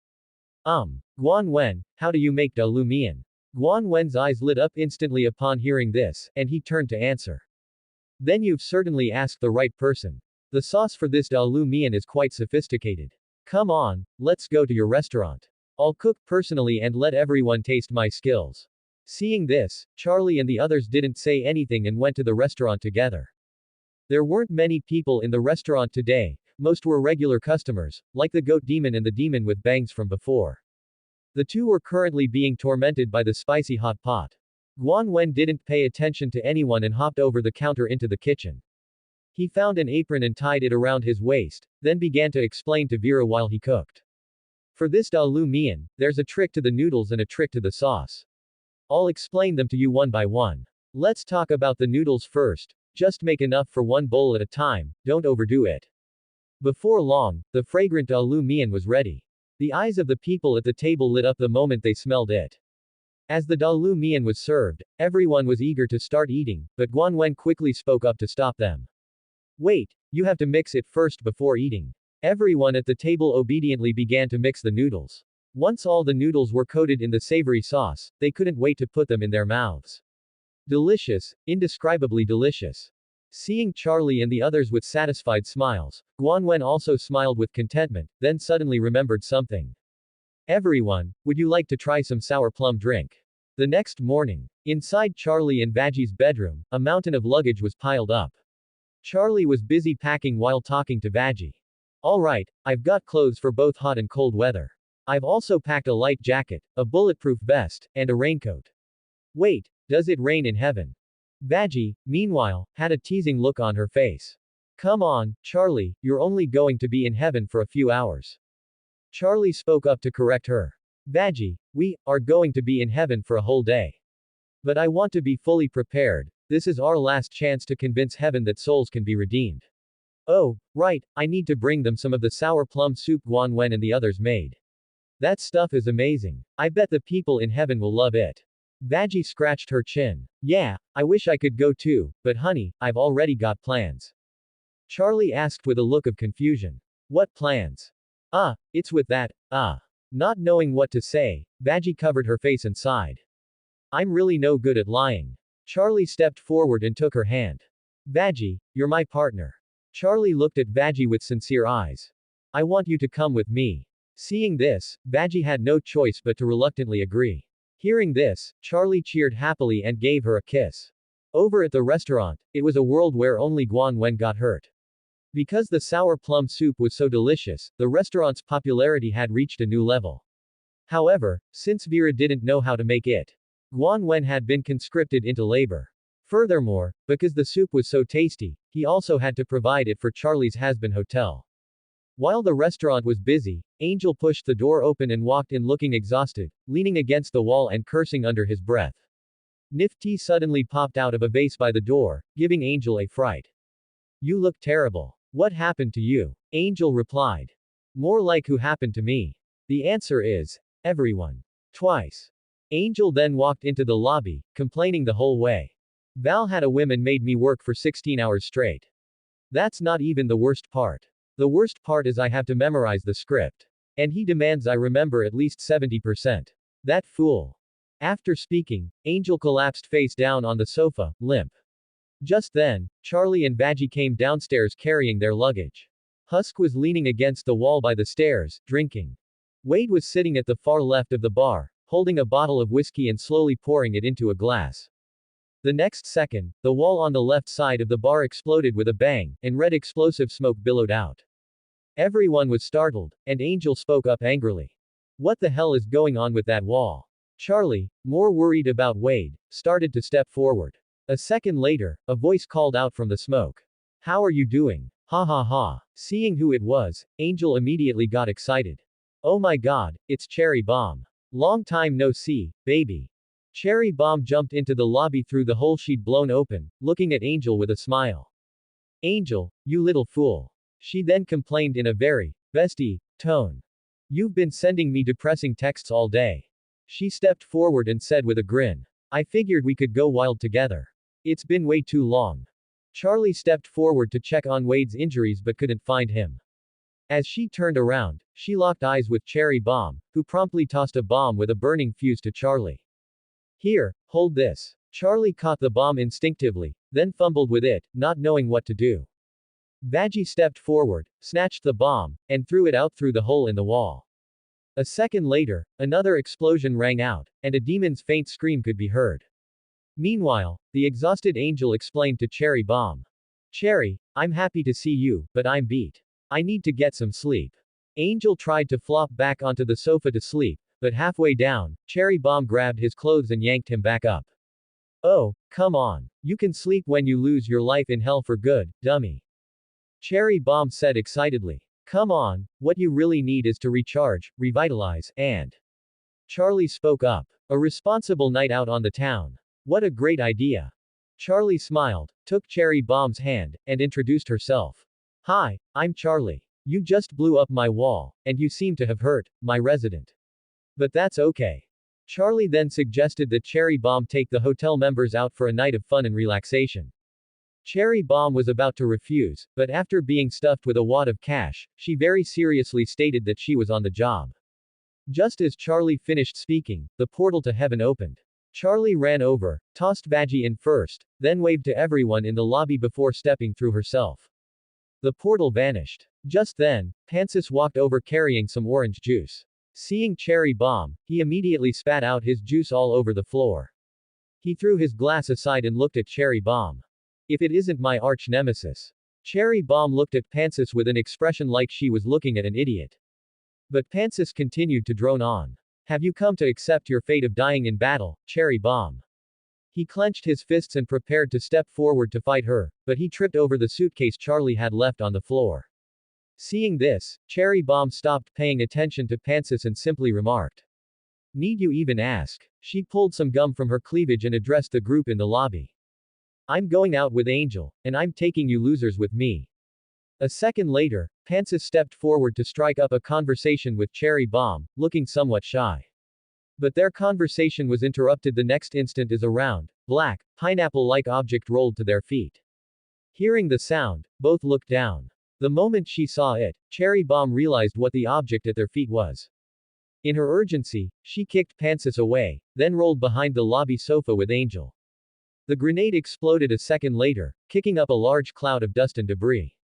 Guan Wen, how do you make da lu mian? Guan Wen's eyes lit up instantly upon hearing this, and he turned to answer. Then you've certainly asked the right person. The sauce for this da lu mian is quite sophisticated. Come on, let's go to your restaurant. I'll cook personally and let everyone taste my skills. Seeing this, Charlie and the others didn't say anything and went to the restaurant together. There weren't many people in the restaurant today, most were regular customers, like the goat demon and the demon with bangs from before. The two were currently being tormented by the spicy hot pot. Guan Wen didn't pay attention to anyone and hopped over the counter into the kitchen. He found an apron and tied it around his waist, then began to explain to Vera while he cooked. For this Da Lu Mian, there's a trick to the noodles and a trick to the sauce. I'll explain them to you one by one. Let's talk about the noodles first. Just make enough for one bowl at a time, don't overdo it. Before long, the fragrant Da Lu Mian was ready. The eyes of the people at the table lit up the moment they smelled it. As the Da Lu Mian was served, everyone was eager to start eating, but Guan Wen quickly spoke up to stop them. Wait, you have to mix it first before eating. Everyone at the table obediently began to mix the noodles. Once all the noodles were coated in the savory sauce, they couldn't wait to put them in their mouths. Delicious, indescribably delicious. Seeing Charlie and the others with satisfied smiles, Guan Wen also smiled with contentment, then suddenly remembered something. Everyone, would you like to try some sour plum drink? The next morning, inside Charlie and Vagie's bedroom, a mountain of luggage was piled up. Charlie was busy packing while talking to Vagie. Alright, I've got clothes for both hot and cold weather. I've also packed a light jacket, a bulletproof vest, and a raincoat. Wait, does it rain in heaven? Vagie, meanwhile, had a teasing look on her face. Come on, Charlie, you're only going to be in heaven for a few hours. Charlie spoke up to correct her. Vagie, we are going to be in heaven for a whole day. But I want to be fully prepared. This is our last chance to convince heaven that souls can be redeemed. Oh, right, I need to bring them some of the sour plum soup Guan Wen and the others made. That stuff is amazing. I bet the people in heaven will love it. Vagie scratched her chin. Yeah, I wish I could go too, but honey, I've already got plans. Charlie asked with a look of confusion. What plans? It's with that, Not knowing what to say, Vagie covered her face and sighed. I'm really no good at lying. Charlie stepped forward and took her hand. Vagie, you're my partner. Charlie looked at Vagie with sincere eyes. I want you to come with me. Seeing this, Vagie had no choice but to reluctantly agree. Hearing this, Charlie cheered happily and gave her a kiss. Over at the restaurant, it was a world where only Guan Wen got hurt. Because the sour plum soup was so delicious, the restaurant's popularity had reached a new level. However, since Vera didn't know how to make it, Guan Wen had been conscripted into labor. Furthermore, because the soup was so tasty, he also had to provide it for Charlie's Hazbin hotel. While the restaurant was busy, Angel pushed the door open and walked in looking exhausted, leaning against the wall and cursing under his breath. Nifty suddenly popped out of a vase by the door, giving Angel a fright. You look terrible. What happened to you? Angel replied. More like who happened to me. The answer is, everyone. Twice. Angel then walked into the lobby, complaining the whole way. Val had a whim and made me work for 16 hours straight. That's not even the worst part. The worst part is I have to memorize the script. And he demands I remember at least 70%. That fool. After speaking, Angel collapsed face down on the sofa, limp. Just then, Charlie and Vagie came downstairs carrying their luggage. Husk was leaning against the wall by the stairs, drinking. Wade was sitting at the far left of the bar, holding a bottle of whiskey and slowly pouring it into a glass. The next second, the wall on the left side of the bar exploded with a bang, and red explosive smoke billowed out. Everyone was startled, and Angel spoke up angrily. What the hell is going on with that wall? Charlie, more worried about Wade, started to step forward. A second later, a voice called out from the smoke. How are you doing? Ha ha ha. Seeing who it was, Angel immediately got excited. Oh my god, it's Cherry Bomb. Long time no see, baby. Cherry Bomb jumped into the lobby through the hole she'd blown open, looking at Angel with a smile. Angel, you little fool. She then complained in a very, bestie, tone. You've been sending me depressing texts all day. She stepped forward and said with a grin. I figured we could go wild together. It's been way too long. Charlie stepped forward to check on Wade's injuries but couldn't find him. As she turned around, she locked eyes with Cherry Bomb, who promptly tossed a bomb with a burning fuse to Charlie. Here, hold this. Charlie caught the bomb instinctively, then fumbled with it, not knowing what to do. Vagie stepped forward, snatched the bomb, and threw it out through the hole in the wall. A second later, another explosion rang out, and a demon's faint scream could be heard. Meanwhile, the exhausted Angel explained to Cherry Bomb. Cherry, I'm happy to see you, but I'm beat. I need to get some sleep. Angel tried to flop back onto the sofa to sleep, but halfway down, Cherry Bomb grabbed his clothes and yanked him back up. Oh, come on. You can sleep when you lose your life in hell for good, dummy. Cherry Bomb said excitedly. Come on, what you really need is to recharge, revitalize, and. Charlie spoke up. A responsible night out on the town. What a great idea. Charlie smiled, took Cherry Bomb's hand, and introduced herself. Hi, I'm Charlie. You just blew up my wall, and you seem to have hurt my resident. But that's okay. Charlie then suggested that Cherry Bomb take the hotel members out for a night of fun and relaxation. Cherry Bomb was about to refuse, but after being stuffed with a wad of cash, she very seriously stated that she was on the job. Just as Charlie finished speaking, the portal to heaven opened. Charlie ran over, tossed Vaggie in first, then waved to everyone in the lobby before stepping through herself. The portal vanished. Just then, Mantis walked over carrying some orange juice. Seeing Cherry Bomb, he immediately spat out his juice all over the floor. He threw his glass aside and looked at Cherry Bomb. If it isn't my arch nemesis. Cherry Bomb looked at Mantis with an expression like she was looking at an idiot. But Mantis continued to drone on. Have you come to accept your fate of dying in battle, Cherry Bomb? He clenched his fists and prepared to step forward to fight her, but he tripped over the suitcase Charlie had left on the floor. Seeing this, Cherry Bomb stopped paying attention to Mantis and simply remarked. Need you even ask? She pulled some gum from her cleavage and addressed the group in the lobby. I'm going out with Angel, and I'm taking you losers with me. A second later, Mantis stepped forward to strike up a conversation with Cherry Bomb, looking somewhat shy. But their conversation was interrupted the next instant as a round, black, pineapple-like object rolled to their feet. Hearing the sound, both looked down. The moment she saw it, Cherry Bomb realized what the object at their feet was. In her urgency, she kicked Mantis away, then rolled behind the lobby sofa with Angel. The grenade exploded a second later, kicking up a large cloud of dust and debris.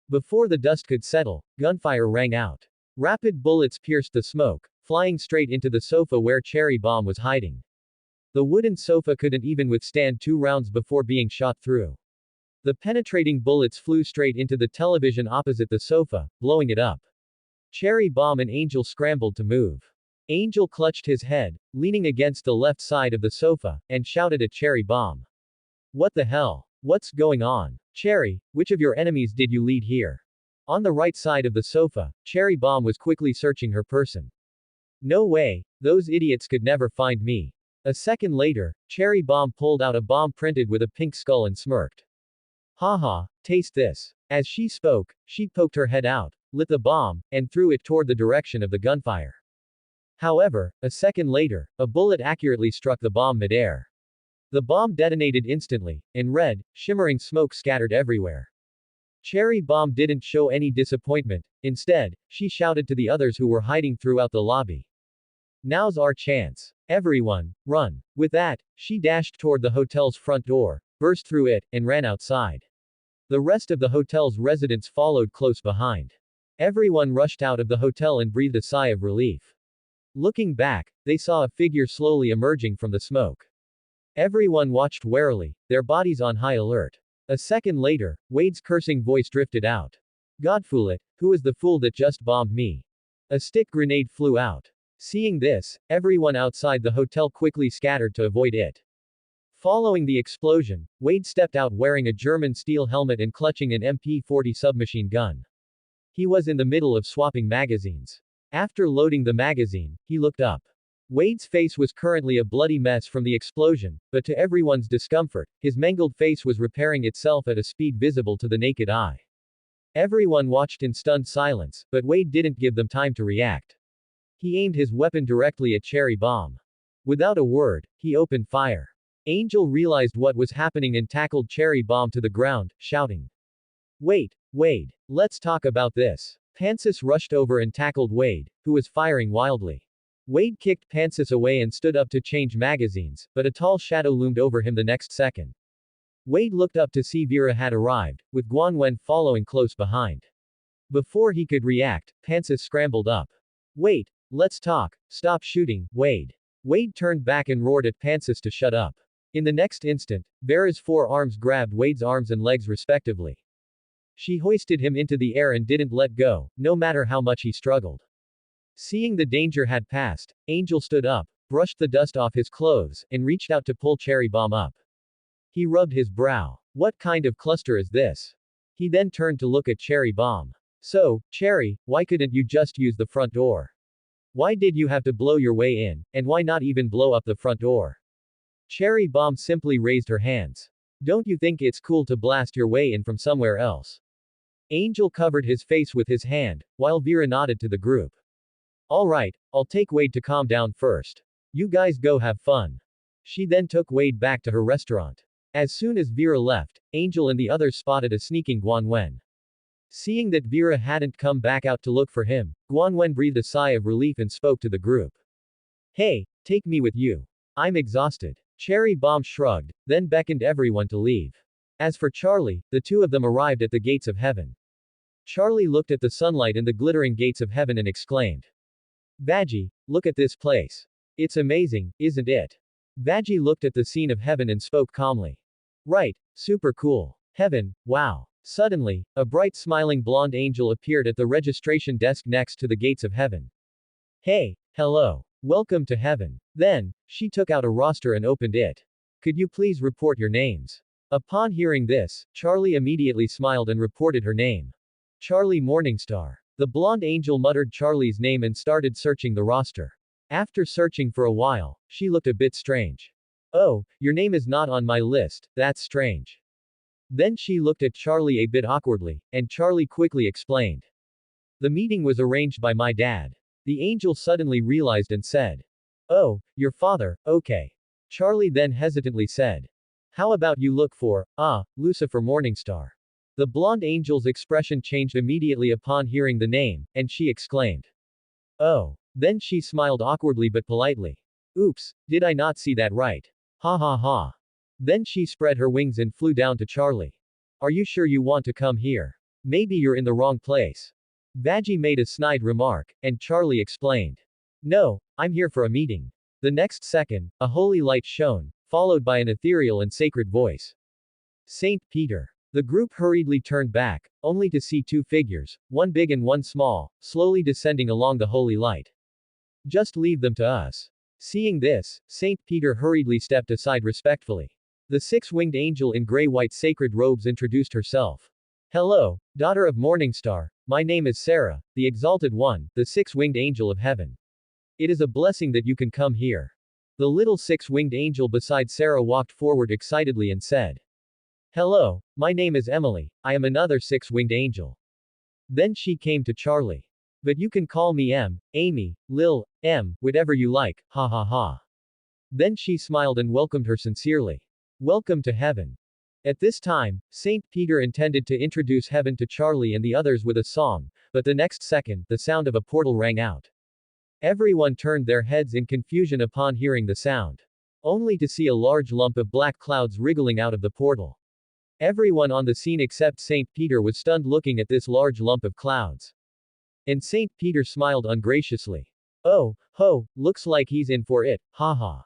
Before the dust could settle, gunfire rang out. Rapid bullets pierced the smoke, flying straight into the sofa where Cherry Bomb was hiding. The wooden sofa couldn't even withstand 2 rounds before being shot through. The penetrating bullets flew straight into the television opposite the sofa, blowing it up. Cherry Bomb and Angel scrambled to move. Angel clutched his head, leaning against the left side of the sofa, and shouted at Cherry Bomb. What the hell? What's going on? Cherry, which of your enemies did you lead here? On the right side of the sofa, Cherry Bomb was quickly searching her person. No way, those idiots could never find me. A second later, Cherry Bomb pulled out a bomb printed with a pink skull and smirked. Haha, taste this. As she spoke, she poked her head out, lit the bomb, and threw it toward the direction of the gunfire. However, a second later, a bullet accurately struck the bomb midair. The bomb detonated instantly, and red, shimmering smoke scattered everywhere. Cherry Bomb didn't show any disappointment. Instead, she shouted to the others who were hiding throughout the lobby. Now's our chance. Everyone, run. With that, she dashed toward the hotel's front door, burst through it, and ran outside. The rest of the hotel's residents followed close behind. Everyone rushed out of the hotel and breathed a sigh of relief. Looking back, they saw a figure slowly emerging from the smoke. Everyone watched warily, their bodies on high alert. A second later, Wade's cursing voice drifted out. Godfoolit, who is the fool that just bombed me? A stick grenade flew out. Seeing this, everyone outside the hotel quickly scattered to avoid it. Following the explosion, Wade stepped out wearing a German steel helmet and clutching an MP-40 submachine gun. He was in the middle of swapping magazines. After loading the magazine, he looked up. Wade's face was currently a bloody mess from the explosion, but to everyone's discomfort, his mangled face was repairing itself at a speed visible to the naked eye. Everyone watched in stunned silence, but Wade didn't give them time to react. He aimed his weapon directly at Cherry Bomb. Without a word, he opened fire. Angel realized what was happening and tackled Cherry Bomb to the ground, shouting. Wait, Wade, let's talk about this. Mantis rushed over and tackled Wade, who was firing wildly. Wade kicked Mantis away and stood up to change magazines, but a tall shadow loomed over him the next second. Wade looked up to see Vera had arrived, with Guanwen following close behind. Before he could react, Mantis scrambled up. Wait, let's talk, stop shooting, Wade. Wade turned back and roared at Mantis to shut up. In the next instant, Vera's 4 arms grabbed Wade's arms and legs respectively. She hoisted him into the air and didn't let go, no matter how much he struggled. Seeing the danger had passed, Angel stood up, brushed the dust off his clothes, and reached out to pull Cherry Bomb up. He rubbed his brow. What kind of cluster is this? He then turned to look at Cherry Bomb. So, Cherry, why couldn't you just use the front door? Why did you have to blow your way in, and why not even blow up the front door? Cherry Bomb simply raised her hands. Don't you think it's cool to blast your way in from somewhere else? Angel covered his face with his hand, while Vera nodded to the group. Alright, I'll take Wade to calm down first. You guys go have fun. She then took Wade back to her restaurant. As soon as Vera left, Angel and the others spotted a sneaking Guanwen. Seeing that Vera hadn't come back out to look for him, Guanwen breathed a sigh of relief and spoke to the group. Hey, take me with you. I'm exhausted. Cherry Bomb shrugged, then beckoned everyone to leave. As for Charlie, the two of them arrived at the gates of heaven. Charlie looked at the sunlight and the glittering gates of heaven and exclaimed. Veggie, look at this place. It's amazing, isn't it? Veggie looked at the scene of heaven and spoke calmly. Right, super cool. Heaven, wow. Suddenly, a bright smiling blonde angel appeared at the registration desk next to the gates of heaven. Hey, hello. Welcome to heaven. Then, she took out a roster and opened it. Could you please report your names? Upon hearing this, Charlie immediately smiled and reported her name. Charlie Morningstar. The blonde angel muttered Charlie's name and started searching the roster. After searching for a while, she looked a bit strange. Oh, your name is not on my list, that's strange. Then she looked at Charlie a bit awkwardly, and Charlie quickly explained. The meeting was arranged by my dad. The angel suddenly realized and said. Oh, your father, okay. Charlie then hesitantly said. How about you look for, Lucifer Morningstar? The blonde angel's expression changed immediately upon hearing the name, and she exclaimed. Oh. Then she smiled awkwardly but politely. Oops, did I not see that right? Ha ha ha. Then she spread her wings and flew down to Charlie. Are you sure you want to come here? Maybe you're in the wrong place. Veggie made a snide remark, and Charlie explained. No, I'm here for a meeting. The next second, a holy light shone, followed by an ethereal and sacred voice. Saint Peter. The group hurriedly turned back, only to see two figures, one big and one small, slowly descending along the holy light. Just leave them to us. Seeing this, Saint Peter hurriedly stepped aside respectfully. The six-winged angel in gray-white sacred robes introduced herself. Hello, daughter of Morningstar, my name is Sarah, the Exalted One, the six-winged angel of heaven. It is a blessing that you can come here. The little six-winged angel beside Sarah walked forward excitedly and said. Hello, my name is Emily, I am another six-winged angel. Then she came to Charlie. But you can call me M, Amy, Lil, M, whatever you like, ha ha ha. Then she smiled and welcomed her sincerely. Welcome to heaven. At this time, Saint Peter intended to introduce heaven to Charlie and the others with a song, but the next second, the sound of a portal rang out. Everyone turned their heads in confusion upon hearing the sound. Only to see a large lump of black clouds wriggling out of the portal. Everyone on the scene except Saint Peter was stunned looking at this large lump of clouds. And Saint Peter smiled ungraciously. Oh, ho, looks like he's in for it, ha ha.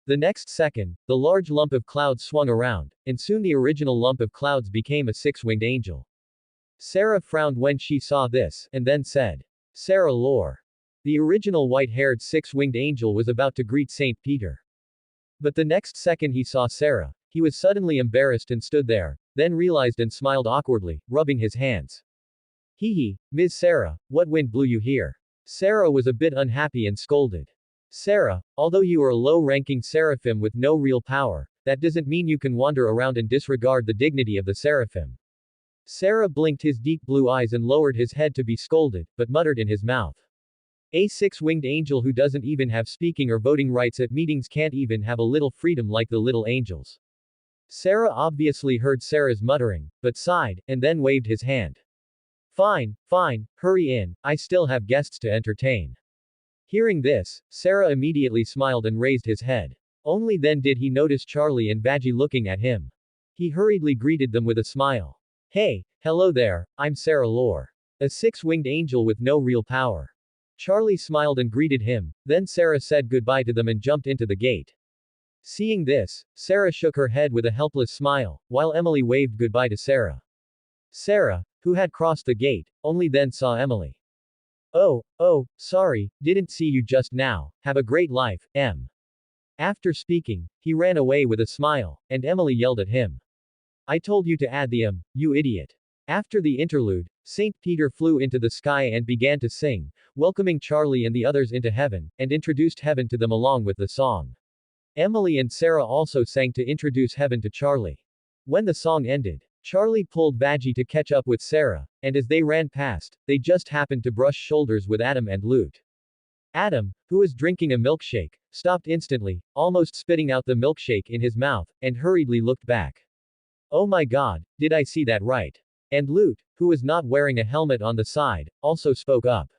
The next second, the large lump of clouds swung around, and soon the original lump of clouds became a six-winged angel. Sarah frowned when she saw this, and then said. Sarah Lore. The original white-haired six-winged angel was about to greet Saint Peter. But the next second he saw Sarah, he was suddenly embarrassed and stood there, then realized and smiled awkwardly, rubbing his hands. Hee hee, Ms. Sarah, what wind blew you here? Sarah was a bit unhappy and scolded. Sarah, although you are a low-ranking seraphim with no real power, that doesn't mean you can wander around and disregard the dignity of the seraphim. Sarah blinked his deep blue eyes and lowered his head to be scolded, but muttered in his mouth. A six-winged angel who doesn't even have speaking or voting rights at meetings can't even have a little freedom like the little angels. Sarah obviously heard Sarah's muttering, but sighed, and then waved his hand. Fine, fine, hurry in, I still have guests to entertain. Hearing this, Sarah immediately smiled and raised his head. Only then did he notice Charlie and Veggie looking at him. He hurriedly greeted them with a smile. Hey, hello there, I'm Sarah Lore. A six-winged angel with no real power. Charlie smiled and greeted him, then Sarah said goodbye to them and jumped into the gate. Seeing this, Sarah shook her head with a helpless smile, while Emily waved goodbye to Sarah. Sarah, who had crossed the gate, only then saw Emily. Oh, sorry, didn't see you just now, have a great life, Em. After speaking, he ran away with a smile, and Emily yelled at him. I told you to add the you idiot. After the interlude, St. Peter flew into the sky and began to sing, welcoming Charlie and the others into heaven, and introduced heaven to them along with the song. Emily and Sarah also sang to introduce heaven to Charlie. When the song ended, Charlie pulled Vaggie to catch up with Sarah, and as they ran past, they just happened to brush shoulders with Adam and Lute. Adam, who was drinking a milkshake, stopped instantly, almost spitting out the milkshake in his mouth, and hurriedly looked back. Oh my god, did I see that right? And Lute, who was not wearing a helmet on the side, also spoke up.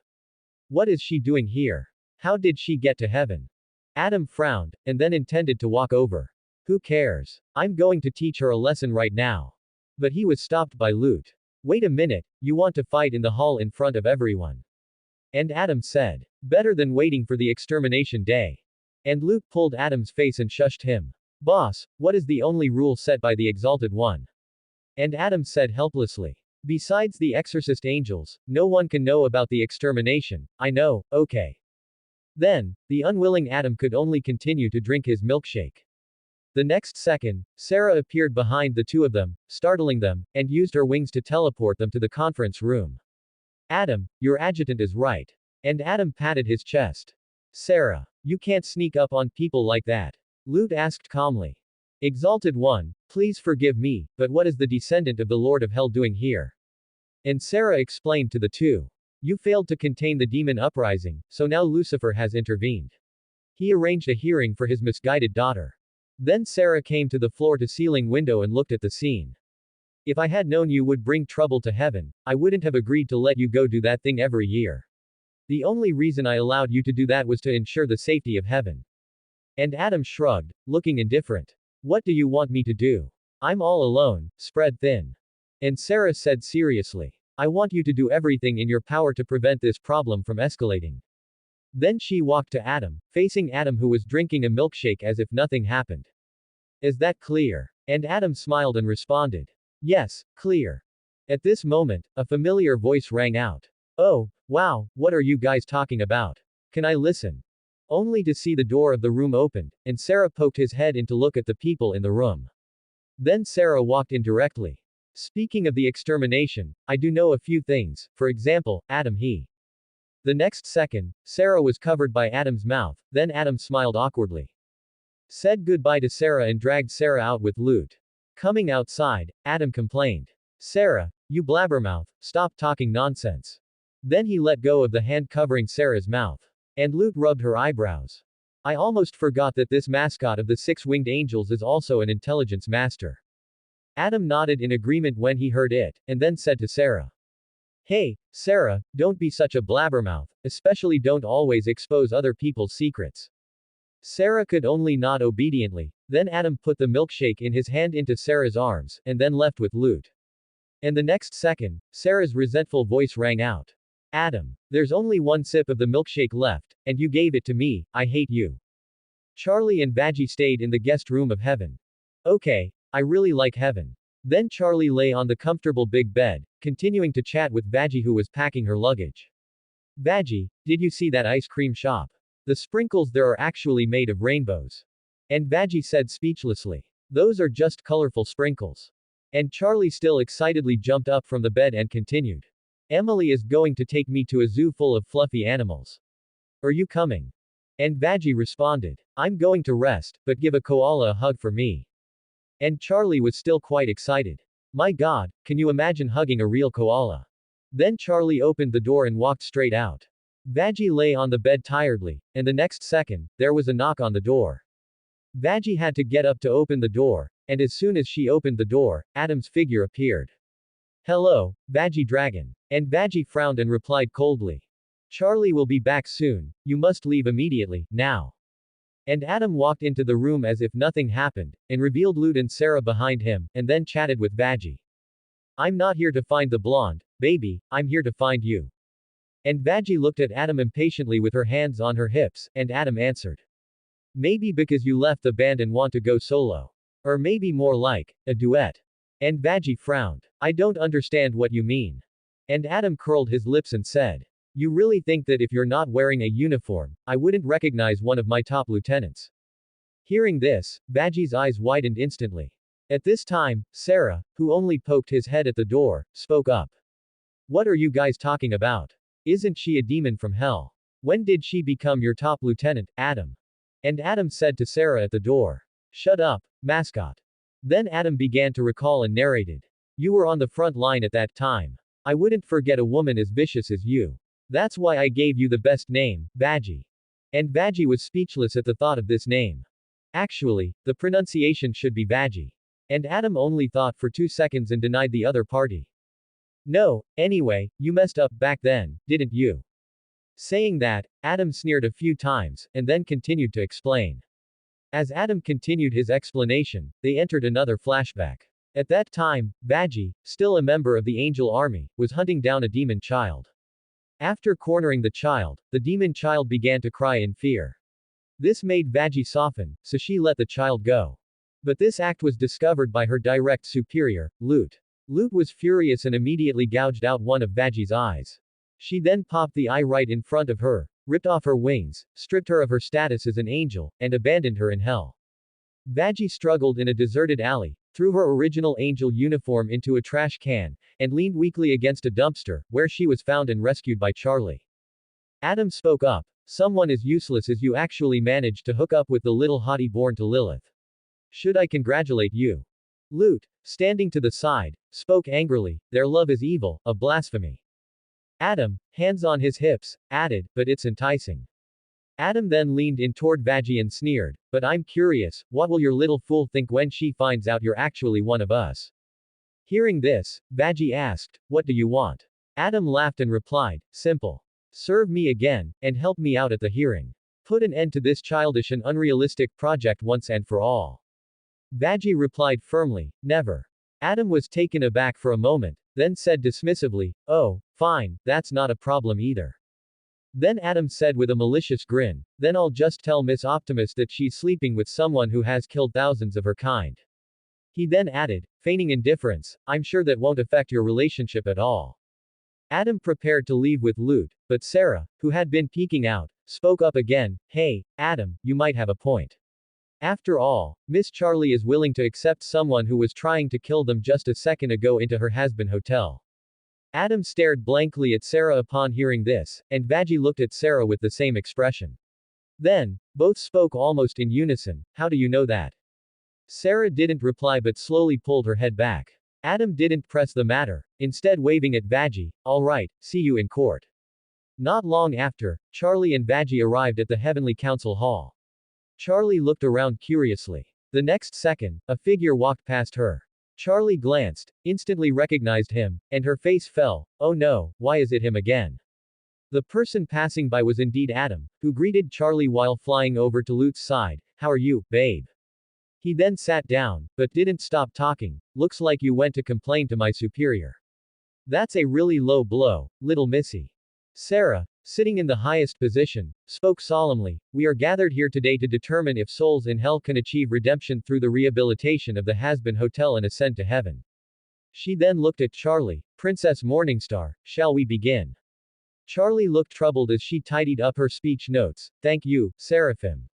What is she doing here? How did she get to heaven? Adam frowned, and then intended to walk over. Who cares? I'm going to teach her a lesson right now. But he was stopped by Lute. Wait a minute, you want to fight in the hall in front of everyone. And Adam said. Better than waiting for the extermination day. And Lute pulled Adam's face and shushed him. Boss, what is the only rule set by the Exalted One? And Adam said helplessly. Besides the exorcist angels, no one can know about the extermination. I know, okay. Then, the unwilling Adam could only continue to drink his milkshake. The next second, Sarah appeared behind the two of them, startling them, and used her wings to teleport them to the conference room. Adam, your adjutant is right. And Adam patted his chest. Sarah, you can't sneak up on people like that. Lute asked calmly. Exalted One, please forgive me, but what is the descendant of the Lord of Hell doing here? And Sarah explained to the two. You failed to contain the demon uprising, so now Lucifer has intervened. He arranged a hearing for his misguided daughter. Then Sarah came to the floor-to-ceiling window and looked at the scene. If I had known you would bring trouble to heaven, I wouldn't have agreed to let you go do that thing every year. The only reason I allowed you to do that was to ensure the safety of heaven. And Adam shrugged, looking indifferent. What do you want me to do? I'm all alone, spread thin. And Sarah said seriously. I want you to do everything in your power to prevent this problem from escalating. Then she walked to Adam, facing Adam who was drinking a milkshake as if nothing happened. Is that clear? And Adam smiled and responded. Yes, clear. At this moment, a familiar voice rang out. Oh, wow, what are you guys talking about? Can I listen? Only to see the door of the room opened, and Sarah poked his head in to look at the people in the room. Then Sarah walked in directly. Speaking of the extermination, I do know a few things, for example, Adam he. The next second, Sarah was covered by Adam's mouth, then Adam smiled awkwardly. Said goodbye to Sarah and dragged Sarah out with Lute. Coming outside, Adam complained. Sarah, you blabbermouth, stop talking nonsense. Then he let go of the hand covering Sarah's mouth. And Lute rubbed her eyebrows. I almost forgot that this mascot of the six-winged angels is also an intelligence master. Adam nodded in agreement when he heard it, and then said to Sarah. Hey, Sarah, don't be such a blabbermouth, especially don't always expose other people's secrets. Sarah could only nod obediently, then Adam put the milkshake in his hand into Sarah's arms, and then left with Lute. And the next second, Sarah's resentful voice rang out. Adam, there's only one sip of the milkshake left, and you gave it to me, I hate you. Charlie and Vaggie stayed in the guest room of heaven. Okay, I really like heaven. Then Charlie lay on the comfortable big bed, continuing to chat with Vaggie who was packing her luggage. Vaggie, did you see that ice cream shop? The sprinkles there are actually made of rainbows. And Vaggie said speechlessly. Those are just colorful sprinkles. And Charlie still excitedly jumped up from the bed and continued. Emily is going to take me to a zoo full of fluffy animals. Are you coming? And Vaggie responded. I'm going to rest, but give a koala a hug for me. And Charlie was still quite excited. My god, can you imagine hugging a real koala? Then Charlie opened the door and walked straight out. Vaggie lay on the bed tiredly, and the next second, there was a knock on the door. Vaggie had to get up to open the door, and as soon as she opened the door, Adam's figure appeared. Hello, Vaggie Dragon. And Vaggie frowned and replied coldly. Charlie will be back soon, you must leave immediately, now. And Adam walked into the room as if nothing happened, and revealed Lute and Sarah behind him, and then chatted with Vaggie. I'm not here to find the blonde, baby, I'm here to find you. And Vaggie looked at Adam impatiently with her hands on her hips, and Adam answered. Maybe because you left the band and want to go solo. Or maybe more like, a duet. And Veggie frowned. I don't understand what you mean. And Adam curled his lips and said, you really think that if you're not wearing a uniform, I wouldn't recognize one of my top lieutenants? Hearing this, Vaggie's eyes widened instantly. At this time, Sarah, who only poked his head at the door, spoke up. What are you guys talking about? Isn't she a demon from hell? When did she become your top lieutenant, Adam? And Adam said to Sarah at the door. Shut up, mascot. Then Adam began to recall and narrated. You were on the front line at that time. I wouldn't forget a woman as vicious as you. That's why I gave you the best name, Vaggie. And Vaggie was speechless at the thought of this name. Actually, the pronunciation should be Vaggie. And Adam only thought for 2 seconds and denied the other party. No, anyway, you messed up back then, didn't you? Saying that, Adam sneered a few times, and then continued to explain. As Adam continued his explanation, they entered another flashback. At that time, Vaggie, still a member of the Angel Army, was hunting down a demon child. After cornering the child, the demon child began to cry in fear. This made Vaggie soften, so she let the child go. But this act was discovered by her direct superior, Loot. Loot was furious and immediately gouged out one of Vaggie's eyes. She then popped the eye right in front of her, ripped off her wings, stripped her of her status as an angel, and abandoned her in hell. Vaggie struggled in a deserted alley, threw her original angel uniform into a trash can, and leaned weakly against a dumpster, where she was found and rescued by Charlie. Adam spoke up. Someone as useless as you actually managed to hook up with the little hottie born to Lilith. Should I congratulate you? Loot, standing to the side, spoke angrily, their love is evil, a blasphemy. Adam, hands on his hips, added, but it's enticing. Adam then leaned in toward Vaggie and sneered, but I'm curious, what will your little fool think when she finds out you're actually one of us? Hearing this, Vaggie asked, what do you want? Adam laughed and replied, simple. Serve me again, and help me out at the hearing. Put an end to this childish and unrealistic project once and for all. Vaggie replied firmly, never. Adam was taken aback for a moment, then said dismissively, oh, fine, that's not a problem either. Then Adam said with a malicious grin, then I'll just tell Miss Optimus that she's sleeping with someone who has killed thousands of her kind. He then added, feigning indifference, I'm sure that won't affect your relationship at all. Adam prepared to leave with Loot, but Sarah, who had been peeking out, spoke up again, hey, Adam, you might have a point. After all, Miss Charlie is willing to accept someone who was trying to kill them just a second ago into her Hazbin hotel. Adam stared blankly at Sarah upon hearing this, and Vaggie looked at Sarah with the same expression. Then, both spoke almost in unison, how do you know that? Sarah didn't reply but slowly pulled her head back. Adam didn't press the matter, instead waving at Vaggie, alright, see you in court. Not long after, Charlie and Vaggie arrived at the Heavenly Council Hall. Charlie looked around curiously. The next second, a figure walked past her. Charlie glanced, instantly recognized him, and her face fell, oh no, why is it him again? The person passing by was indeed Adam, who greeted Charlie while flying over to Loot's side, how are you, babe? He then sat down, but didn't stop talking, looks like you went to complain to my superior. That's a really low blow, little missy. Sarah, sitting in the highest position, spoke solemnly, we are gathered here today to determine if souls in hell can achieve redemption through the rehabilitation of the Hazbin Hotel and ascend to heaven. She then looked at Charlie, Princess Morningstar, shall we begin? Charlie looked troubled as she tidied up her speech notes, thank you, Seraphim.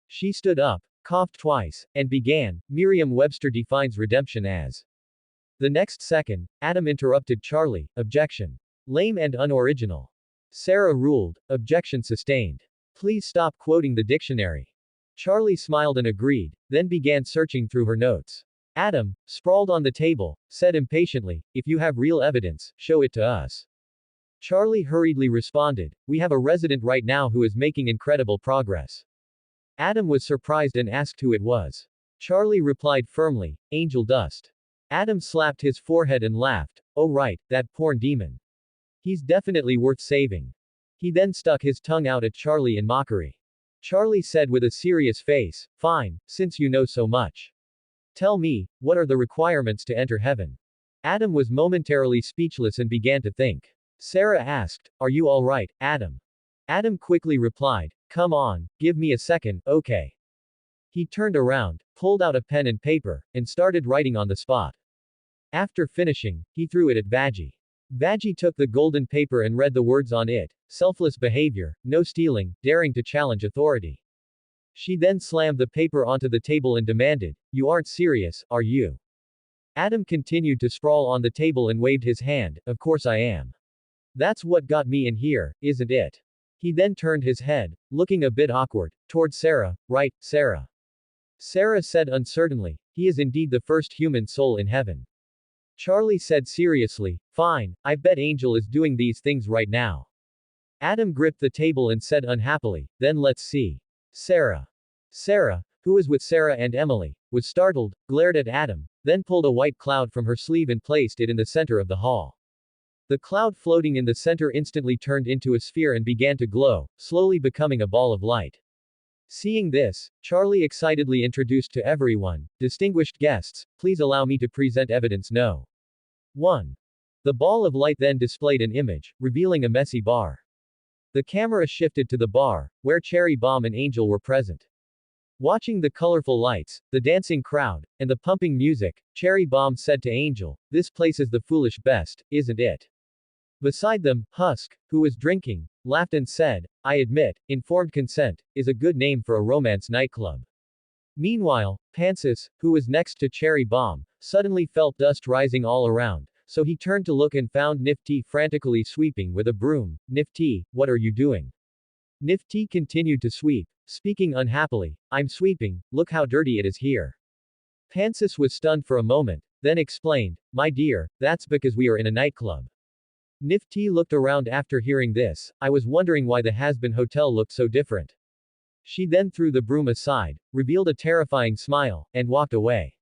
She stood up, coughed twice, and began, Merriam-Webster defines redemption as. The next second, Adam interrupted Charlie, objection. Lame and unoriginal. Sarah ruled, objection sustained. Please stop quoting the dictionary. Charlie smiled and agreed, then began searching through her notes. Adam, sprawled on the table, said impatiently, if you have real evidence, show it to us. Charlie hurriedly responded, we have a resident right now who is making incredible progress. Adam was surprised and asked who it was. Charlie replied firmly, Angel Dust. Adam slapped his forehead and laughed, oh right, that porn demon. He's definitely worth saving. He then stuck his tongue out at Charlie in mockery. Charlie said with a serious face, fine, since you know so much. Tell me, what are the requirements to enter heaven? Adam was momentarily speechless and began to think. Sarah asked, are you alright, Adam? Adam quickly replied, come on, give me a second, okay. He turned around, pulled out a pen and paper, and started writing on the spot. After finishing, he threw it at Vaggie. Vaggie took the golden paper and read the words on it: selfless behavior, no stealing, daring to challenge authority. She then slammed the paper onto the table and demanded, "You aren't serious, are you?" Adam continued to sprawl on the table and waved his hand, "Of course I am. That's what got me in here, isn't it?" He then turned his head, looking a bit awkward, toward Sarah. "Right, Sarah?" Sarah said uncertainly, "He is indeed the first human soul in heaven." Charlie said seriously, "Fine, I bet Angel is doing these things right now." Adam gripped the table and said unhappily, "Then let's see." Sarah. Sarah, who was with Sarah and Emily, was startled, glared at Adam, then pulled a white cloud from her sleeve and placed it in the center of the hall. The cloud floating in the center instantly turned into a sphere and began to glow, slowly becoming a ball of light. Seeing this, Charlie excitedly introduced to everyone, "Distinguished guests, please allow me to present evidence no. 1. The ball of light then displayed an image, revealing a messy bar. The camera shifted to the bar, where Cherry Bomb and Angel were present. Watching the colorful lights, the dancing crowd, and the pumping music, Cherry Bomb said to Angel, "This place is the foolish best, isn't it?" Beside them, Husk, who was drinking, laughed and said, "I admit, informed consent is a good name for a romance nightclub." Meanwhile, Mantis, who was next to Cherry Bomb, suddenly felt dust rising all around, so he turned to look and found Nifty frantically sweeping with a broom. "Nifty, what are you doing?" Nifty continued to sweep, speaking unhappily, "I'm sweeping, look how dirty it is here." Mantis was stunned for a moment, then explained, "My dear, that's because we are in a nightclub." Nifty looked around after hearing this. "I was wondering why the Hazbin hotel looked so different." She then threw the broom aside, revealed a terrifying smile, and walked away.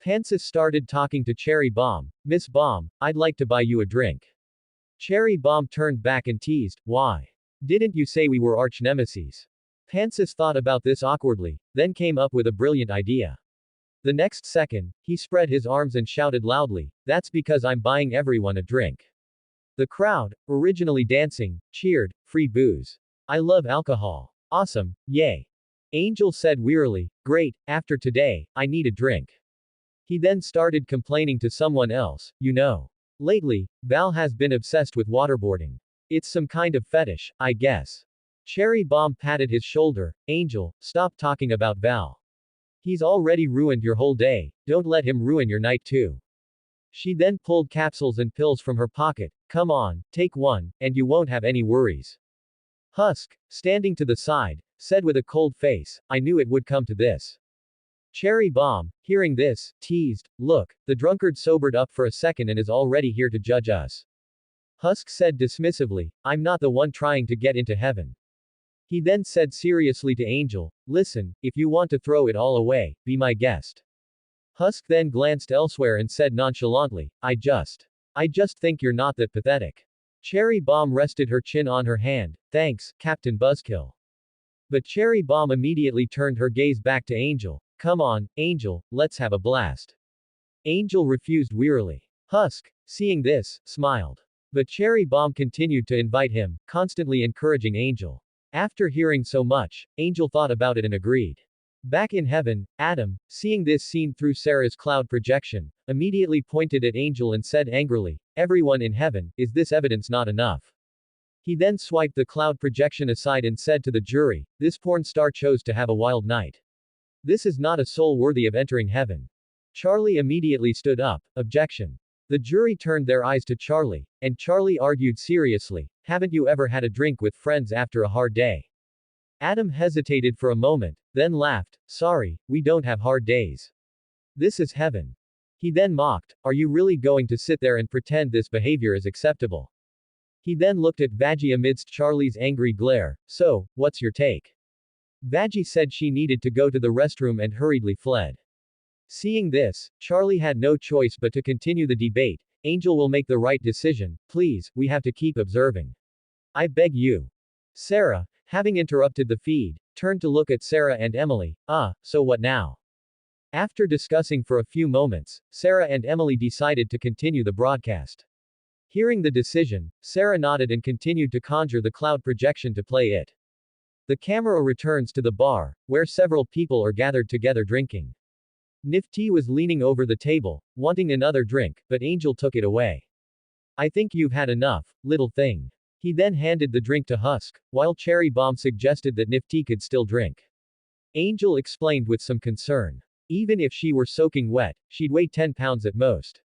Mantis started talking to Cherry Bomb. "Miss Bomb, I'd like to buy you a drink." Cherry Bomb turned back and teased, "Why? Didn't you say we were arch nemesis?" Mantis thought about this awkwardly, then came up with a brilliant idea. The next second, he spread his arms and shouted loudly, "That's because I'm buying everyone a drink." The crowd, originally dancing, cheered, "Free booze. I love alcohol. Awesome, yay." Angel said wearily, "Great, after today, I need a drink." He then started complaining to someone else, "You know. Lately, Val has been obsessed with waterboarding. It's some kind of fetish, I guess." Cherry Bomb patted his shoulder, "Angel, stop talking about Val. He's already ruined your whole day, don't let him ruin your night too." She then pulled capsules and pills from her pocket. "Come on, take one, and you won't have any worries." Husk, standing to the side, said with a cold face, "I knew it would come to this." Cherry Bomb, hearing this, teased, "Look, the drunkard sobered up for a second and is already here to judge us." Husk said dismissively, "I'm not the one trying to get into heaven." He then said seriously to Angel, "Listen, if you want to throw it all away, be my guest." Husk then glanced elsewhere and said nonchalantly, I just think you're not that pathetic." Cherry Bomb rested her chin on her hand. "Thanks, Captain Buzzkill." But Cherry Bomb immediately turned her gaze back to Angel. "Come on, Angel, let's have a blast." Angel refused wearily. Husk, seeing this, smiled. But Cherry Bomb continued to invite him, constantly encouraging Angel. After hearing so much, Angel thought about it and agreed. Back in heaven, Adam, seeing this scene through Sarah's cloud projection, immediately pointed at Angel and said angrily, "Everyone in heaven, is this evidence not enough?" He then swiped the cloud projection aside and said to the jury, "This porn star chose to have a wild night. This is not a soul worthy of entering heaven." Charlie immediately stood up. Objection. The jury turned their eyes to Charlie, and Charlie argued seriously, "Haven't you ever had a drink with friends after a hard day?" Adam hesitated for a moment, then laughed, "Sorry, we don't have hard days. This is heaven." He then mocked, "Are you really going to sit there and pretend this behavior is acceptable?" He then looked at Vaggie amidst Charlie's angry glare. "So, what's your take?" Vaggie said she needed to go to the restroom and hurriedly fled. Seeing this, Charlie had no choice but to continue the debate. "Angel will make the right decision, please, we have to keep observing. I beg you." Sarah, having interrupted the feed, turned to look at Sarah and Emily. So what now?" After discussing for a few moments, Sarah and Emily decided to continue the broadcast. Hearing the decision, Sarah nodded and continued to conjure the cloud projection to play it. The camera returns to the bar, where several people are gathered together drinking. Nifty was leaning over the table, wanting another drink, but Angel took it away. I think you've had enough, little thing. He then handed the drink to Husk, while Cherry Bomb suggested that Nifty could still drink. Angel explained with some concern. Even if she were soaking wet, she'd weigh 10 pounds at most.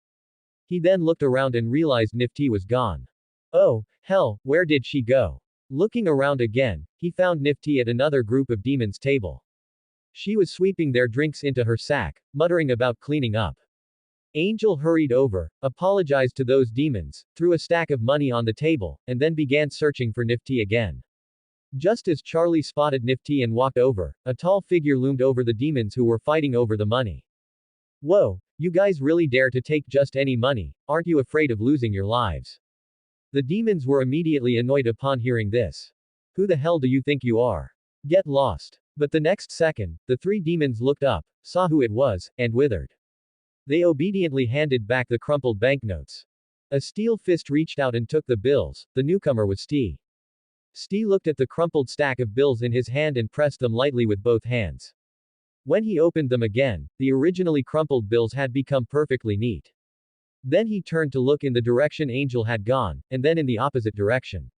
He then looked around and realized Nifty was gone. Oh, hell, where did she go? Looking around again, he found Nifty at another group of demons' table. She was sweeping their drinks into her sack, muttering about cleaning up. Angel hurried over, apologized to those demons, threw a stack of money on the table, and then began searching for Nifty again. Just as Charlie spotted Nifty and walked over, a tall figure loomed over the demons who were fighting over the money. Whoa, you guys really dare to take just any money, aren't you afraid of losing your lives? The demons were immediately annoyed upon hearing this. Who the hell do you think you are? Get lost. But the next second, the three demons looked up, saw who it was, and withered. They obediently handed back the crumpled banknotes. A steel fist reached out and took the bills. The newcomer was Stee. Stee looked at the crumpled stack of bills in his hand and pressed them lightly with both hands. When he opened them again, the originally crumpled bills had become perfectly neat. Then he turned to look in the direction Angel had gone, and then in the opposite direction.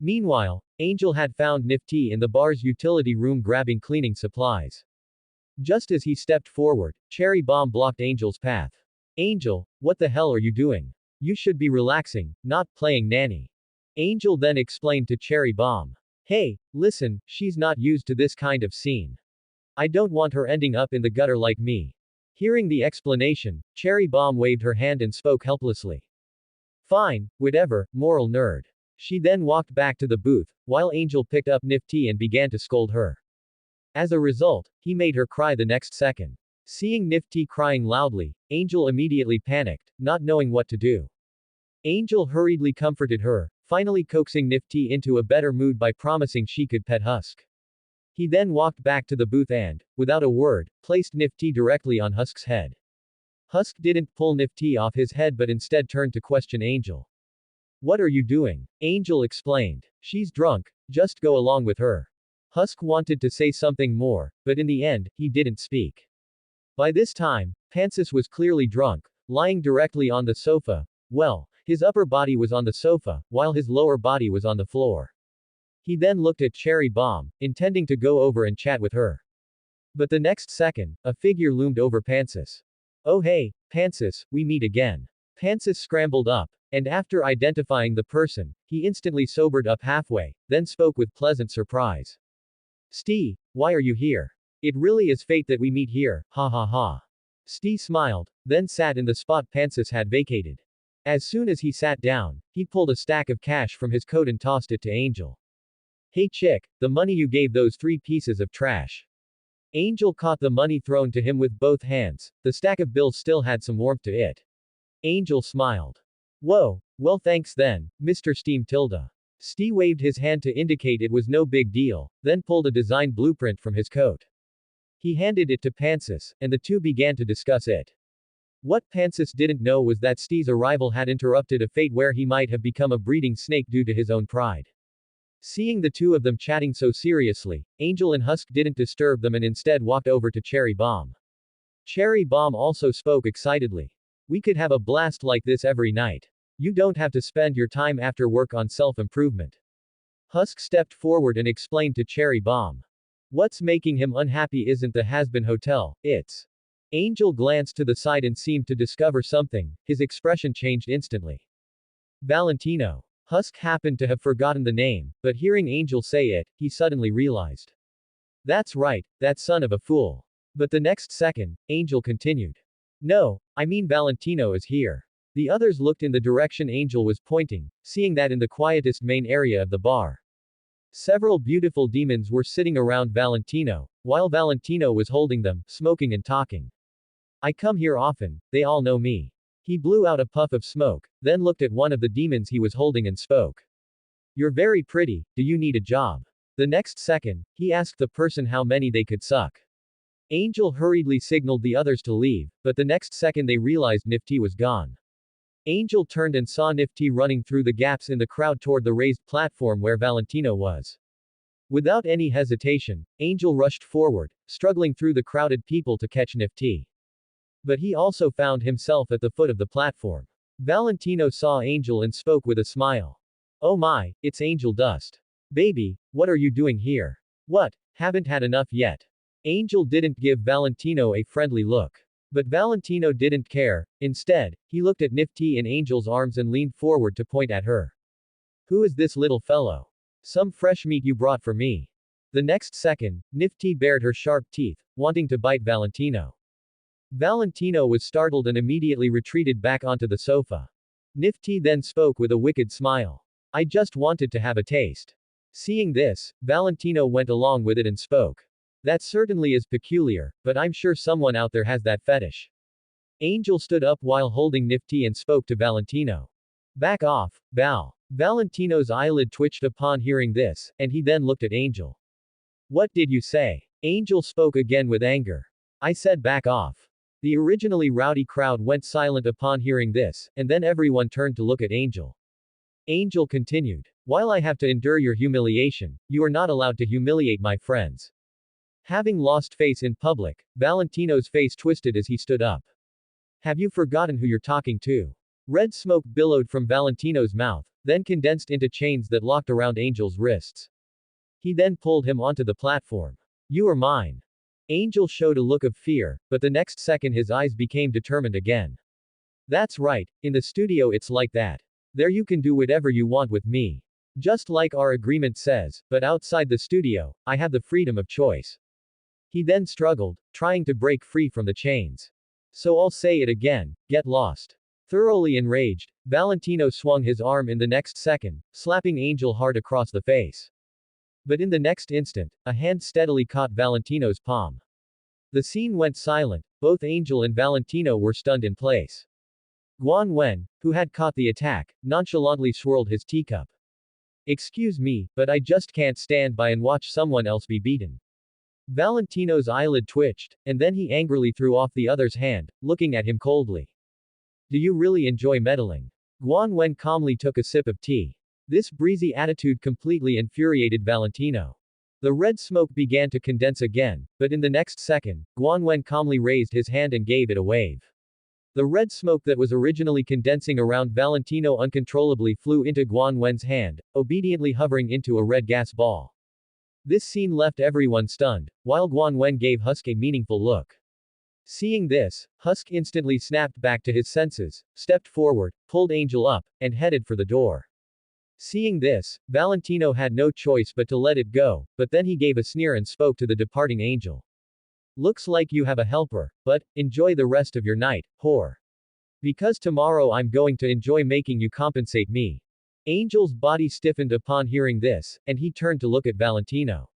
Meanwhile, Angel had found Nifty in the bar's utility room grabbing cleaning supplies. Just as he stepped forward, Cherry Bomb blocked Angel's path. Angel, what the hell are you doing? You should be relaxing, not playing nanny. Angel then explained to Cherry Bomb. Hey, listen, she's not used to this kind of scene. I don't want her ending up in the gutter like me. Hearing the explanation, Cherry Bomb waved her hand and spoke helplessly. Fine, whatever, moral nerd. She then walked back to the booth, while Angel picked up Nifty and began to scold her. As a result, he made her cry the next second. Seeing Nifty crying loudly, Angel immediately panicked, not knowing what to do. Angel hurriedly comforted her, finally coaxing Nifty into a better mood by promising she could pet Husk. He then walked back to the booth and, without a word, placed Nifty directly on Husk's head. Husk didn't pull Nifty off his head but instead turned to question Angel. What are you doing? Angel explained. She's drunk, just go along with her. Husk wanted to say something more, but in the end, he didn't speak. By this time, Mantis was clearly drunk, lying directly on the sofa. Well, his upper body was on the sofa, while his lower body was on the floor. He then looked at Cherry Bomb, intending to go over and chat with her. But the next second, a figure loomed over Mantis. Oh hey, Mantis, we meet again. Mantis scrambled up, and after identifying the person, he instantly sobered up halfway, then spoke with pleasant surprise. Stee, why are you here? It really is fate that we meet here, ha ha ha. Stee smiled, then sat in the spot Mantis had vacated. As soon as he sat down, he pulled a stack of cash from his coat and tossed it to Angel. Hey chick, the money you gave those 3 pieces of trash. Angel caught the money thrown to him with both hands. The stack of bills still had some warmth to it. Angel smiled. Whoa, well thanks then, Mr. Steam Tilda. Stee waved his hand to indicate it was no big deal, then pulled a design blueprint from his coat. He handed it to Mantis, and the two began to discuss it. What Mantis didn't know was that Stee's arrival had interrupted a fate where he might have become a breeding snake due to his own pride. Seeing the two of them chatting so seriously, Angel and Husk didn't disturb them and instead walked over to Cherry Bomb. Cherry Bomb also spoke excitedly. We could have a blast like this every night. You don't have to spend your time after work on self-improvement. Husk stepped forward and explained to Cherry Bomb. What's making him unhappy isn't the Hazbin Hotel, it's. Angel glanced to the side and seemed to discover something. His expression changed instantly. Valentino. Husk happened to have forgotten the name, but hearing Angel say it, he suddenly realized. That's right, that son of a fool. But the next second, Angel continued. No, I mean Valentino is here. The others looked in the direction Angel was pointing, seeing that in the quietest main area of the bar. Several beautiful demons were sitting around Valentino, while Valentino was holding them, smoking and talking. I come here often, they all know me. He blew out a puff of smoke, then looked at one of the demons he was holding and spoke. You're very pretty, do you need a job? The next second, he asked the person how many they could suck. Angel hurriedly signaled the others to leave, but the next second they realized Nifty was gone. Angel turned and saw Nifty running through the gaps in the crowd toward the raised platform where Valentino was. Without any hesitation, Angel rushed forward, struggling through the crowded people to catch Nifty. But he also found himself at the foot of the platform. Valentino saw Angel and spoke with a smile. Oh my, it's Angel Dust. Baby, what are you doing here? What, haven't had enough yet? Angel didn't give Valentino a friendly look. But Valentino didn't care. Instead, he looked at Nifty in Angel's arms and leaned forward to point at her. Who is this little fellow? Some fresh meat you brought for me. The next second, Nifty bared her sharp teeth, wanting to bite Valentino. Valentino was startled and immediately retreated back onto the sofa. Nifty then spoke with a wicked smile. I just wanted to have a taste. Seeing this, Valentino went along with it and spoke. That certainly is peculiar, but I'm sure someone out there has that fetish. Angel stood up while holding Nifty and spoke to Valentino. Back off, Val. Valentino's eyelid twitched upon hearing this, and he then looked at Angel. What did you say? Angel spoke again with anger. I said back off. The originally rowdy crowd went silent upon hearing this, and then everyone turned to look at Angel. Angel continued. While I have to endure your humiliation, you are not allowed to humiliate my friends. Having lost face in public, Valentino's face twisted as he stood up. Have you forgotten who you're talking to? Red smoke billowed from Valentino's mouth, then condensed into chains that locked around Angel's wrists. He then pulled him onto the platform. You are mine. Angel showed a look of fear, but the next second his eyes became determined again. That's right, in the studio it's like that. There you can do whatever you want with me. Just like our agreement says, but outside the studio, I have the freedom of choice. He then struggled, trying to break free from the chains. So I'll say it again, get lost. Thoroughly enraged, Valentino swung his arm in the next second, slapping Angel hard across the face. But in the next instant, a hand steadily caught Valentino's palm. The scene went silent, both Angel and Valentino were stunned in place. Guan Wen, who had caught the attack, nonchalantly swirled his teacup. Excuse me, but I just can't stand by and watch someone else be beaten. Valentino's eyelid twitched, and then he angrily threw off the other's hand, looking at him coldly. Do you really enjoy meddling? Guan Wen calmly took a sip of tea. This breezy attitude completely infuriated Valentino. The red smoke began to condense again, but in the next second, Guan Wen calmly raised his hand and gave it a wave. The red smoke that was originally condensing around Valentino uncontrollably flew into Guan Wen's hand, obediently hovering into a red gas ball. This scene left everyone stunned, while Guan Wen gave Husk a meaningful look. Seeing this, Husk instantly snapped back to his senses, stepped forward, pulled Angel up, and headed for the door. Seeing this, Valentino had no choice but to let it go, but then he gave a sneer and spoke to the departing Angel. Looks like you have a helper, but, enjoy the rest of your night, whore. Because tomorrow I'm going to enjoy making you compensate me. Angel's body stiffened upon hearing this, and he turned to look at Valentino.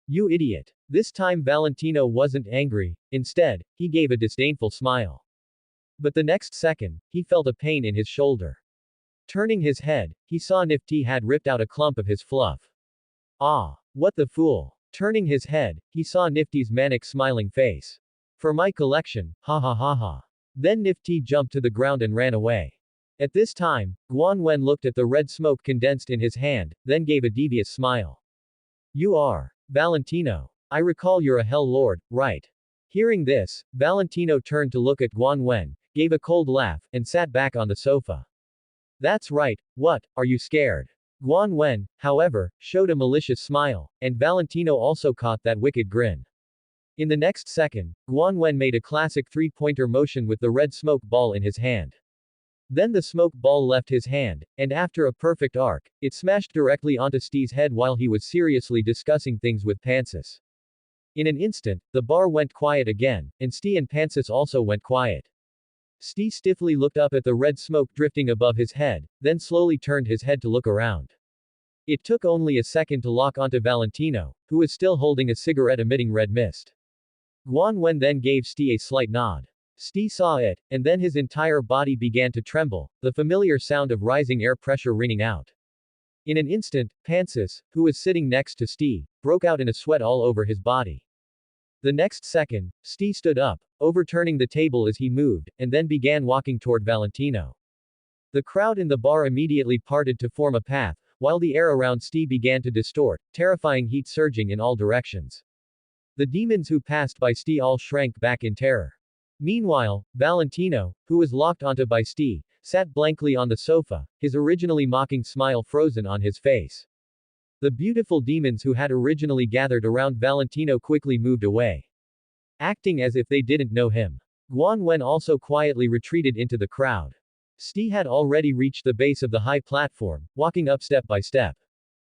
You idiot. This time Valentino wasn't angry, instead, he gave a disdainful smile. But the next second, he felt a pain in his shoulder. Turning his head, he saw Nifty had ripped out a clump of his fluff. Ah, what the fool. Turning his head, he saw Nifty's manic smiling face. For my collection, ha ha ha ha. Then Nifty jumped to the ground and ran away. At this time, Guan Wen looked at the red smoke condensed in his hand, then gave a devious smile. You are Valentino. I recall you're a Hell Lord, right? Hearing this, Valentino turned to look at Guan Wen, gave a cold laugh, and sat back on the sofa. That's right, what, are you scared? Guan Wen, however, showed a malicious smile, and Valentino also caught that wicked grin. In the next second, Guan Wen made a classic three-pointer motion with the red smoke ball in his hand. Then the smoke ball left his hand, and after a perfect arc, it smashed directly onto Stee's head while he was seriously discussing things with Mantis. In an instant, the bar went quiet again, and Stee and Mantis also went quiet. Stee stiffly looked up at the red smoke drifting above his head, then slowly turned his head to look around. It took only a second to lock onto Valentino, who was still holding a cigarette emitting red mist. Guan Wen then gave Stee a slight nod. Stee saw it, and then his entire body began to tremble, the familiar sound of rising air pressure ringing out. In an instant, Mantis, who was sitting next to Stee, broke out in a sweat all over his body. The next second, Stee stood up, overturning the table as he moved, and then began walking toward Valentino. The crowd in the bar immediately parted to form a path, while the air around Stee began to distort, terrifying heat surging in all directions. The demons who passed by Stee all shrank back in terror. Meanwhile, Valentino, who was locked onto by Steve, sat blankly on the sofa, his originally mocking smile frozen on his face. The beautiful demons who had originally gathered around Valentino quickly moved away, acting as if they didn't know him. Guan Wen also quietly retreated into the crowd. Steve had already reached the base of the high platform, walking up step by step.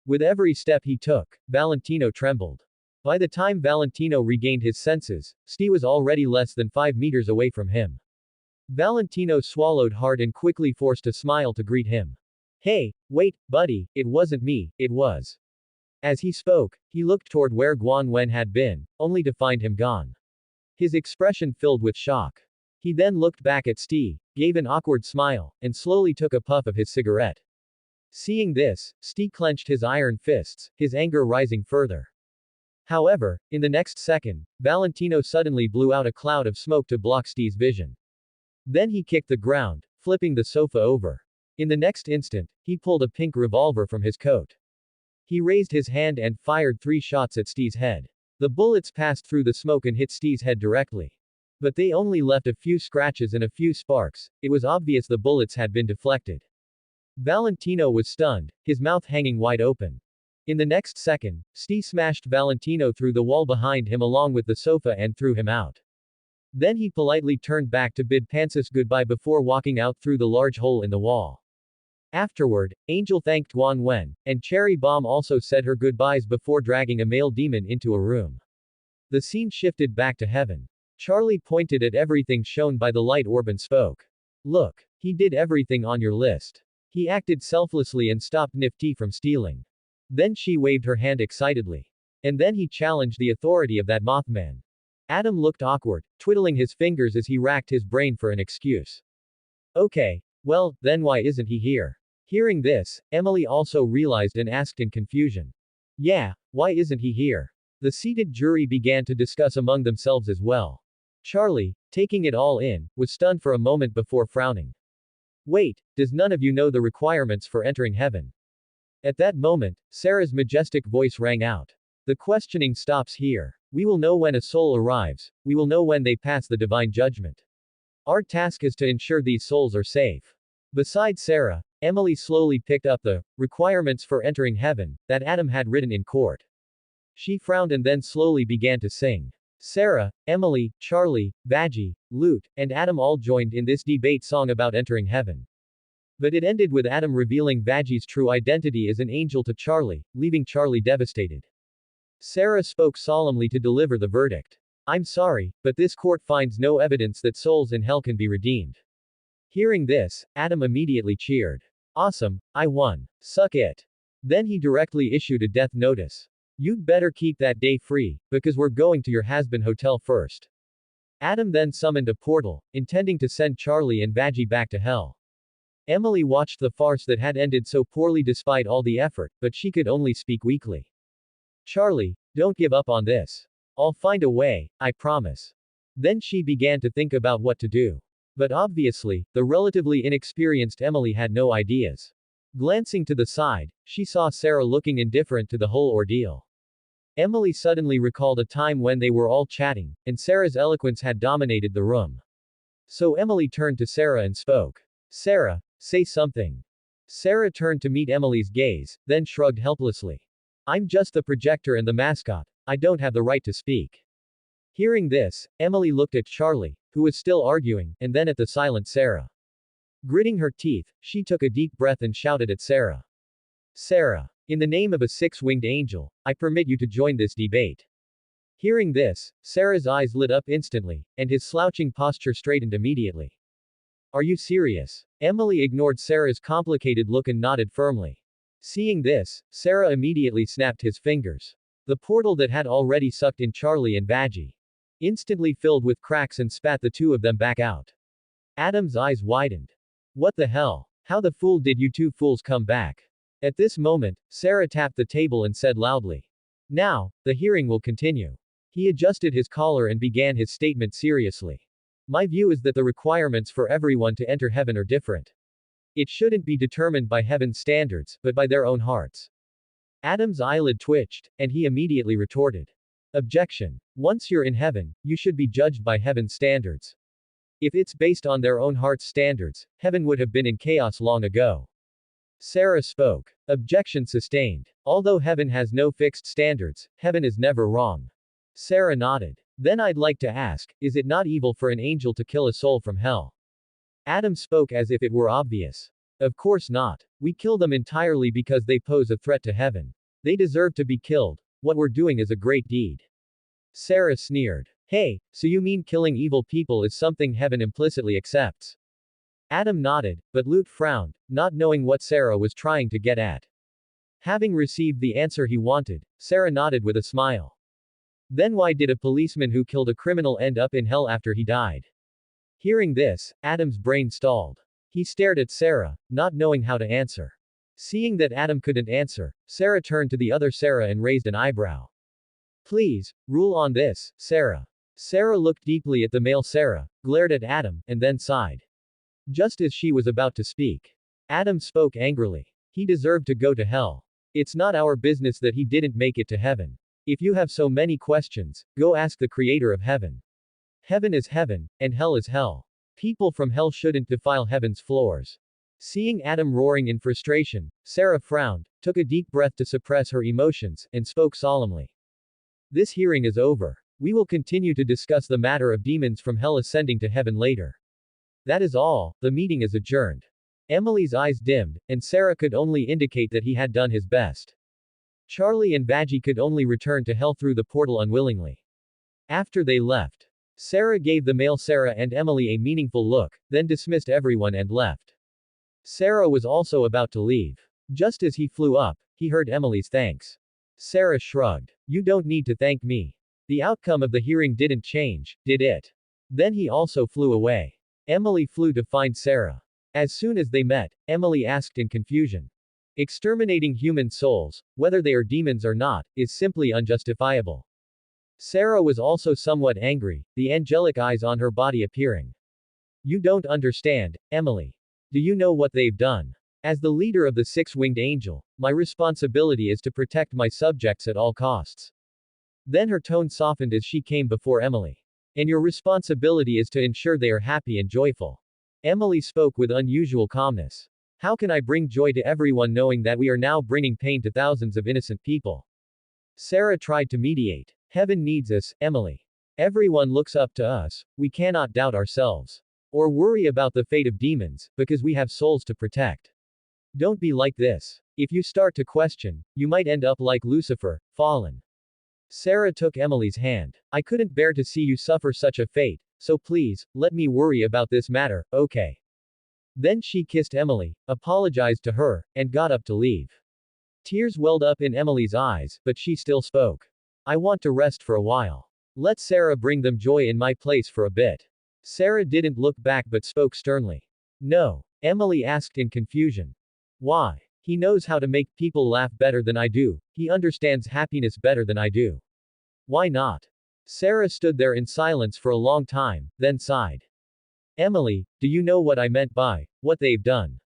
With every step he took, Valentino trembled. By the time Valentino regained his senses, Steve was already less than 5 meters away from him. Valentino swallowed hard and quickly forced a smile to greet him. Hey, wait, buddy, it wasn't me, it was. As he spoke, he looked toward where Guan Wen had been, only to find him gone. His expression filled with shock. He then looked back at Steve, gave an awkward smile, and slowly took a puff of his cigarette. Seeing this, Steve clenched his iron fists, his anger rising further. However, in the next second, Valentino suddenly blew out a cloud of smoke to block Steve's vision. Then he kicked the ground, flipping the sofa over. In the next instant, he pulled a pink revolver from his coat. He raised his hand and fired 3 shots at Steve's head. The bullets passed through the smoke and hit Steve's head directly. But they only left a few scratches and a few sparks. It was obvious the bullets had been deflected. Valentino was stunned, his mouth hanging wide open. In the next second, Steve smashed Valentino through the wall behind him along with the sofa and threw him out. Then he politely turned back to bid Mantis goodbye before walking out through the large hole in the wall. Afterward, Angel thanked Guan Wen, and Cherry Bomb also said her goodbyes before dragging a male demon into a room. The scene shifted back to heaven. Charlie pointed at everything shown by the light orb and spoke. Look, he did everything on your list. He acted selflessly and stopped Nifty from stealing. Then she waved her hand excitedly. And then he challenged the authority of that Mothman. Adam looked awkward, twiddling his fingers as he racked his brain for an excuse. Okay, well, then why isn't he here? Hearing this, Emily also realized and asked in confusion. Yeah, why isn't he here? The seated jury began to discuss among themselves as well. Charlie, taking it all in, was stunned for a moment before frowning. Wait, does none of you know the requirements for entering heaven? At that moment, Sarah's majestic voice rang out. The questioning stops here. We will know when a soul arrives, we will know when they pass the divine judgment. Our task is to ensure these souls are safe. Beside Sarah, Emily slowly picked up the requirements for entering heaven that Adam had written in court. She frowned and then slowly began to sing. Sarah, Emily, Charlie, Vaggie, Lute, and Adam all joined in this debate song about entering heaven. But it ended with Adam revealing Vaggie's true identity as an angel to Charlie, leaving Charlie devastated. Sarah spoke solemnly to deliver the verdict. I'm sorry, but this court finds no evidence that souls in hell can be redeemed. Hearing this, Adam immediately cheered. Awesome, I won. Suck it. Then he directly issued a death notice. You'd better keep that day free, because we're going to your Hazbin hotel first. Adam then summoned a portal, intending to send Charlie and Vaggie back to hell. Emily watched the farce that had ended so poorly despite all the effort, but she could only speak weakly. Charlie, don't give up on this. I'll find a way, I promise. Then she began to think about what to do. But obviously, the relatively inexperienced Emily had no ideas. Glancing to the side, she saw Sarah looking indifferent to the whole ordeal. Emily suddenly recalled a time when they were all chatting, and Sarah's eloquence had dominated the room. So Emily turned to Sarah and spoke. Sarah, say something. Sarah turned to meet Emily's gaze, then shrugged helplessly. I'm just the projector and the mascot, I don't have the right to speak. Hearing this, Emily looked at Charlie, who was still arguing, and then at the silent Sarah. Gritting her teeth, she took a deep breath and shouted at Sarah. Sarah, in the name of a 6-winged angel, I permit you to join this debate. Hearing this, Sarah's eyes lit up instantly, and his slouching posture straightened immediately. Are you serious? Emily ignored Sarah's complicated look and nodded firmly. Seeing this, Sarah immediately snapped his fingers. The portal that had already sucked in Charlie and Vaggie instantly filled with cracks and spat the two of them back out. Adam's eyes widened. What the hell? How the fool did you two fools come back? At this moment, Sarah tapped the table and said loudly. Now, the hearing will continue. He adjusted his collar and began his statement seriously. My view is that the requirements for everyone to enter heaven are different. It shouldn't be determined by heaven's standards, but by their own hearts. Adam's eyelid twitched, and he immediately retorted. Objection. Once you're in heaven, you should be judged by heaven's standards. If it's based on their own heart's standards, heaven would have been in chaos long ago. Sarah spoke. Objection sustained. Although heaven has no fixed standards, heaven is never wrong. Sarah nodded. Then I'd like to ask, is it not evil for an angel to kill a soul from hell? Adam spoke as if it were obvious. Of course not. We kill them entirely because they pose a threat to heaven. They deserve to be killed. What we're doing is a great deed. Sarah sneered. Hey, so you mean killing evil people is something heaven implicitly accepts? Adam nodded, but Lut frowned, not knowing what Sarah was trying to get at. Having received the answer he wanted, Sarah nodded with a smile. Then why did a policeman who killed a criminal end up in hell after he died? Hearing this, Adam's brain stalled. He stared at Sarah, not knowing how to answer. Seeing that Adam couldn't answer, Sarah turned to the other Sarah and raised an eyebrow. Please, rule on this, Sarah. Sarah looked deeply at the male Sarah, glared at Adam, and then sighed. Just as she was about to speak, Adam spoke angrily. He deserved to go to hell. It's not our business that he didn't make it to heaven. If you have so many questions, go ask the creator of heaven. Heaven is heaven, and hell is hell. People from hell shouldn't defile heaven's floors. Seeing Adam roaring in frustration, Sarah frowned, took a deep breath to suppress her emotions, and spoke solemnly. This hearing is over. We will continue to discuss the matter of demons from hell ascending to heaven later. That is all, the meeting is adjourned. Emily's eyes dimmed, and Sarah could only indicate that he had done his best. Charlie and Vaggie could only return to hell through the portal unwillingly. After they left, Sarah gave the male Sarah and Emily a meaningful look, then dismissed everyone and left. Sarah was also about to leave. Just as he flew up, he heard Emily's thanks. Sarah shrugged. You don't need to thank me. The outcome of the hearing didn't change, did it? Then he also flew away. Emily flew to find Sarah. As soon as they met, Emily asked in confusion. Exterminating human souls, whether they are demons or not, is simply unjustifiable. Sarah was also somewhat angry, the angelic eyes on her body appearing. You don't understand, Emily. Do you know what they've done? As the leader of the six-winged angel, my responsibility is to protect my subjects at all costs. Then her tone softened as she came before Emily. And your responsibility is to ensure they are happy and joyful. Emily spoke with unusual calmness. How can I bring joy to everyone knowing that we are now bringing pain to thousands of innocent people? Sarah tried to mediate. Heaven needs us, Emily. Everyone looks up to us, we cannot doubt ourselves. Or worry about the fate of demons, because we have souls to protect. Don't be like this. If you start to question, you might end up like Lucifer, fallen. Sarah took Emily's hand. I couldn't bear to see you suffer such a fate, so please, let me worry about this matter, okay? Then she kissed Emily, apologized to her, and got up to leave. Tears welled up in Emily's eyes, but she still spoke. I want to rest for a while. Let Sarah bring them joy in my place for a bit. Sarah didn't look back but spoke sternly. No. Emily asked in confusion. Why? He knows how to make people laugh better than I do. He understands happiness better than I do. Why not? Sarah stood there in silence for a long time, then sighed. Emily, do you know what I meant by what they've done?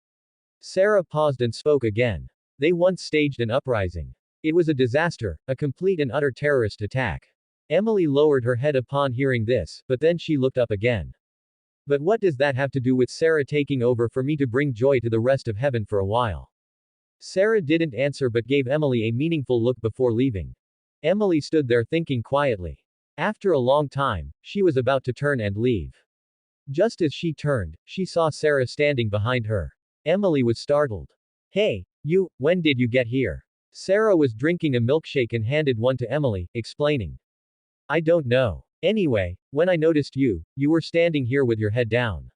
Sarah paused and spoke again. They once staged an uprising. It was a disaster, a complete and utter terrorist attack. Emily lowered her head upon hearing this, but then she looked up again. But what does that have to do with Sarah taking over for me to bring joy to the rest of heaven for a while? Sarah didn't answer but gave Emily a meaningful look before leaving. Emily stood there thinking quietly. After a long time, she was about to turn and leave. Just as she turned, she saw Sarah standing behind her. Emily was startled. Hey, you, when did you get here? Sarah was drinking a milkshake and handed one to Emily, explaining. I don't know. Anyway, when I noticed you, you were standing here with your head down.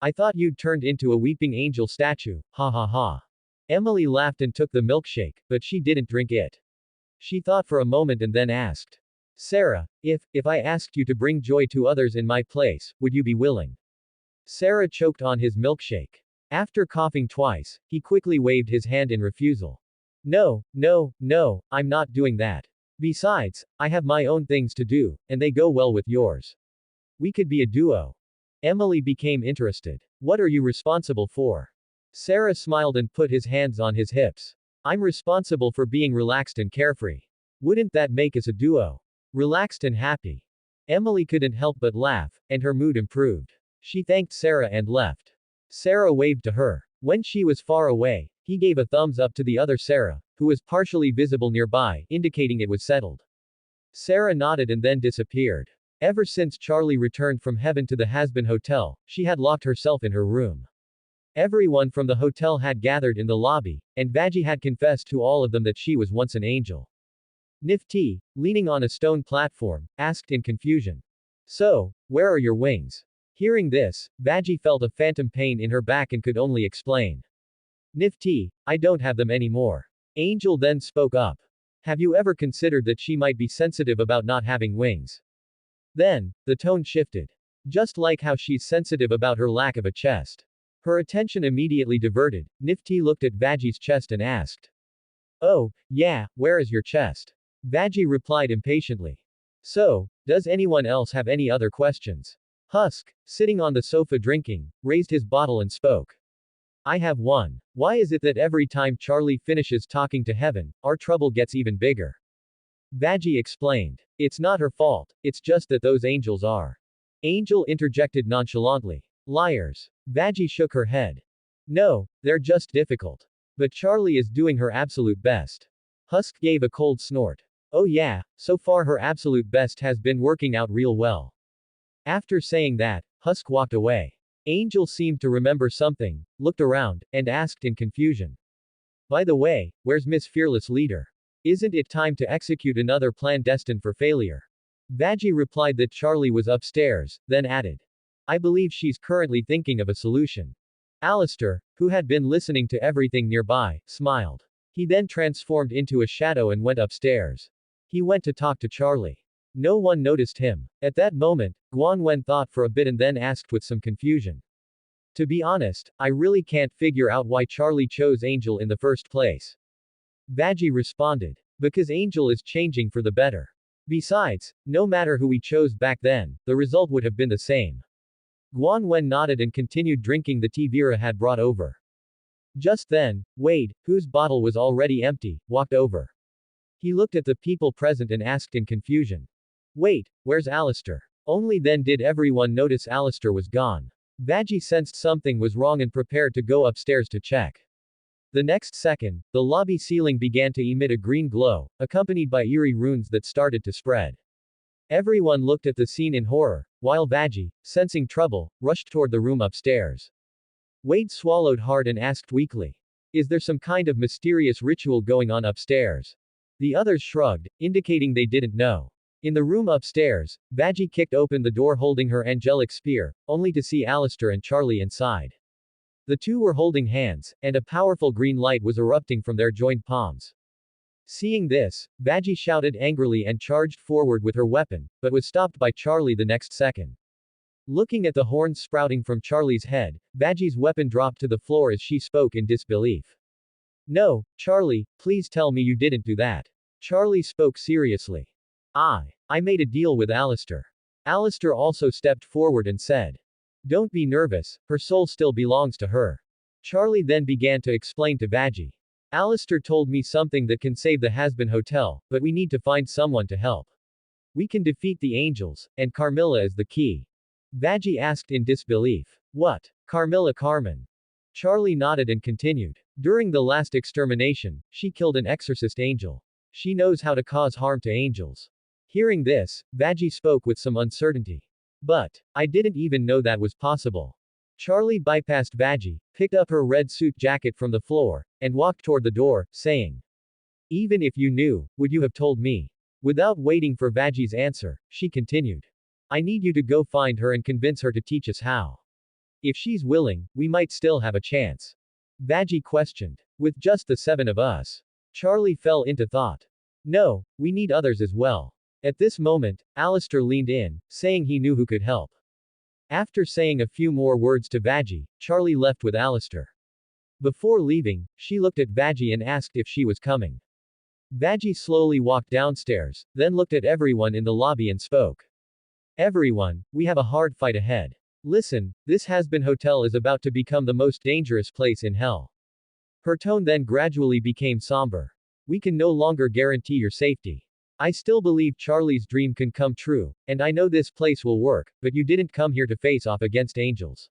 I thought you'd turned into a weeping angel statue, ha ha ha. Emily laughed and took the milkshake, but she didn't drink it. She thought for a moment and then asked. Sarah, if I asked you to bring joy to others in my place, would you be willing? Sarah choked on his milkshake. After coughing twice, he quickly waved his hand in refusal. No, no, no, I'm not doing that. Besides, I have my own things to do, and they go well with yours. We could be a duo. Emily became interested. What are you responsible for? Sarah smiled and put his hands on his hips. I'm responsible for being relaxed and carefree. Wouldn't that make us a duo? Relaxed and happy. Emily couldn't help but laugh, and her mood improved. She thanked Sarah and left. Sarah waved to her. When she was far away, he gave a thumbs up to the other Sarah, who was partially visible nearby, indicating it was settled. Sarah nodded and then disappeared. Ever since Charlie returned from heaven to the Hazbin hotel, she had locked herself in her room. Everyone from the hotel had gathered in the lobby, and Vajji had confessed to all of them that she was once an angel. Nifty, leaning on a stone platform, asked in confusion. So, where are your wings? Hearing this, Vajji felt a phantom pain in her back and could only explain. Nifty, I don't have them anymore. Angel then spoke up. Have you ever considered that she might be sensitive about not having wings? Then, the tone shifted. Just like how she's sensitive about her lack of a chest. Her attention immediately diverted. Nifty looked at Vajji's chest and asked. Oh, yeah, where is your chest? Vajji replied impatiently. So, does anyone else have any other questions? Husk, sitting on the sofa drinking, raised his bottle and spoke. I have one. Why is it that every time Charlie finishes talking to heaven, our trouble gets even bigger? Vajji explained. It's not her fault, it's just that those angels are. Angel interjected nonchalantly. Liars. Vajji shook her head. No, they're just difficult. But Charlie is doing her absolute best. Husk gave a cold snort. Oh yeah, so far her absolute best has been working out real well. After saying that, Husk walked away. Angel seemed to remember something, looked around, and asked in confusion. By the way, where's Miss Fearless Leader? Isn't it time to execute another plan destined for failure? Vajji replied that Charlie was upstairs, then added. I believe she's currently thinking of a solution. Alistair, who had been listening to everything nearby, smiled. He then transformed into a shadow and went upstairs. He went to talk to Charlie. No one noticed him. At that moment, Guanwen thought for a bit and then asked with some confusion. To be honest, I really can't figure out why Charlie chose Angel in the first place. Vajji responded. Because Angel is changing for the better. Besides, no matter who we chose back then, the result would have been the same. Guanwen nodded and continued drinking the tea Vera had brought over. Just then, Wade, whose bottle was already empty, walked over. He looked at the people present and asked in confusion. Wait, where's Alistair? Only then did everyone notice Alistair was gone. Vajji sensed something was wrong and prepared to go upstairs to check. The next second, the lobby ceiling began to emit a green glow, accompanied by eerie runes that started to spread. Everyone looked at the scene in horror, while Vajji, sensing trouble, rushed toward the room upstairs. Wade swallowed hard and asked weakly. Is there some kind of mysterious ritual going on upstairs? The others shrugged, indicating they didn't know. In the room upstairs, Vajji kicked open the door holding her angelic spear, only to see Alistair and Charlie inside. The two were holding hands, and a powerful green light was erupting from their joined palms. Seeing this, Vajji shouted angrily and charged forward with her weapon, but was stopped by Charlie the next second. Looking at the horns sprouting from Charlie's head, Vajji's weapon dropped to the floor as she spoke in disbelief. No, Charlie, please tell me you didn't do that. Charlie spoke seriously. I made a deal with Alistair. Alistair also stepped forward and said. Don't be nervous, her soul still belongs to her. Charlie then began to explain to Vajji. Alistair told me something that can save the Hazbin Hotel, but we need to find someone to help. We can defeat the angels, and Carmilla is the key. Vajji asked in disbelief. What? Carmilla Carmen? Charlie nodded and continued. During the last extermination, she killed an exorcist angel. She knows how to cause harm to angels. Hearing this, Vajji spoke with some uncertainty. But, I didn't even know that was possible. Charlie bypassed Vajji, picked up her red suit jacket from the floor, and walked toward the door, saying. Even if you knew, would you have told me? Without waiting for Vajji's answer, she continued. I need you to go find her and convince her to teach us how. If she's willing, we might still have a chance. Vajji questioned. With just the 7 of us. Charlie fell into thought. No, we need others as well. At this moment, Alistair leaned in, saying he knew who could help. After saying a few more words to Vajji, Charlie left with Alistair. Before leaving, she looked at Vajji and asked if she was coming. Vajji slowly walked downstairs, then looked at everyone in the lobby and spoke. Everyone, we have a hard fight ahead. Listen, this Hazbin Hotel is about to become the most dangerous place in hell. Her tone then gradually became somber. We can no longer guarantee your safety. I still believe Charlie's dream can come true, and I know this place will work, but you didn't come here to face off against angels.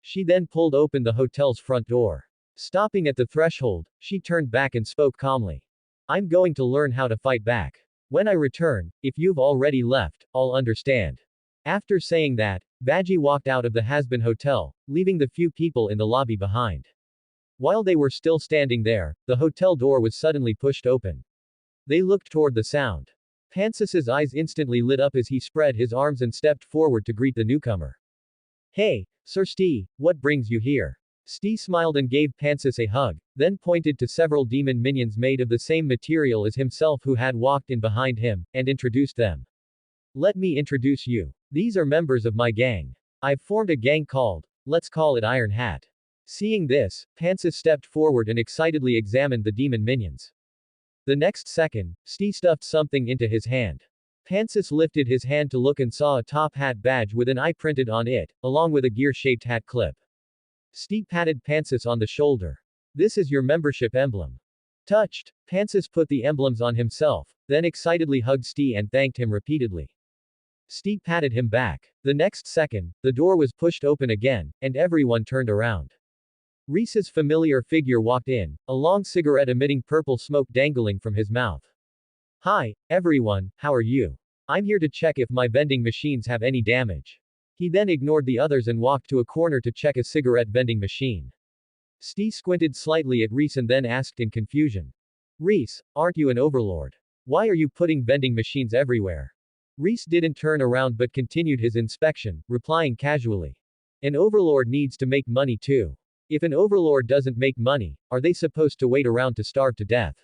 She then pulled open the hotel's front door. Stopping at the threshold, she turned back and spoke calmly. I'm going to learn how to fight back. When I return, if you've already left, I'll understand. After saying that, Vajji walked out of the Hazbin hotel, leaving the few people in the lobby behind. While they were still standing there, the hotel door was suddenly pushed open. They looked toward the sound. Pansis's eyes instantly lit up as he spread his arms and stepped forward to greet the newcomer. Hey, Sir Stee, what brings you here? Stee smiled and gave Pansis a hug, then pointed to several demon minions made of the same material as himself who had walked in behind him, and introduced them. Let me introduce you. These are members of my gang. I've formed a gang called, let's call it Iron Hat. Seeing this, Pansis stepped forward and excitedly examined the demon minions. The next second, Stee stuffed something into his hand. Pansis lifted his hand to look and saw a top hat badge with an eye printed on it, along with a gear-shaped hat clip. Stee patted Pansis on the shoulder. This is your membership emblem. Touched, Pansis put the emblems on himself, then excitedly hugged Stee and thanked him repeatedly. Stee patted him back. The next second, the door was pushed open again, and everyone turned around. Reese's familiar figure walked in, a long cigarette emitting purple smoke dangling from his mouth. Hi, everyone, how are you? I'm here to check if my vending machines have any damage. He then ignored the others and walked to a corner to check a cigarette vending machine. Stee squinted slightly at Reese and then asked in confusion. Reese, aren't you an overlord? Why are you putting vending machines everywhere? Reese didn't turn around but continued his inspection, replying casually. An overlord needs to make money too. If an overlord doesn't make money, are they supposed to wait around to starve to death?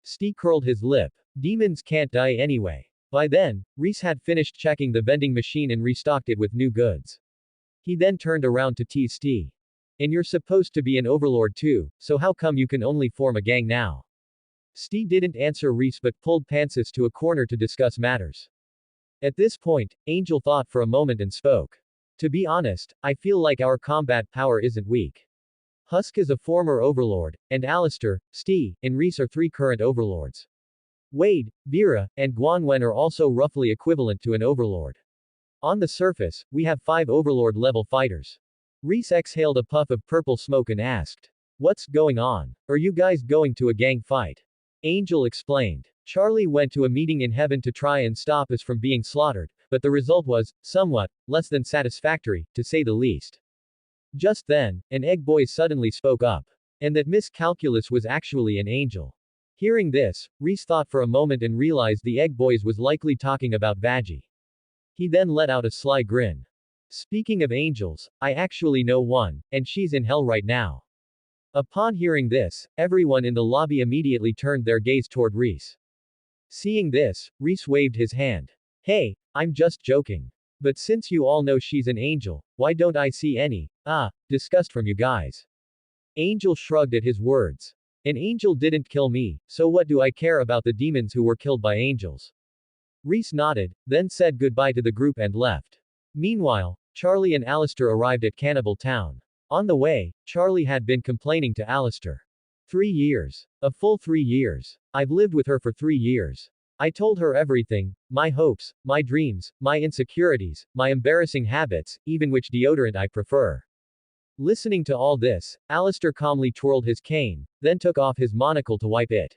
Stee curled his lip. Demons can't die anyway. By then, Reese had finished checking the vending machine and restocked it with new goods. He then turned around to tease Stee. And you're supposed to be an overlord too, so how come you can only form a gang now? Stee didn't answer Reese but pulled Pansis to a corner to discuss matters. At this point, Angel thought for a moment and spoke. To be honest, I feel like our combat power isn't weak. Husk is a former overlord, and Alistair, Stee, and Reese are 3 current overlords. Wade, Vera, and Guanwen are also roughly equivalent to an overlord. On the surface, we have 5 overlord-level fighters. Reese exhaled a puff of purple smoke and asked. What's going on? Are you guys going to a gang fight? Angel explained. Charlie went to a meeting in heaven to try and stop us from being slaughtered, but the result was, somewhat, less than satisfactory, to say the least. Just then, an egg boy suddenly spoke up. And that Miss Calculus was actually an angel. Hearing this, Reese thought for a moment and realized the egg boys was likely talking about Vajji. He then let out a sly grin. Speaking of angels, I actually know one, and she's in hell right now. Upon hearing this, everyone in the lobby immediately turned their gaze toward Reese. Seeing this, Reese waved his hand. Hey, I'm just joking. But since you all know she's an angel, why don't I see any, disgust from you guys? Angel shrugged at his words. An angel didn't kill me, so what do I care about the demons who were killed by angels? Reese nodded, then said goodbye to the group and left. Meanwhile, Charlie and Alistair arrived at Cannibal Town. On the way, Charlie had been complaining to Alistair. 3 years. A full 3 years. I've lived with her for 3 years. I told her everything, my hopes, my dreams, my insecurities, my embarrassing habits, even which deodorant I prefer. Listening to all this, Alistair calmly twirled his cane, then took off his monocle to wipe it.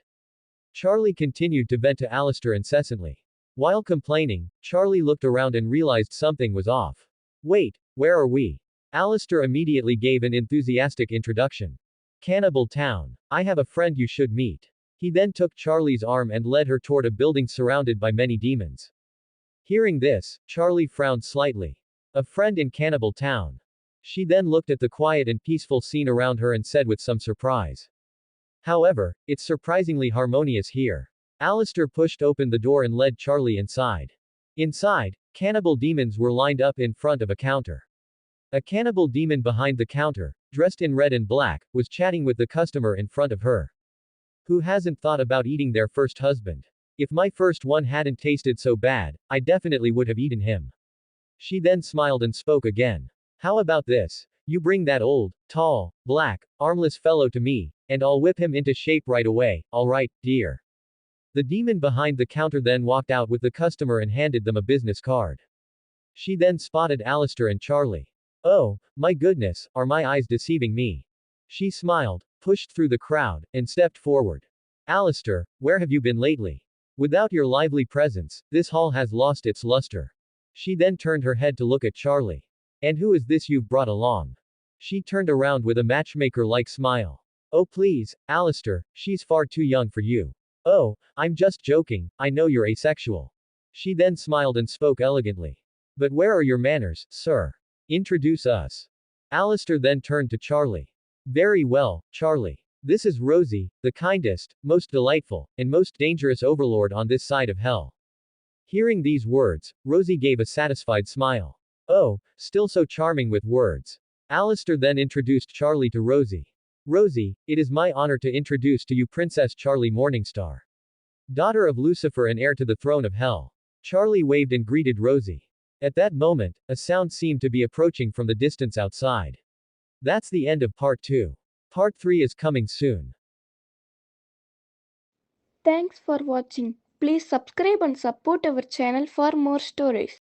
Charlie continued to vent to Alistair incessantly. While complaining, Charlie looked around and realized something was off. Wait, where are we? Alistair immediately gave an enthusiastic introduction. Cannibal Town. I have a friend you should meet. He then took Charlie's arm and led her toward a building surrounded by many demons. Hearing this, Charlie frowned slightly. A friend in Cannibal Town. She then looked at the quiet and peaceful scene around her and said with some surprise. However, it's surprisingly harmonious here. Alistair pushed open the door and led Charlie inside. Inside, cannibal demons were lined up in front of a counter. A cannibal demon behind the counter, dressed in red and black, was chatting with the customer in front of her. Who hasn't thought about eating their first husband? If my first one hadn't tasted so bad, I definitely would have eaten him. She then smiled and spoke again. How about this? You bring that old, tall, black, armless fellow to me, and I'll whip him into shape right away, alright, dear. The demon behind the counter then walked out with the customer and handed them a business card. She then spotted Alistair and Charlie. Oh, my goodness, are my eyes deceiving me? She smiled, pushed through the crowd, and stepped forward. Alistair, where have you been lately? Without your lively presence, this hall has lost its luster. She then turned her head to look at Charlie. And who is this you've brought along? She turned around with a matchmaker-like smile. Oh please, Alistair, she's far too young for you. Oh, I'm just joking, I know you're asexual. She then smiled and spoke elegantly. But where are your manners, sir? Introduce us. Alistair then turned to Charlie. Very well, Charlie. This is Rosie, the kindest, most delightful, and most dangerous overlord on this side of hell. Hearing these words, Rosie gave a satisfied smile. Oh, still so charming with words. Alistair then introduced Charlie to Rosie. Rosie, it is my honor to introduce to you Princess Charlie Morningstar, daughter of Lucifer and heir to the throne of hell. Charlie waved and greeted Rosie. At that moment, a sound seemed to be approaching from the distance outside. That's the end of part 2. Part 3 is coming soon. Thanks for watching. Please subscribe and support our channel for more stories.